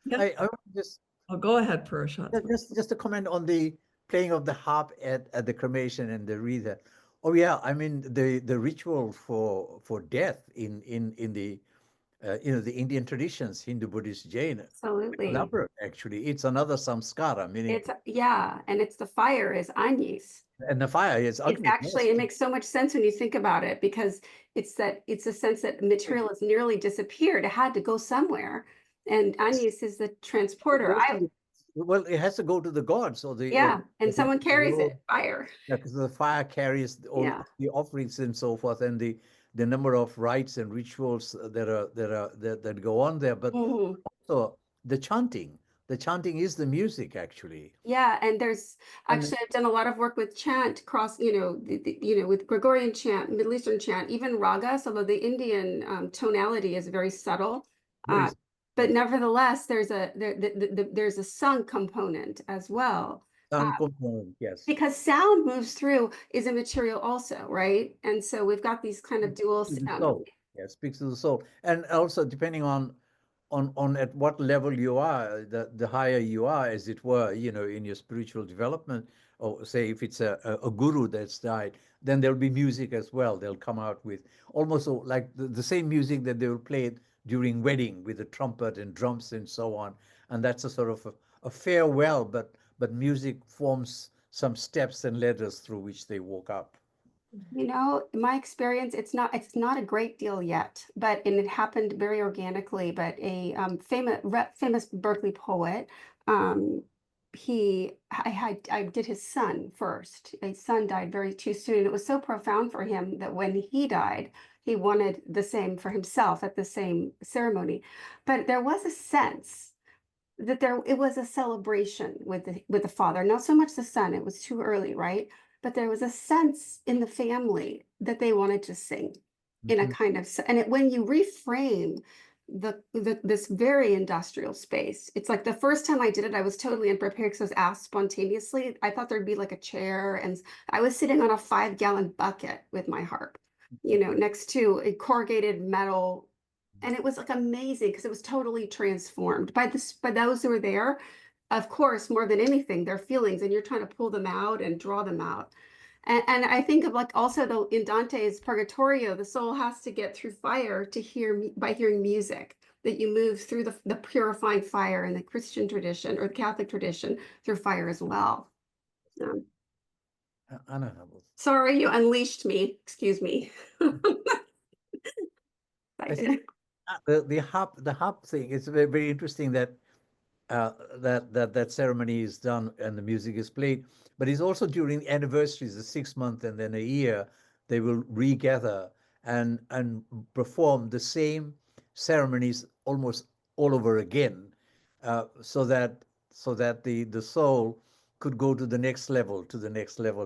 Yeah. I just go ahead, Purushottama. just to comment on the playing of the harp at the cremation and the wreath. Oh yeah, I mean the ritual for death in the the Indian traditions, Hindu, Buddhist, Jain. Absolutely. Elaborate, actually. It's another samskara, meaning it's and it's the fire is anyis. And the fire is ugly. It's actually, it makes so much sense when you think about it, because it's a sense that material has nearly disappeared. It had to go somewhere, and anyis is the transporter. Well, it has to go to the gods, or the and someone carries it. Fire. Yeah, because the fire carries all the offerings and so forth, and the number of rites and rituals that go on there. But also the chanting. The chanting is the music, actually. Yeah, and there's actually I've done a lot of work with chant across, with Gregorian chant, Middle Eastern chant, even ragas, although the Indian tonality is very subtle. But nevertheless, there's a sung component as well. Sung component, yes. Because sound moves through is a material also, right? And so we've got these kind of dual sound. Yeah, speaks to the soul, and also depending on at what level you are, the higher you are, as it were, in your spiritual development, or say if it's a guru that's died, then there'll be music as well. They'll come out with almost like the same music that they will play during wedding with the trumpet and drums and so on. And that's a sort of a farewell, but music forms some steps and ladders through which they walk up. In my experience, it's not a great deal yet, and it happened very organically. But a famous Berkeley poet, I did his son first. His son died too soon. It was so profound for him that when he died, he wanted the same for himself at the same ceremony. But there was a sense that it was a celebration with the father, not so much the son. It was too early, right? But there was a sense in the family that they wanted to sing in a kind of, and when you reframe this very industrial space, it's like the first time I did it, I was totally unprepared because I was asked spontaneously. I thought there'd be like a chair, and I was sitting on a 5-gallon bucket with my harp, next to a corrugated metal. And it was like amazing because it was totally transformed by those who were there. Of course, more than anything, their feelings, and you're trying to pull them out and draw them out. And I think of also though in Dante's Purgatorio, the soul has to get through fire by hearing music, that you move through the purifying fire in the Christian tradition or the Catholic tradition through fire as well. Sorry, you unleashed me. Excuse me. I think the harp thing is very, very interesting that that ceremony is done and the music is played, but it's also during anniversaries, the 6 month and then a year, they will regather and perform the same ceremonies almost all over again, so that the soul could go to the next level,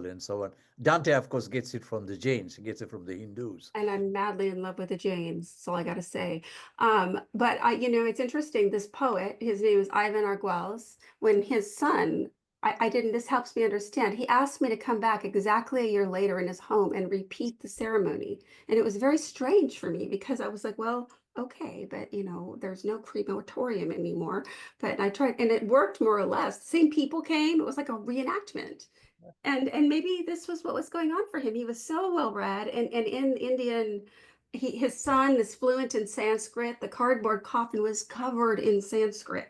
and so on. Dante, of course, gets it from the Jains. He gets it from the Hindus. And I'm madly in love with the Jains. That's all I got to say. But it's interesting. This poet, his name is Ivan Arguelles. When his son, this helps me understand. He asked me to come back exactly a year later in his home and repeat the ceremony. And it was very strange for me because I was like, well, okay, but there's no crematorium anymore. But I tried, and it worked more or less. The same people came. It was like a reenactment. And maybe this was what was going on for him. He was so well read, and in Indian, his son is fluent in Sanskrit. The cardboard coffin was covered in Sanskrit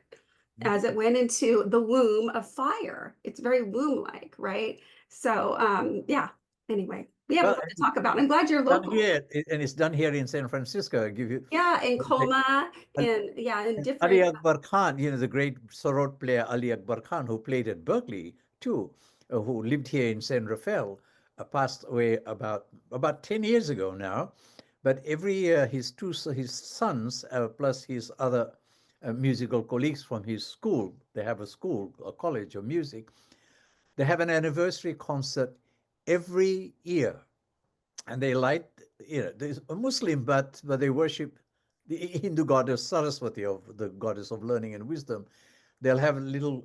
as it went into the womb of fire. It's very womb-like, right? So yeah. Anyway, we have a lot to talk about. I'm glad you're local. Here, and it's done here in San Francisco. I give you. Yeah, in Coma, in different. Ali Akbar Khan, the great Sarod player Ali Akbar Khan, who played at Berkeley too, who lived here in San Rafael, passed away about 10 years ago now. But every year, his sons, plus his other musical colleagues from his school, they have a college of music, they have an anniversary concert every year. And they light, they're a Muslim, but they worship the Hindu goddess Saraswati, of the goddess of learning and wisdom. They'll have little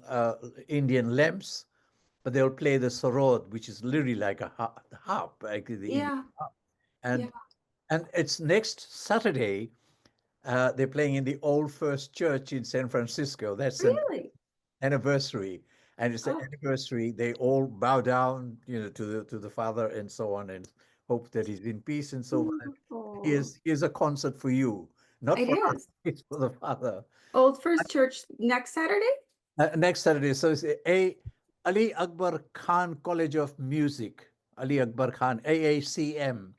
Indian lamps, but they'll play the sarod, which is literally like a harp, like the Indian harp. And it's next Saturday. They're playing in the Old First Church in San Francisco. That's an anniversary, and it's the anniversary. They all bow down, to the Father and so on, and hope that he's in peace and so on. Here's a concert for you, not for us, it's for the Father. Old First Church next Saturday? Next Saturday. So it's Ali Akbar Khan College of Music, Ali Akbar Khan, AACM.org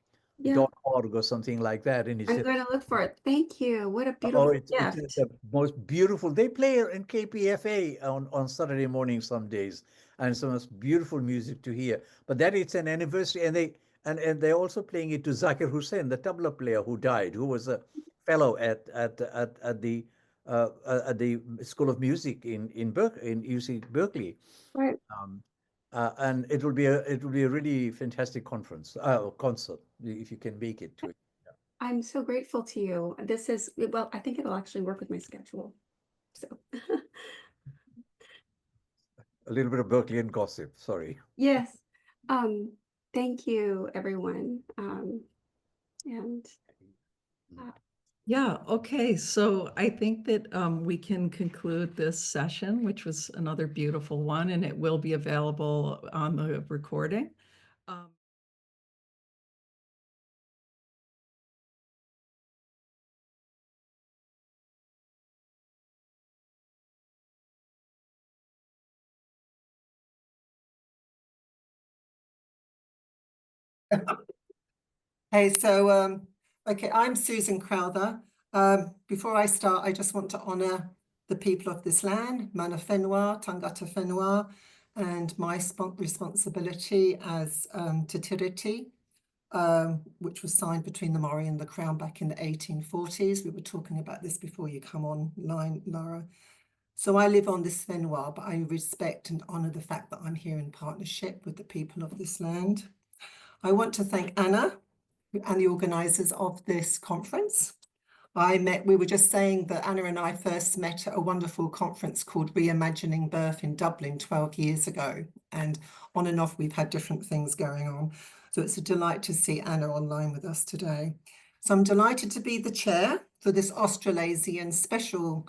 or something like that. And I'm going to look for it. Thank you. What a beautiful gift. It's the most beautiful. They play in KPFA on Saturday morning some days, and it's the most beautiful music to hear. But that it's an anniversary, and they're also playing it to Zakir Hussain, the tabla player who died, who was a fellow at the School of Music in UC Berkeley. Right. And it will be a really fantastic concert if you can make it to it. I'm so grateful to you. This is, well, I think it'll actually work with my schedule. So a little bit of Berkeleyan gossip, sorry. Yes. Thank you, everyone. Yeah, okay. So I think that we can conclude this session, which was another beautiful one, and it will be available on the recording. Hey, so okay, I'm Susan Crowther. Before I start, I just want to honor the people of this land, Mana Whenua, Tangata Whenua, and my responsibility as Trinity, which was signed between the Maori and the Crown back in the 1840s. We were talking about this before you come online, Lara. So I live on this Whenua, but I respect and honor the fact that I'm here in partnership with the people of this land. I want to thank Anna and the organizers of this conference. We were just saying that Anna and I first met at a wonderful conference called Reimagining Birth in Dublin 12 years ago. And on and off, we've had different things going on. So it's a delight to see Anna online with us today. So I'm delighted to be the chair for this Australasian special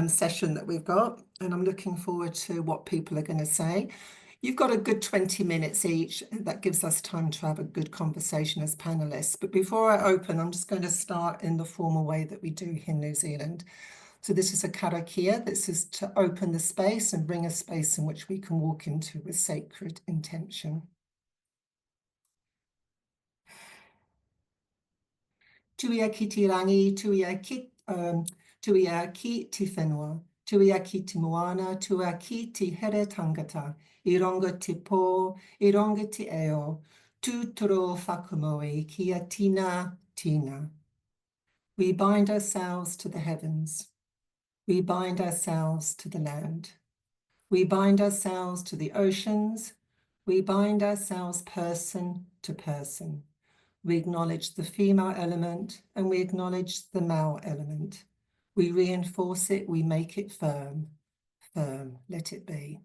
session that we've got. And I'm looking forward to what people are going to say. You've got a good 20 minutes each. That gives us time to have a good conversation as panelists. But before I open, I'm just going to start in the formal way that we do here in New Zealand. So this is a karakia. This is to open the space and bring a space in which we can walk into with sacred intention. Tuia ki te rangi, tuia ki te whenua, tuia ki te moana, tuia ki te here tangata, I ronga te pō, I ronga te eo, tutro fakumoi kia tina tina. We bind ourselves to the heavens. We bind ourselves to the land. We bind ourselves to the oceans. We bind ourselves person to person. We acknowledge the female element and we acknowledge the male element. We reinforce it, we make it firm. Firm, let it be.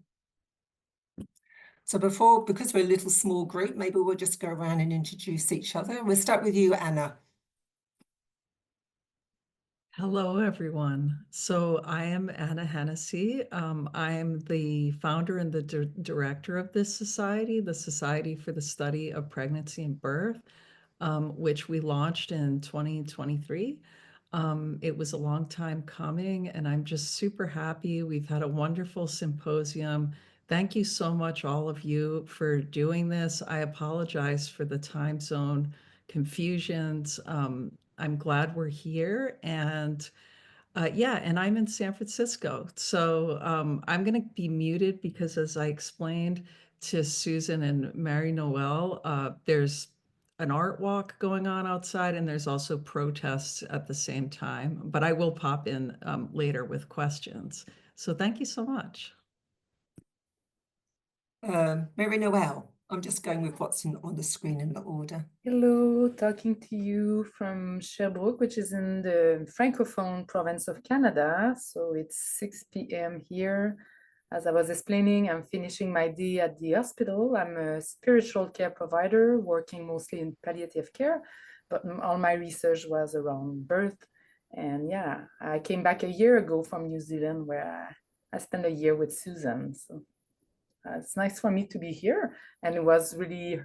So because we're a little small group, maybe we'll just go around and introduce each other. We'll start with you, Anna. Hello, everyone. So I am Anna Hennessey. I am the founder and the director of this society, the Society for the Study of Pregnancy and Birth, which we launched in 2023. It was a long time coming, and I'm just super happy. We've had a wonderful symposium. Thank you so much, all of you, for doing this. I apologize for the time zone confusions. I'm glad we're here, and and I'm in San Francisco. So I'm going to be muted because, as I explained to Susan and Marie-Noëlle, there's an art walk going on outside, and there's also protests at the same time. But I will pop in later with questions. So thank you so much. Marie-Noëlle, I'm just going with what's on the screen in the order. Hello, talking to you from Sherbrooke, which is in the Francophone province of Canada. So it's 6 p.m. here. As I was explaining, I'm finishing my day at the hospital. I'm a spiritual care provider working mostly in palliative care, but all my research was around birth. And yeah, I came back a year ago from New Zealand where I spent a year with Susan. So it's nice for me to be here, and it was really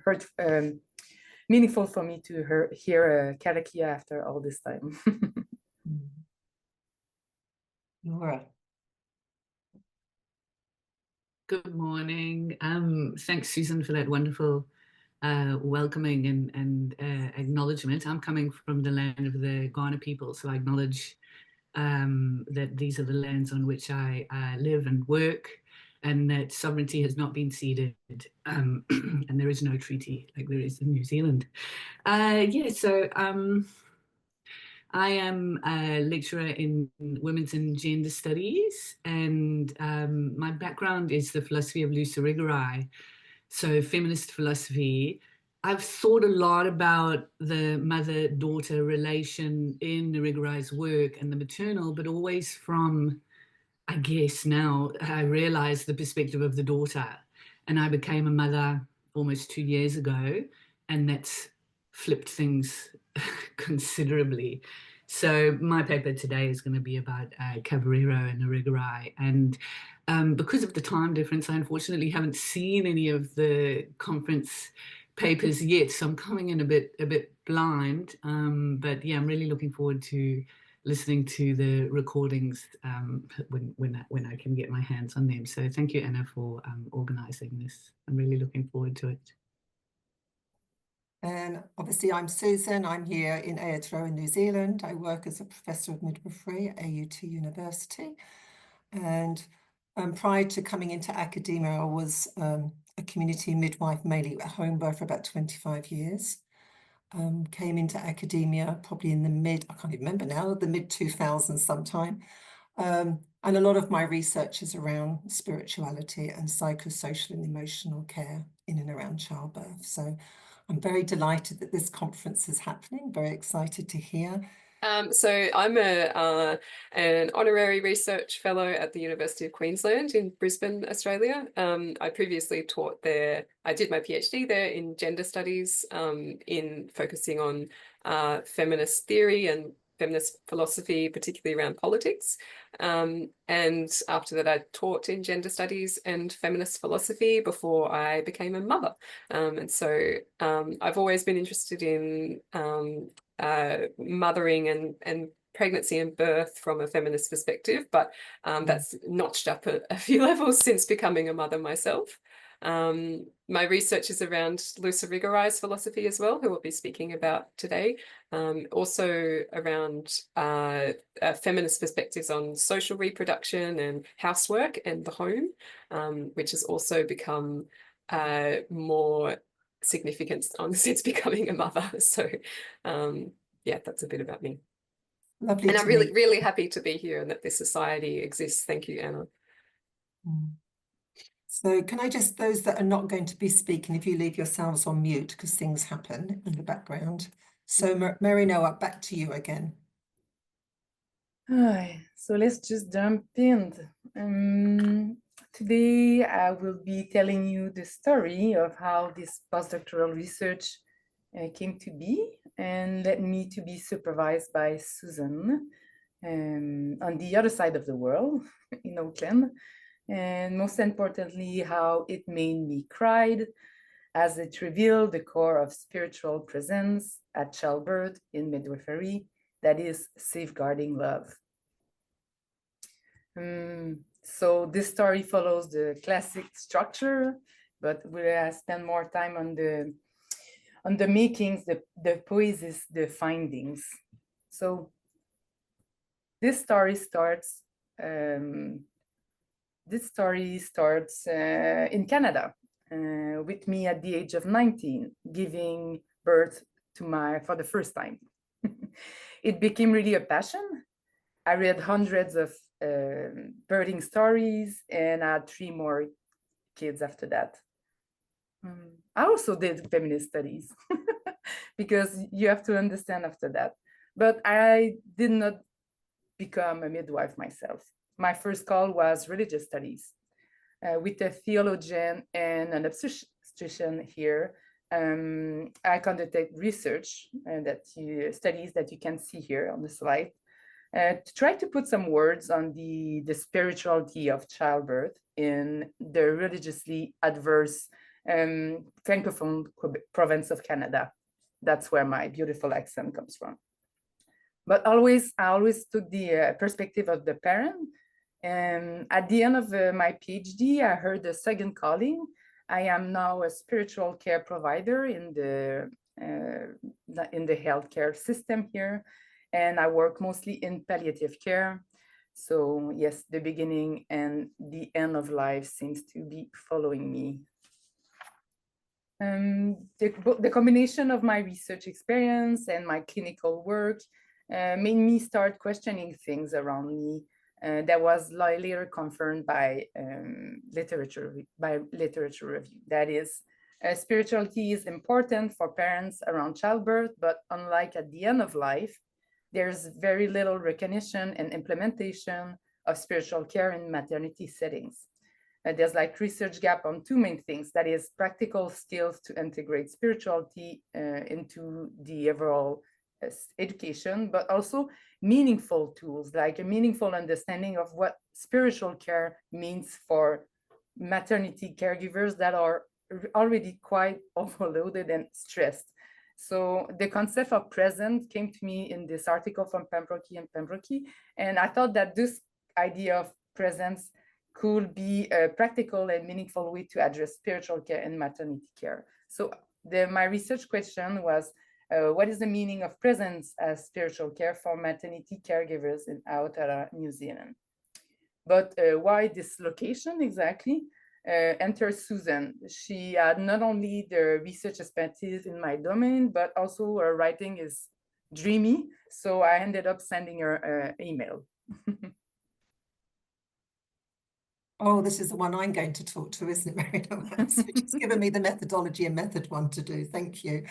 meaningful for me to hear Karakia after all this time. Laura. Good morning. Thanks, Susan, for that wonderful welcoming and acknowledgement. I'm coming from the land of the Kaurna people, so I acknowledge that these are the lands on which I live and work, and that sovereignty has not been ceded, and there is no treaty like there is in New Zealand. So I am a lecturer in women's and gender studies, and my background is the philosophy of Luce Irigaray, so feminist philosophy. I've thought a lot about the mother-daughter relation in Irigaray's work and the maternal, but always from, I guess now I realize, the perspective of the daughter. And I became a mother almost 2 years ago, and that's flipped things considerably. So my paper today is going to be about Caballero and Irigaray. And because of the time difference, I unfortunately haven't seen any of the conference papers yet, so I'm coming in a bit blind. But yeah, I'm really looking forward to listening to the recordings when I can get my hands on them. So thank you, Anna, for organizing this. I'm really looking forward to it. And obviously I'm Susan. I'm here in Aotearoa in New Zealand. I work as a professor of midwifery at AUT University. And prior to coming into academia, I was a community midwife, mainly at home birth, for about 25 years. Came into academia probably in the I can't even remember now, the mid-2000s sometime. And a lot of my research is around spirituality and psychosocial and emotional care in and around childbirth. So I'm very delighted that this conference is happening, very excited to hear. So I'm an honorary research fellow at the University of Queensland in Brisbane, Australia. I previously taught there. I did my PhD there in gender studies, in focusing on feminist theory and feminist philosophy, particularly around politics. And after that, I taught in gender studies and feminist philosophy before I became a mother. And so I've always been interested in mothering and pregnancy and birth from a feminist perspective, but that's notched up a few levels since becoming a mother myself. My research is around Luce Irigaray's philosophy as well, who we'll be speaking about today. Also around feminist perspectives on social reproduction and housework and the home, which has also become more significance on since becoming a mother. So yeah, that's a bit about me. Lovely. And I'm really happy to be here and that this society exists. Thank you, Anna. So can I just, those that are not going to be speaking, if you leave yourselves on mute, because things happen in the background. So Marie-Noëlle, back to you again. So let's just jump in. Today, I will be telling you the story of how this postdoctoral research came to be and led me to be supervised by Susan on the other side of the world in Auckland. And most importantly, how it made me cry as it revealed the core of spiritual presence at childbirth in midwifery, that is safeguarding love. So this story follows the classic structure, but we'll spend more time on the makings, the poesis, the findings. So this story starts in Canada with me at the age of 19, giving birth to for the first time. It became really a passion. I read hundreds of birthing stories and I had 3 more kids after that. I also did feminist studies because you have to understand after that. But I did not become a midwife myself. My first call was religious studies with a theologian and an obstetrician here. I conducted research studies that you can see here on the slide to try to put some words on the spirituality of childbirth in the religiously adverse Francophone province of Canada. That's where my beautiful accent comes from. But I always took the perspective of the parent. And at the end of my PhD, I heard a second calling. I am now a spiritual care provider in the healthcare system here, and I work mostly in palliative care. So yes, the beginning and the end of life seems to be following me. The combination of my research experience and my clinical work made me start questioning things around me. That was later confirmed by literature review. That is, spirituality is important for parents around childbirth, but unlike at the end of life, there's very little recognition and implementation of spiritual care in maternity settings. There's like research gap on 2 main things, that is practical skills to integrate spirituality into the overall education, but also meaningful tools, like a meaningful understanding of what spiritual care means for maternity caregivers that are already quite overloaded and stressed. So the concept of presence came to me in this article from Pembroke, and I thought that this idea of presence could be a practical and meaningful way to address spiritual care and maternity care. So my research question was, what is the meaning of presence as spiritual care for maternity caregivers in Aotearoa, New Zealand? But why this location exactly? Enter Susan. She had not only the research expertise in my domain, but also her writing is dreamy. So I ended up sending her an email. Oh, this is the one I'm going to talk to, isn't it, Marie-Noëlle? Which has given me the methodology and method one to do. Thank you.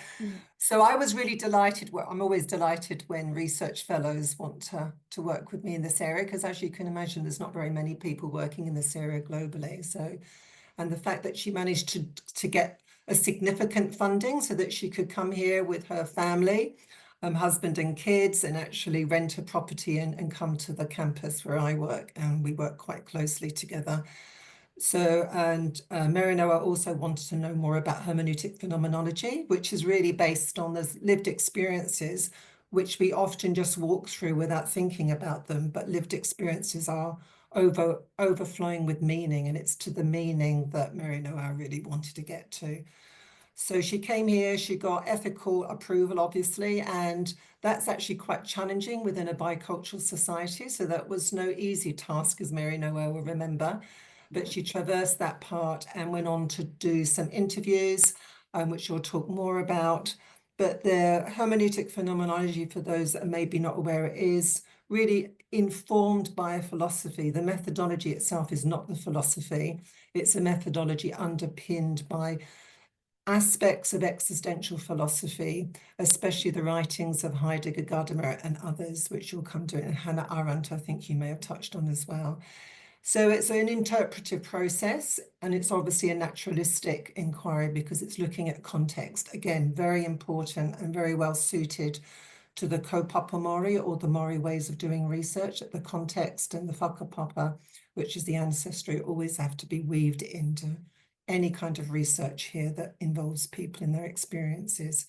So I was really delighted. Well, I'm always delighted when research fellows want to work with me in this area, because as you can imagine, there's not very many people working in this area globally. So, and the fact that she managed to get a significant funding so that she could come here with her family, husband and kids, and actually rent a property and come to the campus where I work, and we work quite closely together. So, and Marie-Noëlle also wanted to know more about hermeneutic phenomenology, which is really based on the lived experiences, which we often just walk through without thinking about them, but lived experiences are overflowing with meaning, and it's to the meaning that Marie-Noëlle really wanted to get to. So she came here, she got ethical approval, obviously, and that's actually quite challenging within a bicultural society. So that was no easy task, as Marie-Noëlle will remember, but she traversed that part and went on to do some interviews which you'll talk more about. But the hermeneutic phenomenology, for those that are maybe not aware, it is really informed by a philosophy. The methodology itself is not the philosophy. It's a methodology underpinned by aspects of existential philosophy, especially the writings of Heidegger, Gadamer, and others, which you'll come to, and Hannah Arendt, I think you may have touched on as well. So it's an interpretive process, and it's obviously a naturalistic inquiry because it's looking at context. Again, very important and very well suited to the kaupapa Māori, or the Māori ways of doing research, that the context and the whakapapa, which is the ancestry, always have to be weaved into any kind of research here that involves people in their experiences.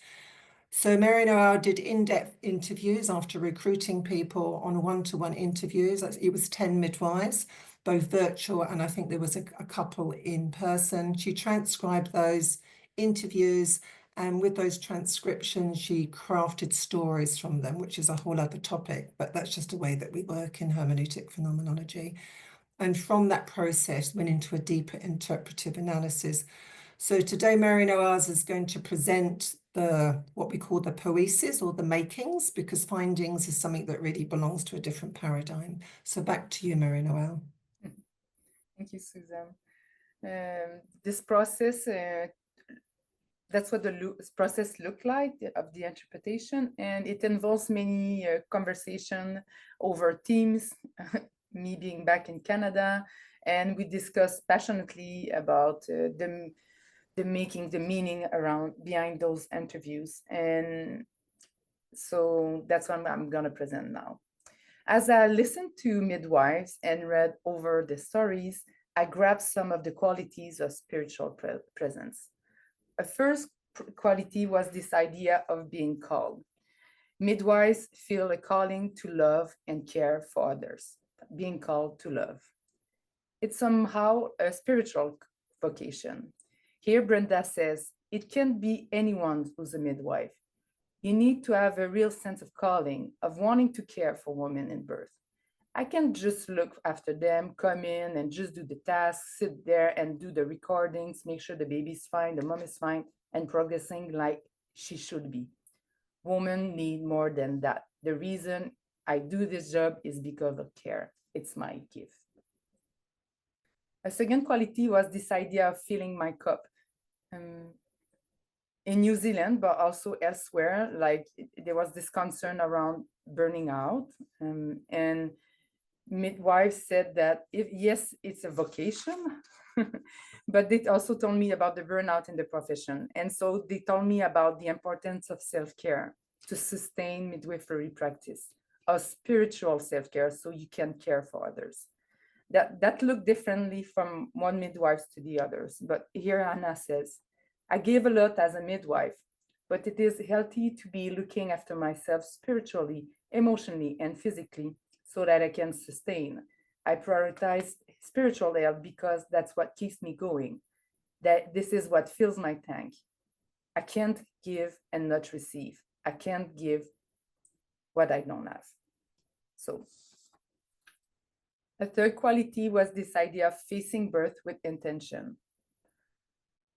So Marie-Noëlle did in-depth interviews after recruiting people on one-to-one interviews. It was 10 midwives, both virtual, and I think there was a couple in person. She transcribed those interviews, and with those transcriptions, she crafted stories from them, which is a whole other topic, but that's just a way that we work in hermeneutic phenomenology. And from that process, went into a deeper interpretive analysis. So today, Marie-Noëlle is going to present what we call the poesis, or the makings, because findings is something that really belongs to a different paradigm. So back to you, Marie-Noëlle. Thank you, Susan. This process, that's what the process looked like of the interpretation, and it involves many conversation over Teams, me being back in Canada, and we discussed passionately about the meaning behind those interviews. And so that's what I'm going to present now. As I listened to midwives and read over the stories, I grabbed some of the qualities of spiritual presence. A first quality was this idea of being called. Midwives feel a calling to love and care for others, being called to love. It's somehow a spiritual vocation. Here, Brenda says, it can't be anyone who's a midwife. You need to have a real sense of calling, of wanting to care for women in birth. I can't just look after them, come in and just do the tasks, sit there and do the recordings, make sure the baby's fine, the mom is fine, and progressing like she should be. Women need more than that. The reason I do this job is because of care. It's my gift. A second quality was this idea of filling my cup. In New Zealand, but also elsewhere, like there was this concern around burning out, and midwives said that yes, it's a vocation, but they also told me about the burnout in the profession. And so they told me about the importance of self-care to sustain midwifery practice, of spiritual self-care, so you can care for others. That looked differently from one midwife to the others. But here Anna says, I gave a lot as a midwife, but it is healthy to be looking after myself spiritually, emotionally, and physically so that I can sustain. I prioritize spiritual health because that's what keeps me going. That this is what fills my tank. I can't give and not receive. I can't give what I don't have. So a third quality was this idea of facing birth with intention.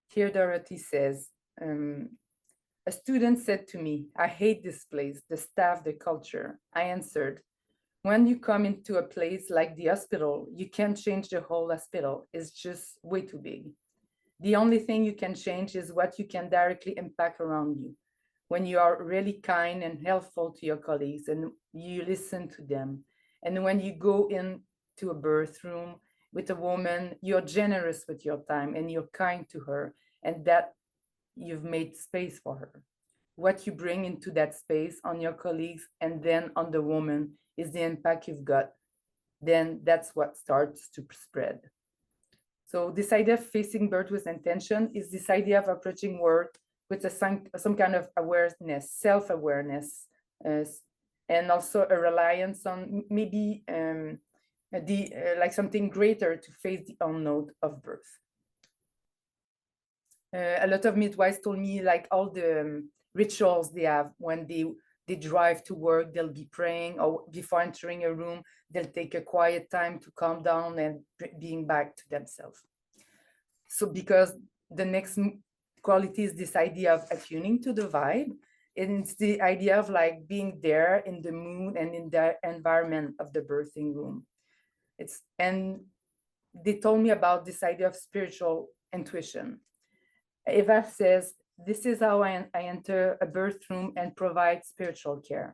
Here Dorothy says, a student said to me, I hate this place, the staff, the culture. I answered, when you come into a place like the hospital, you can't change the whole hospital. It's just way too big. The only thing you can change is what you can directly impact around you. When you are really kind and helpful to your colleagues and you listen to them. And when you go into a birth room with a woman, you're generous with your time and you're kind to her, and that you've made space for her. What you bring into that space on your colleagues and then on the woman is the impact you've got. Then that's what starts to spread. So this idea of facing birth with intention is this idea of approaching work with some kind of awareness, self-awareness, and also a reliance on maybe like something greater to face the unknown of birth. A lot of midwives told me like all the rituals they have when they drive to work, they'll be praying, or before entering a room, they'll take a quiet time to calm down and being back to themselves. So because the next quality is this idea of attuning to the vibe. And it's the idea of like being there in the mood and in the environment of the birthing room. And they told me about this idea of spiritual intuition. Eva says, this is how I enter a birth room and provide spiritual care.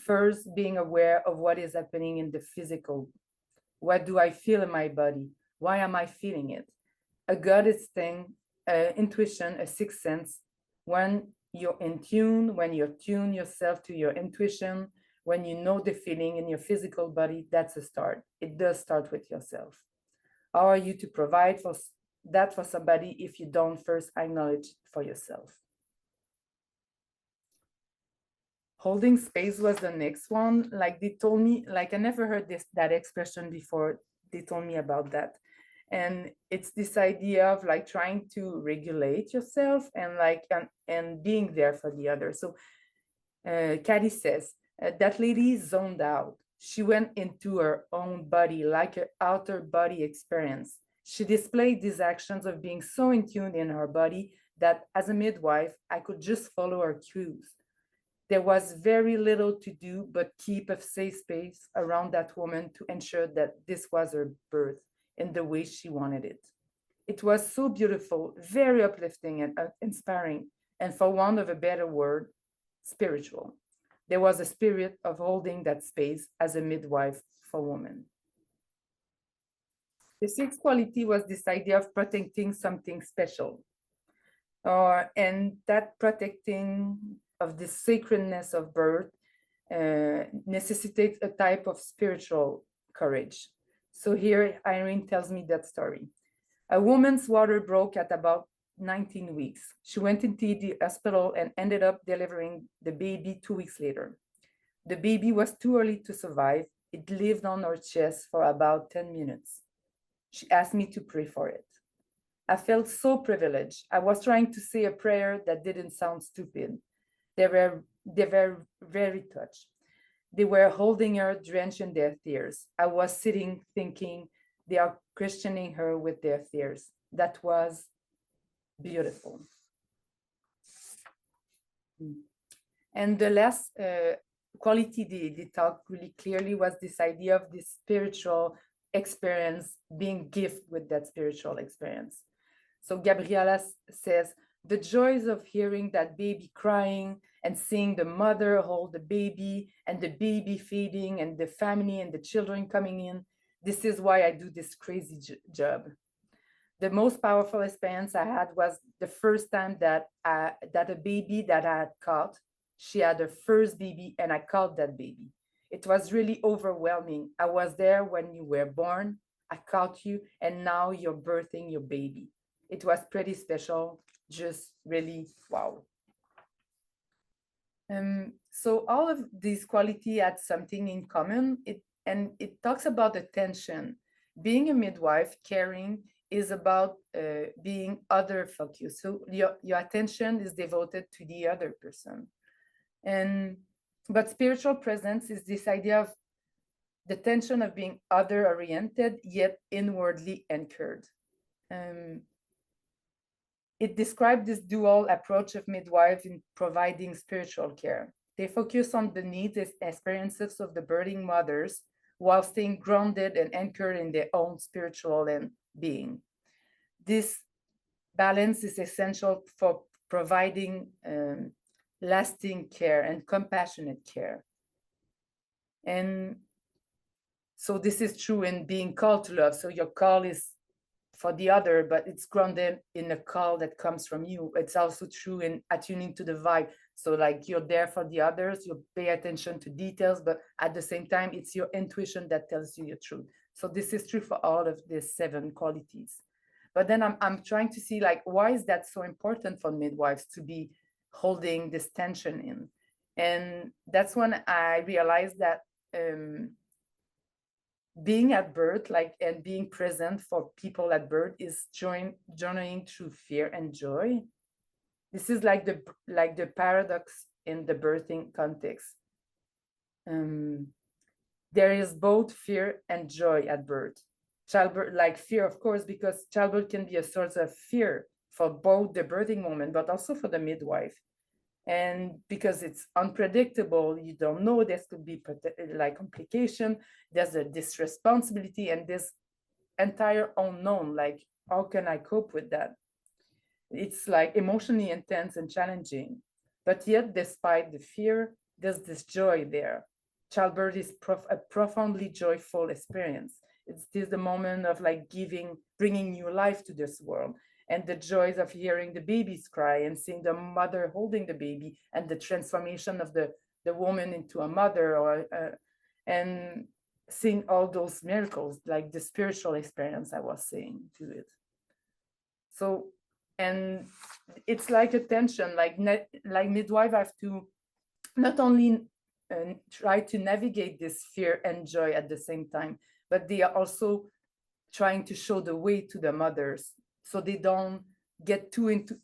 First, being aware of what is happening in the physical. What do I feel in my body? Why am I feeling it? A gut instinct, intuition, a sixth sense. When you're in tune, when you tune yourself to your intuition, when you know the feeling in your physical body, that's a start. It does start with yourself. How are you to provide for that for somebody if you don't first acknowledge for yourself? Holding space was the next one. Like they told me, like I never heard that expression before. They told me about that. And it's this idea of like trying to regulate yourself and like and being there for the other. So Caddy says, that lady zoned out. She went into her own body, like an outer body experience. She displayed these actions of being so in tune in her body that as a midwife, I could just follow her cues. There was very little to do but keep a safe space around that woman to ensure that this was her birth in the way she wanted it. It was so beautiful, very uplifting and inspiring, and for want of a better word, spiritual. There was a spirit of holding that space as a midwife for women. The sixth quality was this idea of protecting something special. And that protecting of the sacredness of birth necessitates a type of spiritual courage. So here Irene tells me that story. A woman's water broke at about 19 weeks. She went into the hospital and ended up delivering the baby 2 weeks later. The baby was too early to survive. It lived on her chest for about 10 minutes. She asked me to pray for it. I felt so privileged. I was trying to say a prayer that didn't sound stupid. They were very touched. They were holding her, drenched in their tears. I was sitting thinking, they are questioning her with their tears. That was beautiful. And the last quality they talked really clearly was this idea of this spiritual experience being gifted with that spiritual experience. So Gabriela says, the joys of hearing that baby crying and seeing the mother hold the baby and the baby feeding and the family and the children coming in. This is why I do this crazy job. The most powerful experience I had was the first time that a baby that I had caught, she had her first baby and I caught that baby. It was really overwhelming. I was there when you were born, I caught you, and now you're birthing your baby. It was pretty special, just really wow. So all of these qualities had something in common. It talks about attention. Being a midwife, caring, is about being other focused. So your attention is devoted to the other person. But spiritual presence is this idea of the tension of being other oriented, yet inwardly anchored. It described this dual approach of midwives in providing spiritual care. They focus on the needs and experiences of the birthing mothers while staying grounded and anchored in their own spiritual being. This balance is essential for providing lasting care and compassionate care. And so this is true in being called to love. So your call is for the other, but it's grounded in a call that comes from you. It's also true in attuning to the vibe. So like you're there for the others, you pay attention to details, but at the same time, it's your intuition that tells you your truth. So this is true for all of these 7 qualities. But then I'm trying to see like, why is that so important for midwives to be holding this tension in? And that's when I realized that being at birth, and being present for people at birth is journeying through fear and joy. This is like the paradox in the birthing context. There is both fear and joy at birth. Childbirth, like fear, of course, because childbirth can be a source of fear for both the birthing moment, but also for the midwife. And because it's unpredictable, you don't know, there could be like complication, there's this responsibility and this entire unknown, like how can I cope with that? It's like emotionally intense and challenging, but yet despite the fear, there's this joy there. Childbirth is a profoundly joyful experience. It's the moment of like bringing new life to this world, and the joys of hearing the babies cry and seeing the mother holding the baby, and the transformation of the woman into a mother, and seeing all those miracles, like the spiritual experience I was saying to it. So, and it's like a tension, like midwife have to not only try to navigate this fear and joy at the same time, but they are also trying to show the way to the mothers, so they don't get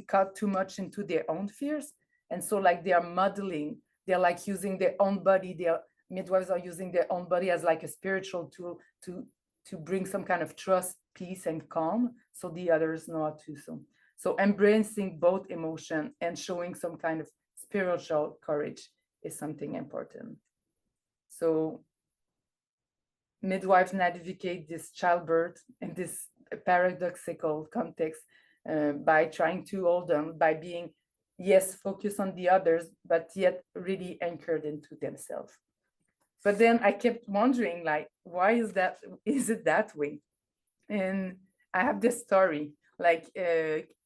caught too much into their own fears. And so like they are modeling, they're like using their own body, midwives are using their own body as like a spiritual tool to bring some kind of trust, peace, and calm, so the others know how to. So embracing both emotion and showing some kind of spiritual courage is something important. So midwives navigate this childbirth in this paradoxical context by trying to hold them, by being, yes, focused on the others, but yet really anchored into themselves. But then I kept wondering, like, why is it that way? And I have this story, like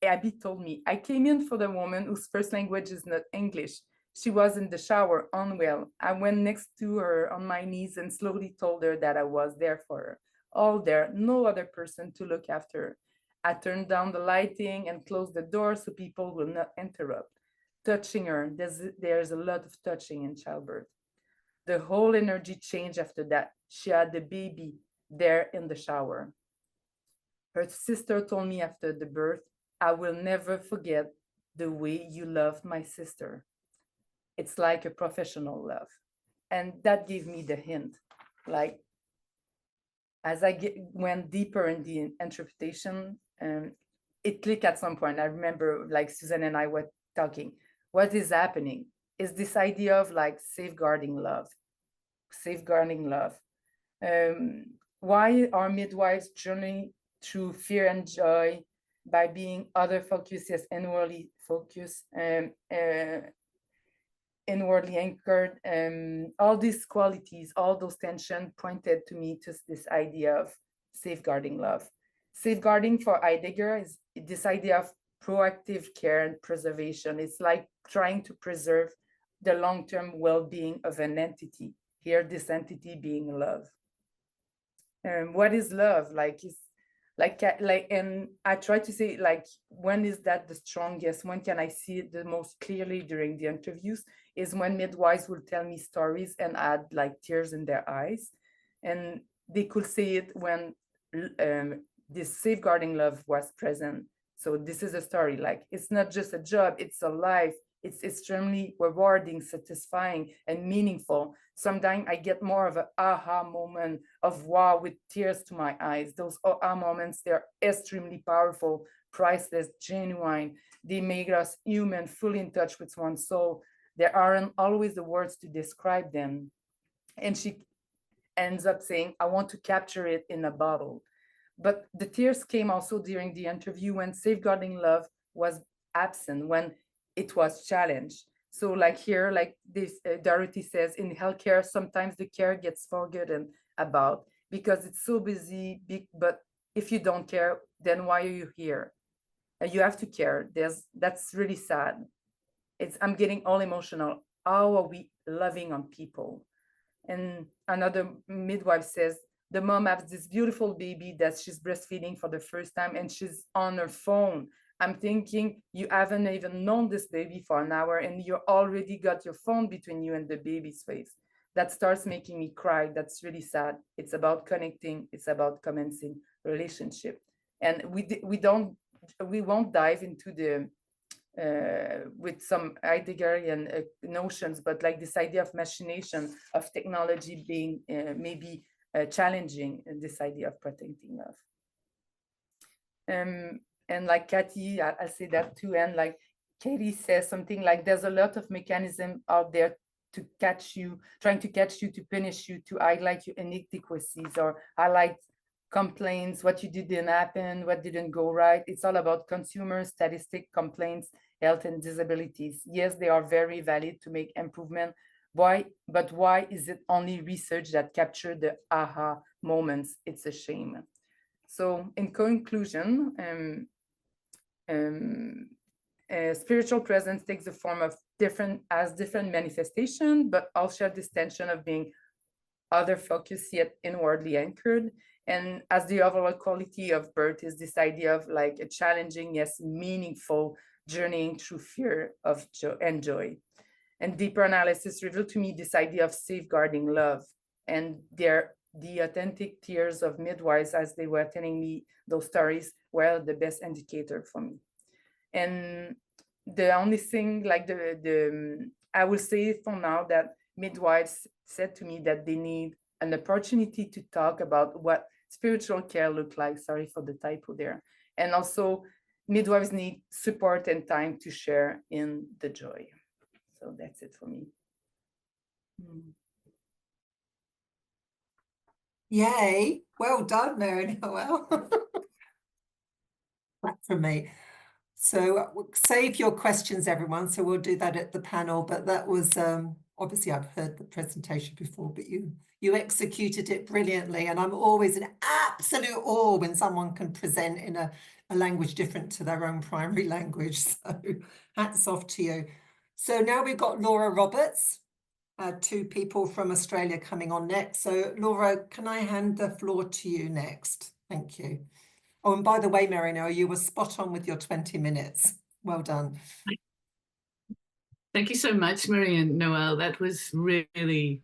Abby told me, I came in for the woman whose first language is not English. She was in the shower, unwell. I went next to her on my knees and slowly told her that I was there for her. All there, no other person to look after her. I turned down the lighting and closed the door so people will not interrupt. Touching her, there's a lot of touching in childbirth. The whole energy changed after that. She had the baby there in the shower. Her sister told me after the birth, I will never forget the way you loved my sister. It's like a professional love. And that gave me the hint. Like, as I went deeper in the interpretation, it clicked at some point. I remember like Susan and I were talking, what is happening is this idea of like safeguarding love. Why are midwives journeying through fear and joy by being other focused, yes, inwardly focused, inwardly anchored? All these qualities, all those tensions pointed to me to this idea of safeguarding love. Safeguarding for Heidegger is this idea of proactive care and preservation. It's like trying to preserve the long-term well-being of an entity. Here, this entity being love. What is love? And I try to say, like, when is that the strongest? When can I see it the most clearly during the interviews? Is when midwives will tell me stories and add like tears in their eyes. And they could say it when this safeguarding love was present. So this is a story, like, it's not just a job, it's a life. It's extremely rewarding, satisfying, and meaningful. Sometimes I get more of an aha moment of wow with tears to my eyes. Those aha moments, they're extremely powerful, priceless, genuine. They make us human, fully in touch with one's soul. There aren't always the words to describe them. And she ends up saying, I want to capture it in a bottle. But the tears came also during the interview when safeguarding love was absent, when it was challenged. So like here, like this, Dorothy says, in healthcare, sometimes the care gets forgotten about because it's so busy, but if you don't care, then why are you here? You have to care. That's really sad. I'm getting all emotional. How are we loving on people? And another midwife says, the mom has this beautiful baby that she's breastfeeding for the first time and she's on her phone. I'm thinking, you haven't even known this baby for an hour and you already got your phone between you and the baby's face. That starts making me cry. That's really sad. It's about connecting. It's about commencing relationship. And we won't dive into the with some Heideggerian notions, but like this idea of machination of technology being maybe challenging this idea of protecting love. And like Kathy, I say that too. And like Katie says something like, there's a lot of mechanism out there to catch you, trying to catch you, to punish you, to highlight your inadequacies or highlight complaints, what you didn't happen, what didn't go right. It's all about consumer statistic complaints, health and disabilities. Yes, they are very valid to make improvement. Why? But why is it only research that capture the aha moments? It's a shame. So in conclusion, spiritual presence takes the form of different manifestation, but also this tension of being other focused yet inwardly anchored. And as the overall quality of birth is this idea of like a challenging, yes, meaningful journeying through fear of joy. And deeper analysis revealed to me this idea of safeguarding love, and the authentic tears of midwives as they were telling me those stories were the best indicator for me. And the only thing, like I will say for now that midwives said to me that they need an opportunity to talk about what spiritual care look like. Sorry for the typo there. And also midwives need support and time to share in the joy. So that's it for me. Yay. Well done, Marie-Noëlle. Back from me. So save your questions, everyone. So we'll do that at the panel. But that was, obviously I've heard the presentation before, but you executed it brilliantly. And I'm always in absolute awe when someone can present in a language different to their own primary language. So hats off to you. So now we've got Laura Roberts, two people from Australia coming on next. So Laura, can I hand the floor to you next? Thank you. Oh, and by the way, Marie-Noëlle, you were spot on with your 20 minutes. Well done. Thank you so much, Marie-Noëlle. That was really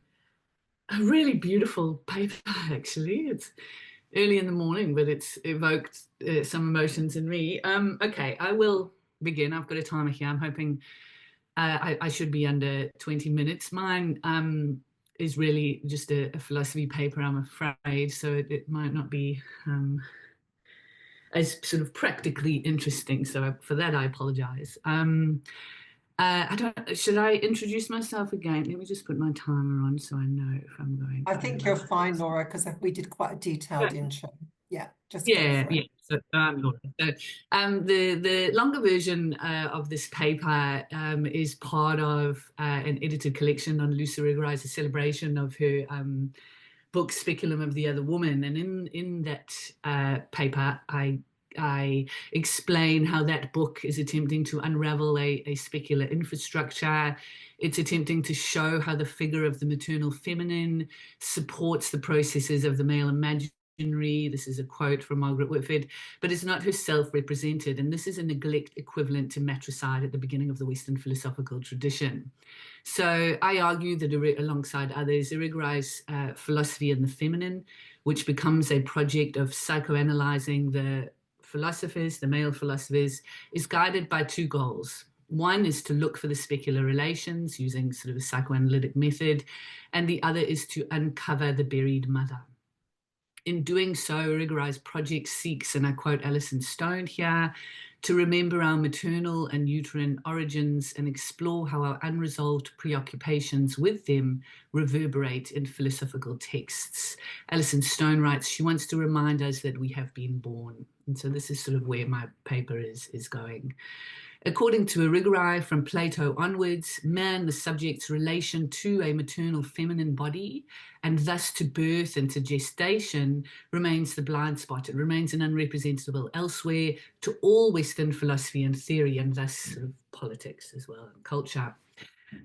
a really beautiful paper, actually. It's early in the morning, but it's evoked some emotions in me. Okay, I will begin. I've got a timer here. I'm hoping I should be under 20 minutes. Mine is really just a philosophy paper, I'm afraid, so it might not be as sort of practically interesting. So for that, I apologize. Should I introduce myself again? Let me just put my timer on so I know if I'm going. I think you're fine, Laura, because we did quite a detailed intro. Yeah, just go for it. So, the longer version of this paper is part of an edited collection on Lucy Irigaray's a celebration of her book Speculum of the Other Woman, and in that paper I explain how that book is attempting to unravel a specular infrastructure. It's attempting to show how the figure of the maternal feminine supports the processes of the male imaginary. This is a quote from Margaret Whitford, but it's not herself represented. And this is a neglect equivalent to matricide at the beginning of the Western philosophical tradition. So I argue that alongside others, Irigaray's philosophy in the feminine, which becomes a project of psychoanalyzing the philosophers, the male philosophers, is guided by two goals. One is to look for the specular relations using sort of a psychoanalytic method, and the other is to uncover the buried mother. In doing so, Irigaray's project seeks, and I quote Alison Stone here, to remember our maternal and uterine origins and explore how our unresolved preoccupations with them reverberate in philosophical texts. Alison Stone writes, she wants to remind us that we have been born. And so this is sort of where my paper is going. According to Irigaray, from Plato onwards, man, the subject's relation to a maternal feminine body, and thus to birth and to gestation, remains the blind spot. It remains an unrepresentable elsewhere to all Western philosophy and theory, and thus sort of politics as well, and culture.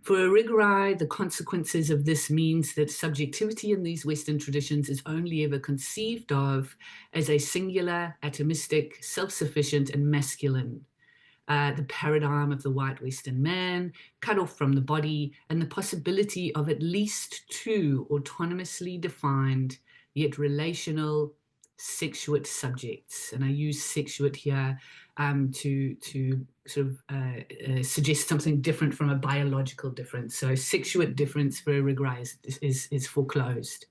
For Irigaray, the consequences of this means that subjectivity in these Western traditions is only ever conceived of as a singular, atomistic, self-sufficient, and masculine. The paradigm of the white Western man, cut off from the body, and the possibility of at least two autonomously defined yet relational sexuate subjects. And I use sexuate here to sort of suggest something different from a biological difference. So sexuate difference for Irigaray is foreclosed.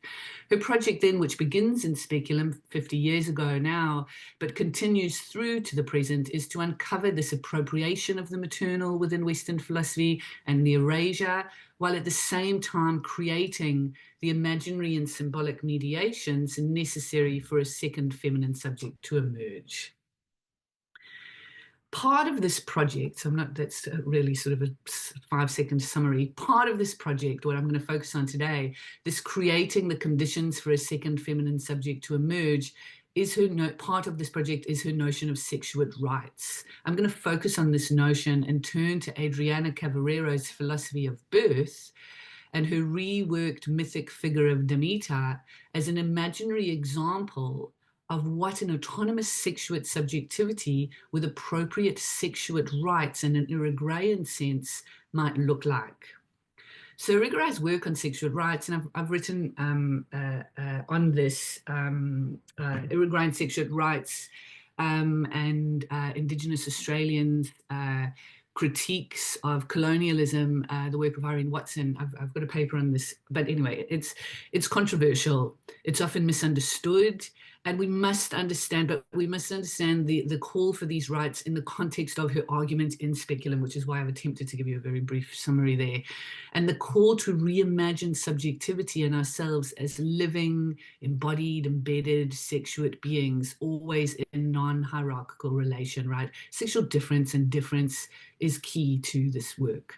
Her project then, which begins in Speculum 50 years ago now, but continues through to the present, is to uncover this appropriation of the maternal within Western philosophy and the erasure, while at the same time creating the imaginary and symbolic mediations necessary for a second feminine subject to emerge. Part of this project, that's really sort of a 5-second summary, part of this project, what I'm going to focus on today, this creating the conditions for a second feminine subject to emerge, part of this project is her notion of sexuate rights. I'm going to focus on this notion and turn to Adriana Cavarero's philosophy of birth and her reworked mythic figure of Demeter as an imaginary example of what an autonomous sexuate subjectivity with appropriate sexuate rights in an Irigayan sense might look like. So Irigaray's work on sexuate rights, and I've written on this, Irigayan sexuate rights and Indigenous Australians' critiques of colonialism, the work of Irene Watson. I've got a paper on this, but anyway, it's controversial. It's often misunderstood, and we must understand the call for these rights in the context of her argument in Speculum, which is why I've attempted to give you a very brief summary there. And the call to reimagine subjectivity in ourselves as living, embodied, embedded, sexuate beings, always in non-hierarchical relation, right? Sexual difference and difference is key to this work.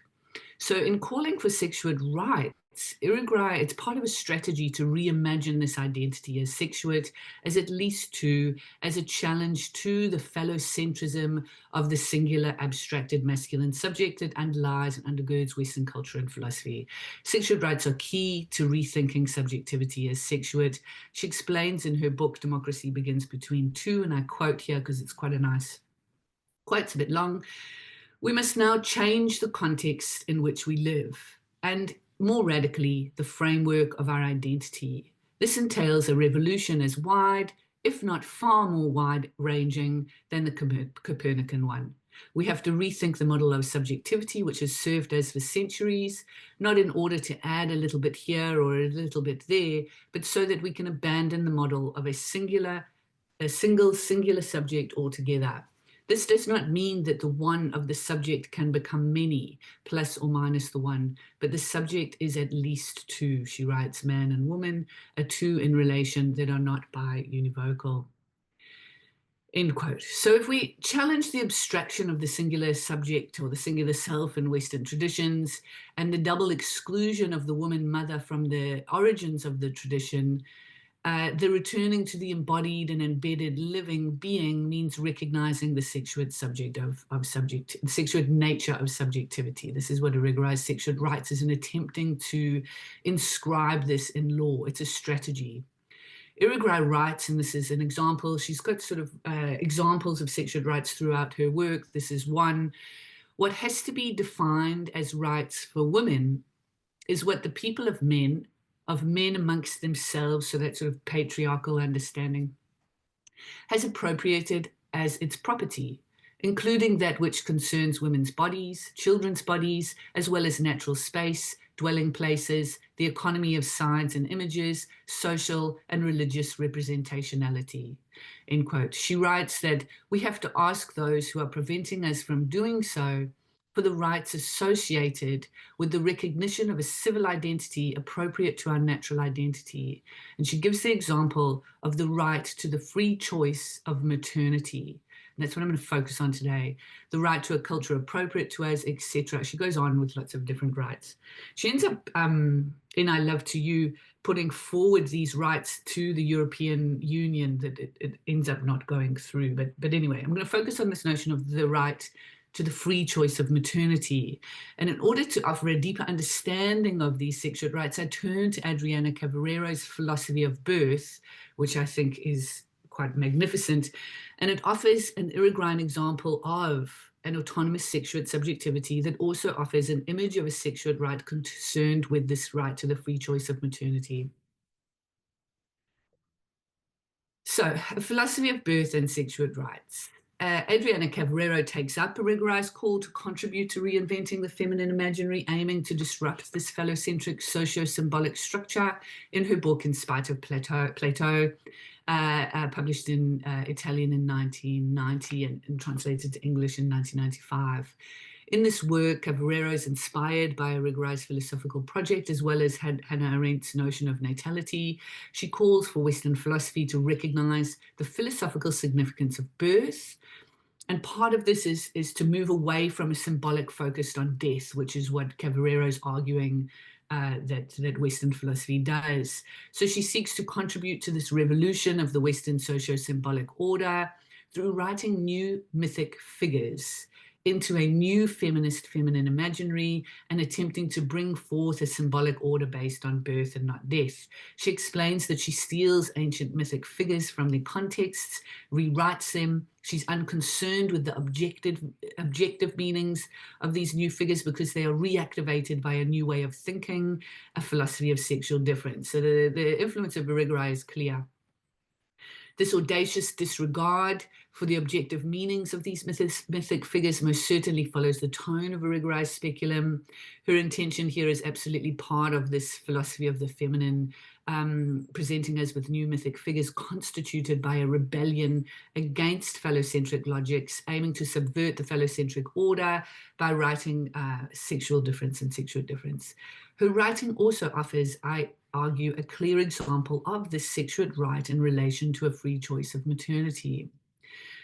So in calling for sexuate rights, Irigaray, it's part of a strategy to reimagine this identity as sexuate, as a challenge to the phallocentrism of the singular abstracted masculine subject that underlies and undergirds Western culture and philosophy. Sexuate rights are key to rethinking subjectivity as sexuate. She explains in her book, Democracy Begins Between Two, and I quote here because it's quite a nice quote, it's a bit long. We must now change the context in which we live, and more radically, the framework of our identity. This entails a revolution as wide, if not far more wide-ranging than the Copernican one. We have to rethink the model of subjectivity, which has served us for centuries, not in order to add a little bit here or a little bit there, but so that we can abandon the model of a singular subject altogether. This does not mean that the one of the subject can become many, plus or minus the one, but the subject is at least two. She writes, man and woman are two in relation that are not bi-univocal. End quote. So if we challenge the abstraction of the singular subject or the singular self in Western traditions and the double exclusion of the woman mother from the origins of the tradition, the returning to the embodied and embedded living being means recognizing the sexuate sexuate nature of subjectivity. This is what Irigaray's sexuate rights is in attempting to inscribe this in law. It's a strategy. Irigaray writes, and this is an example, she's got sort of examples of sexuate rights throughout her work. This is one. What has to be defined as rights for women is what the people of men amongst themselves, so that sort of patriarchal understanding, has appropriated as its property, including that which concerns women's bodies, children's bodies, as well as natural space, dwelling places, the economy of signs and images, social and religious representationality. End quote. She writes that we have to ask those who are preventing us from doing so for the rights associated with the recognition of a civil identity appropriate to our natural identity. And she gives the example of the right to the free choice of maternity. And that's what I'm going to focus on today. The right to a culture appropriate to us, etc. She goes on with lots of different rights. She ends up, in I Love to You, putting forward these rights to the European Union that it ends up not going through. But anyway, I'm going to focus on this notion of the right to the free choice of maternity. And in order to offer a deeper understanding of these sexual rights, I turn to Adriana Cavarero's philosophy of birth, which I think is quite magnificent. And it offers an Irigayan example of an autonomous sexuate subjectivity that also offers an image of a sexuate right concerned with this right to the free choice of maternity. So, a philosophy of birth and sexuate rights. Adriana Cavalero takes up a rigorized call to contribute to reinventing the feminine imaginary, aiming to disrupt this phallocentric socio-symbolic structure in her book In Spite of Plato, published in Italian in 1990 and translated to English in 1995. In this work, Cavalero is inspired by a rigorized philosophical project, as well as Hannah Arendt's notion of natality. She calls for Western philosophy to recognize the philosophical significance of birth. And part of this is to move away from a symbolic focus on death, which is what Cavalero is arguing that Western philosophy does. So she seeks to contribute to this revolution of the Western socio-symbolic order through writing new mythic figures into a new feminist feminine imaginary and attempting to bring forth a symbolic order based on birth and not death. She explains that she steals ancient mythic figures from their contexts, rewrites them. She's unconcerned with the objective meanings of these new figures because they are reactivated by a new way of thinking, a philosophy of sexual difference. So the influence of Berkeley is clear. This audacious disregard for the objective meanings of these mythic figures most certainly follows the tone of a rigorized speculum. Her intention here is absolutely part of this philosophy of the feminine, presenting us with new mythic figures constituted by a rebellion against phallocentric logics, aiming to subvert the phallocentric order by writing sexual difference and sexual difference. Her writing also offers, I argue, a clear example of this sexual right in relation to a free choice of maternity.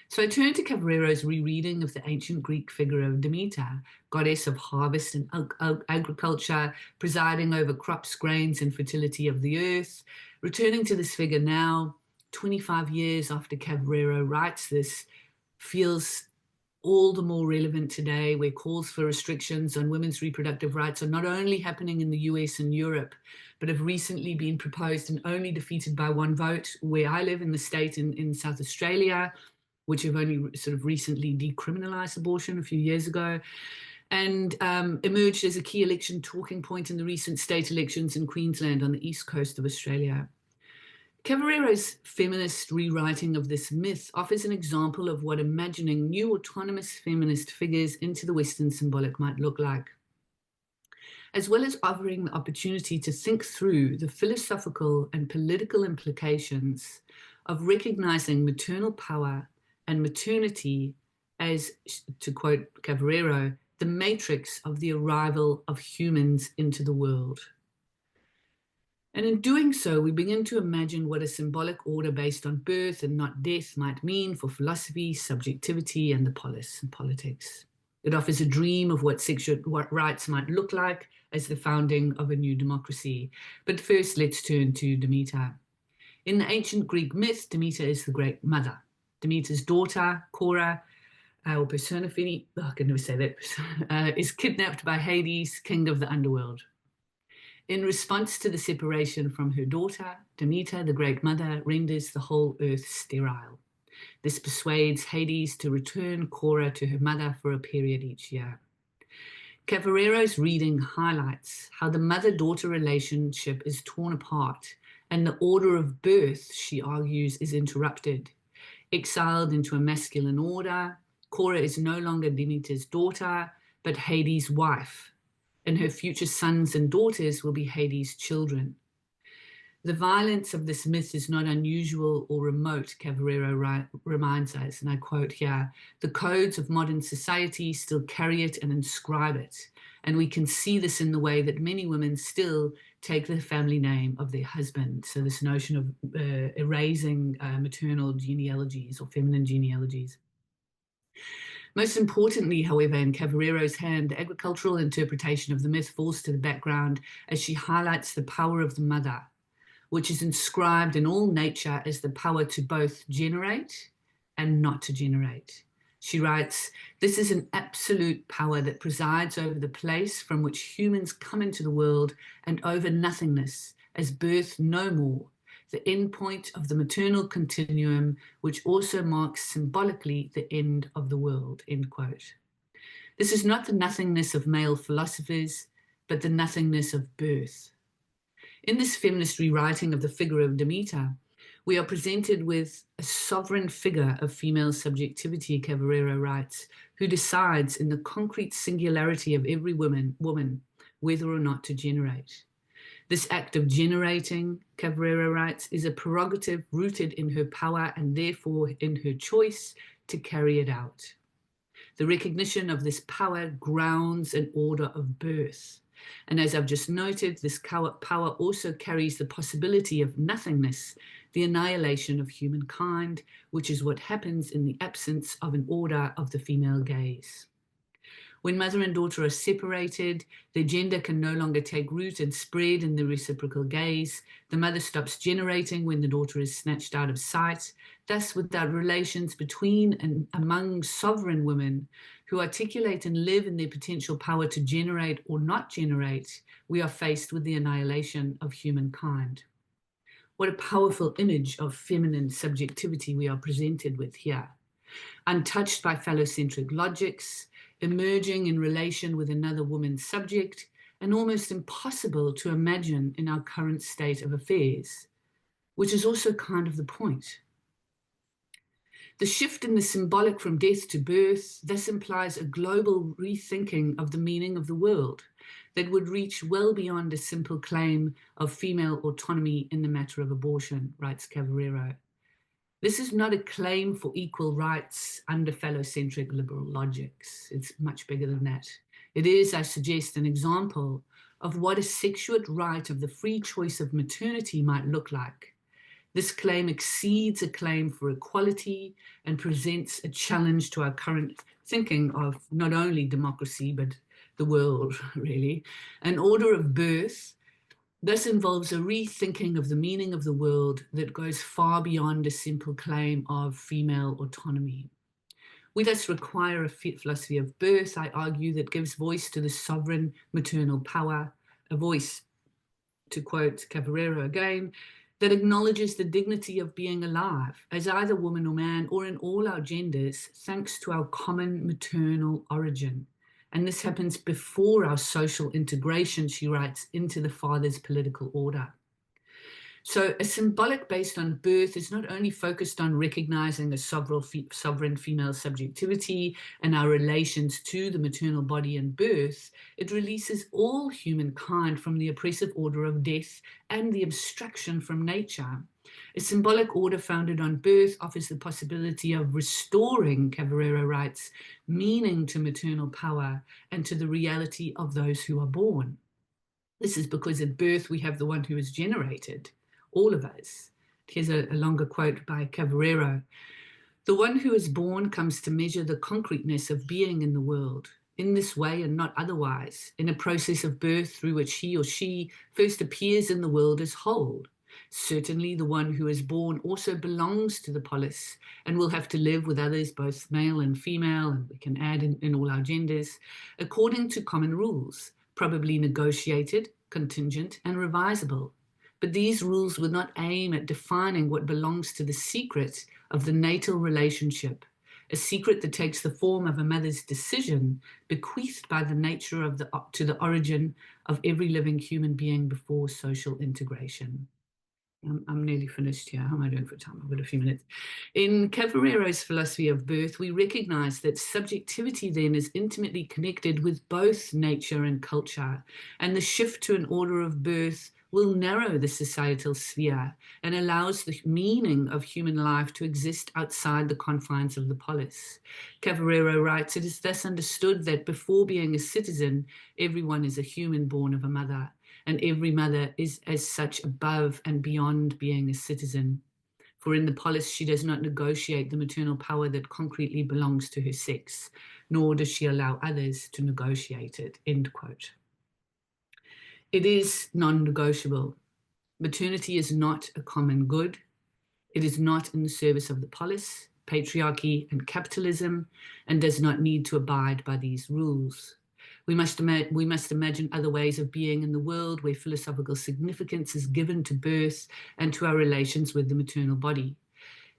So I turn to Cavarero's rereading of the ancient Greek figure of Demeter, goddess of harvest and agriculture, presiding over crops, grains, and fertility of the earth. Returning to this figure now, 25 years after Cavalero writes this, feels all the more relevant today, where calls for restrictions on women's reproductive rights are not only happening in the US and Europe, but have recently been proposed and only defeated by one vote where I live in the state in South Australia, which have only sort of recently decriminalized abortion a few years ago, and emerged as a key election talking point in the recent state elections in Queensland on the east coast of Australia. Cavarero's feminist rewriting of this myth offers an example of what imagining new autonomous feminist figures into the Western symbolic might look like, as well as offering the opportunity to think through the philosophical and political implications of recognizing maternal power and maternity as, to quote Cavalero, the matrix of the arrival of humans into the world. And in doing so, we begin to imagine what a symbolic order based on birth and not death might mean for philosophy, subjectivity, and the polis and politics. It offers a dream of what sexual rights might look like as the founding of a new democracy. But first, let's turn to Demeter. In the ancient Greek myth, Demeter is the great mother. Demeter's daughter, Cora, or Persephone, I can never say that, is kidnapped by Hades, king of the underworld. In response to the separation from her daughter, Demeter, the great mother, renders the whole earth sterile. This persuades Hades to return Cora to her mother for a period each year. Cavarero's reading highlights how the mother-daughter relationship is torn apart and the order of birth, she argues, is interrupted. Exiled into a masculine order, Cora is no longer Demeter's daughter, but Hades' wife, and her future sons and daughters will be Hades' children. The violence of this myth is not unusual or remote, Cavalero reminds us, and I quote here, "The codes of modern society still carry it and inscribe it, and we can see this in the way that many women still take the family name of their husband." So this notion of erasing maternal genealogies or feminine genealogies. Most importantly, however, in Cavarero's hand, the agricultural interpretation of the myth falls to the background as she highlights the power of the mother, which is inscribed in all nature as the power to both generate and not to generate. She writes, "This is an absolute power that presides over the place from which humans come into the world and over nothingness, as birth no more, the end point of the maternal continuum, which also marks symbolically the end of the world," end quote. This is not the nothingness of male philosophers, but the nothingness of birth. In this feminist rewriting of the figure of Demeter, We are presented with a sovereign figure of female subjectivity, Cavalera writes, who decides in the concrete singularity of every woman whether or not to generate. This act of generating, Cavalera writes, is a prerogative rooted in her power and therefore in her choice to carry it out. The recognition of this power grounds an order of birth. And as I've just noted, this power also carries the possibility of nothingness, the annihilation of humankind, which is what happens in the absence of an order of the female gaze. When mother and daughter are separated, their gender can no longer take root and spread in the reciprocal gaze. The mother stops generating when the daughter is snatched out of sight. Thus, without relations between and among sovereign women who articulate and live in their potential power to generate or not generate, we are faced with the annihilation of humankind. What a powerful image of feminine subjectivity we are presented with here. Untouched by phallocentric logics, emerging in relation with another woman's subject, and almost impossible to imagine in our current state of affairs, which is also kind of the point. The shift in the symbolic from death to birth thus implies a global rethinking of the meaning of the world that would reach well beyond a simple claim of female autonomy in the matter of abortion, writes Cavalera. This is not a claim for equal rights under phallocentric liberal logics. It's much bigger than that. It is, I suggest, an example of what a sexuate right of the free choice of maternity might look like. This claim exceeds a claim for equality and presents a challenge to our current thinking of not only democracy, but the world, really. An order of birth thus involves a rethinking of the meaning of the world that goes far beyond a simple claim of female autonomy. We thus require a philosophy of birth, I argue, that gives voice to the sovereign maternal power, a voice, to quote Cavalera again, that acknowledges the dignity of being alive as either woman or man, or in all our genders, thanks to our common maternal origin. And this happens before our social integration, she writes, into the father's political order. So a symbolic based on birth is not only focused on recognizing a sovereign female subjectivity and our relations to the maternal body and birth, it releases all humankind from the oppressive order of death and the abstraction from nature. A symbolic order founded on birth offers the possibility of restoring, Cavalera writes, meaning to maternal power and to the reality of those who are born. This is because at birth we have the one who is generated, all of us. Here's a longer quote by Cavalera. The one who is born comes to measure the concreteness of being in the world, in this way and not otherwise, in a process of birth through which he or she first appears in the world as whole. Certainly the one who is born also belongs to the polis and will have to live with others, both male and female, and we can add in all our genders, according to common rules, probably negotiated, contingent, and revisable. But these rules would not aim at defining what belongs to the secret of the natal relationship, a secret that takes the form of a mother's decision bequeathed by the nature of to the origin of every living human being before social integration. I'm nearly finished here. How am I doing for time? I've got a few minutes. In Cavalera's philosophy of birth, we recognize that subjectivity then is intimately connected with both nature and culture, and the shift to an order of birth will narrow the societal sphere and allows the meaning of human life to exist outside the confines of the polis. Cavalera writes, it is thus understood that before being a citizen, everyone is a human born of a mother, and every mother is as such above and beyond being a citizen. For in the polis, she does not negotiate the maternal power that concretely belongs to her sex, nor does she allow others to negotiate it, end quote. It is non-negotiable. Maternity is not a common good. It is not in the service of the polis, patriarchy, and capitalism, and does not need to abide by these rules. We must imagine other ways of being in the world where philosophical significance is given to birth and to our relations with the maternal body.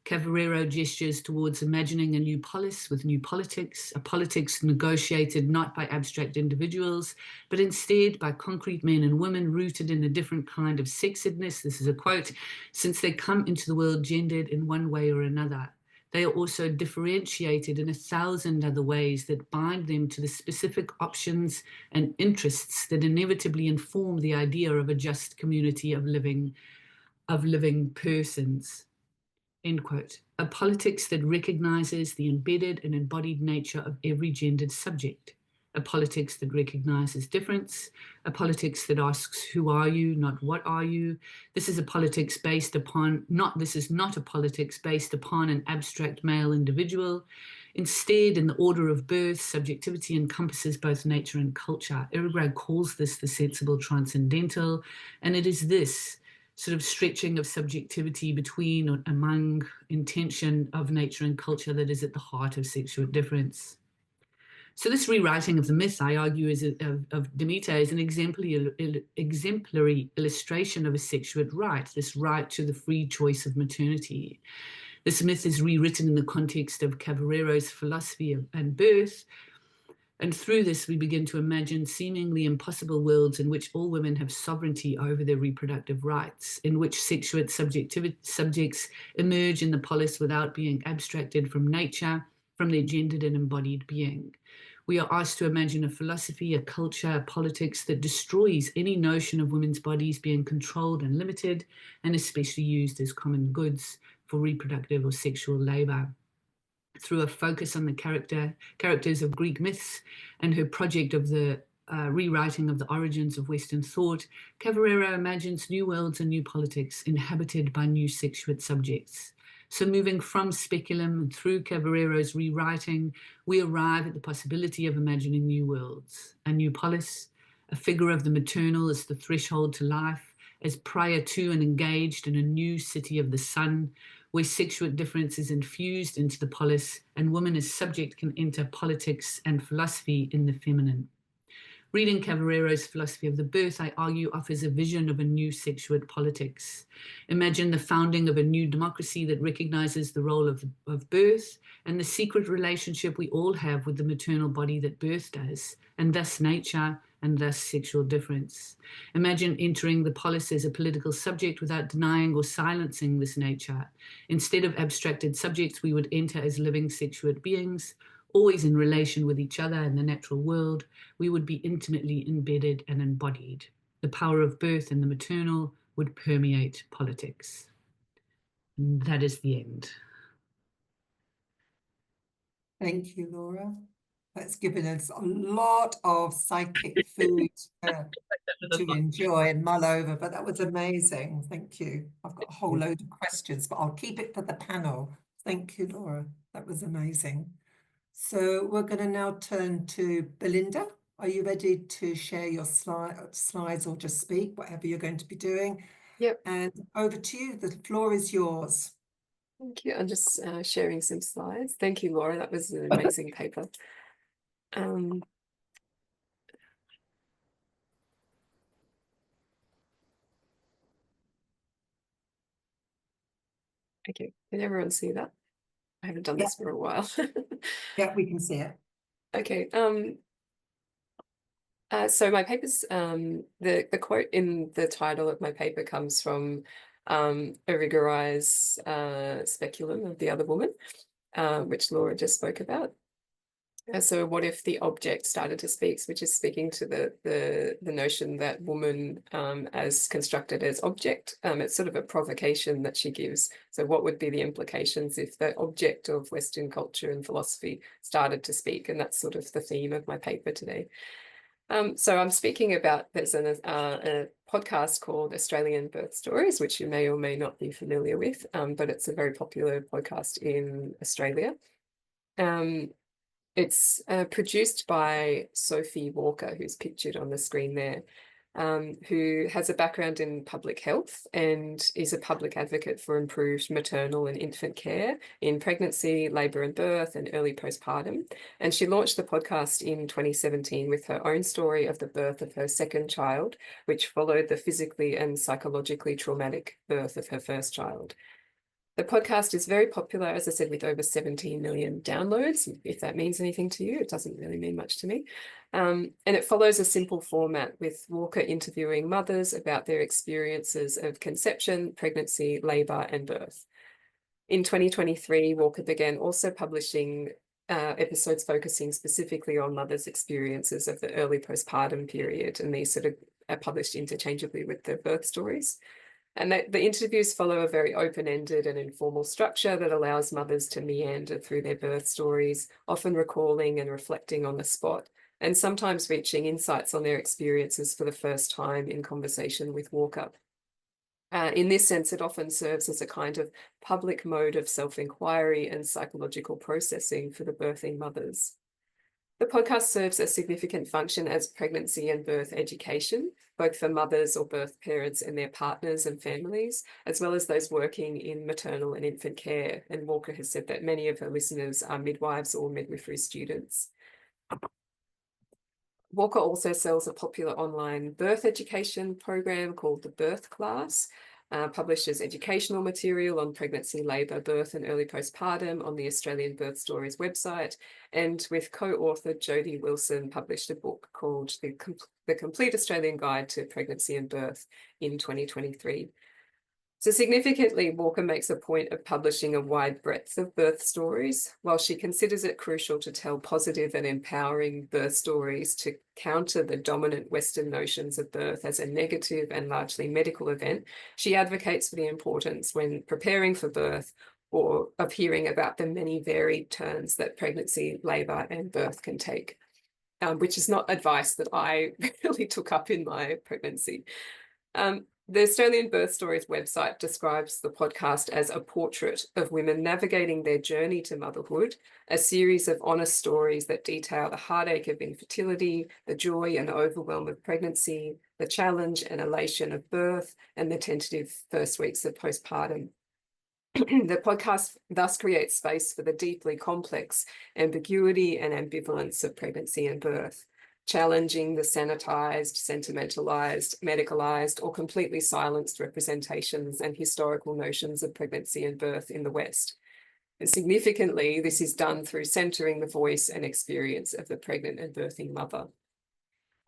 Cavalero gestures towards imagining a new polis with new politics, a politics negotiated not by abstract individuals, but instead by concrete men and women rooted in a different kind of sexedness. This is a quote, since they come into the world gendered in one way or another. They are also differentiated in 1,000 other ways that bind them to the specific options and interests that inevitably inform the idea of a just community of living persons. End quote. A politics that recognizes the embedded and embodied nature of every gendered subject. A politics that recognizes difference. A politics that asks, who are you, not what are you? This is a politics based upon, this is not a politics based upon an abstract male individual. Instead, in the order of birth, subjectivity encompasses both nature and culture. Irigaray calls this the sensible transcendental, and it is this sort of stretching of subjectivity between or among intention of nature and culture that is at the heart of sexual difference. So this rewriting of the myth, I argue, of Demeter is an exemplary illustration of a sexuate right, this right to the free choice of maternity. This myth is rewritten in the context of Cavarero's philosophy and birth, and through this we begin to imagine seemingly impossible worlds in which all women have sovereignty over their reproductive rights, in which sexuate subjects emerge in the polis without being abstracted from nature, from their gendered and embodied being. We are asked to imagine a philosophy, a culture, a politics that destroys any notion of women's bodies being controlled and limited, and especially used as common goods for reproductive or sexual labor. Through a focus on the characters of Greek myths and her project of the rewriting of the origins of Western thought, Cavalero imagines new worlds and new politics inhabited by new sexuate subjects. So moving from speculum and through Cavarero's rewriting, we arrive at the possibility of imagining new worlds, a new polis, a figure of the maternal as the threshold to life, as prior to and engaged in a new city of the sun, where sexual difference is infused into the polis and woman as subject can enter politics and philosophy in the feminine. Reading Cavarero's philosophy of the birth, I argue, offers a vision of a new sexuate politics. Imagine the founding of a new democracy that recognizes the role of birth and the secret relationship we all have with the maternal body that birth does, and thus nature, and thus sexual difference. Imagine entering the polis as a political subject without denying or silencing this nature. Instead of abstracted subjects, we would enter as living sexuate beings, always in relation with each other and the natural world. We would be intimately embedded and embodied. The power of birth and the maternal would permeate politics. And that is the end. Thank you, Laura. That's given us a lot of psychic food to enjoy and mull over, but that was amazing. Thank you. I've got a whole load of questions, but I'll keep it for the panel. Thank you, Laura. That was amazing. So we're going to now turn to Belinda. Are you ready to share your slides or just speak, whatever you're going to be doing? Yep. And over to you. The floor is yours. Thank you. I'm just sharing some slides. Thank you, Laura. That was an amazing paper. Okay, can everyone see that? I haven't done this for a while. Yeah, we can see it. Okay. So my paper's the quote in the title of my paper comes from Irigaray's speculum of the other woman, which Laura just spoke about. So what if the object started to speak, which is speaking to the notion that woman as constructed as object. It's sort of a provocation that she gives. So what would be the implications if the object of Western culture and philosophy started to speak? And that's sort of the theme of my paper today. So I'm speaking about, there's a podcast called Australian Birth Stories, which you may or may not be familiar with, but it's a very popular podcast in Australia. It's produced by Sophie Walker, who's pictured on the screen there, who has a background in public health and is a public advocate for improved maternal and infant care in pregnancy, labour and birth, and early postpartum. And she launched the podcast in 2017 with her own story of the birth of her second child, which followed the physically and psychologically traumatic birth of her first child. The podcast is very popular, as I said, with over 17 million downloads. If that means anything to you, it doesn't really mean much to me. And it follows a simple format, with Walker interviewing mothers about their experiences of conception, pregnancy, labour and birth. In 2023, Walker began also publishing episodes focusing specifically on mothers' experiences of the early postpartum period, and these sort of are published interchangeably with the birth stories. And the interviews follow a very open-ended and informal structure that allows mothers to meander through their birth stories, often recalling and reflecting on the spot, and sometimes reaching insights on their experiences for the first time in conversation with Walker. In this sense, it often serves as a kind of public mode of self-inquiry and psychological processing for the birthing mothers. The podcast serves a significant function as pregnancy and birth education, both for mothers or birth parents and their partners and families, as well as those working in maternal and infant care. And Walker has said that many of her listeners are midwives or midwifery students. Walker also sells a popular online birth education program called The Birth Class, publishes educational material on pregnancy, labour, birth and early postpartum on the Australian Birth Stories website, and with co-author Jodie Wilson published a book called The Complete Australian Guide to Pregnancy and Birth in 2023. So significantly, Walker makes a point of publishing a wide breadth of birth stories, while she considers it crucial to tell positive and empowering birth stories to counter the dominant Western notions of birth as a negative and largely medical event. She advocates for the importance, when preparing for birth, or of hearing about the many varied turns that pregnancy, labour and birth can take, which is not advice that I really took up in my pregnancy. The Australian Birth Stories website describes the podcast as a portrait of women navigating their journey to motherhood, a series of honest stories that detail the heartache of infertility, the joy and overwhelm of pregnancy, the challenge and elation of birth, and the tentative first weeks of postpartum. The podcast thus creates space for the deeply complex ambiguity and ambivalence of pregnancy and birth, challenging the sanitized, sentimentalized, medicalized, or completely silenced representations and historical notions of pregnancy and birth in the West. And significantly, this is done through centering the voice and experience of the pregnant and birthing mother.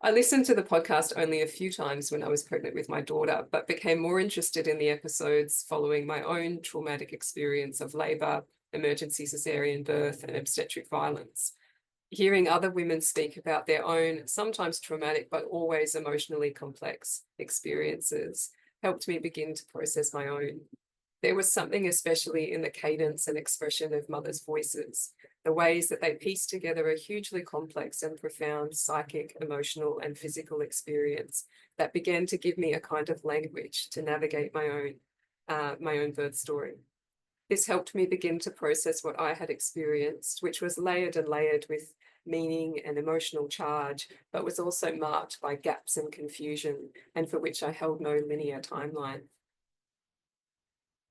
I listened to the podcast only a few times when I was pregnant with my daughter, but became more interested in the episodes following my own traumatic experience of labour, emergency cesarean birth, and obstetric violence. Hearing other women speak about their own, sometimes traumatic, but always emotionally complex experiences helped me begin to process my own. There was something especially in the cadence and expression of mothers' voices, the ways that they piece together a hugely complex and profound psychic, emotional, and physical experience that began to give me a kind of language to navigate my own birth story. This helped me begin to process what I had experienced, which was layered and layered with meaning and emotional charge, but was also marked by gaps and confusion, and for which I held no linear timeline.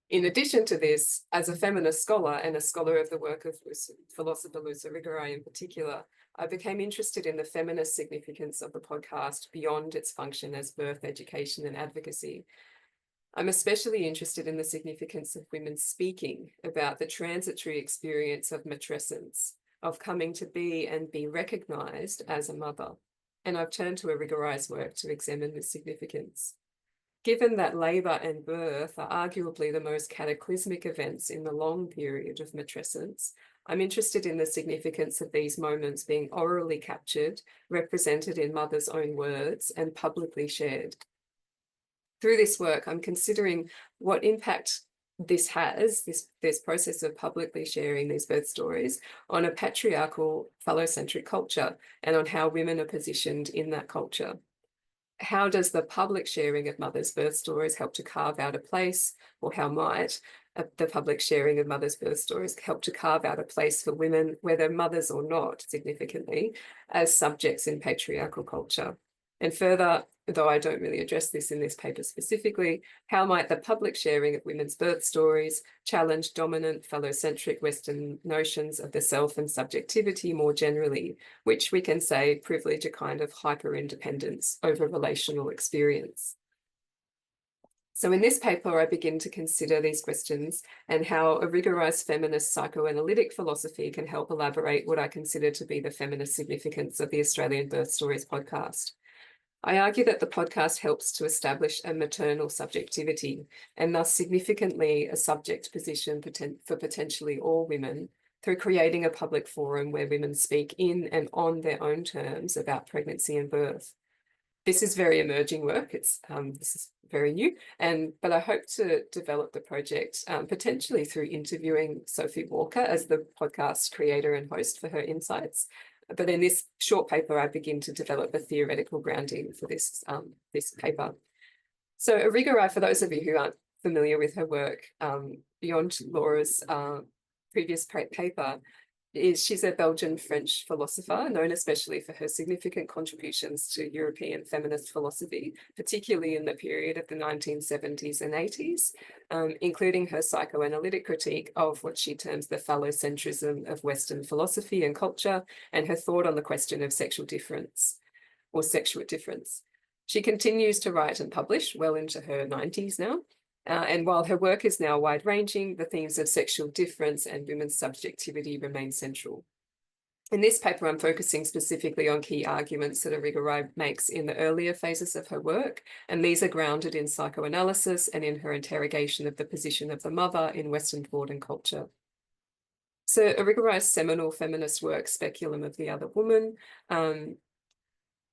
In addition to this, as a feminist scholar and a scholar of the work of philosopher Luce Irigaray in particular, I became interested in the feminist significance of the podcast beyond its function as birth education and advocacy. I'm especially interested in the significance of women speaking about the transitory experience of matrescence, of coming to be and be recognised as a mother. And I've turned to Irigaray's work to examine this significance. Given that labour and birth are arguably the most cataclysmic events in the long period of matrescence, I'm interested in the significance of these moments being orally captured, represented in mothers' own words, and publicly shared. Through this work, I'm considering what impact this has, this process of publicly sharing these birth stories, on a patriarchal, phallocentric culture, and on how women are positioned in that culture. How does the public sharing of mothers' birth stories help to carve out a place, or how might the public sharing of mothers' birth stories help to carve out a place for women, whether mothers or not, significantly, as subjects in patriarchal culture? And further, though I don't really address this in this paper specifically, how might the public sharing of women's birth stories challenge dominant phallocentric Western notions of the self and subjectivity more generally, which we can say privilege a kind of hyper-independence over relational experience? So in this paper, I begin to consider these questions and how a rigorized feminist psychoanalytic philosophy can help elaborate what I consider to be the feminist significance of the Australian Birth Stories podcast. I argue that the podcast helps to establish a maternal subjectivity and thus significantly a subject position for potentially all women through creating a public forum where women speak in and on their own terms about pregnancy and birth. This is very emerging work. This is very new, but I hope to develop the project potentially through interviewing Sophie Walker as the podcast creator and host for her insights. But in this short paper, I begin to develop a theoretical grounding for this paper. So Irigaray, for those of you who aren't familiar with her work, beyond Laura's previous paper, she's a Belgian-French philosopher, known especially for her significant contributions to European feminist philosophy, particularly in the period of the 1970s and 80s, including her psychoanalytic critique of what she terms the phallocentrism of Western philosophy and culture, and her thought on the question of sexual difference or sexual difference. She continues to write and publish well into her 90s now. And while her work is now wide-ranging, the themes of sexual difference and women's subjectivity remain central. In this paper, I'm focusing specifically on key arguments that Irigaray makes in the earlier phases of her work, and these are grounded in psychoanalysis and in her interrogation of the position of the mother in Western thought and culture. So Irigaray's seminal feminist work, Speculum of the Other Woman,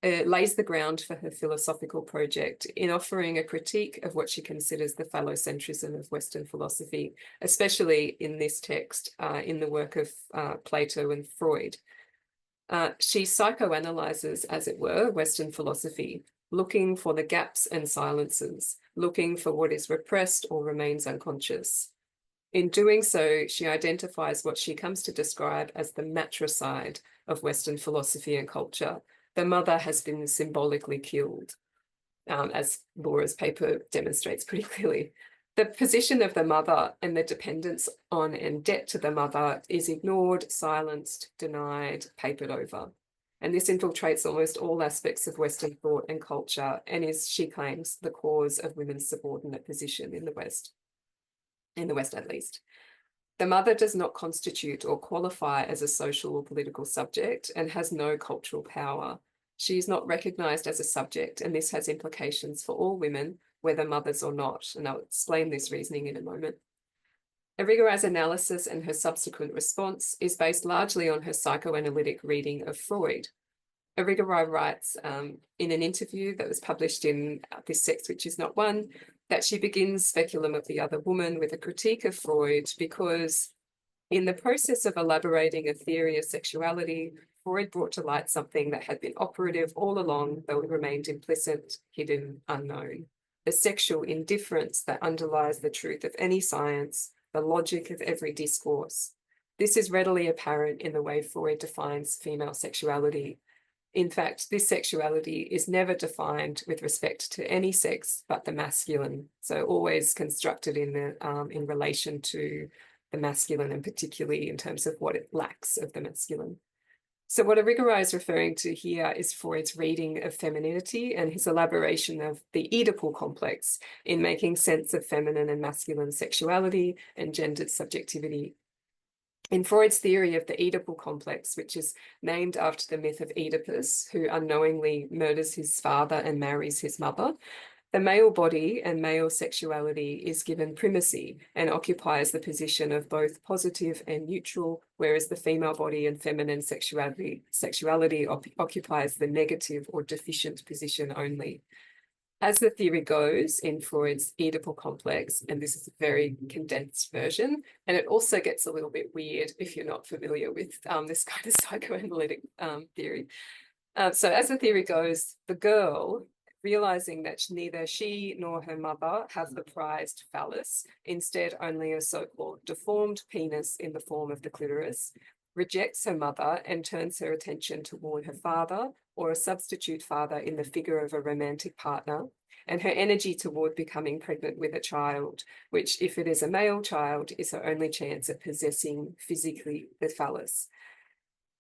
lays the ground for her philosophical project in offering a critique of what she considers the phallocentrism of Western philosophy, especially in this text, in the work of Plato and Freud. She psychoanalyzes, as it were, Western philosophy, looking for the gaps and silences, looking for what is repressed or remains unconscious. In doing so, she identifies what she comes to describe as the matricide of Western philosophy and culture. The mother has been symbolically killed, as Laura's paper demonstrates pretty clearly. The position of the mother and the dependence on and debt to the mother is ignored, silenced, denied, papered over. And this infiltrates almost all aspects of Western thought and culture and is, she claims, the cause of women's subordinate position in the West at least. The mother does not constitute or qualify as a social or political subject and has no cultural power. She is not recognised as a subject, and this has implications for all women, whether mothers or not, and I'll explain this reasoning in a moment. Irigaray's analysis and her subsequent response is based largely on her psychoanalytic reading of Freud. Irigaray writes in an interview that was published in This Sex Which Is Not One, that she begins Speculum of the Other Woman with a critique of Freud because in the process of elaborating a theory of sexuality, Freud brought to light something that had been operative all along, though it remained implicit, hidden, unknown. The sexual indifference that underlies the truth of any science, the logic of every discourse. This is readily apparent in the way Freud defines female sexuality. In fact, this sexuality is never defined with respect to any sex but the masculine, so always constructed in relation to the masculine, and particularly in terms of what it lacks of the masculine. So what Irigaray is referring to here is Freud's reading of femininity and his elaboration of the Oedipal complex in making sense of feminine and masculine sexuality and gendered subjectivity. In Freud's theory of the Oedipal complex, which is named after the myth of Oedipus, who unknowingly murders his father and marries his mother, the male body and male sexuality is given primacy and occupies the position of both positive and neutral, whereas the female body and feminine sexuality occupies the negative or deficient position only. As the theory goes in Freud's Oedipal complex, and this is a very condensed version, and it also gets a little bit weird if you're not familiar with this kind of psychoanalytic theory. So as the theory goes, the girl, realizing that neither she nor her mother have the prized phallus, instead only a so-called deformed penis in the form of the clitoris, rejects her mother and turns her attention toward her father or a substitute father in the figure of a romantic partner, and her energy toward becoming pregnant with a child, which, if it is a male child, is her only chance at possessing physically the phallus.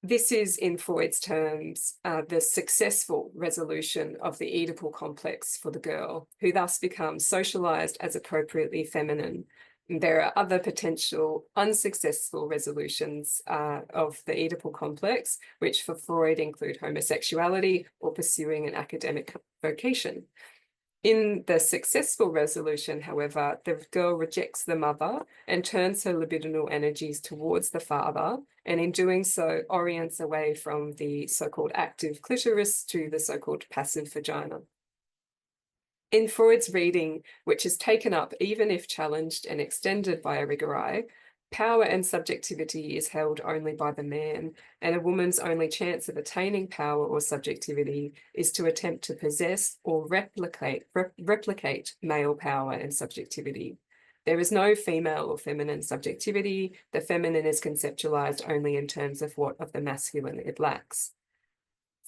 This is, in Freud's terms, the successful resolution of the Oedipal complex for the girl, who thus becomes socialized as appropriately feminine. And there are other potential unsuccessful resolutions of the Oedipal complex, which for Freud include homosexuality or pursuing an academic vocation. In the successful resolution, however, the girl rejects the mother and turns her libidinal energies towards the father, and in doing so orients away from the so-called active clitoris to the so-called passive vagina. In Freud's reading, which is taken up even if challenged and extended by Irigaray, power and subjectivity is held only by the man, and a woman's only chance of attaining power or subjectivity is to attempt to possess or replicate male power and subjectivity. There is no female or feminine subjectivity. The feminine is conceptualized only in terms of what of the masculine it lacks.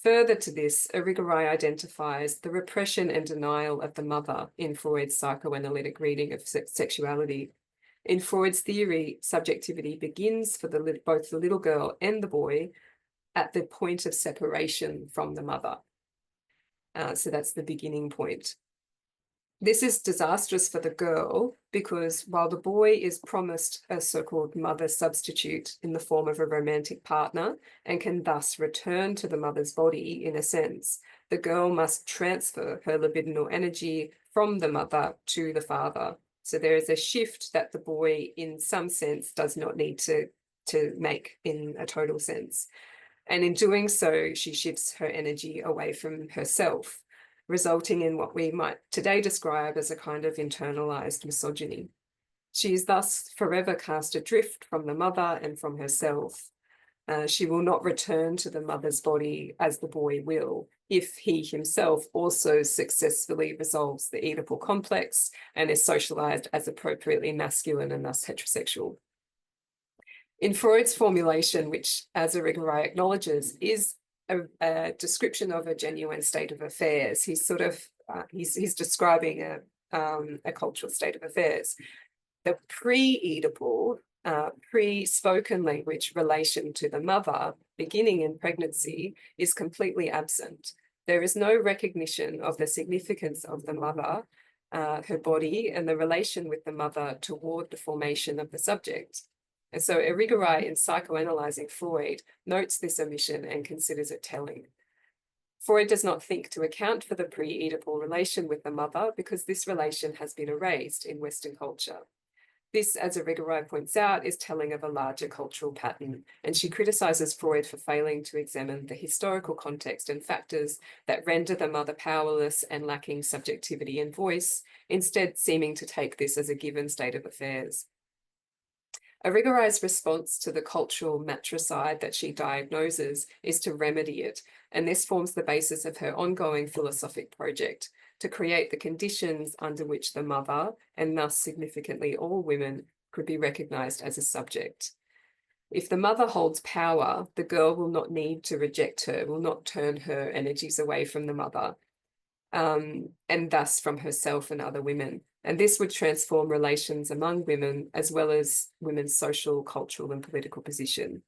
Further to this, Irigaray identifies the repression and denial of the mother in Freud's psychoanalytic reading of sexuality. In Freud's theory, subjectivity begins for both the little girl and the boy at the point of separation from the mother. So that's the beginning point. This is disastrous for the girl because while the boy is promised a so-called mother substitute in the form of a romantic partner and can thus return to the mother's body in a sense, the girl must transfer her libidinal energy from the mother to the father. So there is a shift that the boy, in some sense, does not need to make in a total sense. And in doing so, she shifts her energy away from herself, resulting in what we might today describe as a kind of internalized misogyny. She is thus forever cast adrift from the mother and from herself. She will not return to the mother's body as the boy will, if he himself also successfully resolves the Oedipal complex and is socialized as appropriately masculine and thus heterosexual. In Freud's formulation, which, as Irigaray acknowledges, is a description of a genuine state of affairs, he's sort of he's describing a cultural state of affairs. The pre-Oedipal, pre-spoken language relation to the mother, beginning in pregnancy, is completely absent. There is no recognition of the significance of the mother, her body, and the relation with the mother toward the formation of the subject. And so Irigaray, in psychoanalyzing Freud, notes this omission and considers it telling. Freud does not think to account for the pre-Oedipal relation with the mother because this relation has been erased in Western culture. This, as Irigaray points out, is telling of a larger cultural pattern, and she criticizes Freud for failing to examine the historical context and factors that render the mother powerless and lacking subjectivity and voice, instead seeming to take this as a given state of affairs. Irigaray's response to the cultural matricide that she diagnoses is to remedy it, and this forms the basis of her ongoing philosophic project, to create the conditions under which the mother, and thus significantly all women, could be recognized as a subject. If the mother holds power, the girl will not need to reject her, will not turn her energies away from the mother, and thus from herself and other women. And this would transform relations among women, as well as women's social, cultural, and political position.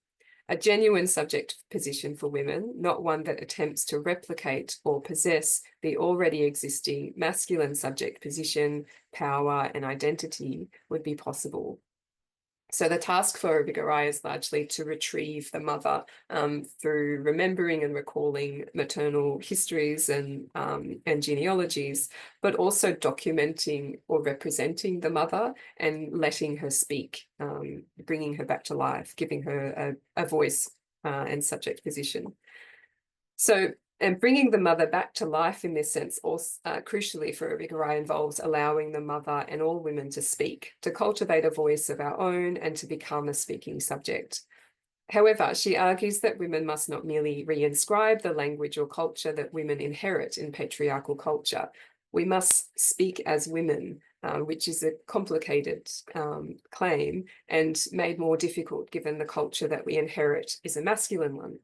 A genuine subject position for women, not one that attempts to replicate or possess the already existing masculine subject position, power, and identity, would be possible. So the task for Irigaray is largely to retrieve the mother through remembering and recalling maternal histories and genealogies, but also documenting or representing the mother and letting her speak, bringing her back to life, giving her a voice and subject position. So, and bringing the mother back to life in this sense, also crucially for Irigaray, involves allowing the mother and all women to speak, to cultivate a voice of our own and to become a speaking subject. However, she argues that women must not merely reinscribe the language or culture that women inherit in patriarchal culture. We must speak as women, which is a complicated claim and made more difficult given the culture that we inherit is a masculine one,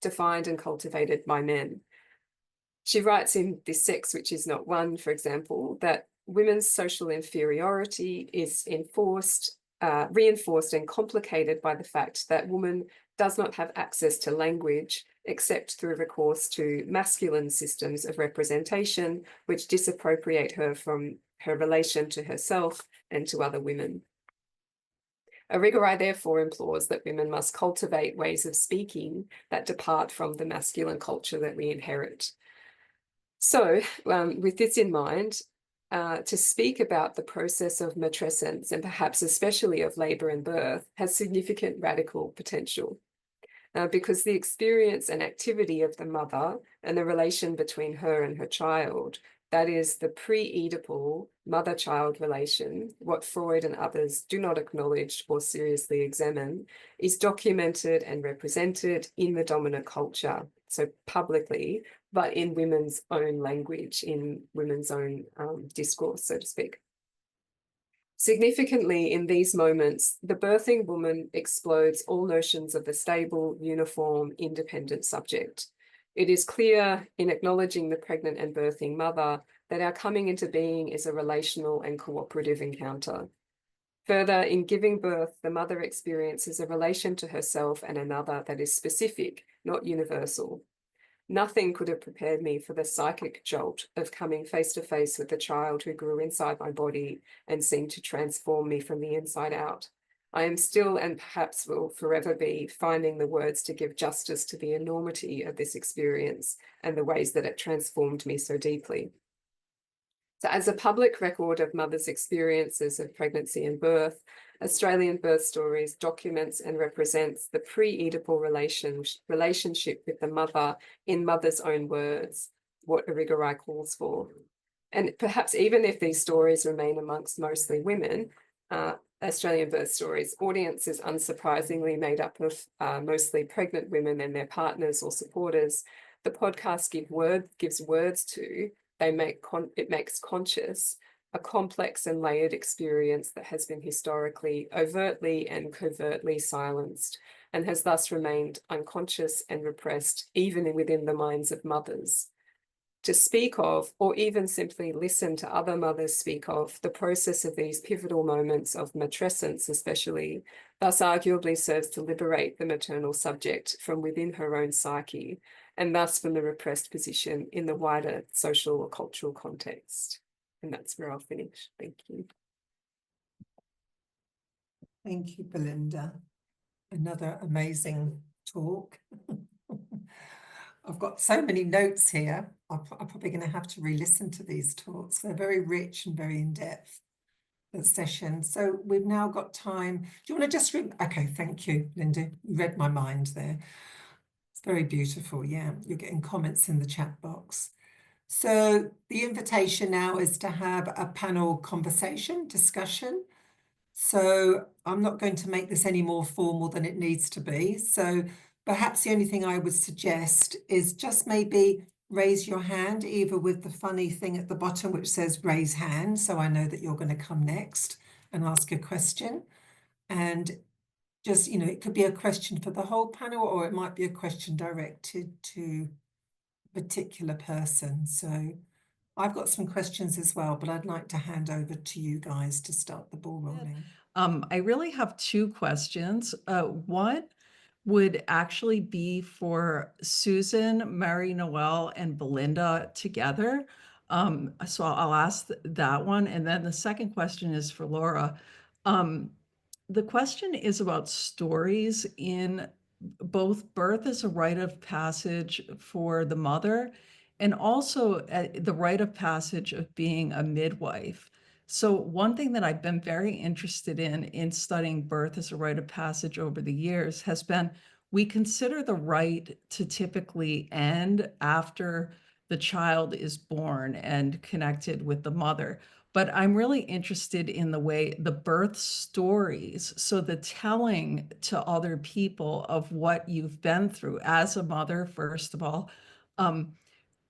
defined and cultivated by men. She writes in This Sex Which Is Not One, for example, that women's social inferiority is reinforced and complicated by the fact that woman does not have access to language except through recourse to masculine systems of representation, which disappropriate her from her relation to herself and to other women. Arigorei therefore implores that women must cultivate ways of speaking that depart from the masculine culture that we inherit. So, with this in mind, to speak about the process of matrescence, and perhaps especially of labour and birth, has significant radical potential. Because the experience and activity of the mother and the relation between her and her child, that is the pre-Oedipal mother-child relation, what Freud and others do not acknowledge or seriously examine, is documented and represented in the dominant culture, so publicly, but in women's own language, in women's own discourse, so to speak. Significantly, in these moments, the birthing woman explodes all notions of the stable, uniform, independent subject. It is clear in acknowledging the pregnant and birthing mother that our coming into being is a relational and cooperative encounter. Further, in giving birth, the mother experiences a relation to herself and another that is specific, not universal. Nothing could have prepared me for the psychic jolt of coming face to face with the child who grew inside my body and seemed to transform me from the inside out. I am still, and perhaps will forever be, finding the words to give justice to the enormity of this experience and the ways that it transformed me so deeply. So as a public record of mothers' experiences of pregnancy and birth, Australian Birth Stories documents and represents the pre-Oedipal relationship with the mother in mother's own words, what Arigorei calls for. And perhaps even if these stories remain amongst mostly women, Australian Birth Stories audience is unsurprisingly made up of mostly pregnant women and their partners or supporters. The podcast gives words to, it makes conscious a complex and layered experience that has been historically, overtly and covertly silenced, and has thus remained unconscious and repressed even within the minds of mothers. To speak of, or even simply listen to other mothers speak of, the process of these pivotal moments of matrescence especially, thus arguably serves to liberate the maternal subject from within her own psyche, and thus from the repressed position in the wider social or cultural context. And that's where I'll finish. Thank you. Thank you, Belinda. Another amazing talk. I've got so many notes here. I'm probably going to have to re-listen to these talks. They're very rich and very in-depth, the session. So we've now got time. Do you want to just read? Okay, thank you, Linda. You read my mind there. It's very beautiful. Yeah, you're getting comments in the chat box. So the invitation now is to have a panel conversation, discussion. So I'm not going to make this any more formal than it needs to be. So perhaps the only thing I would suggest is just maybe raise your hand, either with the funny thing at the bottom which says raise hand, so I know that you're going to come next and ask a question. And just, you know, it could be a question for the whole panel, or it might be a question directed to a particular person. So I've got some questions as well, but I'd like to hand over to you guys to start the ball rolling. I really have two questions. One would actually be for Susan, Marie-Noëlle, and Belinda together. So I'll ask that one. And then the second question is for Laura. The question is about stories in both birth as a rite of passage for the mother, and also the rite of passage of being a midwife. So one thing that I've been very interested in studying birth as a rite of passage over the years has been, we consider the rite to typically end after the child is born and connected with the mother. But I'm really interested in the way the birth stories, so the telling to other people of what you've been through as a mother, first of all,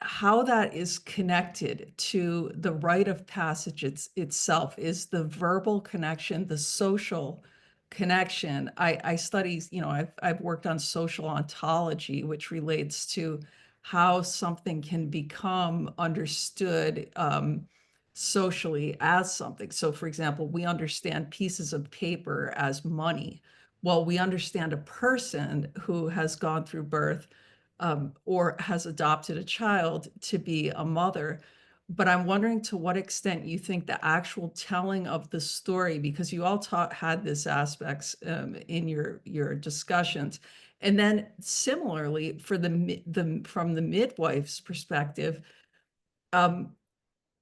how that is connected to the rite of passage itself. Is the verbal connection, the social connection. I study, you know, I've worked on social ontology, which relates to how something can become understood socially as something. So for example, we understand pieces of paper as money, well, we understand a person who has gone through birth or has adopted a child to be a mother. But I'm wondering to what extent you think the actual telling of the story, because you all had this aspects in your discussions. And then similarly, for from the midwife's perspective,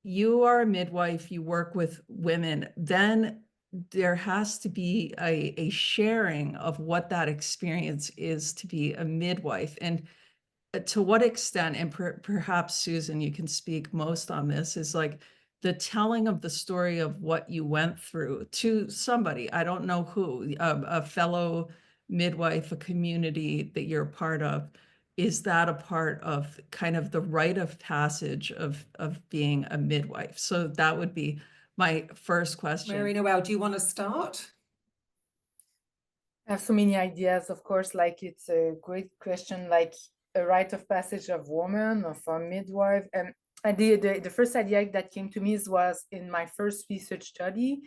you are a midwife, you work with women, then there has to be a sharing of what that experience is to be a midwife. And to what extent, and perhaps Susan, you can speak most on this, is like the telling of the story of what you went through to somebody, I don't know who, a fellow midwife, a community that you're a part of. Is that a part of kind of the rite of passage of being a midwife? So that would be my first question. Marie-Noëlle, do you want to start? I have so many ideas, of course, like it's a great question, like a rite of passage of woman or for midwife. And the first idea that came to me was in my first research study,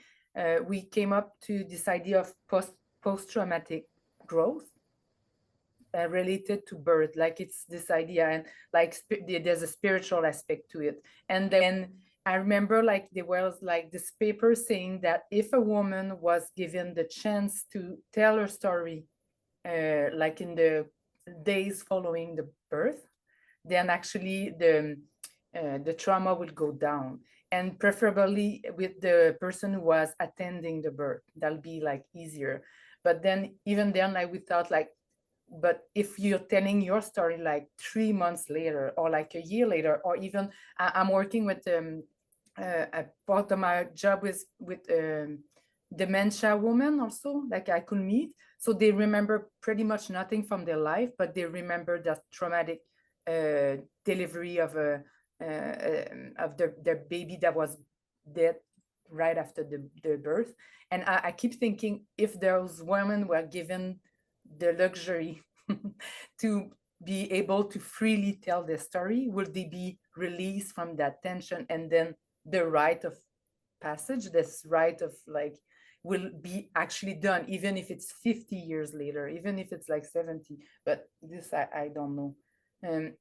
we came up to this idea of post-traumatic growth related to birth, like it's this idea, and like there's a spiritual aspect to it. And then I remember like there was like this paper saying that if a woman was given the chance to tell her story, like in the days following the birth, then actually the trauma would go down, and preferably with the person who was attending the birth. That'll be like easier. But then even then, like we thought like, but if you're telling your story like 3 months later or like a year later, or even I'm working with a part of my job with dementia women also, like I could meet. So they remember pretty much nothing from their life, but they remember that traumatic delivery of their baby that was dead right after the birth. And I keep thinking, if those women were given the luxury to be able to freely tell their story, will they be released from that tension? And then the rite of passage, this rite of like, will be actually done, even if it's 50 years later, even if it's like 70, but this I don't know.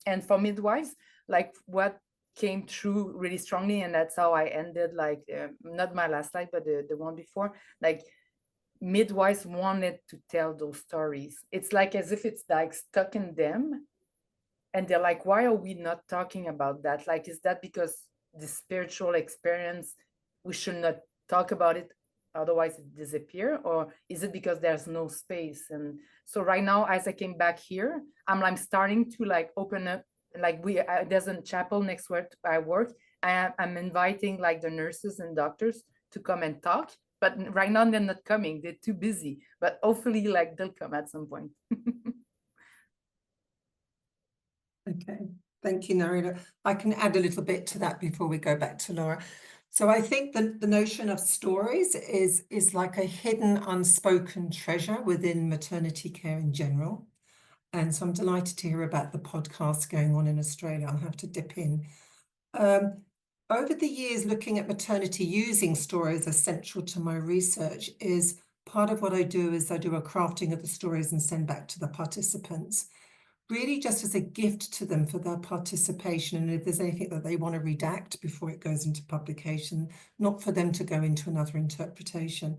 And for midwives, like what came through really strongly, and that's how I ended, like not my last slide, but the one before, like midwives wanted to tell those stories. It's like as if it's like stuck in them, and they're like, why are we not talking about that? Like, is that because the spiritual experience, we should not talk about it, otherwise it disappear? Or is it because there's no space? And so right now, as I came back here, I'm starting to like open up, like there's a chapel next where I work. I'm inviting like the nurses and doctors to come and talk. But right now they're not coming, they're too busy. But hopefully like they'll come at some point. Okay, thank you, Narita. I can add a little bit to that before we go back to Laura. So I think that the notion of stories is like a hidden, unspoken treasure within maternity care in general. And so I'm delighted to hear about the podcast going on in Australia. I'll have to dip in. Over the years, looking at maternity using stories as central to my research is part of what I do is I do a crafting of the stories and send back to the participants, really just as a gift to them for their participation. And if there's anything that they want to redact before it goes into publication, not for them to go into another interpretation.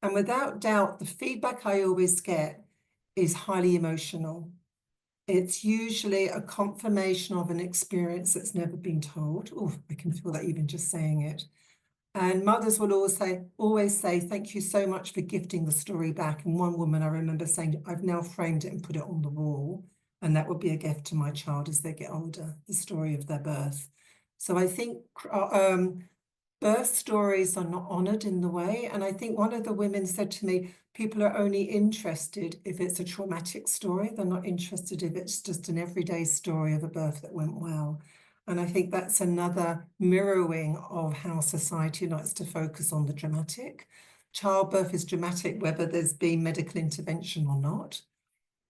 And without doubt, the feedback I always get is highly emotional. It's usually a confirmation of an experience that's never been told. Oh, I can feel that even just saying it. And mothers will always say, thank you so much for gifting the story back. And one woman I remember saying, I've now framed it and put it on the wall. And that will be a gift to my child as they get older, the story of their birth. So I think birth stories are not honoured in the way. And I think one of the women said to me, people are only interested if it's a traumatic story. They're not interested if it's just an everyday story of a birth that went well. And I think that's another mirroring of how society likes to focus on the dramatic. Childbirth is dramatic, whether there's been medical intervention or not.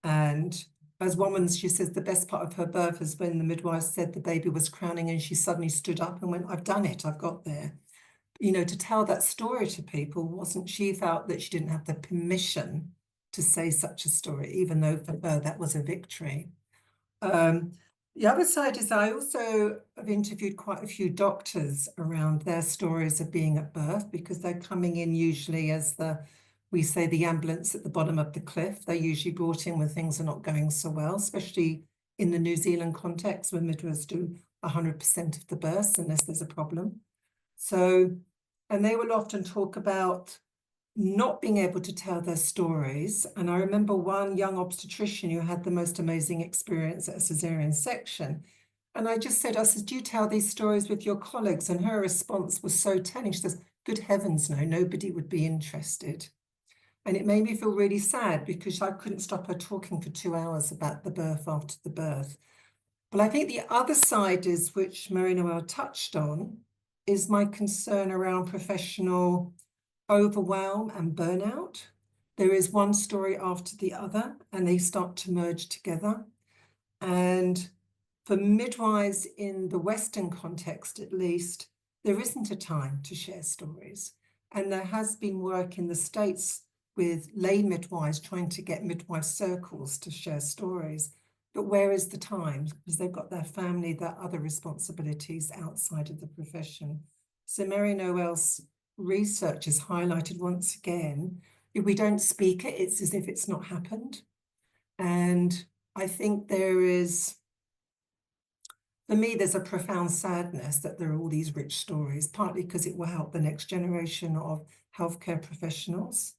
And as woman, she says the best part of her birth is when the midwife said the baby was crowning and she suddenly stood up and went, I've done it, I've got there. You know, to tell that story to people she felt that she didn't have the permission to say such a story, even though for her that was a victory. The other side is I also have interviewed quite a few doctors around their stories of being at birth, because they're coming in usually as we say the ambulance at the bottom of the cliff. They're usually brought in when things are not going so well, especially in the New Zealand context, where midwives do 100% of the births unless there's a problem. So, and they will often talk about not being able to tell their stories. And I remember one young obstetrician who had the most amazing experience at a cesarean section. And I just said, do you tell these stories with your colleagues? And her response was so telling. She says, good heavens, no, nobody would be interested. And it made me feel really sad, because I couldn't stop her talking for 2 hours about the birth after the birth. But I think the other side is, which Marie-Noëlle touched on, is my concern around professional overwhelm and burnout. There is one story after the other, and they start to merge together. And for midwives in the Western context, at least, there isn't a time to share stories. And there has been work in the States with lay midwives trying to get midwife circles to share stories. But where is the time? Because they've got their family, their other responsibilities outside of the profession. So Marie-Noëlle's research has highlighted once again, if we don't speak it, it's as if it's not happened. And I think there is, for me, there's a profound sadness that there are all these rich stories, partly because it will help the next generation of healthcare professionals.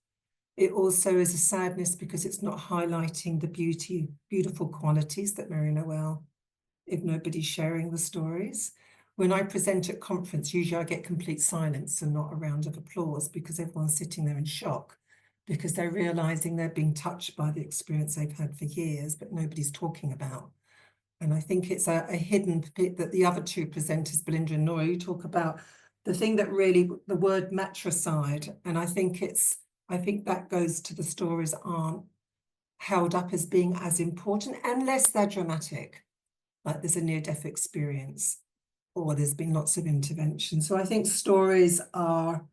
It also is a sadness because it's not highlighting the beautiful qualities that Marie-Noëlle, if nobody's sharing the stories. When I present at conference, usually I get complete silence and not a round of applause, because everyone's sitting there in shock, because they're realizing they're being touched by the experience they've had for years, but nobody's talking about. And I think it's a hidden bit that the other two presenters, Belinda and Nora, you talk about the thing that really, the word matricide. And I think that goes to the stories aren't held up as being as important unless they're dramatic, like there's a near-death experience, or there's been lots of intervention. So I think stories are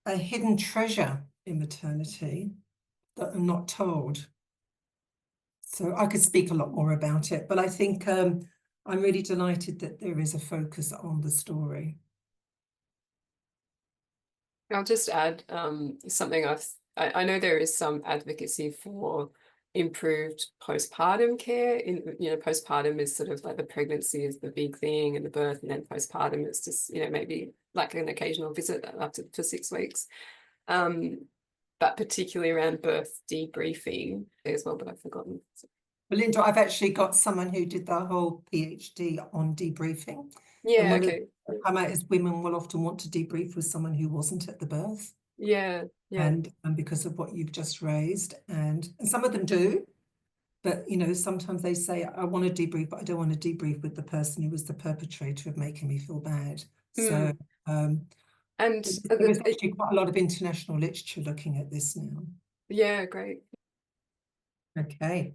a hidden treasure in maternity that are not told. So I could speak a lot more about it, but I think I'm really delighted that there is a focus on the story. I'll just add something. I know there is some advocacy for improved postpartum care. Postpartum is sort of like the pregnancy is the big thing, and the birth, and then postpartum is just maybe like an occasional visit for 6 weeks. But particularly around birth debriefing as well, but I've forgotten. Belinda, I've actually got someone who did their whole PhD on debriefing. Yeah, okay. Come out is women will often want to debrief with someone who wasn't at the birth. Yeah. And because of what you've just raised, and some of them do, but sometimes they say, I want to debrief, but I don't want to debrief with the person who was the perpetrator of making me feel bad. So and there's actually quite a lot of international literature looking at this now. Yeah, great. Okay.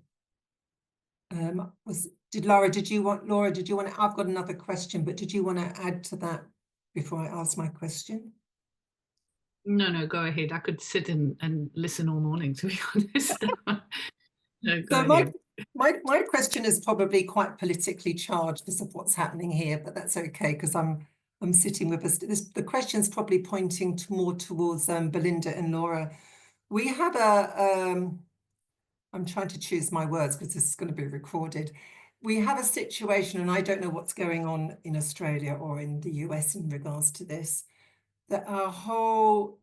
Laura, did you want to, I've got another question, but did you want to add to that before I ask my question? No, go ahead. I could sit and listen all morning, to be honest. No, go ahead. My question is probably quite politically charged because of what's happening here, but that's okay, because I'm sitting with us. The question's probably pointing more towards Belinda and Laura. We have I'm trying to choose my words because this is going to be recorded. We have a situation, and I don't know what's going on in Australia or in the US in regards to this, that our whole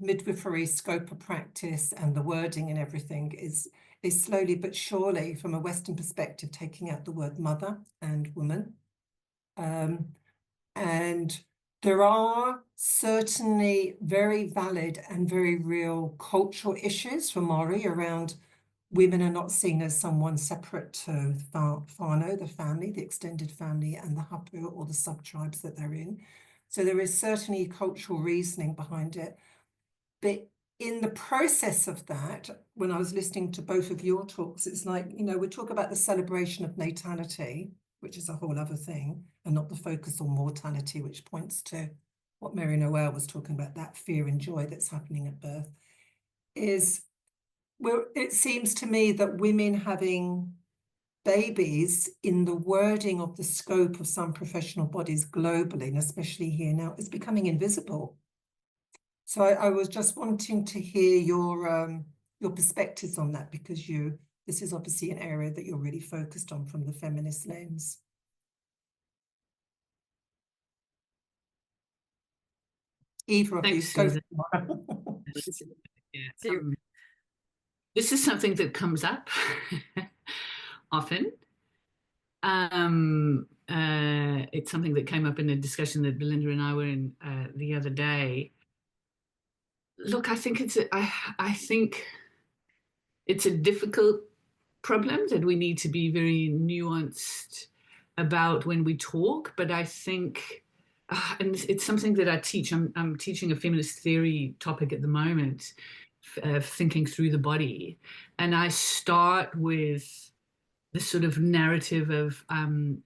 midwifery scope of practice and the wording and everything is slowly but surely, from a Western perspective, taking out the word mother and woman. And there are certainly very valid and very real cultural issues for Māori around women are not seen as someone separate to whānau, the family, the extended family, and the hapu, or the sub-tribes that they're in. So there is certainly cultural reasoning behind it. But in the process of that, when I was listening to both of your talks, it's like, we talk about the celebration of natality, which is a whole other thing, and not the focus on mortality, which points to what Marie-Noëlle was talking about, that fear and joy that's happening at birth, is Well, it seems to me that women having babies in the wording of the scope of some professional bodies globally, and especially here now, is becoming invisible. So I was just wanting to hear your perspectives on that, because this is obviously an area that you're really focused on from the feminist lens. Either of you, go for it. Yeah, this is something that comes up often. It's something that came up in a discussion that Belinda and I were in the other day. Look, I think it's a difficult problem that we need to be very nuanced about when we talk, but I think, and it's something that I teach. I'm teaching a feminist theory topic at the moment, thinking through the body, and I start with the sort of narrative of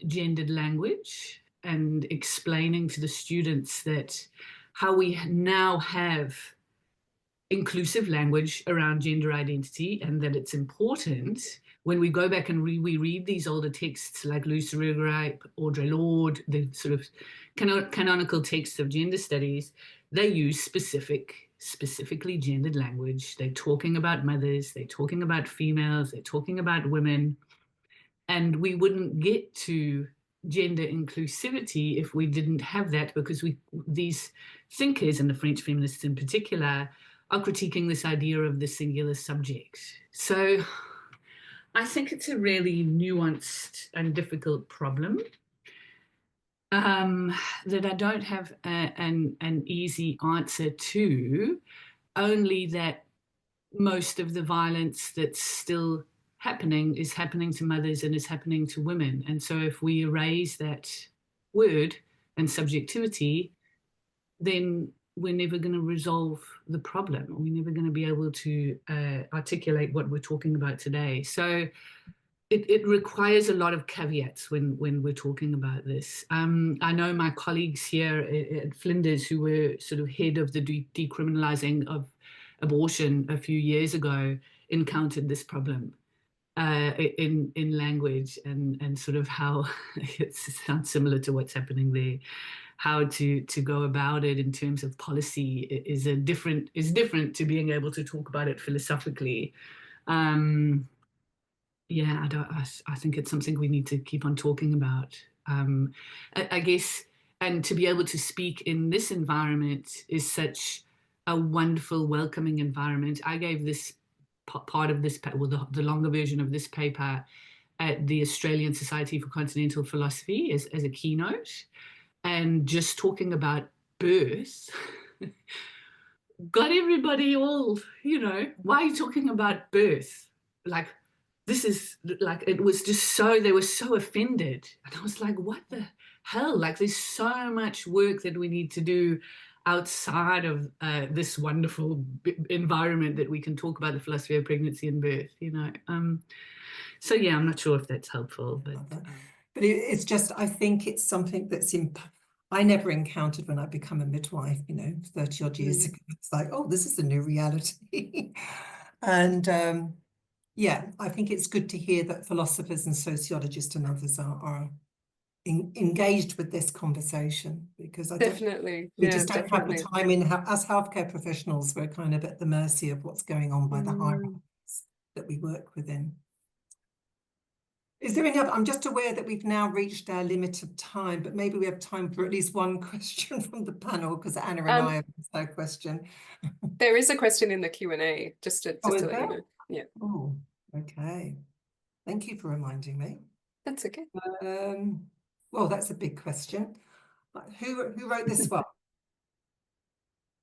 gendered language and explaining to the students that how we now have inclusive language around gender identity, and that it's important when we go back and we read these older texts like Luce Irigaray, Audre Lorde, the sort of canonical texts of gender studies, they use specifically gendered language. They're talking about mothers, they're talking about females, they're talking about women, and we wouldn't get to gender inclusivity if we didn't have that, because these thinkers, and the French feminists in particular, are critiquing this idea of the singular subject. So I think it's a really nuanced and difficult problem that I don't have an easy answer to, only that most of the violence that's still happening is happening to mothers and is happening to women. And so if we erase that word and subjectivity, then we're never going to resolve the problem. We're never going to be able to articulate what we're talking about today. So it requires a lot of caveats when we're talking about this. I know my colleagues here at Flinders, who were sort of head of the decriminalizing of abortion a few years ago, encountered this problem in language, and sort of how it sounds similar to what's happening there. How to go about it in terms of policy is different to being able to talk about it philosophically. Yeah, I think it's something we need to keep on talking about. I guess, and to be able to speak in this environment is such a wonderful, welcoming environment. I gave this part of this, well, the longer version of this paper at the Australian Society for Continental Philosophy as a keynote. And just talking about birth got everybody all, why are you talking about birth? Like, this is like, it was just so, they were so offended. And I was like, what the hell? Like, there's so much work that we need to do outside of this wonderful environment that we can talk about the philosophy of pregnancy and birth, So yeah, I'm not sure if that's helpful, but it's just, I think it's something that's I never encountered when I become a midwife, 30 odd years ago. It's like, oh, this is a new reality. And yeah, I think it's good to hear that philosophers and sociologists and others are engaged with this conversation, because we just don't have the time as healthcare professionals. We're kind of at the mercy of what's going on by the hierarchies that we work within. Is there any other? I'm just aware that we've now reached our limit of time, but maybe we have time for at least one question from the panel, because Anna and I have no question. There is a question in the Q&A, just to let you know. Yeah. Oh, okay. Thank you for reminding me. That's okay. Well, that's a big question. Who wrote this one?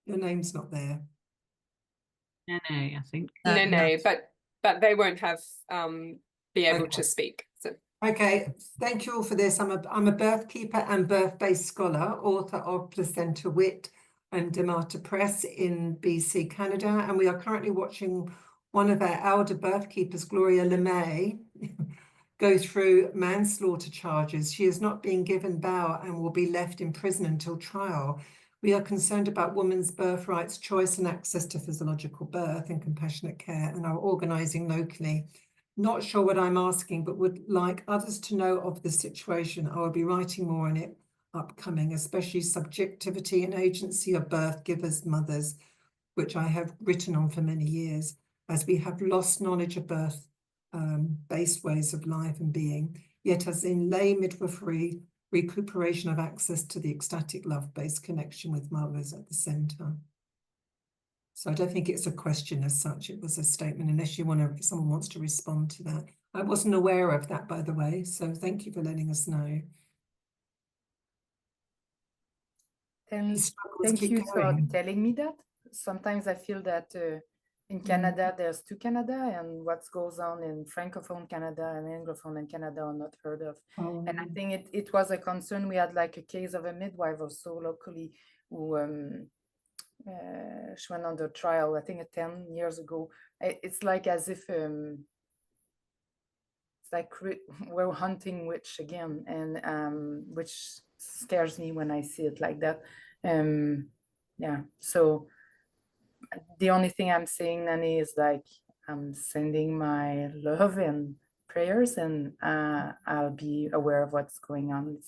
Your name's not there. Nene, I think. Nene, but they won't have be able to speak. So. Okay, thank you all for this. I'm a birth keeper and birth-based scholar, author of Placenta Wit and Demata Press in BC, Canada, and we are currently watching one of our elder birth keepers, Gloria LeMay, go through manslaughter charges. She is not being given bail and will be left in prison until trial. We are concerned about women's birth rights, choice and access to physiological birth and compassionate care, and are organising locally. Not sure what I'm asking, but would like others to know of the situation. I will be writing more on it upcoming, especially subjectivity and agency of birth givers, mothers, which I have written on for many years, as we have lost knowledge of birth based ways of life and being. Yet as in lay midwifery, recuperation of access to the ecstatic love-based connection with mothers at the centre. So I don't think it's a question as such, it was a statement, unless you want to, if someone wants to respond to that. I wasn't aware of that, by the way, so thank you for letting us know. And thank you for telling me that. Sometimes I feel that in Canada, there's two Canada, and what goes on in Francophone Canada and Anglophone in Canada are not heard of. And I think it was a concern. We had like a case of a midwife or so locally who she went under trial, I think 10 years ago. It's like as if it's like we're hunting witch again, and which scares me when I see it like that. Yeah, so the only thing I'm saying, Nani, is like I'm sending my love and prayers, and I'll be aware of what's going on.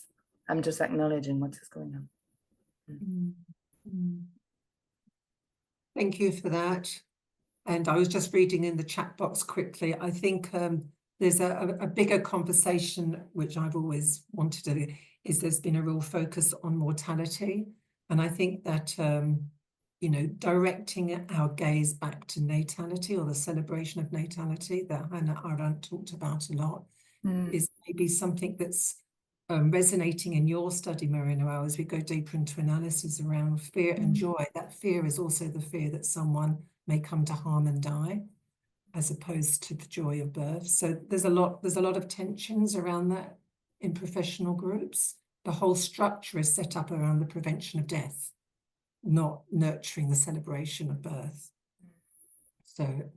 I'm just acknowledging what is going on. Thank you for that. And I was just reading in the chat box quickly. I think there's a bigger conversation, which I've always wanted to do, is there's been a real focus on mortality. And I think that, you know, directing our gaze back to natality, or the celebration of natality that Hannah Arendt talked about a lot, is maybe something that's resonating in your study, Marie-Noëlle, as we go deeper into analysis around fear and joy. That fear is also the fear that someone may come to harm and die, as opposed to the joy of birth. So there's a lot of tensions around that in professional groups. The whole structure is set up around the prevention of death, not nurturing the celebration of birth. So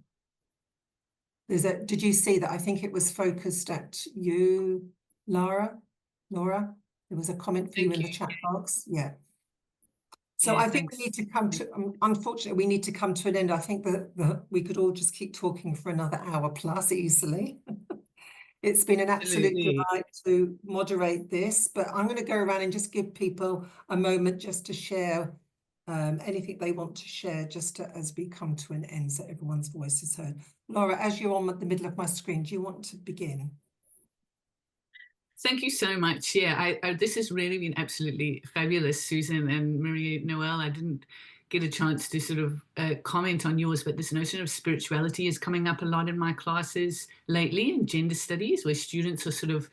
did you see that? I think it was focused at you, Laura. There was a comment for you in the chat box. Yeah. So I think we need to come to, unfortunately, we need to come to an end. I think that we could all just keep talking for another hour plus easily. It's been an absolute delight to moderate this, but I'm going to go around and just give people a moment just to share anything they want to share, just as we come to an end, so everyone's voice is heard. Laura, as you're on the middle of my screen, do you want to begin? Thank you so much. Yeah, this has really been absolutely fabulous, Susan and Marie-Noëlle. I didn't get a chance to sort of comment on yours, but this notion of spirituality is coming up a lot in my classes lately in gender studies, where students are sort of,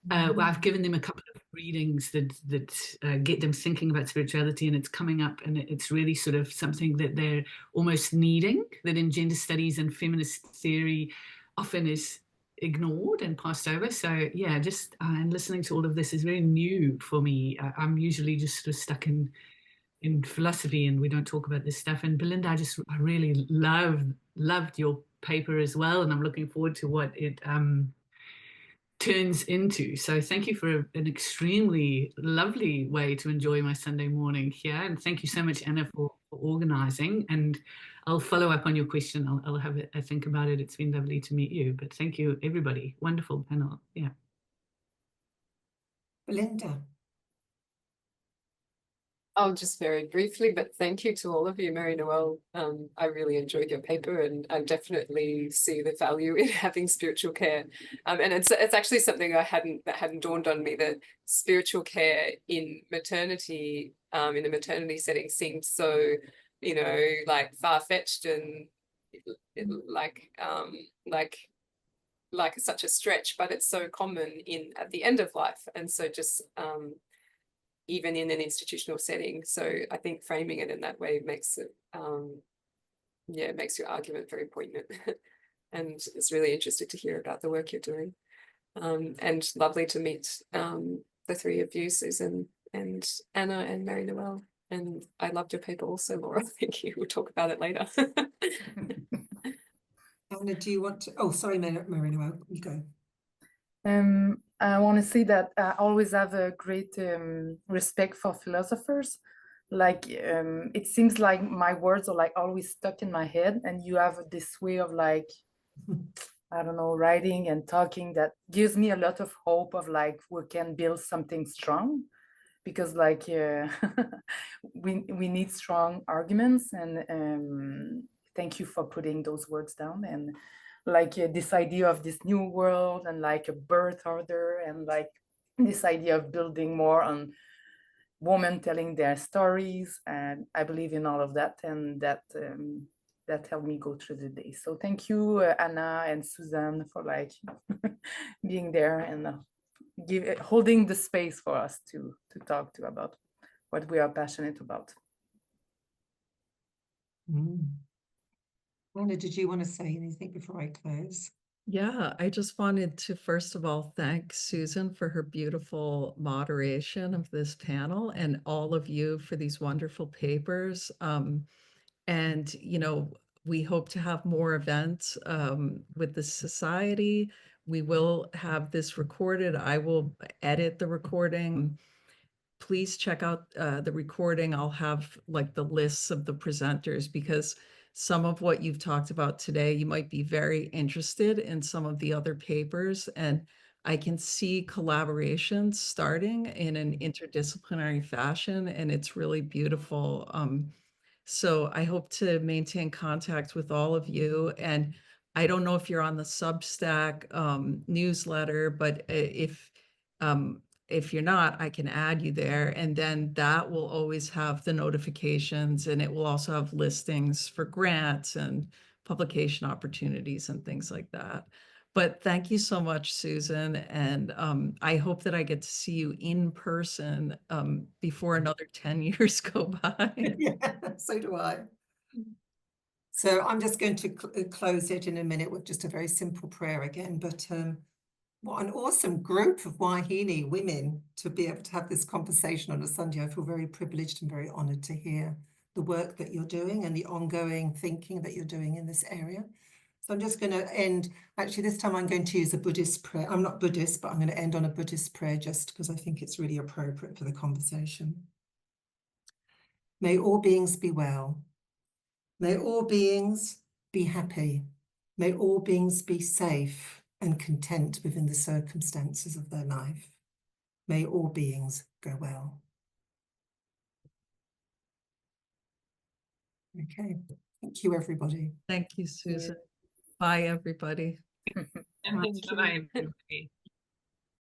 well, I've given them a couple of readings that get them thinking about spirituality, and it's coming up, and it's really sort of something that they're almost needing, that in gender studies and feminist theory often is ignored and passed over. So yeah, just and listening to all of this is very new for me. I'm usually just sort of stuck in philosophy, and we don't talk about this stuff. And Belinda, I really loved your paper as well, and I'm looking forward to what it turns into. So thank you for an extremely lovely way to enjoy my Sunday morning here, and thank you so much, Anna, for organizing. And I'll follow up on your question. I'll have a think about it. It's been lovely to meet you, but thank you, everybody. Wonderful panel. Yeah. Belinda. I'll just very briefly, but thank you to all of you, Marie-Noëlle. I really enjoyed your paper, and I definitely see the value in having spiritual care. And it's actually something that hadn't dawned on me, that spiritual care in maternity, in the maternity setting, seems so, you know, like far-fetched and like such a stretch, but it's so common at the end of life, and so just even in an institutional setting. So I think framing it in that way makes it, makes your argument very poignant. And it's really interesting to hear about the work you're doing. And lovely to meet the three of you, Susan and Anna and Marie-Noëlle. And I loved your paper also, Laura. Thank you. We'll talk about it later. Anna, do you want to? Oh, sorry, Marie-Noëlle, you go. I want to say that I always have a great respect for philosophers, like it seems like my words are like always stuck in my head, and you have this way of like, I don't know, writing and talking that gives me a lot of hope of like we can build something strong, because like we need strong arguments, and thank you for putting those words down, and like this idea of this new world and like a birth order, and like this idea of building more on women telling their stories, and I believe in all of that, and that that helped me go through the day. So thank you, Anna and Susan, for like being there and holding the space for us to talk to about what we are passionate about. Anna, did you want to say anything before I close? Yeah, I just wanted to first of all thank Susan for her beautiful moderation of this panel, and all of you for these wonderful papers. And, you know, we hope to have more events with the society. We will have this recorded. I will edit the recording. Please check out the recording. I'll have like the lists of the presenters, because some of what you've talked about today, you might be very interested in some of the other papers, and I can see collaborations starting in an interdisciplinary fashion, and it's really beautiful. So I hope to maintain contact with all of you. And I don't know if you're on the Substack newsletter, but if you're not, I can add you there. And then that will always have the notifications, and it will also have listings for grants and publication opportunities and things like that. But thank you so much, Susan. And I hope that I get to see you in person before another 10 years go by. Yeah, so do I. So I'm just going to close it in a minute with just a very simple prayer again. But what an awesome group of Wahine women to be able to have this conversation on a Sunday. I feel very privileged and very honored to hear the work that you're doing and the ongoing thinking that you're doing in this area. So I'm just going to end, actually this time I'm going to use a Buddhist prayer. I'm not Buddhist, but I'm going to end on a Buddhist prayer just because I think it's really appropriate for the conversation. May all beings be well. May all beings be happy. May all beings be safe and content within the circumstances of their life. May all beings go well. Okay, thank you, everybody. Thank you, Susan. Bye, everybody. Bye.